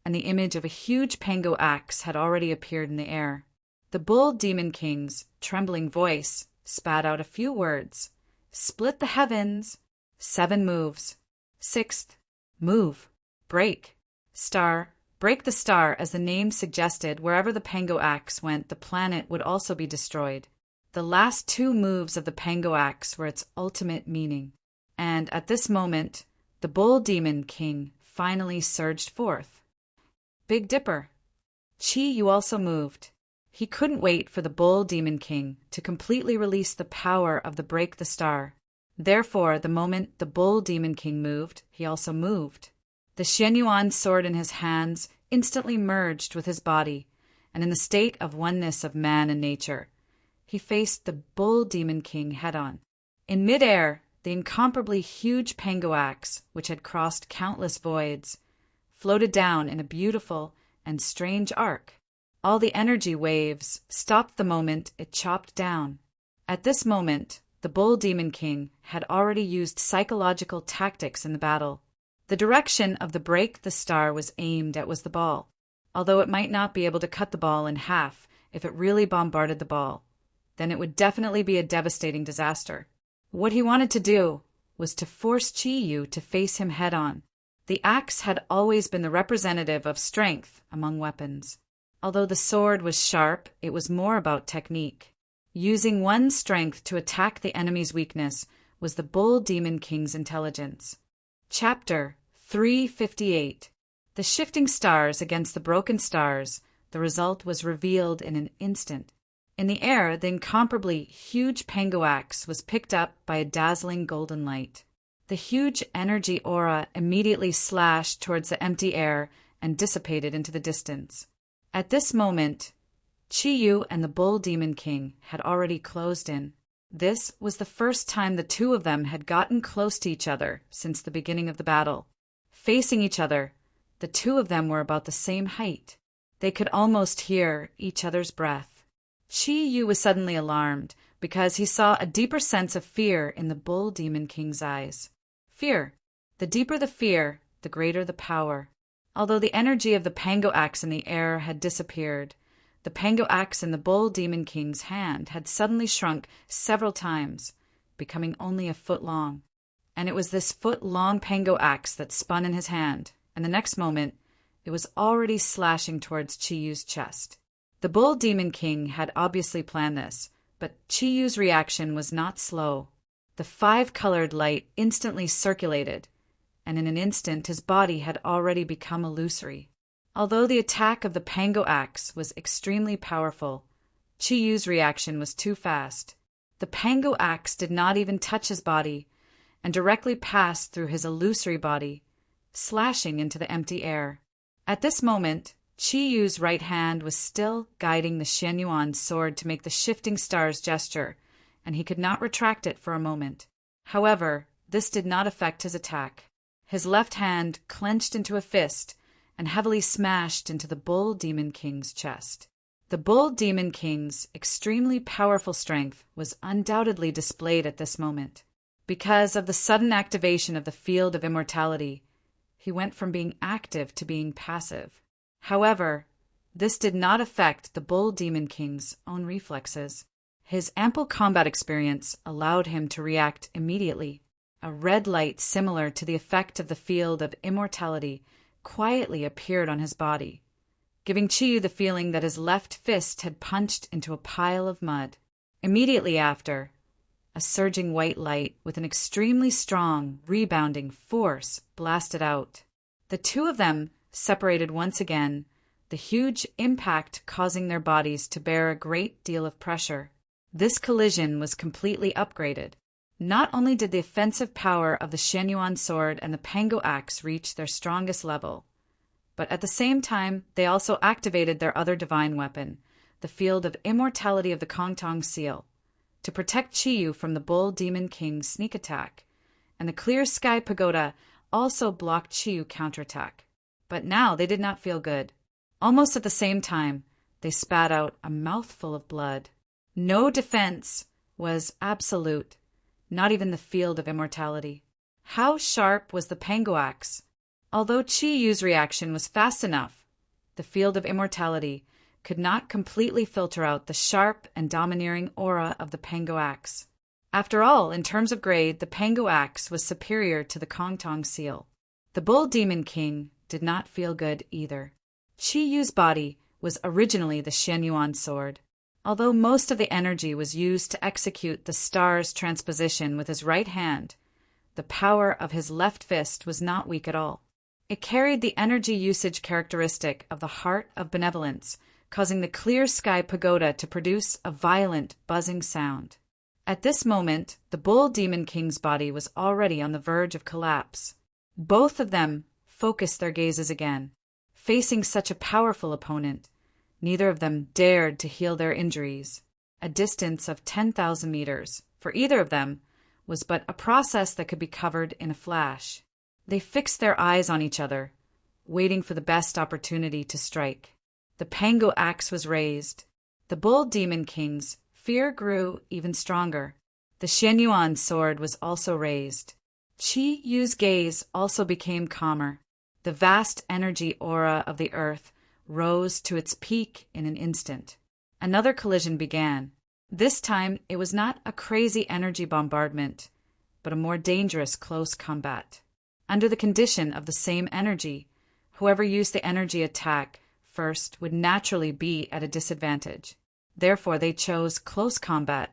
and the image of a huge Pango axe had already appeared in the air. The Bull Demon King's trembling voice spat out a few words. Split the heavens. 7 moves. 6th. Move. Break. Star. Break the star, as the name suggested. Wherever the Pango axe went, the planet would also be destroyed. The last 2 moves of the Pango axe were its ultimate meaning. And at this moment, the Bull Demon King finally surged forth. Big Dipper. Chi Yu also moved. He couldn't wait for the Bull Demon King to completely release the power of the Break the Star. Therefore, the moment the Bull Demon King moved, he also moved. The Xianyuan sword in his hands instantly merged with his body, and in the state of oneness of man and nature, he faced the Bull Demon King head-on. In mid-air, the incomparably huge Pango axe, which had crossed countless voids, floated down in a beautiful and strange arc. All the energy waves stopped the moment it chopped down. At this moment, the Bull Demon King had already used psychological tactics in the battle. The direction of the Break the Star was aimed at was the ball, although it might not be able to cut the ball in half if it really bombarded the ball. Then it would definitely be a devastating disaster. What he wanted to do was to force Chi-Yu to face him head-on. The axe had always been the representative of strength among weapons. Although the sword was sharp, it was more about technique. Using one's strength to attack the enemy's weakness was the Bull Demon King's intelligence. Chapter 358. The shifting stars against the broken stars, the result was revealed in an instant. In the air, the incomparably huge Pango axe was picked up by a dazzling golden light. The huge energy aura immediately slashed towards the empty air and dissipated into the distance. At this moment, Chi-Yu and the Bull Demon King had already closed in. This was the first time the two of them had gotten close to each other since the beginning of the battle. Facing each other, the two of them were about the same height. They could almost hear each other's breath. Chi-Yu was suddenly alarmed because he saw a deeper sense of fear in the Bull Demon King's eyes. Fear. The deeper the fear, the greater the power. Although the energy of the Pango axe in the air had disappeared, the Pango axe in the Bull Demon King's hand had suddenly shrunk several times, becoming only a foot long. And it was this foot-long Pango axe that spun in his hand, and the next moment, it was already slashing towards Chi-Yu's chest. The Bull Demon King had obviously planned this, but Chi-Yu's reaction was not slow. The five-colored light instantly circulated, and in an instant his body had already become illusory. Although the attack of the Pango axe was extremely powerful, Chi-Yu's reaction was too fast. The Pango axe did not even touch his body, and directly passed through his illusory body, slashing into the empty air. At this moment, Chi-Yu's right hand was still guiding the Xianyuan sword to make the shifting stars gesture, and he could not retract it for a moment. However, this did not affect his attack. His left hand clenched into a fist and heavily smashed into the Bull Demon King's chest. The Bull Demon King's extremely powerful strength was undoubtedly displayed at this moment. Because of the sudden activation of the field of immortality, he went from being active to being passive. However, this did not affect the Bull Demon King's own reflexes. His ample combat experience allowed him to react immediately. A red light similar to the effect of the field of immortality quietly appeared on his body, giving Chi-Yu the feeling that his left fist had punched into a pile of mud. Immediately after, a surging white light with an extremely strong, rebounding force blasted out. The two of them separated once again, the huge impact causing their bodies to bear a great deal of pressure. This collision was completely upgraded. Not only did the offensive power of the Xianyuan sword and the Pango axe reach their strongest level, but at the same time they also activated their other divine weapon, the field of immortality of the Kongtong seal, to protect Chi-Yu from the Bull Demon King's sneak attack, and the Clear Sky Pagoda also blocked Chi-Yu counterattack. But now they did not feel good. Almost at the same time, they spat out a mouthful of blood. No defense was absolute, not even the field of immortality. How sharp was the Pango axe? Although Chi-Yu's reaction was fast enough, the field of immortality could not completely filter out the sharp and domineering aura of the Pango axe. After all, in terms of grade, the Pango axe was superior to the Kongtong seal. The Bull Demon King did not feel good either. Chi-Yu's body was originally the Xianyuan sword. Although most of the energy was used to execute the star's transposition with his right hand, the power of his left fist was not weak at all. It carried the energy usage characteristic of the heart of benevolence, causing the clear sky pagoda to produce a violent, buzzing sound. At this moment, the Bull Demon King's body was already on the verge of collapse. Both of them focused their gazes again. Facing such a powerful opponent, neither of them dared to heal their injuries. A distance of 10,000 meters, for either of them, was but a process that could be covered in a flash. They fixed their eyes on each other, waiting for the best opportunity to strike. The Pango axe was raised. The Bull Demon King's fear grew even stronger. The Xianyuan sword was also raised. Qi Yu's gaze also became calmer. The vast energy aura of the earth rose to its peak in an instant. Another collision began. This time, it was not a crazy energy bombardment, but a more dangerous close combat. Under the condition of the same energy, whoever used the energy attack first would naturally be at a disadvantage. Therefore, they chose close combat.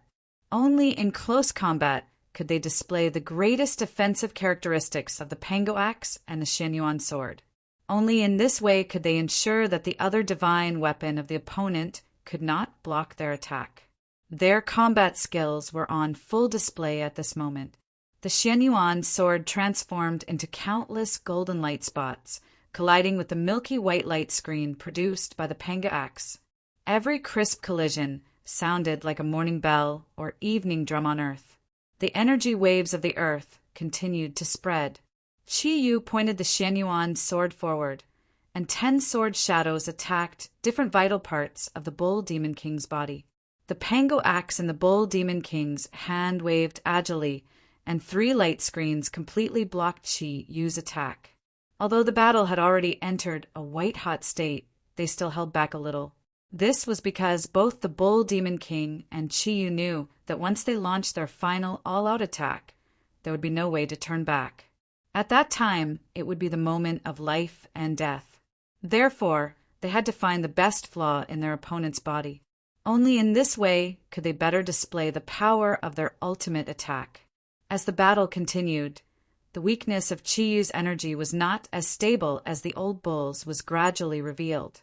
Only in close combat could they display the greatest offensive characteristics of the Pango axe and the Xianyuan sword. Only in this way could they ensure that the other divine weapon of the opponent could not block their attack. Their combat skills were on full display at this moment. The Xianyuan sword transformed into countless golden light spots, colliding with the milky white light screen produced by the Pango axe. Every crisp collision sounded like a morning bell or evening drum on earth. The energy waves of the earth continued to spread. Qi Yu pointed the Xianyuan sword forward, and 10 sword shadows attacked different vital parts of the Bull Demon King's body. The Pango axe in the Bull Demon King's hand waved agilely, and 3 light screens completely blocked Qi Yu's attack. Although the battle had already entered a white-hot state, they still held back a little. This was because both the Bull Demon King and Qi Yu knew that once they launched their final all-out attack, there would be no way to turn back. At that time, it would be the moment of life and death. Therefore, they had to find the best flaw in their opponent's body. Only in this way could they better display the power of their ultimate attack. As the battle continued, the weakness of Qi Yu's energy was not as stable as the old bull's was gradually revealed.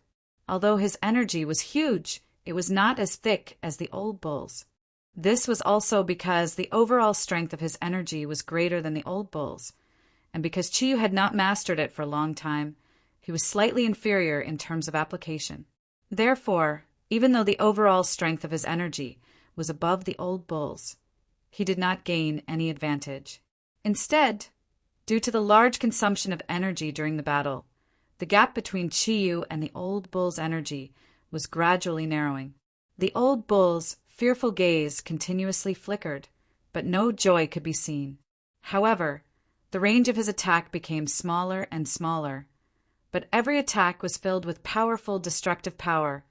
Although his energy was huge, it was not as thick as the old bull's. This was also because the overall strength of his energy was greater than the old bull's, and because Qi Yu had not mastered it for a long time, he was slightly inferior in terms of application. Therefore, even though the overall strength of his energy was above the old bull's, he did not gain any advantage. Instead, due to the large consumption of energy during the battle, the gap between Qi Yu and the old bull's energy was gradually narrowing. The old bull's fearful gaze continuously flickered, but no joy could be seen. However, the range of his attack became smaller and smaller, but every attack was filled with powerful destructive power,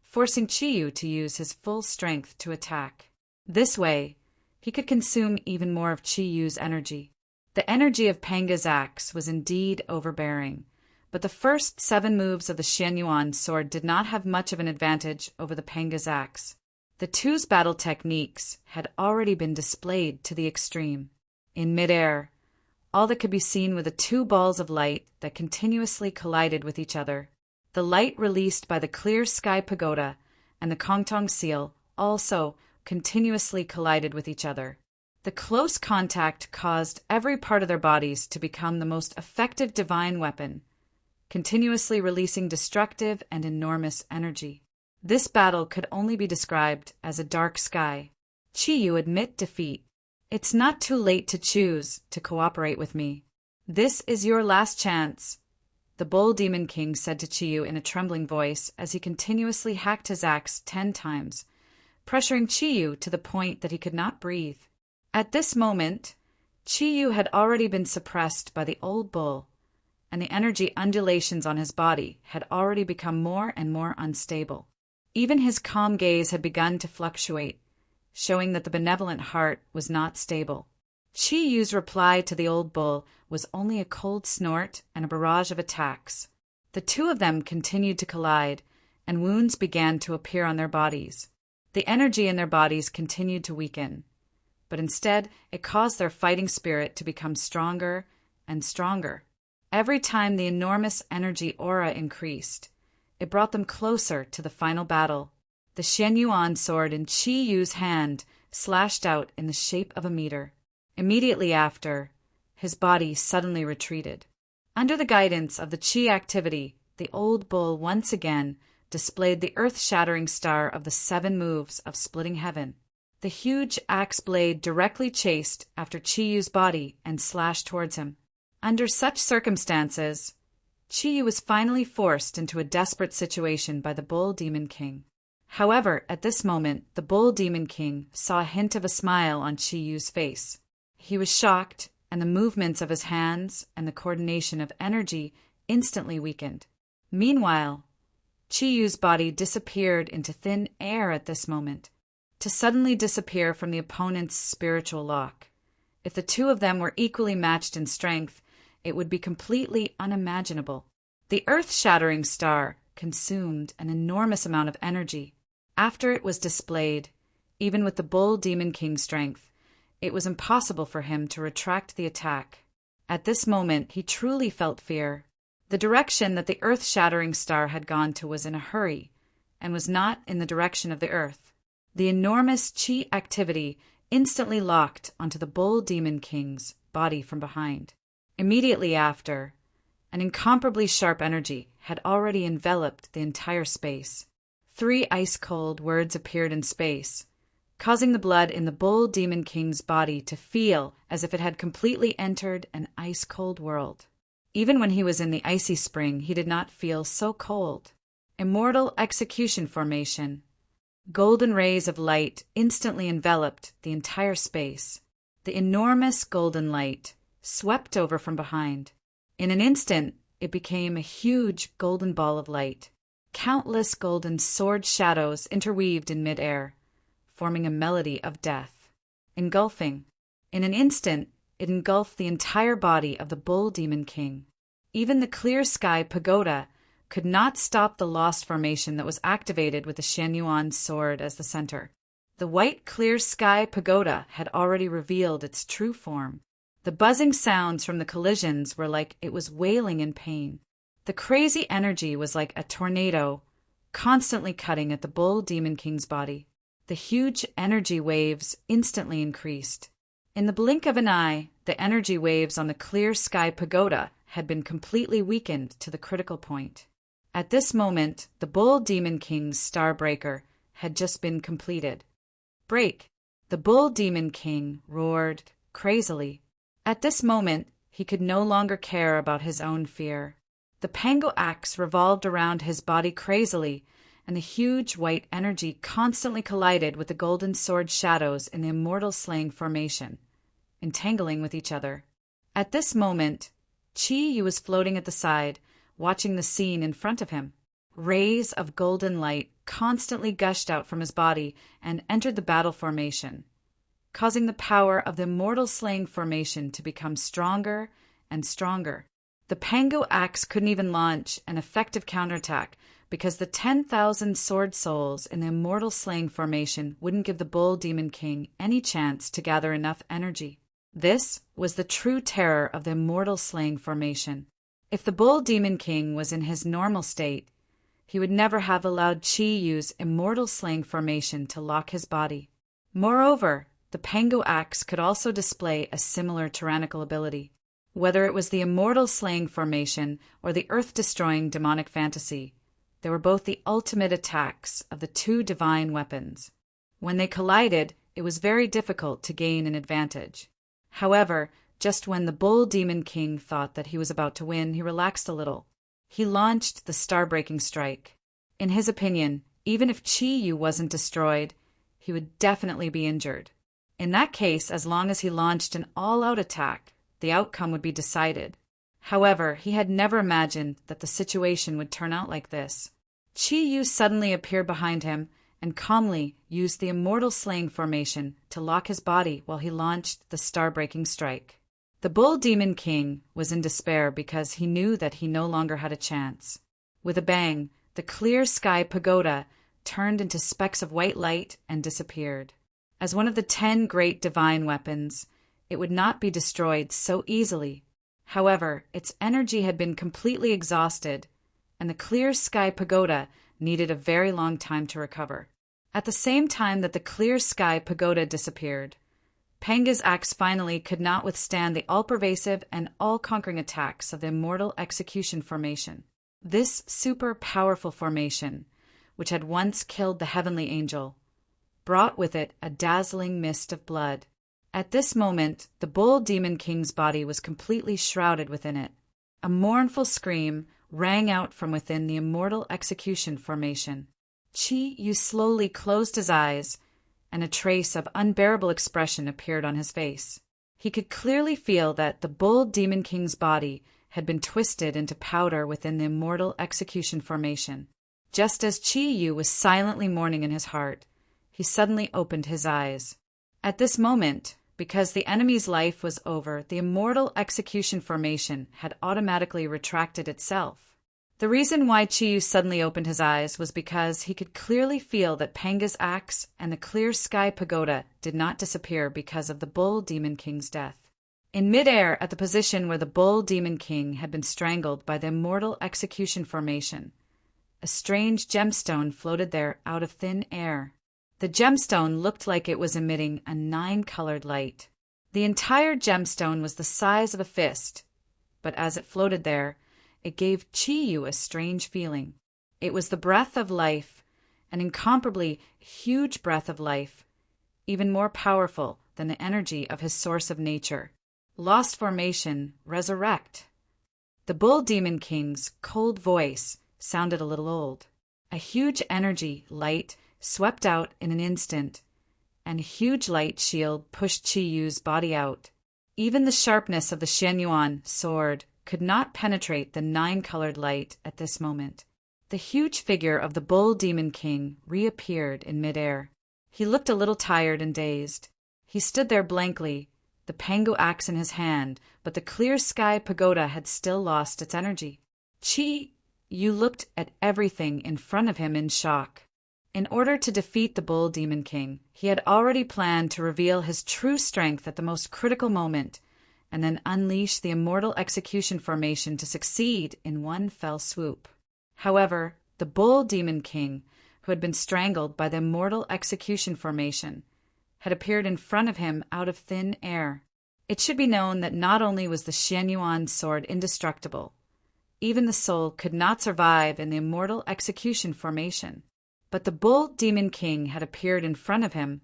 forcing Qi Yu to use his full strength to attack. This way, he could consume even more of Qi Yu's energy. The energy of Pango's axe was indeed overbearing, but the first 7 moves of the Xianyuan sword did not have much of an advantage over the Pango's axe. The two's battle techniques had already been displayed to the extreme. In midair, all that could be seen were the 2 balls of light that continuously collided with each other. The light released by the clear sky pagoda and the Kongtong seal also continuously collided with each other. The close contact caused every part of their bodies to become the most effective divine weapon, continuously releasing destructive and enormous energy. This battle could only be described as a dark sky. Qi Yu admit defeat. It's not too late to choose to cooperate with me. This is your last chance, the Bull Demon King said to Qi Yu in a trembling voice as he continuously hacked his axe 10 times, pressuring Qi Yu to the point that he could not breathe. At this moment, Qi Yu had already been suppressed by the old bull, and the energy undulations on his body had already become more and more unstable. Even his calm gaze had begun to fluctuate, showing that the benevolent heart was not stable. Qi Yu's reply to the old bull was only a cold snort and a barrage of attacks. The 2 of them continued to collide, and wounds began to appear on their bodies. The energy in their bodies continued to weaken, but instead it caused their fighting spirit to become stronger and stronger. Every time the enormous energy aura increased, It brought them closer to the final battle. The Xianyuan sword in Qi Yu's hand slashed out in the shape of a meteor. Immediately after, his body suddenly retreated. Under the guidance of the Qi activity, the old bull once again displayed the earth-shattering star of the 7 moves of splitting heaven. The huge axe blade directly chased after Qi Yu's body and slashed towards him. Under such circumstances, Qi Yu was finally forced into a desperate situation by the Bull Demon King. However, at this moment, the Bull Demon King saw a hint of a smile on Qi Yu's face. He was shocked, and the movements of his hands and the coordination of energy instantly weakened. Meanwhile, Qi Yu's body disappeared into thin air at this moment, to suddenly disappear from the opponent's spiritual lock. If the two of them were equally matched in strength, it would be completely unimaginable. The earth-shattering star consumed an enormous amount of energy. After it was displayed, even with the Bull Demon King's strength, it was impossible for him to retract the attack. At this moment, he truly felt fear. The direction that the earth-shattering star had gone to was in a hurry, and was not in the direction of the earth. The enormous Qi activity instantly locked onto the Bull Demon King's body from behind. Immediately after, an incomparably sharp energy had already enveloped the entire space. 3 ice-cold words appeared in space, causing the blood in the Bull Demon King's body to feel as if it had completely entered an ice-cold world. Even when he was in the icy spring, he did not feel so cold. Immortal execution formation. Golden rays of light instantly enveloped the entire space. The enormous golden light swept over from behind. In an instant, it became a huge golden ball of light. Countless golden sword shadows interweaved in mid-air, forming a melody of death. Engulfing. In an instant, it engulfed the entire body of the Bull Demon King. Even the clear sky pagoda could not stop the lost formation that was activated with the Xianyuan sword as the center. The white clear sky pagoda had already revealed its true form. The buzzing sounds from the collisions were like it was wailing in pain. The crazy energy was like a tornado, constantly cutting at the Bull Demon King's body. The huge energy waves instantly increased. In the blink of an eye, the energy waves on the clear sky pagoda had been completely weakened to the critical point. At this moment, the Bull Demon King's Starbreaker had just been completed. Break! The Bull Demon King roared crazily. At this moment, he could no longer care about his own fear. The Pango axe revolved around his body crazily, and the huge white energy constantly collided with the golden sword shadows in the immortal slaying formation, entangling with each other. At this moment, Qi Yu was floating at the side, watching the scene in front of him. Rays of golden light constantly gushed out from his body and entered the battle formation, causing the power of the immortal slaying formation to become stronger and stronger. The Pango axe couldn't even launch an effective counterattack because the 10,000 sword souls in the immortal slaying formation wouldn't give the Bull Demon King any chance to gather enough energy. This was the true terror of the immortal slaying formation. If the Bull Demon King was in his normal state, he would never have allowed Qi Yu's immortal slaying formation to lock his body. Moreover, the Pango axe could also display a similar tyrannical ability. Whether it was the immortal slaying formation or the earth-destroying demonic fantasy, they were both the ultimate attacks of the 2 divine weapons. When they collided, it was very difficult to gain an advantage. However, just when the Bull Demon King thought that he was about to win, he relaxed a little. He launched the star-breaking strike. In his opinion, even if Qi Yu wasn't destroyed, he would definitely be injured. In that case, as long as he launched an all-out attack, the outcome would be decided. However, he had never imagined that the situation would turn out like this. Qi Yu suddenly appeared behind him and calmly used the immortal slaying formation to lock his body while he launched the star-breaking strike. The Bull Demon King was in despair because he knew that he no longer had a chance. With a bang, the clear sky pagoda turned into specks of white light and disappeared. As one of the 10 great divine weapons, it would not be destroyed so easily. However, its energy had been completely exhausted, and the Clear Sky Pagoda needed a very long time to recover. At the same time that the Clear Sky Pagoda disappeared, Panga's axe finally could not withstand the all-pervasive and all-conquering attacks of the Immortal Execution Formation. This super-powerful formation, which had once killed the heavenly angel, brought with it a dazzling mist of blood. At this moment, the Bull Demon King's body was completely shrouded within it. A mournful scream rang out from within the Immortal Execution Formation. Chi Yu slowly closed his eyes, and a trace of unbearable expression appeared on his face. He could clearly feel that the Bull Demon King's body had been twisted into powder within the Immortal Execution Formation. Just as Chi Yu was silently mourning in his heart, he suddenly opened his eyes. At this moment, because the enemy's life was over, the Immortal Execution Formation had automatically retracted itself. The reason why Chi Yu suddenly opened his eyes was because he could clearly feel that Panga's axe and the Clear Sky Pagoda did not disappear because of the Bull Demon King's death. In midair, at the position where the Bull Demon King had been strangled by the Immortal Execution Formation, a strange gemstone floated there out of thin air. The gemstone looked like it was emitting a 9-colored light. The entire gemstone was the size of a fist, but as it floated there, it gave Chi Yu a strange feeling. It was the breath of life, an incomparably huge breath of life, even more powerful than the energy of his source of nature. Lost formation, resurrect. The Bull Demon King's cold voice sounded a little old. A huge energy, light, swept out in an instant, and a huge light shield pushed Chi Yu's body out. Even the sharpness of the Xianyuan sword could not penetrate the 9-colored light at this moment. The huge figure of the Bull Demon King reappeared in midair. He looked a little tired and dazed. He stood there blankly, the Pango axe in his hand, but the Clear Sky Pagoda had still lost its energy. Chi Yu looked at everything in front of him in shock. In order to defeat the Bull Demon King, he had already planned to reveal his true strength at the most critical moment, and then unleash the Immortal Execution Formation to succeed in one fell swoop. However, the Bull Demon King, who had been strangled by the Immortal Execution Formation, had appeared in front of him out of thin air. It should be known that not only was the Xianyuan sword indestructible, even the soul could not survive in the Immortal Execution Formation. But the Bull Demon King had appeared in front of him,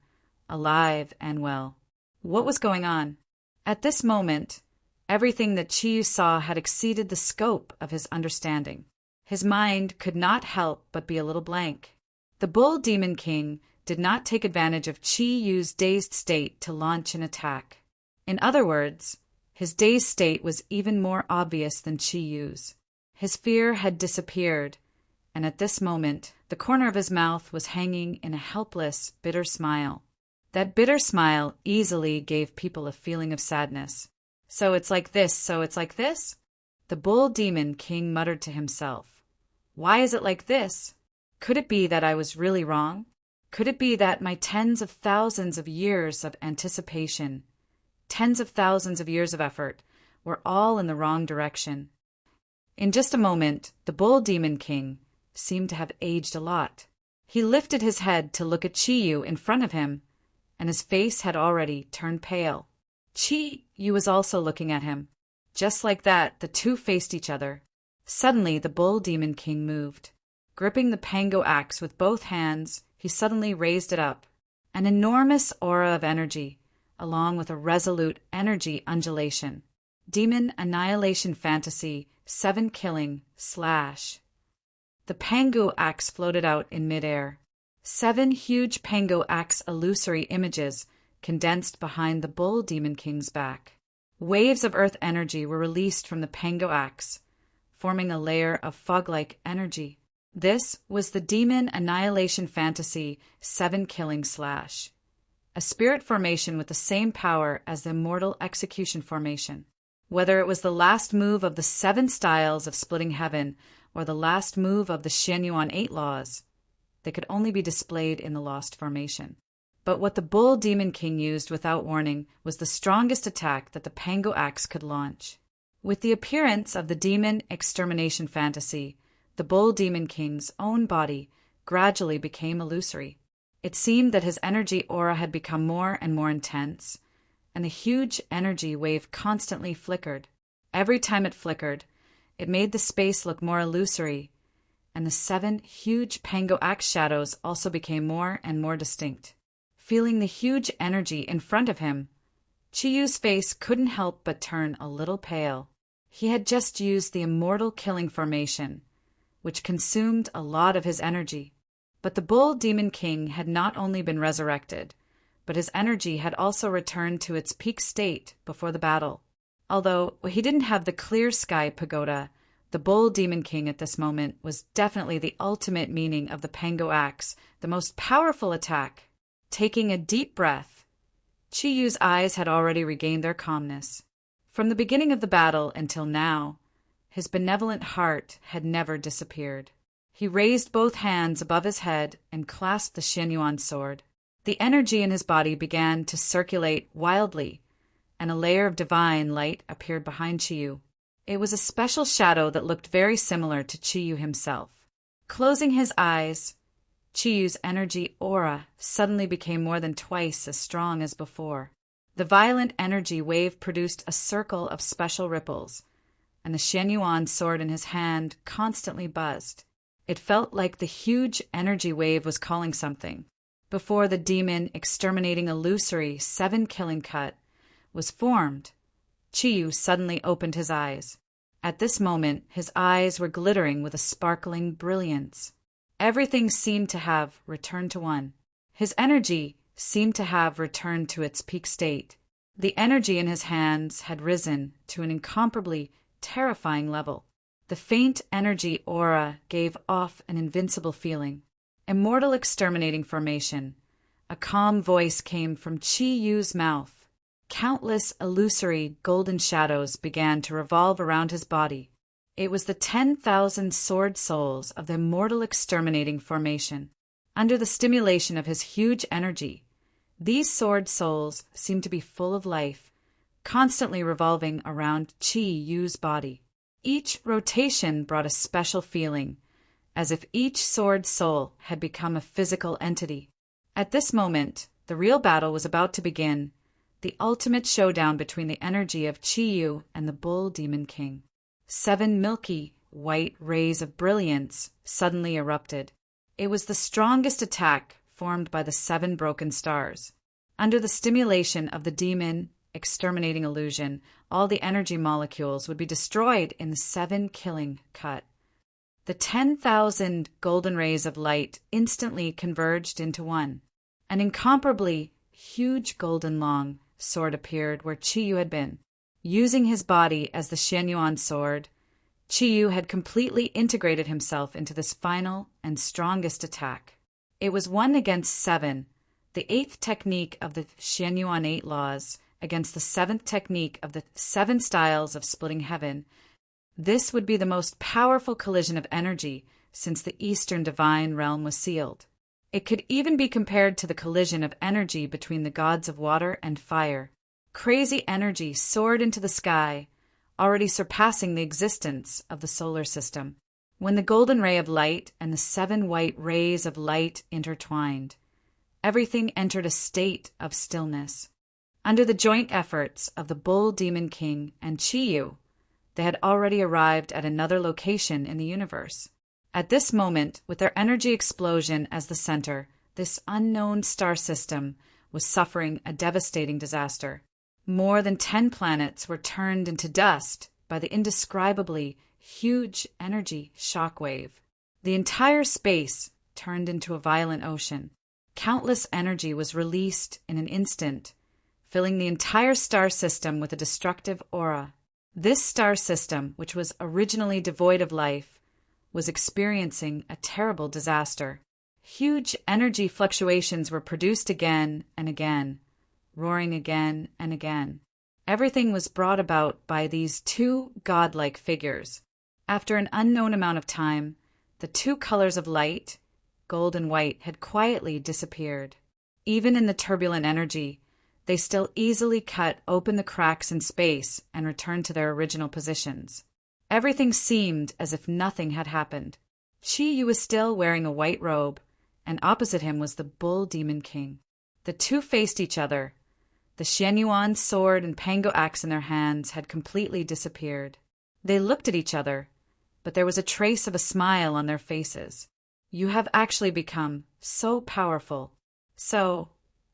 alive and well. What was going on? At this moment, everything that Chi Yu saw had exceeded the scope of his understanding. His mind could not help but be a little blank. The Bull Demon King did not take advantage of Chi Yu's dazed state to launch an attack. In other words, his dazed state was even more obvious than Chi Yu's. His fear had disappeared, and at this moment, the corner of his mouth was hanging in a helpless, bitter smile. That bitter smile easily gave people a feeling of sadness. So it's like this, so it's like this? The Bull Demon King muttered to himself. Why is it like this? Could it be that I was really wrong? Could it be that my tens of thousands of years of anticipation, tens of thousands of years of effort, were all in the wrong direction? In just a moment, the Bull Demon King seemed to have aged a lot. He lifted his head to look at Chi Yu in front of him, and his face had already turned pale. Chi Yu was also looking at him. Just like that, the two faced each other. Suddenly, the Bull Demon King moved. Gripping the Pango axe with both hands, he suddenly raised it up. An enormous aura of energy, along with a resolute energy undulation. Demon Annihilation Fantasy 7 Killing / The Pango axe floated out in midair. 7 huge Pango axe illusory images condensed behind the Bull Demon King's back. Waves of earth energy were released from the Pango axe, forming a layer of fog-like energy. This was the Demon Annihilation Fantasy 7 Killing / a spirit formation with the same power as the Immortal Execution Formation. Whether it was the last move of the 7 styles of splitting heaven or the last move of the Xianyuan 8 laws, they could only be displayed in the Lost Formation. But what the Bull Demon King used without warning was the strongest attack that the Pango axe could launch. With the appearance of the Demon Extermination Fantasy, the Bull Demon King's own body gradually became illusory. It seemed that his energy aura had become more and more intense, and the huge energy wave constantly flickered. Every time it flickered, it made the space look more illusory, and the 7 huge Pango Axe shadows also became more and more distinct. Feeling the huge energy in front of him, Chiyu's face couldn't help but turn a little pale. He had just used the immortal killing formation, which consumed a lot of his energy. But the Bull Demon King had not only been resurrected, but his energy had also returned to its peak state before the battle. Although he didn't have the clear sky pagoda, the Bull Demon King at this moment was definitely the ultimate meaning of the Pango Axe, the most powerful attack. Taking a deep breath, Chiyu's eyes had already regained their calmness. From the beginning of the battle until now, his benevolent heart had never disappeared. He raised both hands above his head and clasped the Xianyuan sword. The energy in his body began to circulate wildly, and a layer of divine light appeared behind Chiyu. It was a special shadow that looked very similar to Chiyu himself. Closing his eyes, Chiyu's energy aura suddenly became more than twice as strong as before. The violent energy wave produced a circle of special ripples, and the Xianyuan sword in his hand constantly buzzed. It felt like the huge energy wave was calling something. Before the demon exterminating illusory 7 killing cut was formed, Chiyu suddenly opened his eyes. At this moment, his eyes were glittering with a sparkling brilliance. Everything seemed to have returned to one. His energy seemed to have returned to its peak state. The energy in his hands had risen to an incomparably terrifying level. The faint energy aura gave off an invincible feeling. Immortal exterminating formation. A calm voice came from Chiyu's mouth. Countless illusory golden shadows began to revolve around his body. It was the 10,000 sword souls of the immortal exterminating formation. Under the stimulation of his huge energy, these sword souls seemed to be full of life, constantly revolving around Chiyu's body. Each rotation brought a special feeling, as if each sword soul had become a physical entity. At this moment, the real battle was about to begin, the ultimate showdown between the energy of Chiyu and the Bull Demon King. 7 milky, white rays of brilliance suddenly erupted. It was the strongest attack formed by the 7 broken stars. Under the stimulation of the demon exterminating illusion, all the energy molecules would be destroyed in the 7 killing cut. The 10,000 golden rays of light instantly converged into one. An incomparably huge golden long sword appeared where Chiyu had been. Using his body as the Xianyuan sword, Chiyu had completely integrated himself into this final and strongest attack. It was 1 against 7, the 8th technique of the Xianyuan 8 laws against the 7th technique of the 7 styles of splitting heaven. This would be the most powerful collision of energy since the Eastern divine realm was sealed. It could even be compared to the collision of energy between the gods of water and fire. Crazy energy soared into the sky, already surpassing the existence of the solar system. When the golden ray of light and the 7 white rays of light intertwined, everything entered a state of stillness. Under the joint efforts of the Bull Demon King and Chiyu, they had already arrived at another location in the universe. At this moment, with their energy explosion as the center, this unknown star system was suffering a devastating disaster. More than 10 planets were turned into dust by the indescribably huge energy shockwave. The entire space turned into a violent ocean. Countless energy was released in an instant, filling the entire star system with a destructive aura. This star system, which was originally devoid of life, was experiencing a terrible disaster. Huge energy fluctuations were produced again and again, roaring again and again. Everything was brought about by these 2 godlike figures. After an unknown amount of time, the 2 colors of light, gold and white, had quietly disappeared. Even in the turbulent energy, they still easily cut open the cracks in space and returned to their original positions. Everything seemed as if nothing had happened. Chi Yu was still wearing a white robe, and opposite him was the Bull Demon King. The two faced each other. The Xianyuan sword and Pango axe in their hands had completely disappeared. They looked at each other, but there was a trace of a smile on their faces. You have actually become so powerful. So,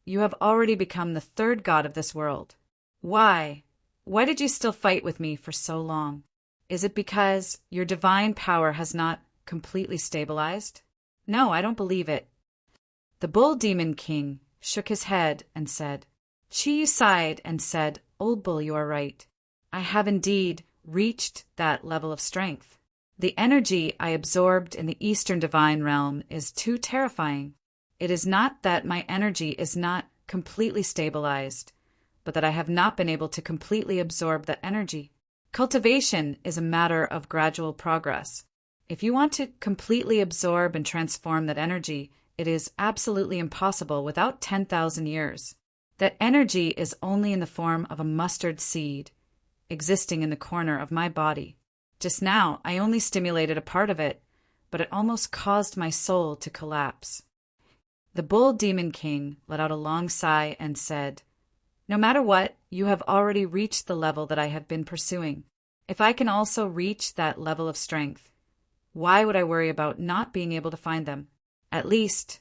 you have already become the third god of this world. Why? Why did you still fight with me for so long? Is it because your divine power has not completely stabilized? No, I don't believe it. The Bull Demon King shook his head and said, Chi Yu sighed and said, Old Bull, you are right. I have indeed reached that level of strength. The energy I absorbed in the Eastern Divine Realm is too terrifying. It is not that my energy is not completely stabilized, but that I have not been able to completely absorb that energy. Cultivation is a matter of gradual progress. If you want to completely absorb and transform that energy, it is absolutely impossible without 10,000 years. That energy is only in the form of a mustard seed, existing in the corner of my body. Just now, I only stimulated a part of it, but it almost caused my soul to collapse. The Bull Demon King let out a long sigh and said, No matter what, you have already reached the level that I have been pursuing. If I can also reach that level of strength, why would I worry about not being able to find them? At least,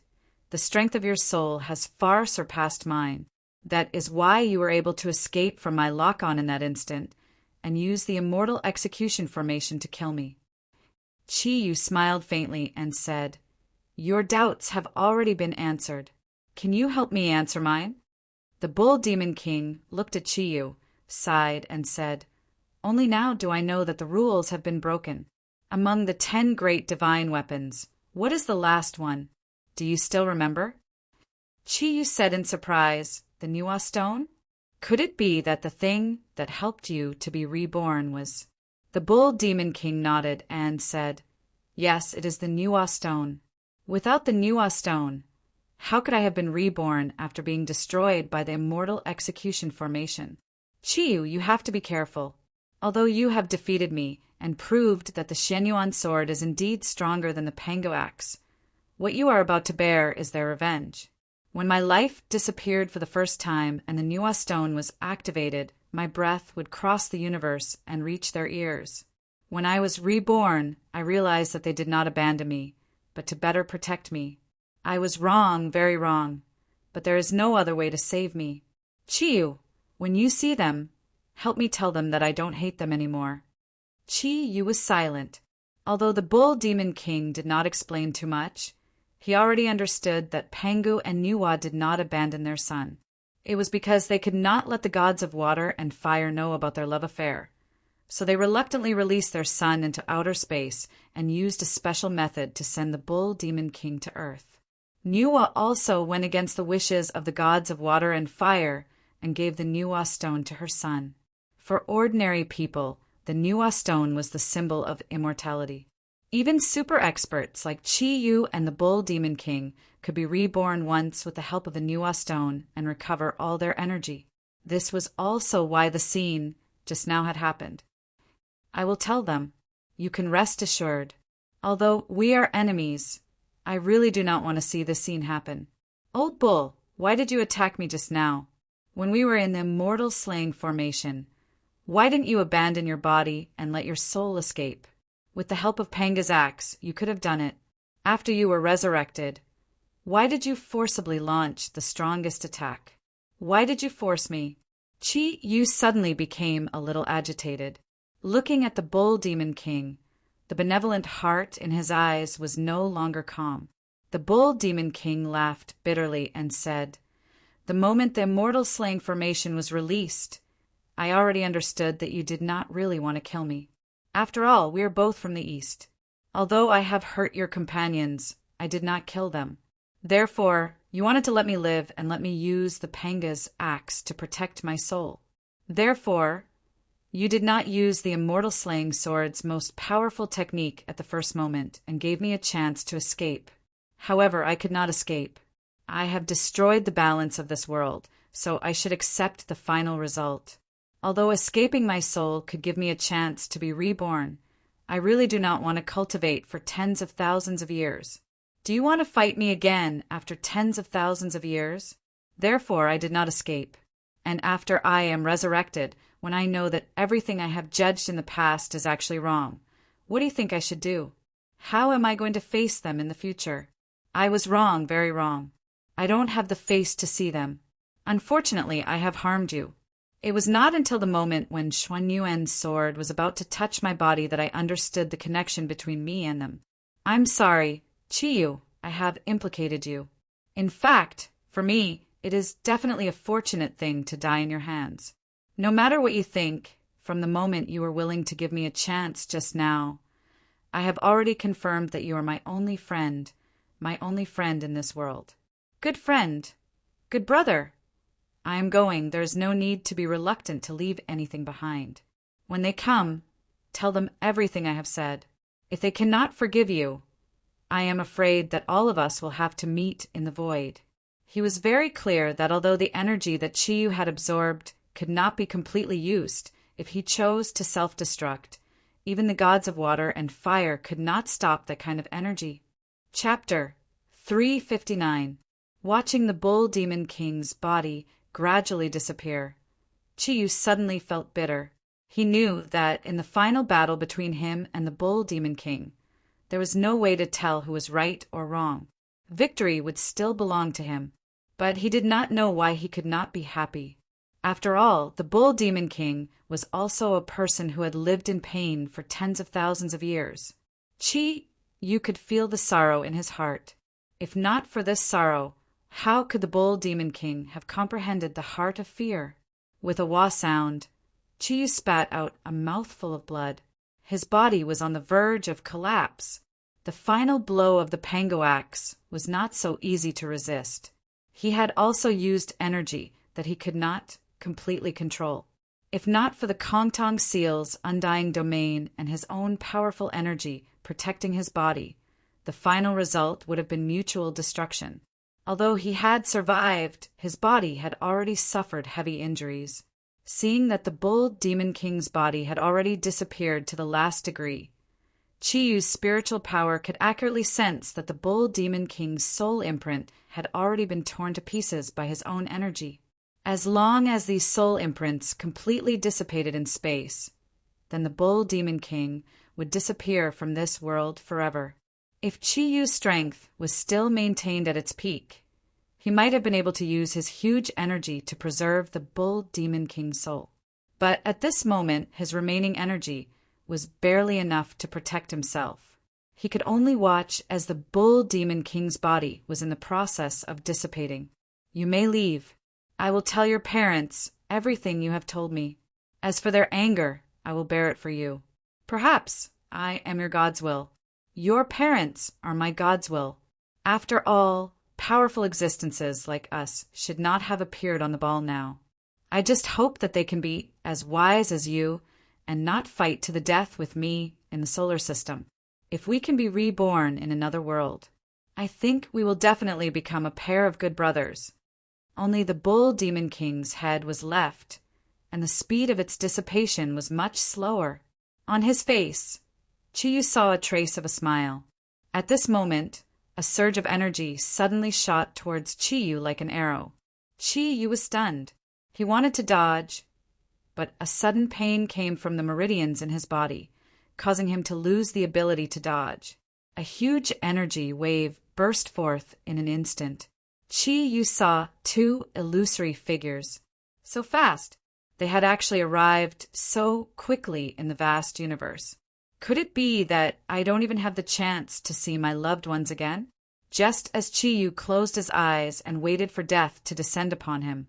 the strength of your soul has far surpassed mine. That is why you were able to escape from my lock-on in that instant and use the immortal execution formation to kill me. Chi Yu smiled faintly and said, Your doubts have already been answered. Can you help me answer mine? The Bull Demon King looked at Chi Yu, sighed, and said, Only now do I know that the rules have been broken. Among the 10 great divine weapons, what is the last one? Do you still remember? Chi Yu said in surprise, The Nuwa Stone? Could it be that the thing that helped you to be reborn was... The Bull Demon King nodded and said, Yes, it is the Nuwa Stone. Without the Nuwa Stone, how could I have been reborn after being destroyed by the immortal execution formation? Chi Yu, you have to be careful. Although you have defeated me and proved that the Xianyuan sword is indeed stronger than the Pango axe, what you are about to bear is their revenge. When my life disappeared for the first time and the Nuwa Stone was activated, my breath would cross the universe and reach their ears. When I was reborn, I realized that they did not abandon me, but to better protect me. I was wrong, very wrong, but there is no other way to save me. Chi Yu, when you see them, help me tell them that I don't hate them anymore. Chi Yu was silent. Although the Bull Demon King did not explain too much, he already understood that Pangu and Nuwa did not abandon their son. It was because they could not let the gods of water and fire know about their love affair. So they reluctantly released their son into outer space and used a special method to send the Bull Demon King to Earth. Nuwa also went against the wishes of the gods of water and fire and gave the Nuwa Stone to her son. For ordinary people, the Nuwa Stone was the symbol of immortality. Even super experts like Chi Yu and the Bull Demon King could be reborn once with the help of the Nuwa Stone and recover all their energy. This was also why the scene just now had happened. I will tell them. You can rest assured. Although we are enemies, I really do not want to see this scene happen. Old Bull, why did you attack me just now? When we were in the immortal slaying formation, why didn't you abandon your body and let your soul escape? With the help of Panga's axe, you could have done it. After you were resurrected, why did you forcibly launch the strongest attack? Why did you force me? Chi Yu suddenly became a little agitated. Looking at the Bull Demon King, the benevolent heart in his eyes was no longer calm. The Bull Demon King laughed bitterly and said, The moment the immortal slaying formation was released, I already understood that you did not really want to kill me. After all, we are both from the East. Although I have hurt your companions, I did not kill them. Therefore, you wanted to let me live and let me use the Panga's axe to protect my soul. Therefore, you did not use the immortal slaying sword's most powerful technique at the first moment and gave me a chance to escape. However, I could not escape. I have destroyed the balance of this world, so I should accept the final result. Although escaping my soul could give me a chance to be reborn, I really do not want to cultivate for tens of thousands of years. Do you want to fight me again after tens of thousands of years? Therefore I did not escape. And after I am resurrected, when I know that everything I have judged in the past is actually wrong, what do you think I should do? How am I going to face them in the future? I was wrong, very wrong. I don't have the face to see them. Unfortunately, I have harmed you. It was not until the moment when Xuanyuan's sword was about to touch my body that I understood the connection between me and them. I'm sorry, Chiyu, I have implicated you. In fact, for me, it is definitely a fortunate thing to die in your hands. No matter what you think, from the moment you were willing to give me a chance just now, I have already confirmed that you are my only friend in this world. Good friend, good brother. I am going. There is no need to be reluctant to leave anything behind. When they come, tell them everything I have said. If they cannot forgive you, I am afraid that all of us will have to meet in the void. He was very clear that although the energy that Chiyu had absorbed could not be completely used, if he chose to self-destruct, even the gods of water and fire could not stop that kind of energy. Chapter 359. Watching the Bull Demon King's body gradually disappear, Chiyu suddenly felt bitter. He knew that in the final battle between him and the Bull Demon King, there was no way to tell who was right or wrong. Victory would still belong to him, but he did not know why he could not be happy. After all, the Bull Demon King was also a person who had lived in pain for tens of thousands of years. You could feel the sorrow in his heart. If not for this sorrow, how could the Bull Demon King have comprehended the heart of fear? With a wah sound, Chiyu spat out a mouthful of blood. His body was on the verge of collapse. The final blow of the Pango axe was not so easy to resist. He had also used energy that he could not completely control. If not for the Kongtong Seal's undying domain and his own powerful energy protecting his body, the final result would have been mutual destruction. Although he had survived, his body had already suffered heavy injuries. Seeing that the Bull Demon King's body had already disappeared to the last degree, Chiyu's spiritual power could accurately sense that the Bull Demon King's soul imprint had already been torn to pieces by his own energy. As long as these soul imprints completely dissipated in space, then the Bull Demon King would disappear from this world forever. If Chiyu's strength was still maintained at its peak, he might have been able to use his huge energy to preserve the Bull Demon King's soul. But at this moment, his remaining energy was barely enough to protect himself. He could only watch as the Bull Demon King's body was in the process of dissipating. You may leave. I will tell your parents everything you have told me. As for their anger, I will bear it for you. Perhaps I am your God's will. Your parents are my God's will. After all, powerful existences like us should not have appeared on the ball now. I just hope that they can be as wise as you and not fight to the death with me in the solar system. If we can be reborn in another world, I think we will definitely become a pair of good brothers. Only the Bull Demon King's head was left, and the speed of its dissipation was much slower. On his face, Chiyu saw a trace of a smile. At this moment, a surge of energy suddenly shot towards Chiyu like an arrow. Chiyu was stunned. He wanted to dodge, but a sudden pain came from the meridians in his body, causing him to lose the ability to dodge. A huge energy wave burst forth in an instant. Chiyu saw two illusory figures. So fast! They had actually arrived so quickly in the vast universe. Could it be that I don't even have the chance to see my loved ones again? Just as Chiyu closed his eyes and waited for death to descend upon him,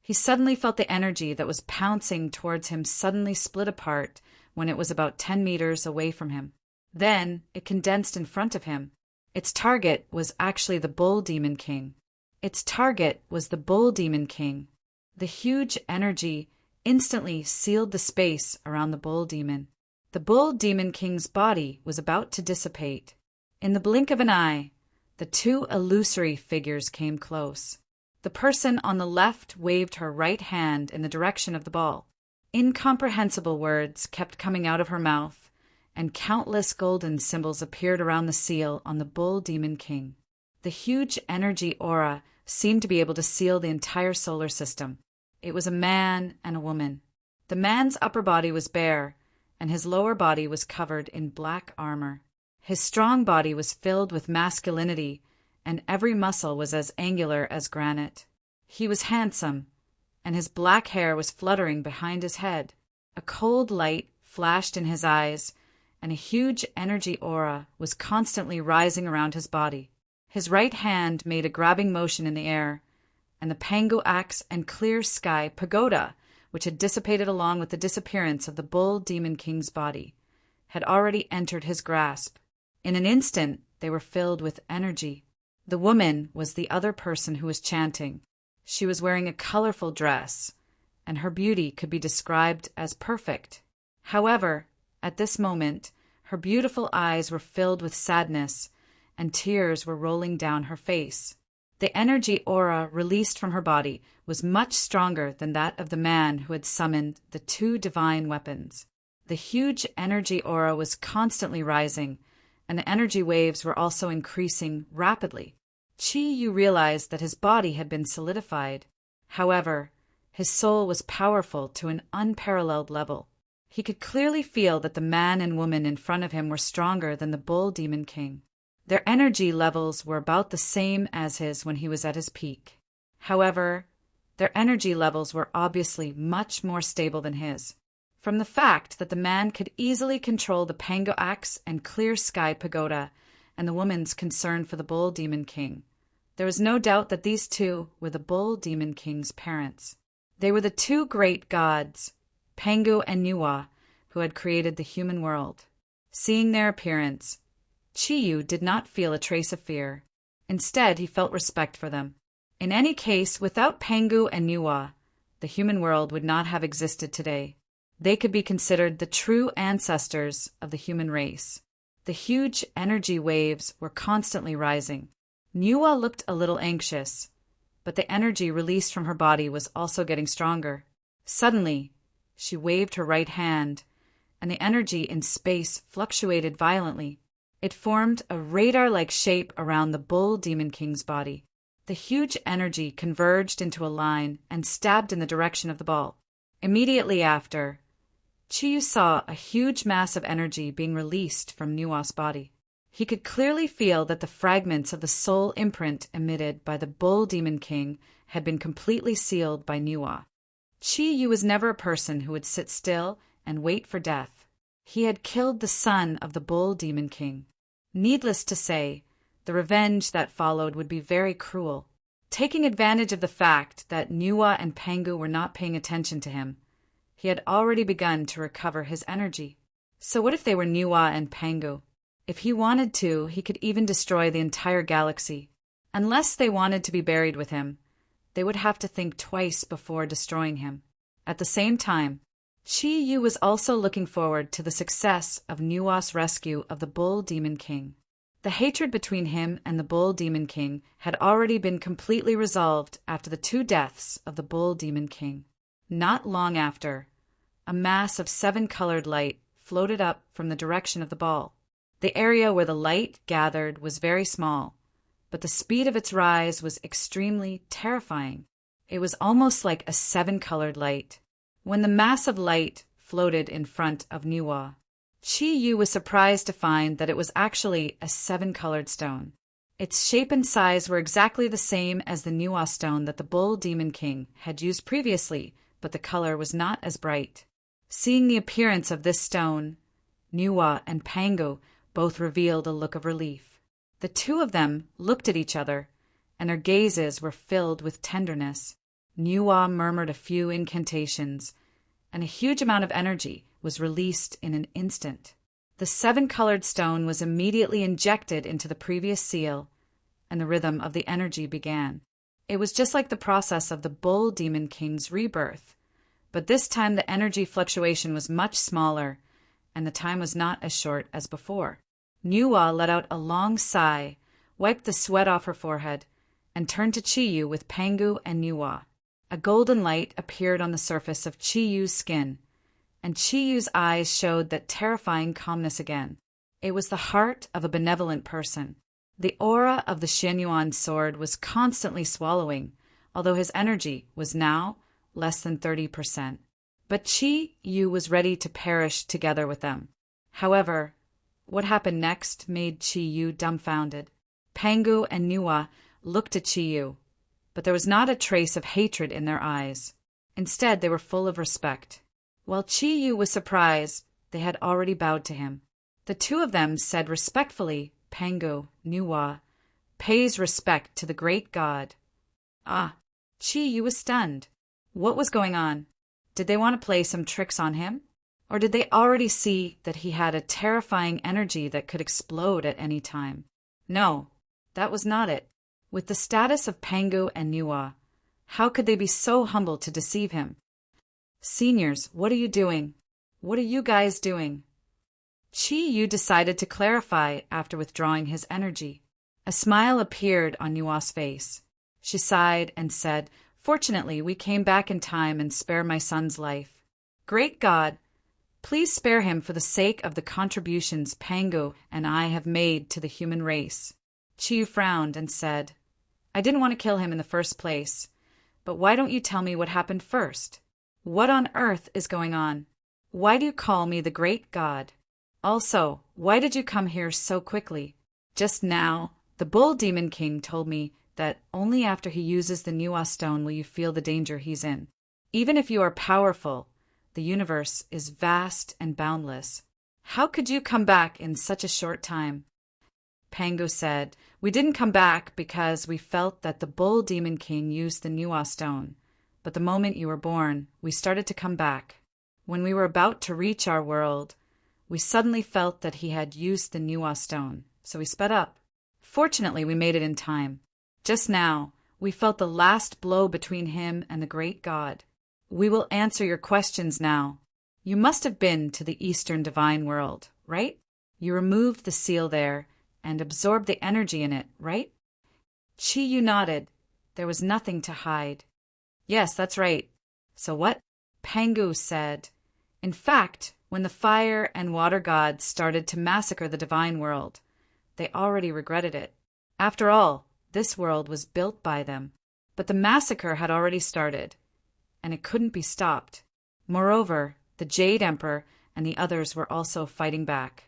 he suddenly felt the energy that was pouncing towards him suddenly split apart when it was about 10 meters away from him. Then it condensed in front of him. Its target was actually the Bull Demon King. Its target was the Bull Demon King. The huge energy instantly sealed the space around the Bull Demon. The Bull Demon King's body was about to dissipate. In the blink of an eye, the two illusory figures came close. The person on the left waved her right hand in the direction of the ball. Incomprehensible words kept coming out of her mouth, and countless golden symbols appeared around the seal on the Bull Demon King. The huge energy aura seemed to be able to seal the entire solar system. It was a man and a woman. The man's upper body was bare, and his lower body was covered in black armor. His strong body was filled with masculinity, and every muscle was as angular as granite. He was handsome, and his black hair was fluttering behind his head. A cold light flashed in his eyes, and a huge energy aura was constantly rising around his body. His right hand made a grabbing motion in the air, and the Pangu axe and clear sky pagoda, which had dissipated along with the disappearance of the Bull Demon King's body, had already entered his grasp. In an instant, they were filled with energy. The woman was the other person who was chanting. She was wearing a colorful dress, and her beauty could be described as perfect. However, at this moment, her beautiful eyes were filled with sadness, and tears were rolling down her face. The energy aura released from her body was much stronger than that of the man who had summoned the two divine weapons. The huge energy aura was constantly rising, and the energy waves were also increasing rapidly. Chi Yu realized that his body had been solidified. However, his soul was powerful to an unparalleled level. He could clearly feel that the man and woman in front of him were stronger than the Bull Demon King. Their energy levels were about the same as his when he was at his peak. However, their energy levels were obviously much more stable than his. From the fact that the man could easily control the Pango axe and clear sky pagoda, and the woman's concern for the Bull Demon King, there was no doubt that these two were the Bull Demon King's parents. They were the two great gods, Pangu and Nuwa, who had created the human world. Seeing their appearance, Chi Yu did not feel a trace of fear. Instead, he felt respect for them. In any case, without Pangu and Nuwa, the human world would not have existed today. They could be considered the true ancestors of the human race. The huge energy waves were constantly rising. Nuwa looked a little anxious, but the energy released from her body was also getting stronger. Suddenly, she waved her right hand, and the energy in space fluctuated violently. It formed a radar-like shape around the Bull Demon King's body. The huge energy converged into a line and stabbed in the direction of the ball. Immediately after, Chi saw a huge mass of energy being released from Nuwa's body. He could clearly feel that the fragments of the soul imprint emitted by the Bull Demon King had been completely sealed by Nuwa. Chi was never a person who would sit still and wait for death. He had killed the son of the Bull Demon King. Needless to say, the revenge that followed would be very cruel. Taking advantage of the fact that Nuwa and Pangu were not paying attention to him, he had already begun to recover his energy. So what if they were Nuwa and Pangu? If he wanted to, he could even destroy the entire galaxy. Unless they wanted to be buried with him, they would have to think twice before destroying him. At the same time, Chi Yu was also looking forward to the success of Nuwa's rescue of the Bull Demon King. The hatred between him and the Bull Demon King had already been completely resolved after the two deaths of the Bull Demon King. Not long after, a mass of 7-colored light floated up from the direction of the ball. The area where the light gathered was very small, but the speed of its rise was extremely terrifying. It was almost like a 7-colored light. When the mass of light floated in front of Nuwa, Chi Yu was surprised to find that it was actually a 7-colored stone. Its shape and size were exactly the same as the Nuwa stone that the Bull Demon King had used previously, but the color was not as bright. Seeing the appearance of this stone, Nuwa and Pangu both revealed a look of relief. The two of them looked at each other, and their gazes were filled with tenderness. Nuwa murmured a few incantations, and a huge amount of energy was released in an instant. The 7-colored stone was immediately injected into the previous seal, and the rhythm of the energy began. It was just like the process of the Bull Demon King's rebirth, but this time the energy fluctuation was much smaller, and the time was not as short as before. Nuwa let out a long sigh, wiped the sweat off her forehead, and turned to Chi Yu with Pangu and Nuwa. A golden light appeared on the surface of Chi Yu's skin, and Chiyu's eyes showed that terrifying calmness again. It was the heart of a benevolent person. The aura of the Xianyuan sword was constantly swallowing, although his energy was now less than 30%. But Chi-Yu was ready to perish together with them. However, what happened next made Chi-Yu dumbfounded. Pangu and Nuwa looked at Chi-Yu, but there was not a trace of hatred in their eyes. Instead, they were full of respect. While Chi-Yu was surprised, they had already bowed to him. The two of them said respectfully, Pangu, Nuwa, pays respect to the great god. Ah, Chi-Yu was stunned. What was going on? Did they want to play some tricks on him? Or did they already see that he had a terrifying energy that could explode at any time? No, that was not it. With the status of Pangu and Nuwa, how could they be so humble to deceive him? Seniors, what are you doing? What are you guys doing? Chi-Yu decided to clarify after withdrawing his energy. A smile appeared on Nuwa's face. She sighed and said, Fortunately, we came back in time and spared my son's life. Great God, please spare him for the sake of the contributions Pangu and I have made to the human race. Chi-Yu frowned and said, I didn't want to kill him in the first place, but why don't you tell me what happened first? What on earth is going on? Why do you call me the great god? Also, why did you come here so quickly? Just now, the Bull Demon King told me that only after he uses the Nuwa Stone will you feel the danger he's in. Even if you are powerful, the universe is vast and boundless. How could you come back in such a short time? Pangu said, We didn't come back because we felt that the Bull Demon King used the Nuwa Stone. But the moment you were born, we started to come back. When we were about to reach our world, we suddenly felt that he had used the Nuwa Stone, so we sped up. Fortunately, we made it in time. Just now, we felt the last blow between him and the great god. We will answer your questions now. You must have been to the Eastern Divine World, right? You removed the seal there and absorbed the energy in it, right? Chi-Yu nodded. There was nothing to hide. Yes, that's right. So what? Pangu said. In fact, when the fire and water gods started to massacre the divine world, they already regretted it. After all, this world was built by them. But the massacre had already started, and it couldn't be stopped. Moreover, the Jade Emperor and the others were also fighting back.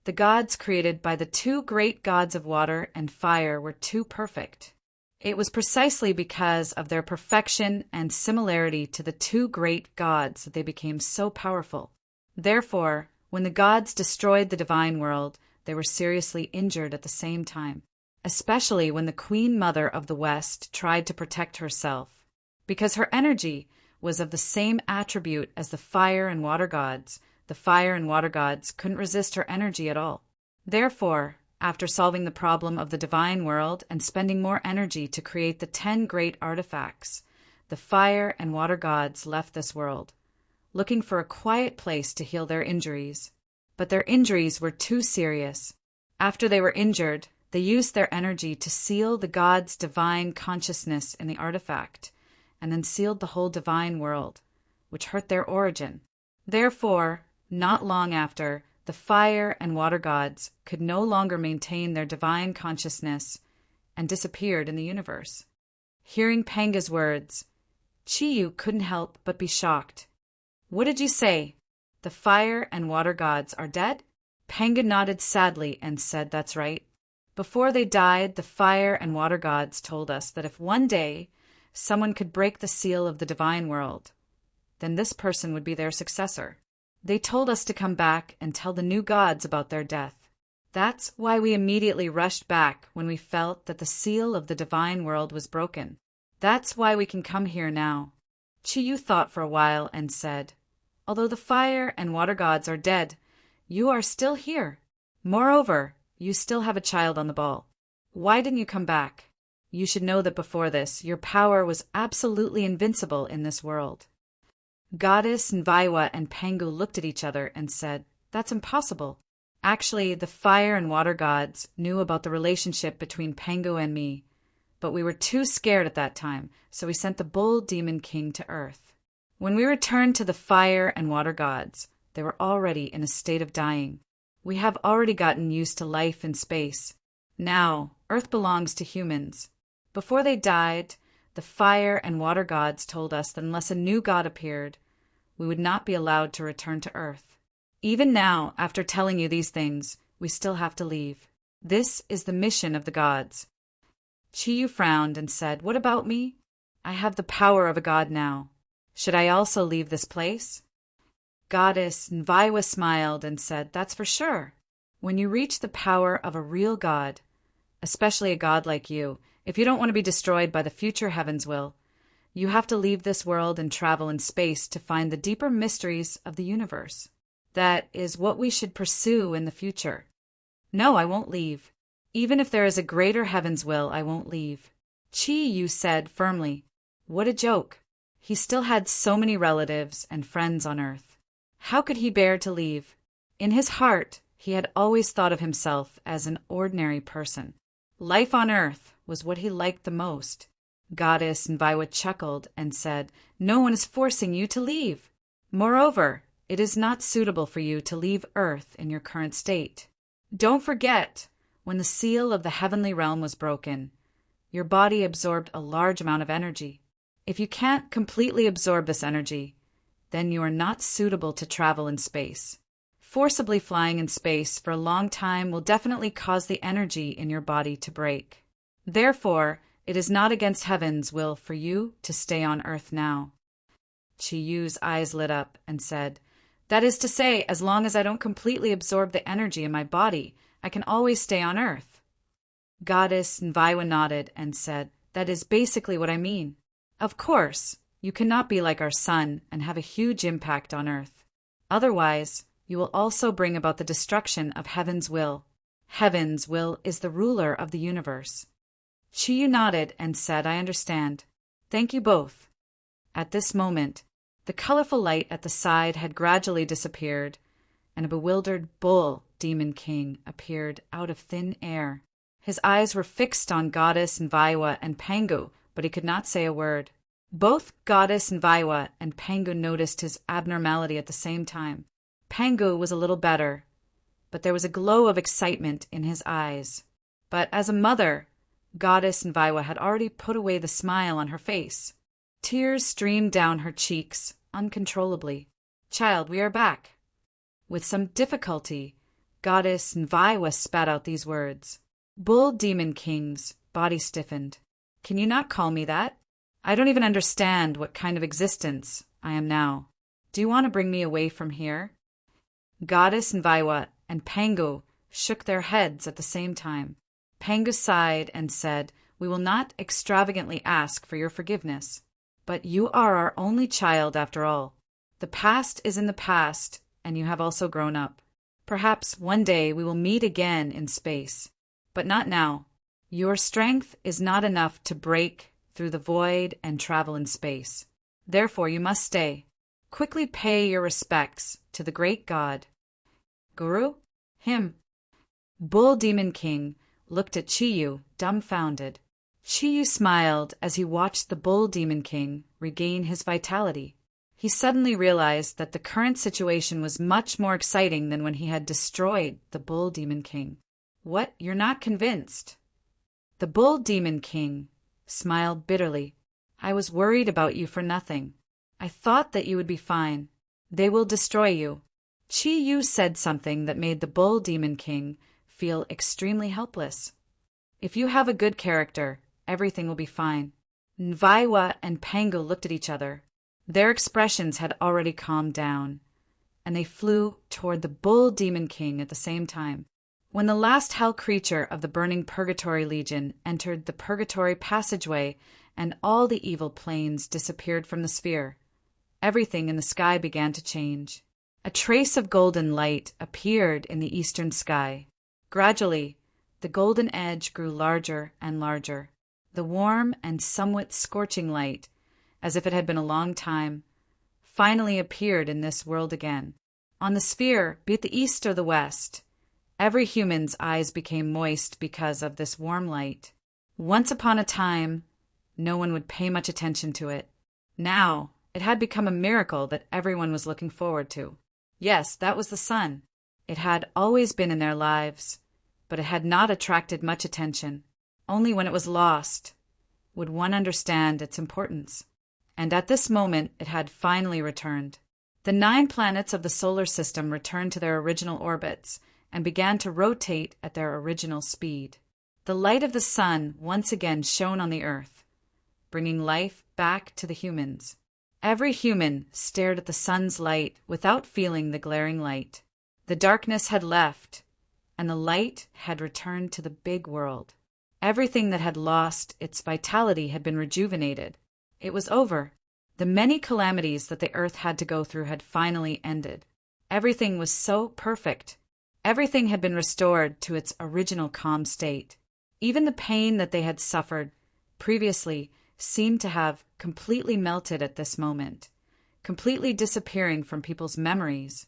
The gods created by the two great gods of water and fire were too perfect. It was precisely because of their perfection and similarity to the two great gods that they became so powerful. Therefore, when the gods destroyed the divine world, they were seriously injured at the same time, especially when the Queen Mother of the West tried to protect herself. Because her energy was of the same attribute as the fire and water gods, the fire and water gods couldn't resist her energy at all. Therefore, after solving the problem of the divine world and spending more energy to create the 10 great artifacts, the fire and water gods left this world, looking for a quiet place to heal their injuries. But their injuries were too serious. After they were injured, they used their energy to seal the gods' divine consciousness in the artifact, and then sealed the whole divine world, which hurt their origin. Therefore, not long after, the fire and water gods could no longer maintain their divine consciousness and disappeared in the universe. Hearing Panga's words, Chi-Yu couldn't help but be shocked. What did you say? The fire and water gods are dead? Panga nodded sadly and said, That's right. Before they died, the fire and water gods told us that if one day someone could break the seal of the divine world, then this person would be their successor. They told us to come back and tell the new gods about their death. That's why we immediately rushed back when we felt that the seal of the divine world was broken. That's why we can come here now. Chi-Yu thought for a while and said, Although the fire and water gods are dead, you are still here. Moreover, you still have a child on the ball. Why didn't you come back? You should know that before this, your power was absolutely invincible in this world. Goddess Nvaiwa and Pangu looked at each other and said, That's impossible. Actually, the fire and water gods knew about the relationship between Pangu and me, but we were too scared at that time, so we sent the Bull Demon King to Earth. When we returned to the fire and water gods, they were already in a state of dying. We have already gotten used to life in space. Now, Earth belongs to humans. Before they died, the fire and water gods told us that unless a new god appeared, we would not be allowed to return to Earth. Even now, after telling you these things, we still have to leave. This is the mission of the gods. Chiyu frowned and said, "What about me? I have the power of a god now. Should I also leave this place?" Goddess Nviwa smiled and said, "That's for sure. When you reach the power of a real god, especially a god like you, if you don't want to be destroyed by the future heaven's will, you have to leave this world and travel in space to find the deeper mysteries of the universe. That is what we should pursue in the future." "No, I won't leave. Even if there is a greater heaven's will, I won't leave," Chi-Yu said firmly. What a joke. He still had so many relatives and friends on Earth. How could he bear to leave? In his heart, he had always thought of himself as an ordinary person. Life on Earth was what he liked the most. Goddess Nviwa chuckled and said, "No one is forcing you to leave. Moreover, it is not suitable for you to leave Earth in your current state. Don't forget, when the seal of the heavenly realm was broken, your body absorbed a large amount of energy. If you can't completely absorb this energy, then you are not suitable to travel in space. Forcibly flying in space for a long time will definitely cause the energy in your body to break. Therefore, it is not against heaven's will for you to stay on Earth now." Chi-Yu's eyes lit up and said, "That is to say, as long as I don't completely absorb the energy in my body, I can always stay on Earth." Goddess Nviwa nodded and said, "That is basically what I mean. Of course, you cannot be like our sun and have a huge impact on Earth. Otherwise, you will also bring about the destruction of Heaven's will. Heaven's will is the ruler of the universe." Chi-Yu nodded and said, "I understand. Thank you both." At this moment, the colorful light at the side had gradually disappeared, and a bewildered bull demon king appeared out of thin air. His eyes were fixed on Goddess Nviwa and Pangu, but he could not say a word. Both Goddess Nviwa and Pangu noticed his abnormality at the same time. Pangu was a little better, but there was a glow of excitement in his eyes. But as a mother, Goddess Nviwa had already put away the smile on her face. Tears streamed down her cheeks uncontrollably. "Child, we are back." With some difficulty, Goddess Nviwa spat out these words. Bull Demon King's body stiffened. "Can you not call me that? I don't even understand what kind of existence I am now. Do you want to bring me away from here?" Goddess Nviwa and Pangu shook their heads at the same time. Pangu sighed and said, "We will not extravagantly ask for your forgiveness. But you are our only child after all. The past is in the past, and you have also grown up. Perhaps one day we will meet again in space, but not now. Your strength is not enough to break through the void and travel in space. Therefore you must stay. Quickly pay your respects to the great god." "Guru? Him." Bull Demon King looked at Chi-Yu, dumbfounded. Chi-Yu smiled as he watched the Bull Demon King regain his vitality. He suddenly realized that the current situation was much more exciting than when he had destroyed the Bull Demon King. "What, you're not convinced?" The Bull Demon King smiled bitterly. "I was worried about you for nothing. I thought that you would be fine. They will destroy you." Chi-Yu said something that made the Bull Demon King feel extremely helpless. "If you have a good character, everything will be fine." Nviwa and Pangu looked at each other. Their expressions had already calmed down, and they flew toward the Bull Demon King at the same time. When the last hell creature of the burning Purgatory Legion entered the Purgatory passageway and all the evil planes disappeared from the sphere, everything in the sky began to change. A trace of golden light appeared in the eastern sky. Gradually, the golden edge grew larger and larger. The warm and somewhat scorching light, as if it had been a long time, finally appeared in this world again. On the sphere, be it the east or the west, every human's eyes became moist because of this warm light. Once upon a time, no one would pay much attention to it. Now, It had become a miracle that everyone was looking forward to. Yes, that was the sun. It had always been in their lives, but it had not attracted much attention. Only when it was lost would one understand its importance. And at this moment it had finally returned. The 9 planets of the solar system returned to their original orbits and began to rotate at their original speed. The light of the sun once again shone on the earth, bringing life back to the humans. Every human stared at the sun's light without feeling the glaring light. The darkness had left, and the light had returned to the big world. Everything that had lost its vitality had been rejuvenated. It was over. The many calamities that the earth had to go through had finally ended. Everything was so perfect. Everything had been restored to its original calm state. Even the pain that they had suffered previously seemed to have completely melted at this moment, completely disappearing from people's memories.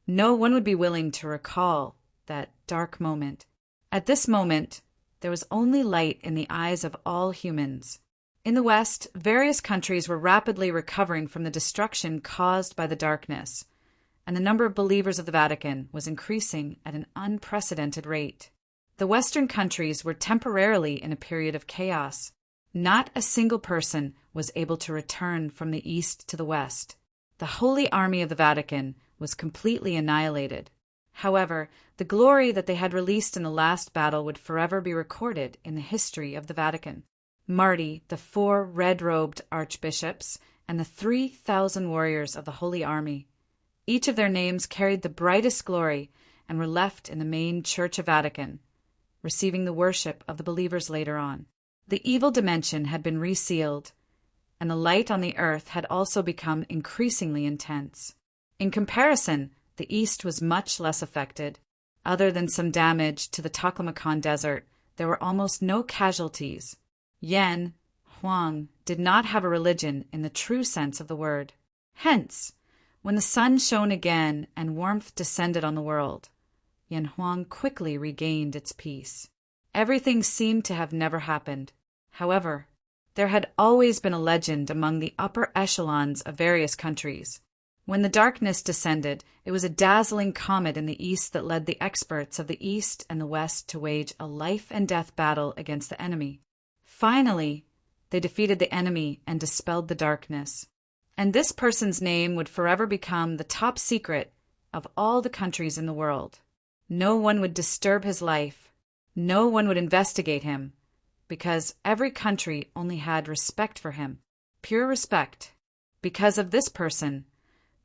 No one would be willing to recall that dark moment. At this moment, there was only light in the eyes of all humans. In the West, various countries were rapidly recovering from the destruction caused by the darkness, and the number of believers of the Vatican was increasing at an unprecedented rate. The Western countries were temporarily in a period of chaos. Not a single person was able to return from the East to the West. The Holy Army of the Vatican was completely annihilated. However, the glory that they had released in the last battle would forever be recorded in the history of the Vatican. Marty, the 4 red-robed archbishops, and the 3,000 warriors of the Holy Army. Each of their names carried the brightest glory and were left in the main Church of Vatican, receiving the worship of the believers later on. The evil dimension had been resealed, and the light on the earth had also become increasingly intense. In comparison, the East was much less affected. Other than some damage to the Taklamakan Desert, there were almost no casualties. Yan Huang did not have a religion in the true sense of the word. Hence, when the sun shone again and warmth descended on the world, Yan Huang quickly regained its peace. Everything seemed to have never happened. However, there had always been a legend among the upper echelons of various countries. When the darkness descended, it was a dazzling comet in the east that led the experts of the east and the west to wage a life-and-death battle against the enemy. Finally, they defeated the enemy and dispelled the darkness. And this person's name would forever become the top secret of all the countries in the world. No one would disturb his life. No one would investigate him, because every country only had respect for him, pure respect. Because of this person,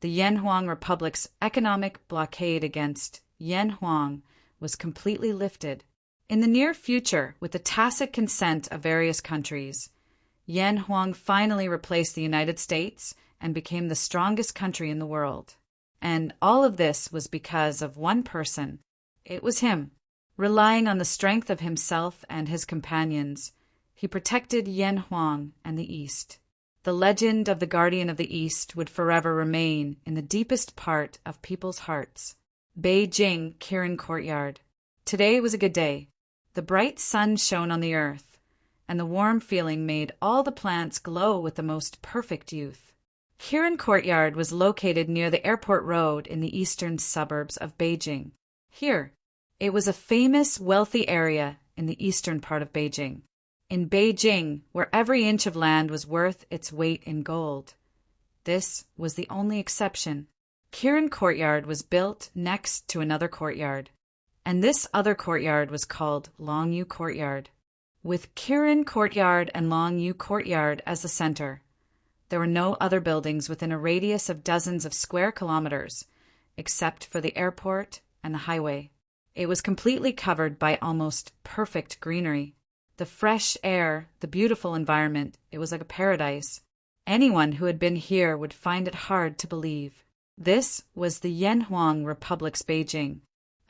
the Yan Huang Republic's economic blockade against Yan Huang was completely lifted. In the near future, with the tacit consent of various countries, Yan Huang finally replaced the United States and became the strongest country in the world. And all of this was because of one person. It was him. Relying on the strength of himself and his companions, he protected Yan Huang and the East. The legend of the Guardian of the East would forever remain in the deepest part of people's hearts. Beijing Kirin Courtyard. Today was a good day. The bright sun shone on the earth, and the warm feeling made all the plants glow with the most perfect youth. Kirin Courtyard was located near the airport road in the eastern suburbs of Beijing. Here, it was a famous, wealthy area in the eastern part of Beijing. In Beijing, where every inch of land was worth its weight in gold. This was the only exception. Kirin Courtyard was built next to another courtyard, and this other courtyard was called Longyu Courtyard. With Kirin Courtyard and Longyu Courtyard as the center, there were no other buildings within a radius of dozens of square kilometers, except for the airport and the highway. It was completely covered by almost perfect greenery. The fresh air, the beautiful environment, it was like a paradise. Anyone who had been here would find it hard to believe. This was the Yan Huang Republic's Beijing.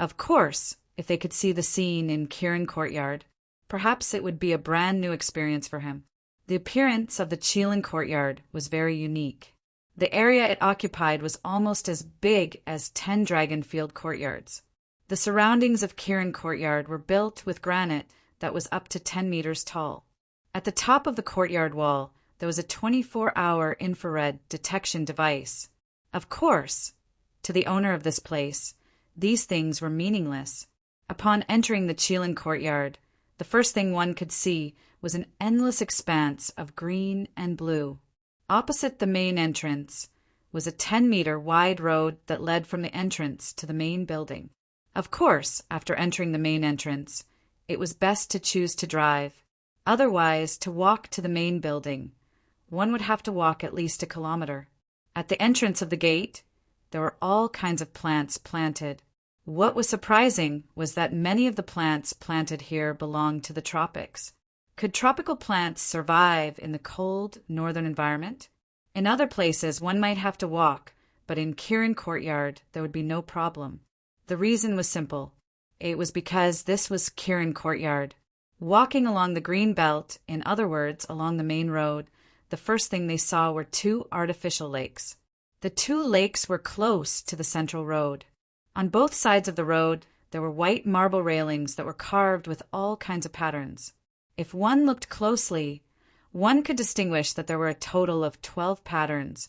Of course, if they could see the scene in Kirin Courtyard, perhaps it would be a brand new experience for him. The appearance of the Qilin Courtyard was very unique. The area it occupied was almost as big as 10 Dragonfield courtyards. The surroundings of Kirin Courtyard were built with granite that was up to 10 meters tall. At the top of the courtyard wall, there was a 24-hour infrared detection device. Of course, to the owner of this place, these things were meaningless. Upon entering the Qilin courtyard, the first thing one could see was an endless expanse of green and blue. Opposite the main entrance was a 10-meter wide road that led from the entrance to the main building. Of course, after entering the main entrance, it was best to choose to drive. Otherwise, to walk to the main building, one would have to walk at least a kilometer. At the entrance of the gate, there were all kinds of plants planted. What was surprising was that many of the plants planted here belonged to the tropics. Could tropical plants survive in the cold northern environment? In other places, one might have to walk, but in Qilin Courtyard, there would be no problem. The reason was simple. It was because this was Qilin Courtyard. Walking along the green belt, in other words, along the main road, the first thing they saw were 2 artificial lakes. The 2 lakes were close to the central road. On both sides of the road, there were white marble railings that were carved with all kinds of patterns. If one looked closely, one could distinguish that there were a total of 12 patterns,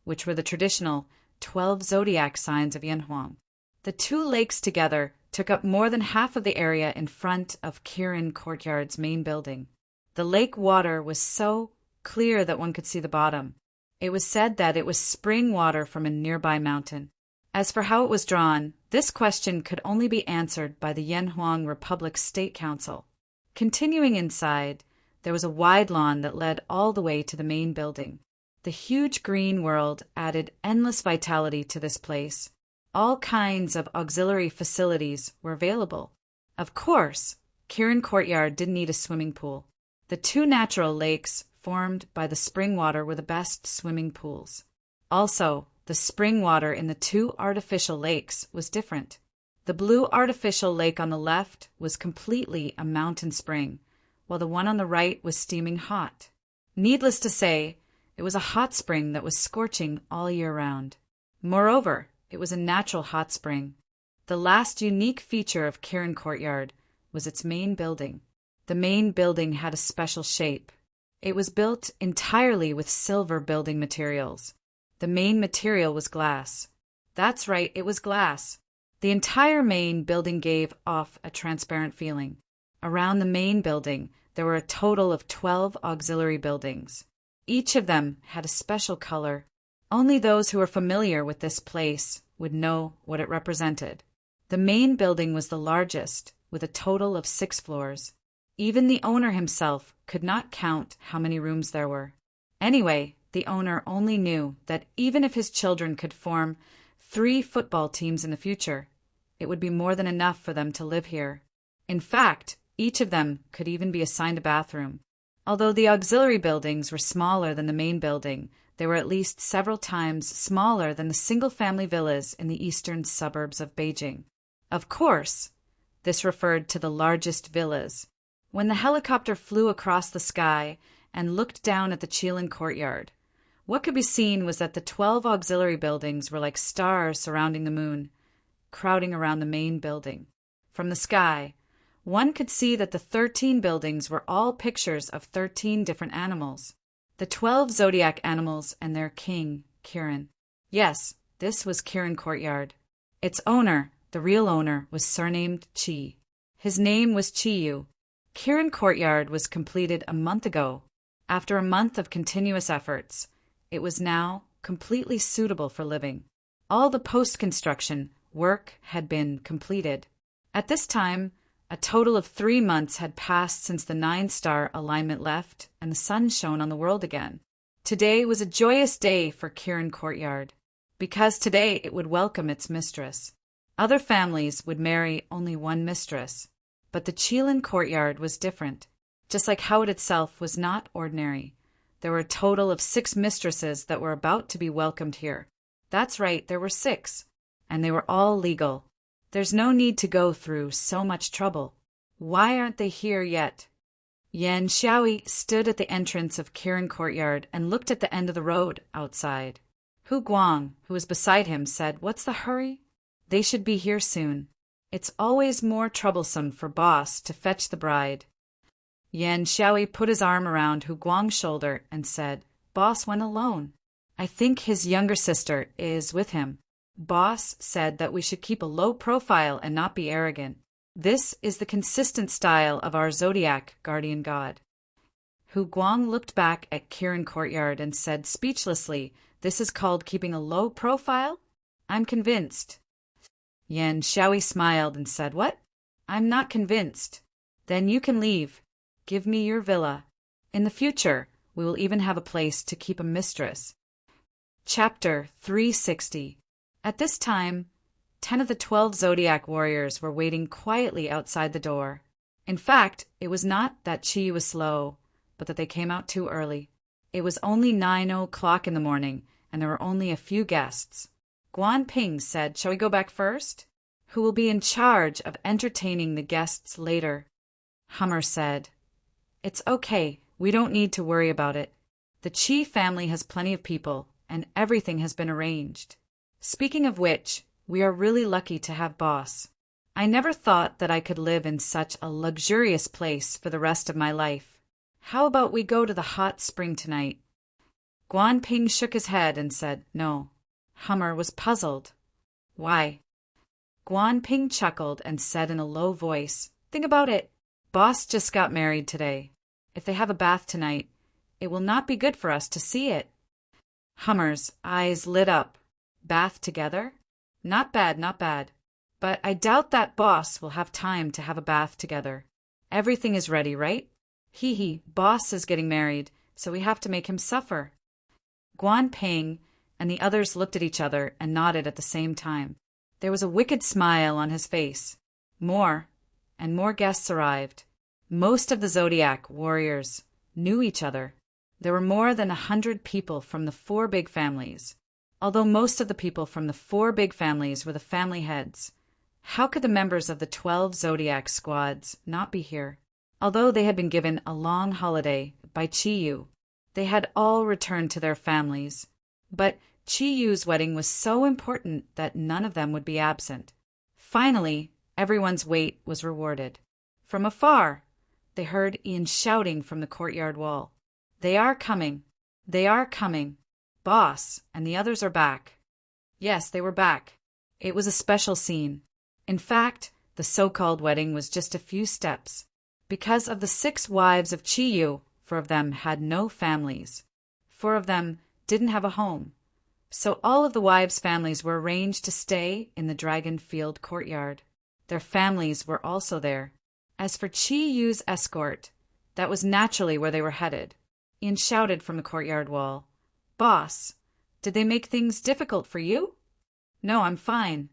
which were the traditional 12 zodiac signs of Yanhuang. The 2 lakes together took up more than half of the area in front of Qilin Courtyard's main building. The lake water was so clear that one could see the bottom. It was said that it was spring water from a nearby mountain. As for how it was drawn, this question could only be answered by the Yanhuang Republic State Council. Continuing inside, there was a wide lawn that led all the way to the main building. The huge green world added endless vitality to this place. All kinds of auxiliary facilities were available. Of course, Qilin Courtyard didn't need a swimming pool. The 2 natural lakes formed by the spring water were the best swimming pools. Also, the spring water in the 2 artificial lakes was different. The blue artificial lake on the left was completely a mountain spring, while the one on the right was steaming hot. Needless to say, it was a hot spring that was scorching all year round. Moreover, it was a natural hot spring. The last unique feature of Qilin Courtyard was its main building. The main building had a special shape. It was built entirely with silver building materials. The main material was glass. That's right, it was glass. The entire main building gave off a transparent feeling. Around the main building, there were a total of 12 auxiliary buildings. Each of them had a special color. Only those who were familiar with this place would know what it represented. The main building was the largest, with a total of 6 floors. Even the owner himself could not count how many rooms there were. Anyway, the owner only knew that even if his children could form 3 football teams in the future, it would be more than enough for them to live here. In fact, each of them could even be assigned a bathroom. Although the auxiliary buildings were smaller than the main building, they were at least several times smaller than the single-family villas in the eastern suburbs of Beijing. Of course, this referred to the largest villas. When the helicopter flew across the sky and looked down at the Qilin Courtyard, what could be seen was that the 12 auxiliary buildings were like stars surrounding the moon, crowding around the main building. From the sky, one could see that the 13 buildings were all pictures of 13 different animals. The 12 zodiac animals and their king, Qilin. Yes, this was Qilin Courtyard. Its owner, the real owner, was surnamed Qi. His name was Qiyu. Qilin Courtyard was completed a month ago. After a month of continuous efforts, it was now completely suitable for living. All the post-construction work had been completed. At this time, a total of 3 months had passed since the 9-star alignment left and the sun shone on the world again. Today was a joyous day for Qilin Courtyard, because today it would welcome its mistress. Other families would marry only one mistress, but the Qilin Courtyard was different. Just like how it itself was not ordinary, there were a total of 6 mistresses that were about to be welcomed here. That's right, there were 6, and they were all legal. There's no need to go through so much trouble. Why aren't they here yet? Yan Xiaoyi stood at the entrance of Qilin Courtyard and looked at the end of the road outside. Hu Guang, who was beside him, said, "What's the hurry? They should be here soon. It's always more troublesome for boss to fetch the bride." Yan Xiaoyi put his arm around Hu Guang's shoulder and said, "Boss went alone. I think his younger sister is with him. Boss said that we should keep a low profile and not be arrogant. This is the consistent style of our Zodiac guardian god." Hu Guang looked back at Kirin Courtyard and said speechlessly, "This is called keeping a low profile? I'm convinced." Yan Xiaoyi smiled and said, "What? I'm not convinced. Then you can leave. Give me your villa. In the future, we will even have a place to keep a mistress." Chapter 360. At this time, 10 of the 12 Zodiac warriors were waiting quietly outside the door. In fact, it was not that Chi was slow, but that they came out too early. It was only 9 o'clock in the morning, and there were only a few guests. Guan Ping said, "Shall we go back first? Who will be in charge of entertaining the guests later?" Hummer said, "It's okay. We don't need to worry about it. The Chi family has plenty of people, and everything has been arranged. Speaking of which, we are really lucky to have Boss. I never thought that I could live in such a luxurious place for the rest of my life. How about we go to the hot spring tonight?" Guan Ping shook his head and said, "No." Hummer was puzzled. "Why?" Guan Ping chuckled and said in a low voice, "Think about it. Boss just got married today. If they have a bath tonight, it will not be good for us to see it." Hummer's eyes lit up. "Bath together? Not bad, not bad. But I doubt that Boss will have time to have a bath together. Everything is ready, right? Hee, Boss is getting married, so we have to make him suffer." Guan Ping and the others looked at each other and nodded at the same time. There was a wicked smile on his face. More and more guests arrived. Most of the Zodiac warriors knew each other. There were more than 100 people from the 4 big families. Although most of the people from the 4 big families were the family heads, how could the members of the 12 Zodiac squads not be here? Although they had been given a long holiday by Chi-Yu, they had all returned to their families. But Chi-Yu's wedding was so important that none of them would be absent. Finally, everyone's wait was rewarded. From afar, they heard Ian shouting from the courtyard wall, "They are coming! They are coming! Boss and the others are back." Yes, they were back. It was a special scene. In fact, the so-called wedding was just a few steps. Because of the 6 wives of Chi-Yu, 4 of them had no families. 4 of them didn't have a home. So all of the wives' families were arranged to stay in the Dragon Field courtyard. Their families were also there. As for Chi-Yu's escort, that was naturally where they were headed. Ian shouted from the courtyard wall, "Boss, did they make things difficult for you?" "No, I'm fine."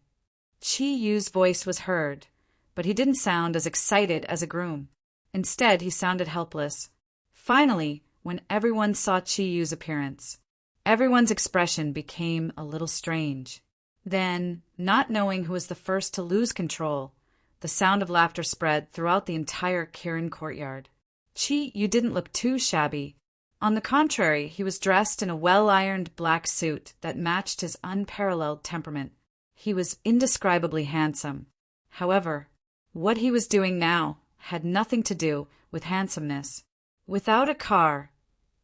Chi-Yu's voice was heard, but he didn't sound as excited as a groom. Instead, he sounded helpless. Finally, when everyone saw Chi-Yu's appearance, everyone's expression became a little strange. Then, not knowing who was the first to lose control, the sound of laughter spread throughout the entire Kirin courtyard. Chi-Yu didn't look too shabby. On the contrary, he was dressed in a well-ironed black suit that matched his unparalleled temperament. He was indescribably handsome. However, what he was doing now had nothing to do with handsomeness. Without a car,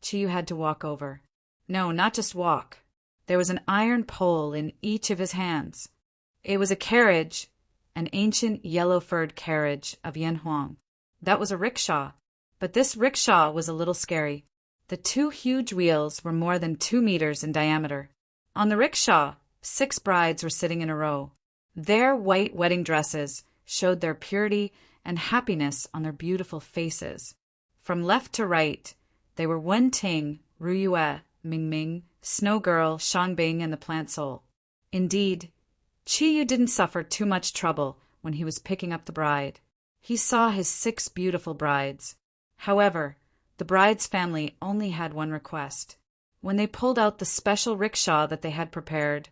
Chi-Yu had to walk over. No, not just walk. There was an iron pole in each of his hands. It was a carriage, an ancient yellow-furred carriage of Yanhuang. That was a rickshaw, but this rickshaw was a little scary. The 2 huge wheels were more than 2 meters in diameter. On the rickshaw, 6 brides were sitting in a row. Their white wedding dresses showed their purity and happiness on their beautiful faces. From left to right, they were Wen Ting, Ruyue, Mingming, Snow Girl, Shangbing, and the Plant Soul. Indeed, Chi-Yu didn't suffer too much trouble when he was picking up the bride. He saw his 6 beautiful brides. However, the bride's family only had one request. When they pulled out the special rickshaw that they had prepared,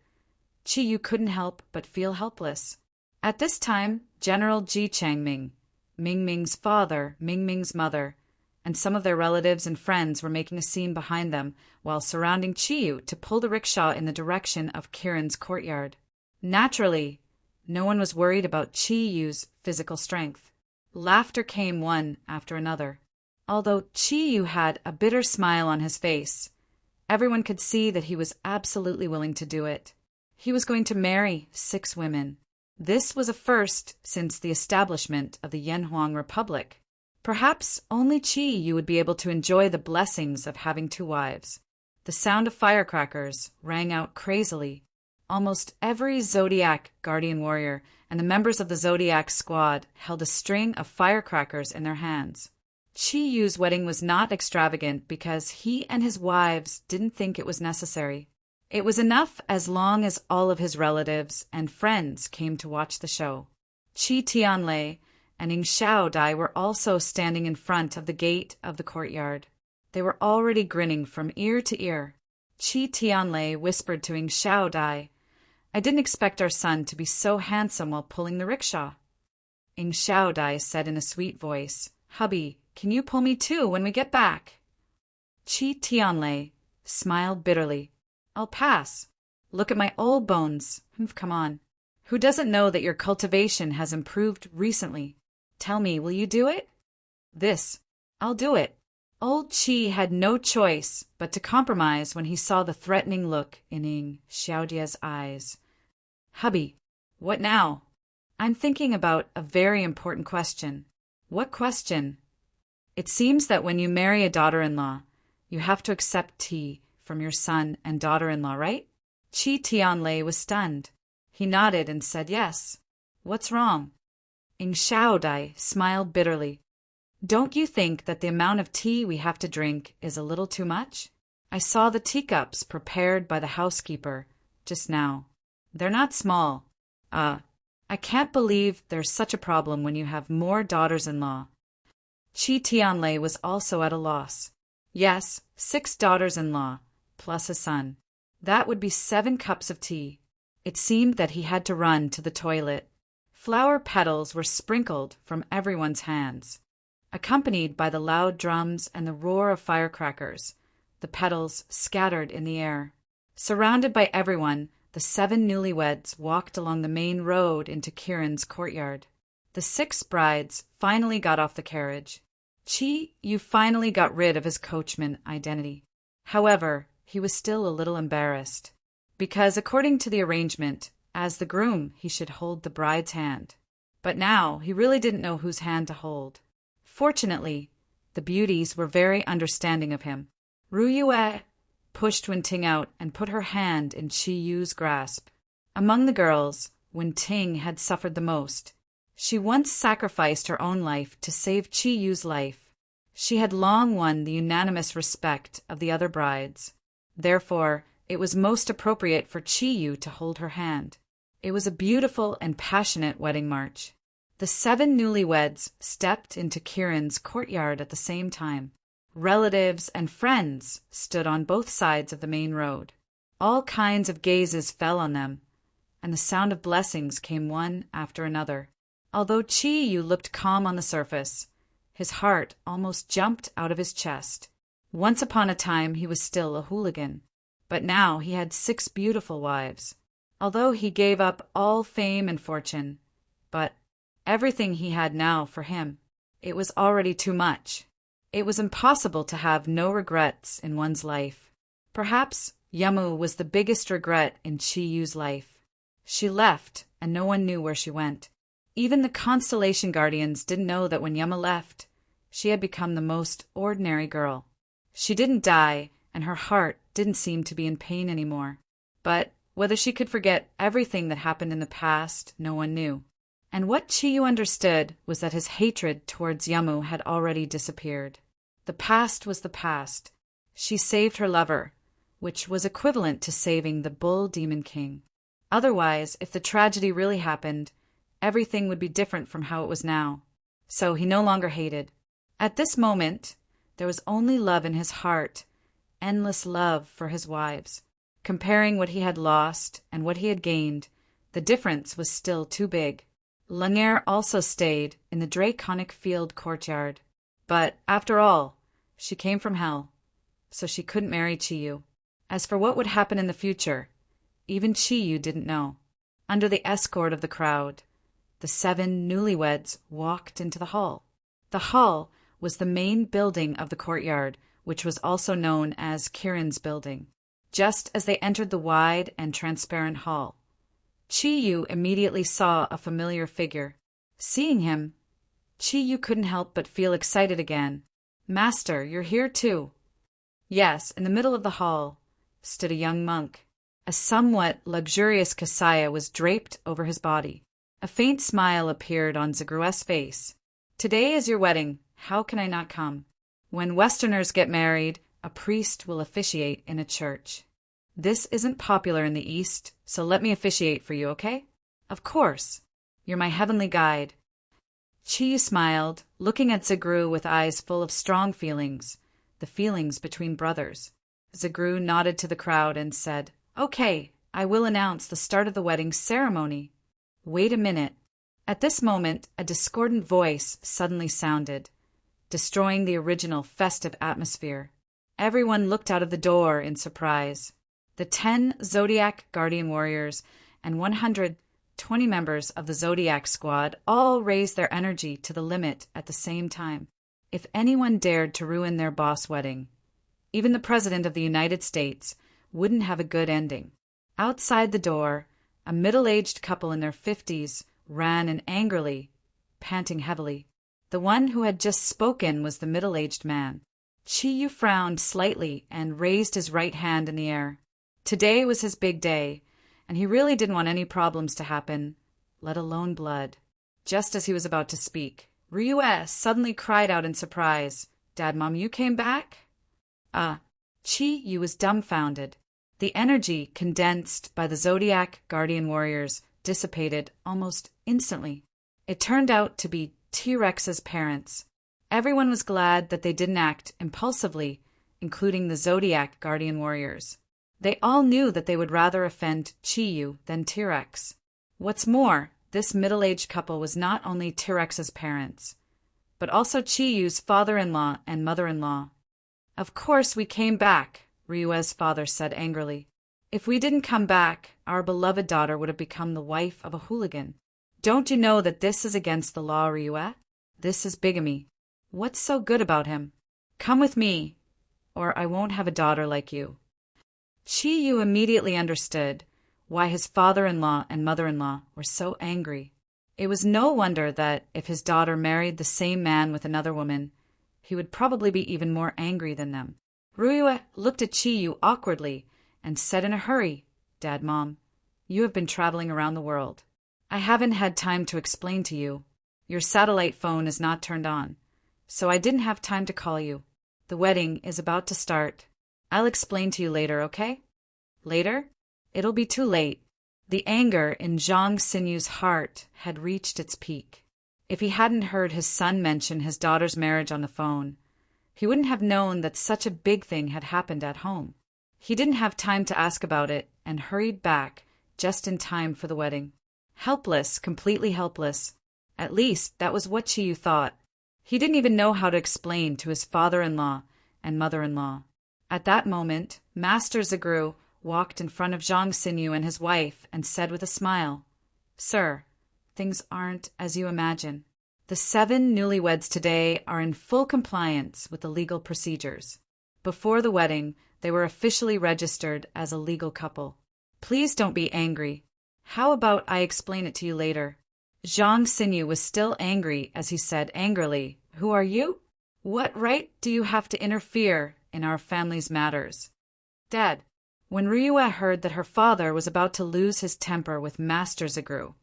Chi-Yu couldn't help but feel helpless. At this time, General Ji Changming, Mingming's father, Mingming's mother, and some of their relatives and friends were making a scene behind them while surrounding Chi-Yu to pull the rickshaw in the direction of Kirin's courtyard. Naturally, no one was worried about Chi-Yu's physical strength. Laughter came one after another. Although Chi-yu had a bitter smile on his face, everyone could see that he was absolutely willing to do it. He was going to marry 6 women. This was a first since the establishment of the Yanhuang Republic. Perhaps only Chi-yu would be able to enjoy the blessings of having 2 wives. The sound of firecrackers rang out crazily. Almost every Zodiac guardian warrior and the members of the Zodiac squad held a string of firecrackers in their hands. Chi-yu's wedding was not extravagant because he and his wives didn't think it was necessary. It was enough as long as all of his relatives and friends came to watch the show. Chi Tianlei and Ing Xiao Dai were also standing in front of the gate of the courtyard. They were already grinning from ear to ear. Chi Tianlei whispered to Ing Xiao Dai, "I didn't expect our son to be so handsome while pulling the rickshaw." Ing Xiao Dai said in a sweet voice, "Hubby, can you pull me too when we get back?" Chi Tianlei smiled bitterly. "I'll pass. Look at my old bones. Come on. Who doesn't know that your cultivation has improved recently? Tell me, will you do it?" I'll do it." Old Chi had no choice but to compromise when he saw the threatening look in Ing Xiaodia's eyes. "Hubby, what now?" "I'm thinking about a very important question." "What question?" "It seems that when you marry a daughter-in-law, you have to accept tea from your son and daughter-in-law, right?" Chi Tianlei was stunned. He nodded and said yes. "What's wrong?" Ing Xiao Dai smiled bitterly. "Don't you think that the amount of tea we have to drink is a little too much? I saw the teacups prepared by the housekeeper just now. They're not small. I can't believe there's such a problem when you have more daughters-in-law." Chi Tianlei was also at a loss. Yes, 6 daughters-in-law, plus a son. That would be 7 cups of tea. It seemed that he had to run to the toilet. Flower petals were sprinkled from everyone's hands. Accompanied by the loud drums and the roar of firecrackers, the petals scattered in the air. Surrounded by everyone, the 7 newlyweds walked along the main road into Kiran's courtyard. The 6 brides finally got off the carriage. Chi-yu finally got rid of his coachman identity. However, he was still a little embarrassed, because according to the arrangement, as the groom he should hold the bride's hand. But now he really didn't know whose hand to hold. Fortunately, the beauties were very understanding of him. Ru Yue pushed Wen-ting out and put her hand in Chi-yu's grasp. Among the girls, Wen-ting had suffered the most. She once sacrificed her own life to save Chi-yu's life. She had long won the unanimous respect of the other brides. Therefore, it was most appropriate for Chi-yu to hold her hand. It was a beautiful and passionate wedding march. The 7 newlyweds stepped into Kiran's courtyard at the same time. Relatives and friends stood on both sides of the main road. All kinds of gazes fell on them, and the sound of blessings came one after another. Although Chi-yu looked calm on the surface, his heart almost jumped out of his chest. Once upon a time he was still a hooligan, but now he had 6 beautiful wives. Although he gave up all fame and fortune, but everything he had now for him, it was already too much. It was impossible to have no regrets in one's life. Perhaps Yamu was the biggest regret in Chi-yu's life. She left, and no one knew where she went. Even the constellation guardians didn't know that when Yamu left, she had become the most ordinary girl. She didn't die, and her heart didn't seem to be in pain anymore. But whether she could forget everything that happened in the past, no one knew. And what Chi-yu understood was that his hatred towards Yamu had already disappeared. The past was the past. She saved her lover, which was equivalent to saving the Bull Demon King. Otherwise, if the tragedy really happened, everything would be different from how it was now. So he no longer hated. At this moment, there was only love in his heart, endless love for his wives. Comparing what he had lost and what he had gained, the difference was still too big. Lanier also stayed in the Draconic Field courtyard. But, after all, she came from hell, so she couldn't marry Chi-yu. As for what would happen in the future, even Chi-yu didn't know. Under the escort of the crowd, the 7 newlyweds walked into the hall. The hall was the main building of the courtyard, which was also known as Kirin's building. Just as they entered the wide and transparent hall, Chi-Yu immediately saw a familiar figure. Seeing him, Chi-Yu couldn't help but feel excited again. "Master, you're here too." Yes, in the middle of the hall stood a young monk. A somewhat luxurious kasaya was draped over his body. A faint smile appeared on Zagru's face. "Today is your wedding. How can I not come? When Westerners get married, a priest will officiate in a church. This isn't popular in the East, so let me officiate for you, okay?" "Of course. You're my heavenly guide." Chi smiled, looking at Zagru with eyes full of strong feelings, the feelings between brothers. Zagru nodded to the crowd and said, "Okay, I will announce the start of the wedding ceremony. Wait a minute." At this moment, a discordant voice suddenly sounded, destroying the original festive atmosphere. Everyone looked out of the door in surprise. The 10 Zodiac Guardian Warriors and 120 members of the Zodiac Squad all raised their energy to the limit at the same time. If anyone dared to ruin their boss wedding, even the President of the United States wouldn't have a good ending. Outside the door, a middle-aged couple in their 50s ran in angrily, panting heavily. The one who had just spoken was the middle-aged man. Chi-Yu frowned slightly and raised his right hand in the air. Today was his big day, and he really didn't want any problems to happen, let alone blood. Just as he was about to speak, Ryue suddenly cried out in surprise, "Dad, Mom, you came back?" Chi-Yu was dumbfounded. The energy condensed by the Zodiac Guardian Warriors dissipated almost instantly. It turned out to be T-Rex's parents. Everyone was glad that they didn't act impulsively, including the Zodiac Guardian Warriors. They all knew that they would rather offend Chi-Yu than T-Rex. What's more, this middle-aged couple was not only T-Rex's parents, but also Chi-Yu's father-in-law and mother-in-law. "Of course we came back," Ryue's father said angrily. "If we didn't come back, our beloved daughter would have become the wife of a hooligan. Don't you know that this is against the law, Ryue? This is bigamy. What's so good about him? Come with me, or I won't have a daughter like you." Chi-Yu immediately understood why his father-in-law and mother-in-law were so angry. It was no wonder that if his daughter married the same man with another woman, he would probably be even more angry than them. Ryue looked at Chi-Yu awkwardly and said in a hurry, "Dad, Mom, you have been traveling around the world. I haven't had time to explain to you. Your satellite phone is not turned on, so I didn't have time to call you. The wedding is about to start. I'll explain to you later, okay?" Later? It'll be too late. The anger in Zhang Sinyu's heart had reached its peak. If he hadn't heard his son mention his daughter's marriage on the phone, he wouldn't have known that such a big thing had happened at home. He didn't have time to ask about it and hurried back just in time for the wedding. Helpless, completely helpless. At least that was what Chi-Yu thought. He didn't even know how to explain to his father-in-law and mother-in-law. At that moment, Master Zagru walked in front of Zhang Sinyu and his wife and said with a smile, "Sir, things aren't as you imagine. The 7 newlyweds today are in full compliance with the legal procedures. Before the wedding, they were officially registered as a legal couple. Please don't be angry. How about I explain it to you later?" Zhang Sinyu was still angry as he said angrily, "Who are you? What right do you have to interfere in our family's matters?" "Dad." When Ryue heard that her father was about to lose his temper with Master Zagru,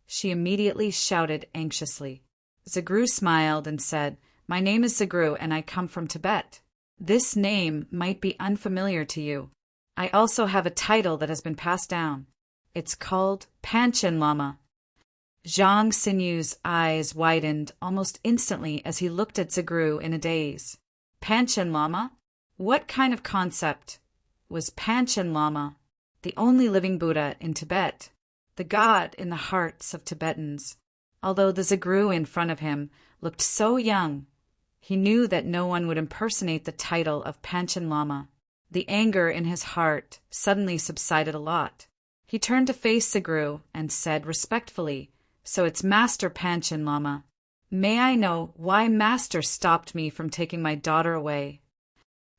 she immediately shouted anxiously. Zagru smiled and said, "My name is Zagru and I come from Tibet. This name might be unfamiliar to you. I also have a title that has been passed down. It's called Panchen Lama." Zhang Sinyu's eyes widened almost instantly as he looked at Zagru in a daze. Panchen Lama? What kind of concept was Panchen Lama, the only living Buddha in Tibet, the god in the hearts of Tibetans? Although the Zagru in front of him looked so young, he knew that no one would impersonate the title of Panchen Lama. The anger in his heart suddenly subsided a lot. He turned to face Zagru and said respectfully, "So it's Master Panchen Lama." May I know why Master stopped me from taking my daughter away?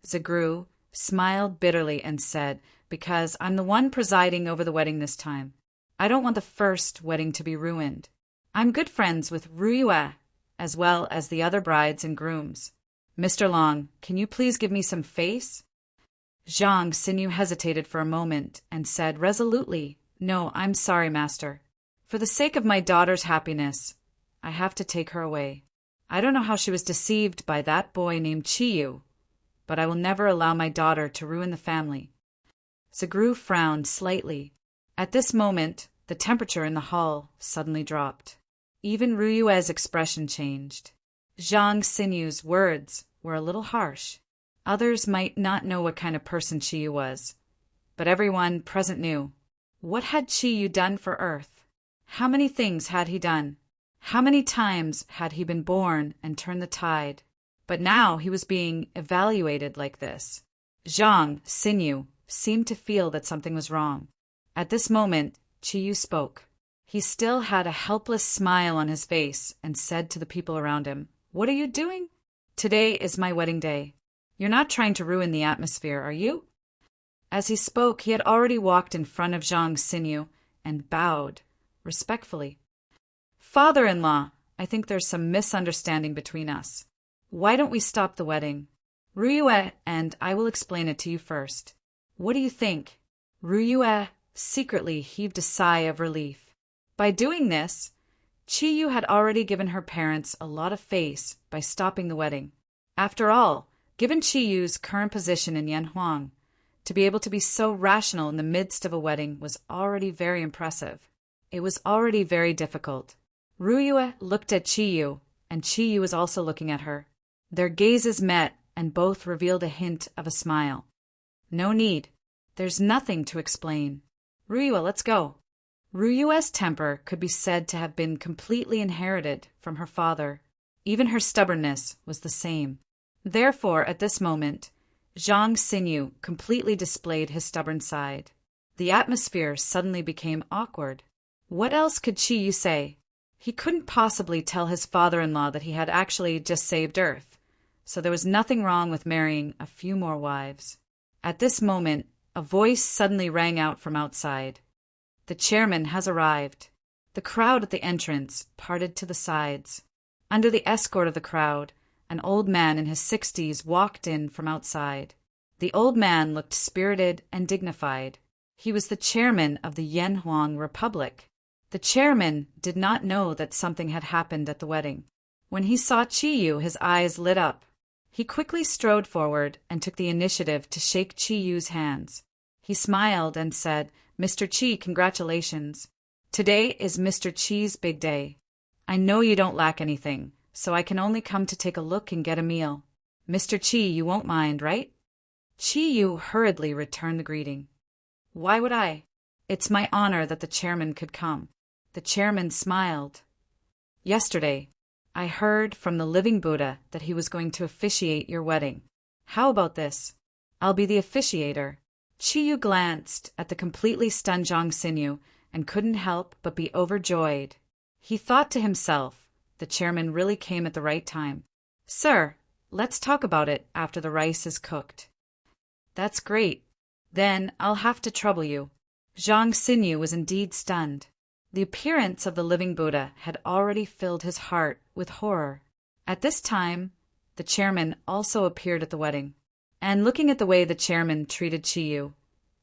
Zagru smiled bitterly and said, Because I'm the one presiding over the wedding this time. I don't want the first wedding to be ruined. I'm good friends with Ruyue, as well as the other brides and grooms. Mr. Long, can you please give me some face? Zhang Xinyu hesitated for a moment and said resolutely, No, I'm sorry, Master. For the sake of my daughter's happiness, I have to take her away. I don't know how she was deceived by that boy named Chiyu, but I will never allow my daughter to ruin the family. Zagru frowned slightly. At this moment, the temperature in the hall suddenly dropped. Even Ruyue's expression changed. Zhang Xinyu's words were a little harsh. Others might not know what kind of person Chiyu was, but everyone present knew. What had Chiyu done for Earth? How many things had he done? How many times had he been born and turned the tide? But now he was being evaluated like this. Zhang Xinyu seemed to feel that something was wrong. At this moment, Chiyu spoke. He still had a helpless smile on his face and said to the people around him, What are you doing? Today is my wedding day. You're not trying to ruin the atmosphere, are you? As he spoke, he had already walked in front of Zhang Xinyu and bowed respectfully. Father-in-law, I think there's some misunderstanding between us. Why don't we stop the wedding? Ruyue and I will explain it to you first. What do you think? Ruyue secretly heaved a sigh of relief. By doing this, Chiyu had already given her parents a lot of face by stopping the wedding. After all, given Chiyu's current position in Yanhuang, to be able to be so rational in the midst of a wedding was already very impressive. It was already very difficult. Ruyue looked at Chiyu, and Chiyu was also looking at her. Their gazes met, and both revealed a hint of a smile. No need. There's nothing to explain. Ruyue, let's go. Ruyue's temper could be said to have been completely inherited from her father. Even her stubbornness was the same. Therefore, at this moment, Zhang Xinyu completely displayed his stubborn side. The atmosphere suddenly became awkward. What else could Chiyu say? He couldn't possibly tell his father-in-law that he had actually just saved Earth, so there was nothing wrong with marrying a few more wives. At this moment, a voice suddenly rang out from outside. The chairman has arrived. The crowd at the entrance parted to the sides. Under the escort of the crowd, an old man in his 60s walked in from outside. The old man looked spirited and dignified. He was the chairman of the Yanhuang Republic. The chairman did not know that something had happened at the wedding. When he saw Chiyu, his eyes lit up. He quickly strode forward and took the initiative to shake Chiyu's hands. He smiled and said, Mr. Chi, congratulations. Today is Mr. Chi's big day. I know you don't lack anything, so I can only come to take a look and get a meal. Mr. Chi, you won't mind, right? Chiyu hurriedly returned the greeting. Why would I? It's my honor that the chairman could come. The chairman smiled. Yesterday, I heard from the living Buddha that he was going to officiate your wedding. How about this? I'll be the officiator. Chiyu glanced at the completely stunned Zhang Xinyu and couldn't help but be overjoyed. He thought to himself, the chairman really came at the right time. Sir, let's talk about it after the rice is cooked. That's great. Then I'll have to trouble you. Zhang Xinyu was indeed stunned. The appearance of the living Buddha had already filled his heart with horror. At this time, the chairman also appeared at the wedding. And looking at the way the chairman treated Chiyu,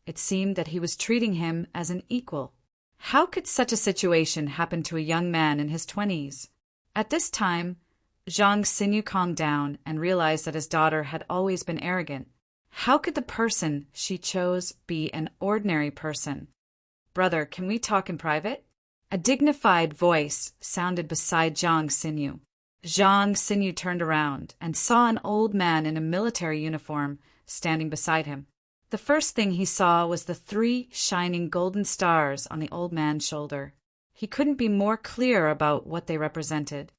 it seemed that he was treating him as an equal. How could such a situation happen to a young man in his 20s? At this time, Zhang Xinyu calmed down and realized that his daughter had always been arrogant. How could the person she chose be an ordinary person? Brother, can we talk in private? A dignified voice sounded beside Zhang Xinyu. Zhang Xinyu turned around and saw an old man in a military uniform standing beside him. The first thing he saw was the 3 shining golden stars on the old man's shoulder. He couldn't be more clear about what they represented.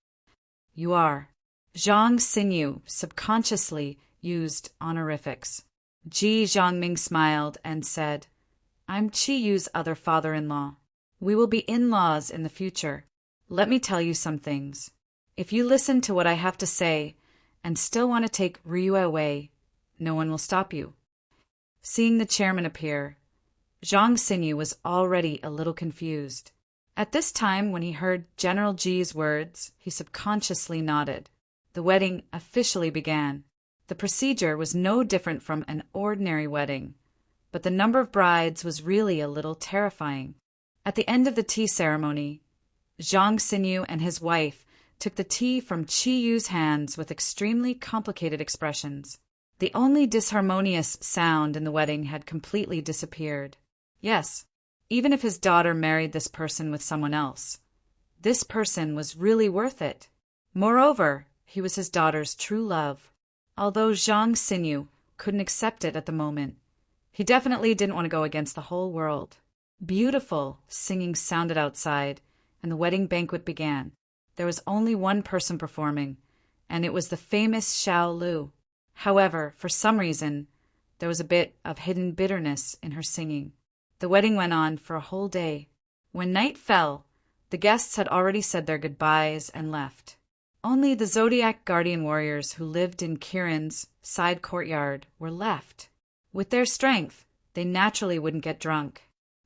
You are. Zhang Xinyu subconsciously used honorifics. Ji Zhangming smiled and said, I'm Chiyu's other father-in-law. We will be in-laws in the future. Let me tell you some things. If you listen to what I have to say and still want to take Ryue away, no one will stop you." Seeing the chairman appear, Zhang Xinyu was already a little confused. At this time, when he heard General Ji's words, he subconsciously nodded. The wedding officially began. The procedure was no different from an ordinary wedding, but the number of brides was really a little terrifying. At the end of the tea ceremony, Zhang Xinyu and his wife took the tea from Qi Yu's hands with extremely complicated expressions. The only disharmonious sound in the wedding had completely disappeared. Yes, even if his daughter married this person with someone else, this person was really worth it. Moreover, he was his daughter's true love. Although Zhang Xinyu couldn't accept it at the moment, he definitely didn't want to go against the whole world. Beautiful singing sounded outside, and the wedding banquet began. There was only one person performing, and it was the famous Xiao Lu. However, for some reason, there was a bit of hidden bitterness in her singing. The wedding went on for a whole day. When night fell, the guests had already said their goodbyes and left. Only the Zodiac guardian warriors who lived in Kirin's side courtyard were left. With their strength, they naturally wouldn't get drunk.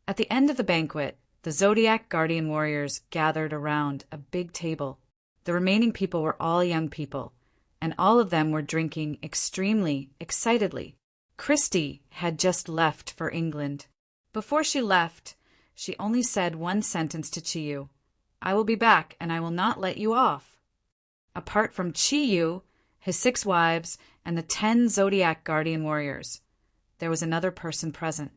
At the end of the banquet, the Zodiac guardian warriors gathered around a big table. The remaining people were all young people, and all of them were drinking extremely excitedly. Christy had just left for England. Before she left, she only said one sentence to Chiyu: "I will be back, and I will not let you off." Apart from Chiyu, his 6 wives, and the 10 Zodiac guardian warriors, there was another person present.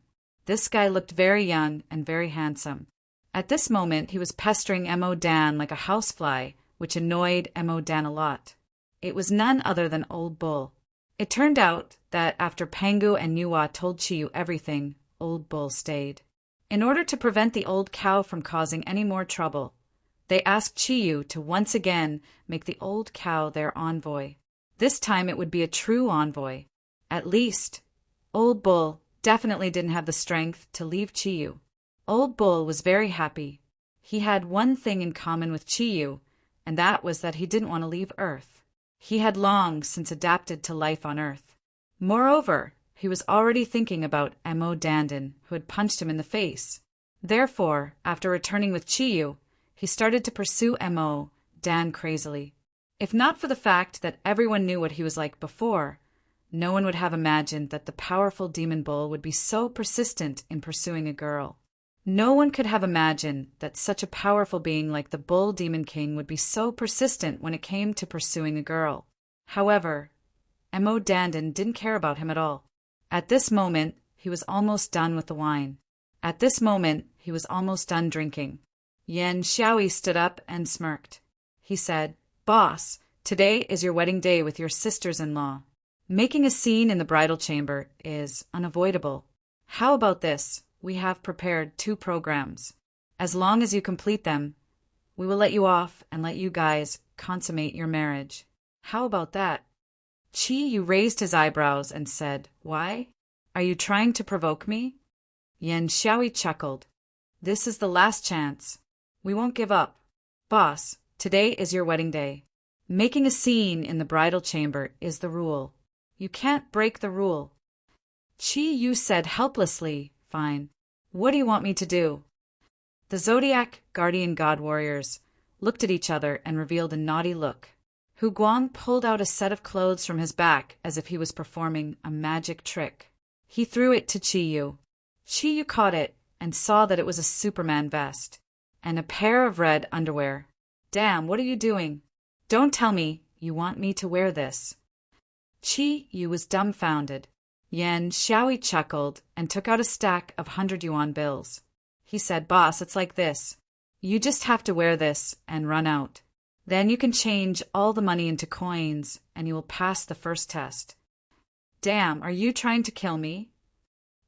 This guy looked very young and very handsome. At this moment, he was pestering Mo Dan like a housefly, which annoyed Mo Dan a lot. It was none other than Old Bull. It turned out that after Pangu and Nuwa told Chiyu everything, Old Bull stayed. In order to prevent the old cow from causing any more trouble, they asked Chiyu to once again make the old cow their envoy. This time it would be a true envoy. At least, Old Bull definitely didn't have the strength to leave Chiyu. Old Bull was very happy. He had one thing in common with Chiyu, and that was that he didn't want to leave Earth. He had long since adapted to life on Earth. Moreover, he was already thinking about Mo Dandin, who had punched him in the face. Therefore, after returning with Chiyu, he started to pursue Mo Dan crazily. If not for the fact that everyone knew what he was like before, no one would have imagined that the powerful demon bull would be so persistent in pursuing a girl. No one could have imagined that such a powerful being like the Bull Demon King would be so persistent when it came to pursuing a girl. However, Mo Dandin didn't care about him at all. At this moment, he was almost done with the wine. At this moment, he was almost done drinking. Yan Xiaoyi stood up and smirked. He said, "Boss, today is your wedding day with your sisters-in-law. Making a scene in the bridal chamber is unavoidable. How about this? We have prepared 2 programs. As long as you complete them, we will let you off and let you guys consummate your marriage. How about that?" Qi Yu raised his eyebrows and said, "Why? Are you trying to provoke me?" Yan Xiaoyi chuckled. "This is the last chance. We won't give up. Boss, today is your wedding day. Making a scene in the bridal chamber is the rule. You can't break the rule." Qi Yu said helplessly, "Fine. What do you want me to do?" The Zodiac guardian god warriors looked at each other and revealed a naughty look. Hu Guang pulled out a set of clothes from his back as if he was performing a magic trick. He threw it to Qi Yu. Qi Yu caught it and saw that it was a Superman vest and a pair of red underwear. "Damn, what are you doing? Don't tell me you want me to wear this." Qi Yu was dumbfounded. Yan Xiaoyi chuckled and took out a stack of 100 yuan bills. He said, "Boss, it's like this. You just have to wear this and run out. Then you can change all the money into coins and you will pass the first test." "Damn, are you trying to kill me?"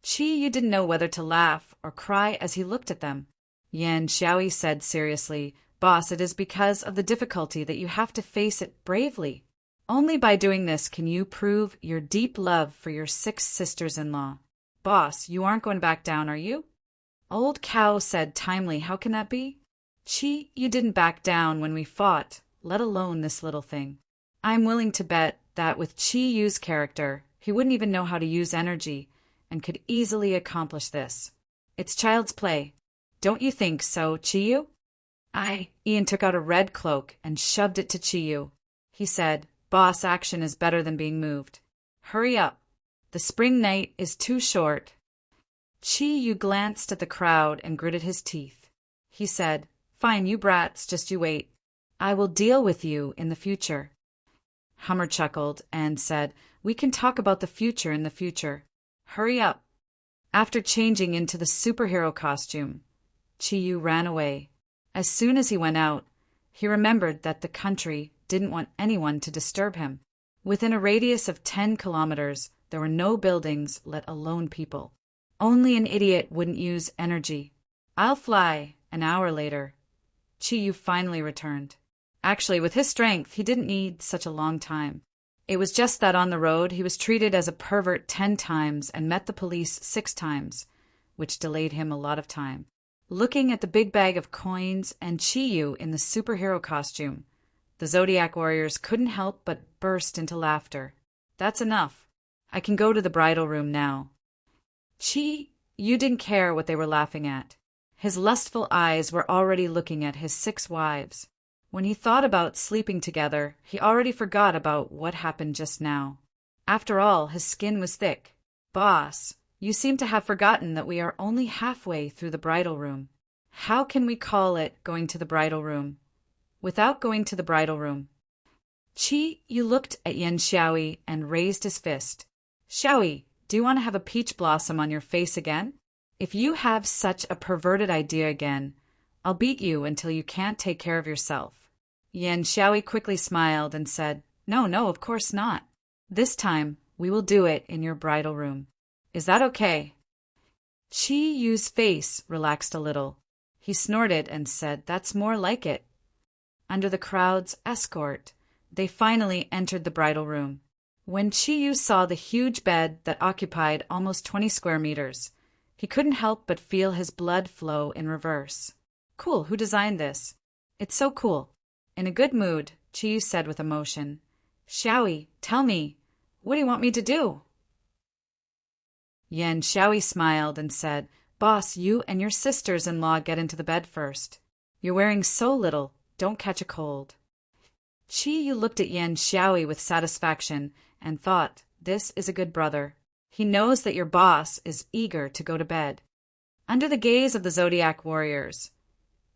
Qi Yu didn't know whether to laugh or cry as he looked at them. Yan Xiaoyi said seriously, "Boss, it is because of the difficulty that you have to face it bravely. Only by doing this can you prove your deep love for your 6 sisters-in-law. Boss, you aren't going back down, are you?" Old Cow said timely, "How can that be? Qi, you didn't back down when we fought. let alone this little thing. I'm willing to bet that with Chi-Yu's character, he wouldn't even know how to use energy and could easily accomplish this. It's child's play. Don't you think so, Chi-Yu? Ian took out a red cloak and shoved it to Chi-Yu. He said, "Boss, action is better than being moved. Hurry up. The spring night is too short." Chi-Yu glanced at the crowd and gritted his teeth. He said, "Fine, you brats, just you wait. I will deal with you in the future." Hummer chuckled and said, "We can talk about the future in the future. Hurry up." After changing into the superhero costume, Chi-Yu ran away. As soon as he went out, he remembered that the country didn't want anyone to disturb him. Within a radius of 10 kilometers, there were no buildings, let alone people. Only an idiot wouldn't use energy. "I'll fly." An hour later, Chi-Yu finally returned. Actually, with his strength, he didn't need such a long time. It was just that on the road, he was treated as a pervert 10 times and met the police 6 times, which delayed him a lot of time. Looking at the big bag of coins and Chi-Yu in the superhero costume, the Zodiac warriors couldn't help but burst into laughter. "That's enough. I can go to the bridal room now." Chi-Yu didn't care what they were laughing at. His lustful eyes were already looking at his 6 wives. When he thought about sleeping together, he already forgot about what happened just now. After all, his skin was thick. "Boss, you seem to have forgotten that we are only halfway through the bridal room. How can we call it going to the bridal room without going to the bridal room?" Chi-Yu looked at Yan Xiaoyi and raised his fist. "Xiaoyi, do you want to have a peach blossom on your face again? If you have such a perverted idea again, I'll beat you until you can't take care of yourself." Yan Xiaoyi quickly smiled and said, No, of course not. This time, we will do it in your bridal room. Is that okay?" Chi-Yu's face relaxed a little. He snorted and said, "That's more like it." Under the crowd's escort, they finally entered the bridal room. When Chi-Yu saw the huge bed that occupied almost 20 square meters, he couldn't help but feel his blood flow in reverse. "Cool, who designed this? It's so cool." In a good mood, Chi-Yu said with emotion, "Xiaoyi, tell me, what do you want me to do?" Yan Xiaoyi smiled and said, "Boss, you and your sisters-in-law get into the bed first. You're wearing so little, don't catch a cold." Chi-Yu looked at Yan Xiaoyi with satisfaction and thought, "This is a good brother. He knows that your boss is eager to go to bed." Under the gaze of the Zodiac warriors,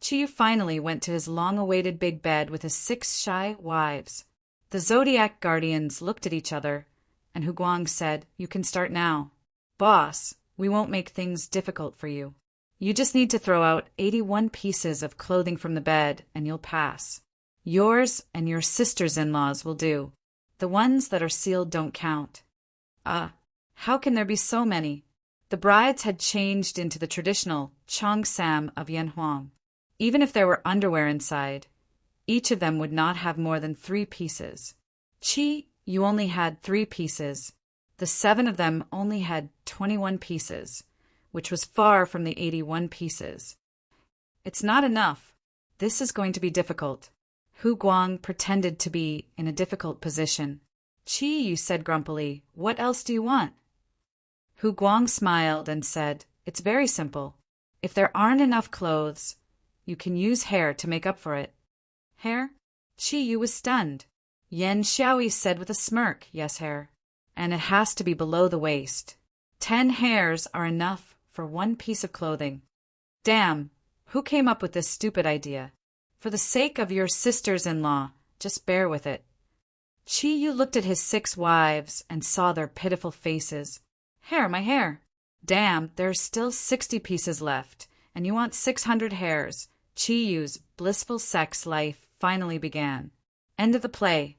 Chi-Yu finally went to his long-awaited big bed with his 6 shy wives. The Zodiac guardians looked at each other, and Huguang said, "You can start now. Boss, we won't make things difficult for you. You just need to throw out 81 pieces of clothing from the bed, and you'll pass. Yours and your sisters-in-law's will do. The ones that are sealed don't count." How can there be so many? The brides had changed into the traditional cheongsam of Yanhuang. Even if there were underwear inside, each of them would not have more than 3 pieces. Chi-Yu only had 3 pieces. The 7 of them only had 21 pieces, which was far from the 81 pieces. "It's not enough. This is going to be difficult." Huguang pretended to be in a difficult position. Chi-Yu said grumpily, "What else do you want?" Huguang smiled and said, "It's very simple. If there aren't enough clothes, you can use hair to make up for it." "Hair?" Chi-Yu was stunned. Yan Xiaoyi said with a smirk, "Yes, hair. And it has to be below the waist. 10 hairs are enough for 1 piece of clothing." "Damn, who came up with this stupid idea? For the sake of your sisters-in-law, just bear with it." Chi-Yu looked at his 6 wives and saw their pitiful faces. "Hair, my hair." "Damn, there's still 60 pieces left, and you want 600 hairs." Chi-Yu's blissful sex life finally began. End of the play.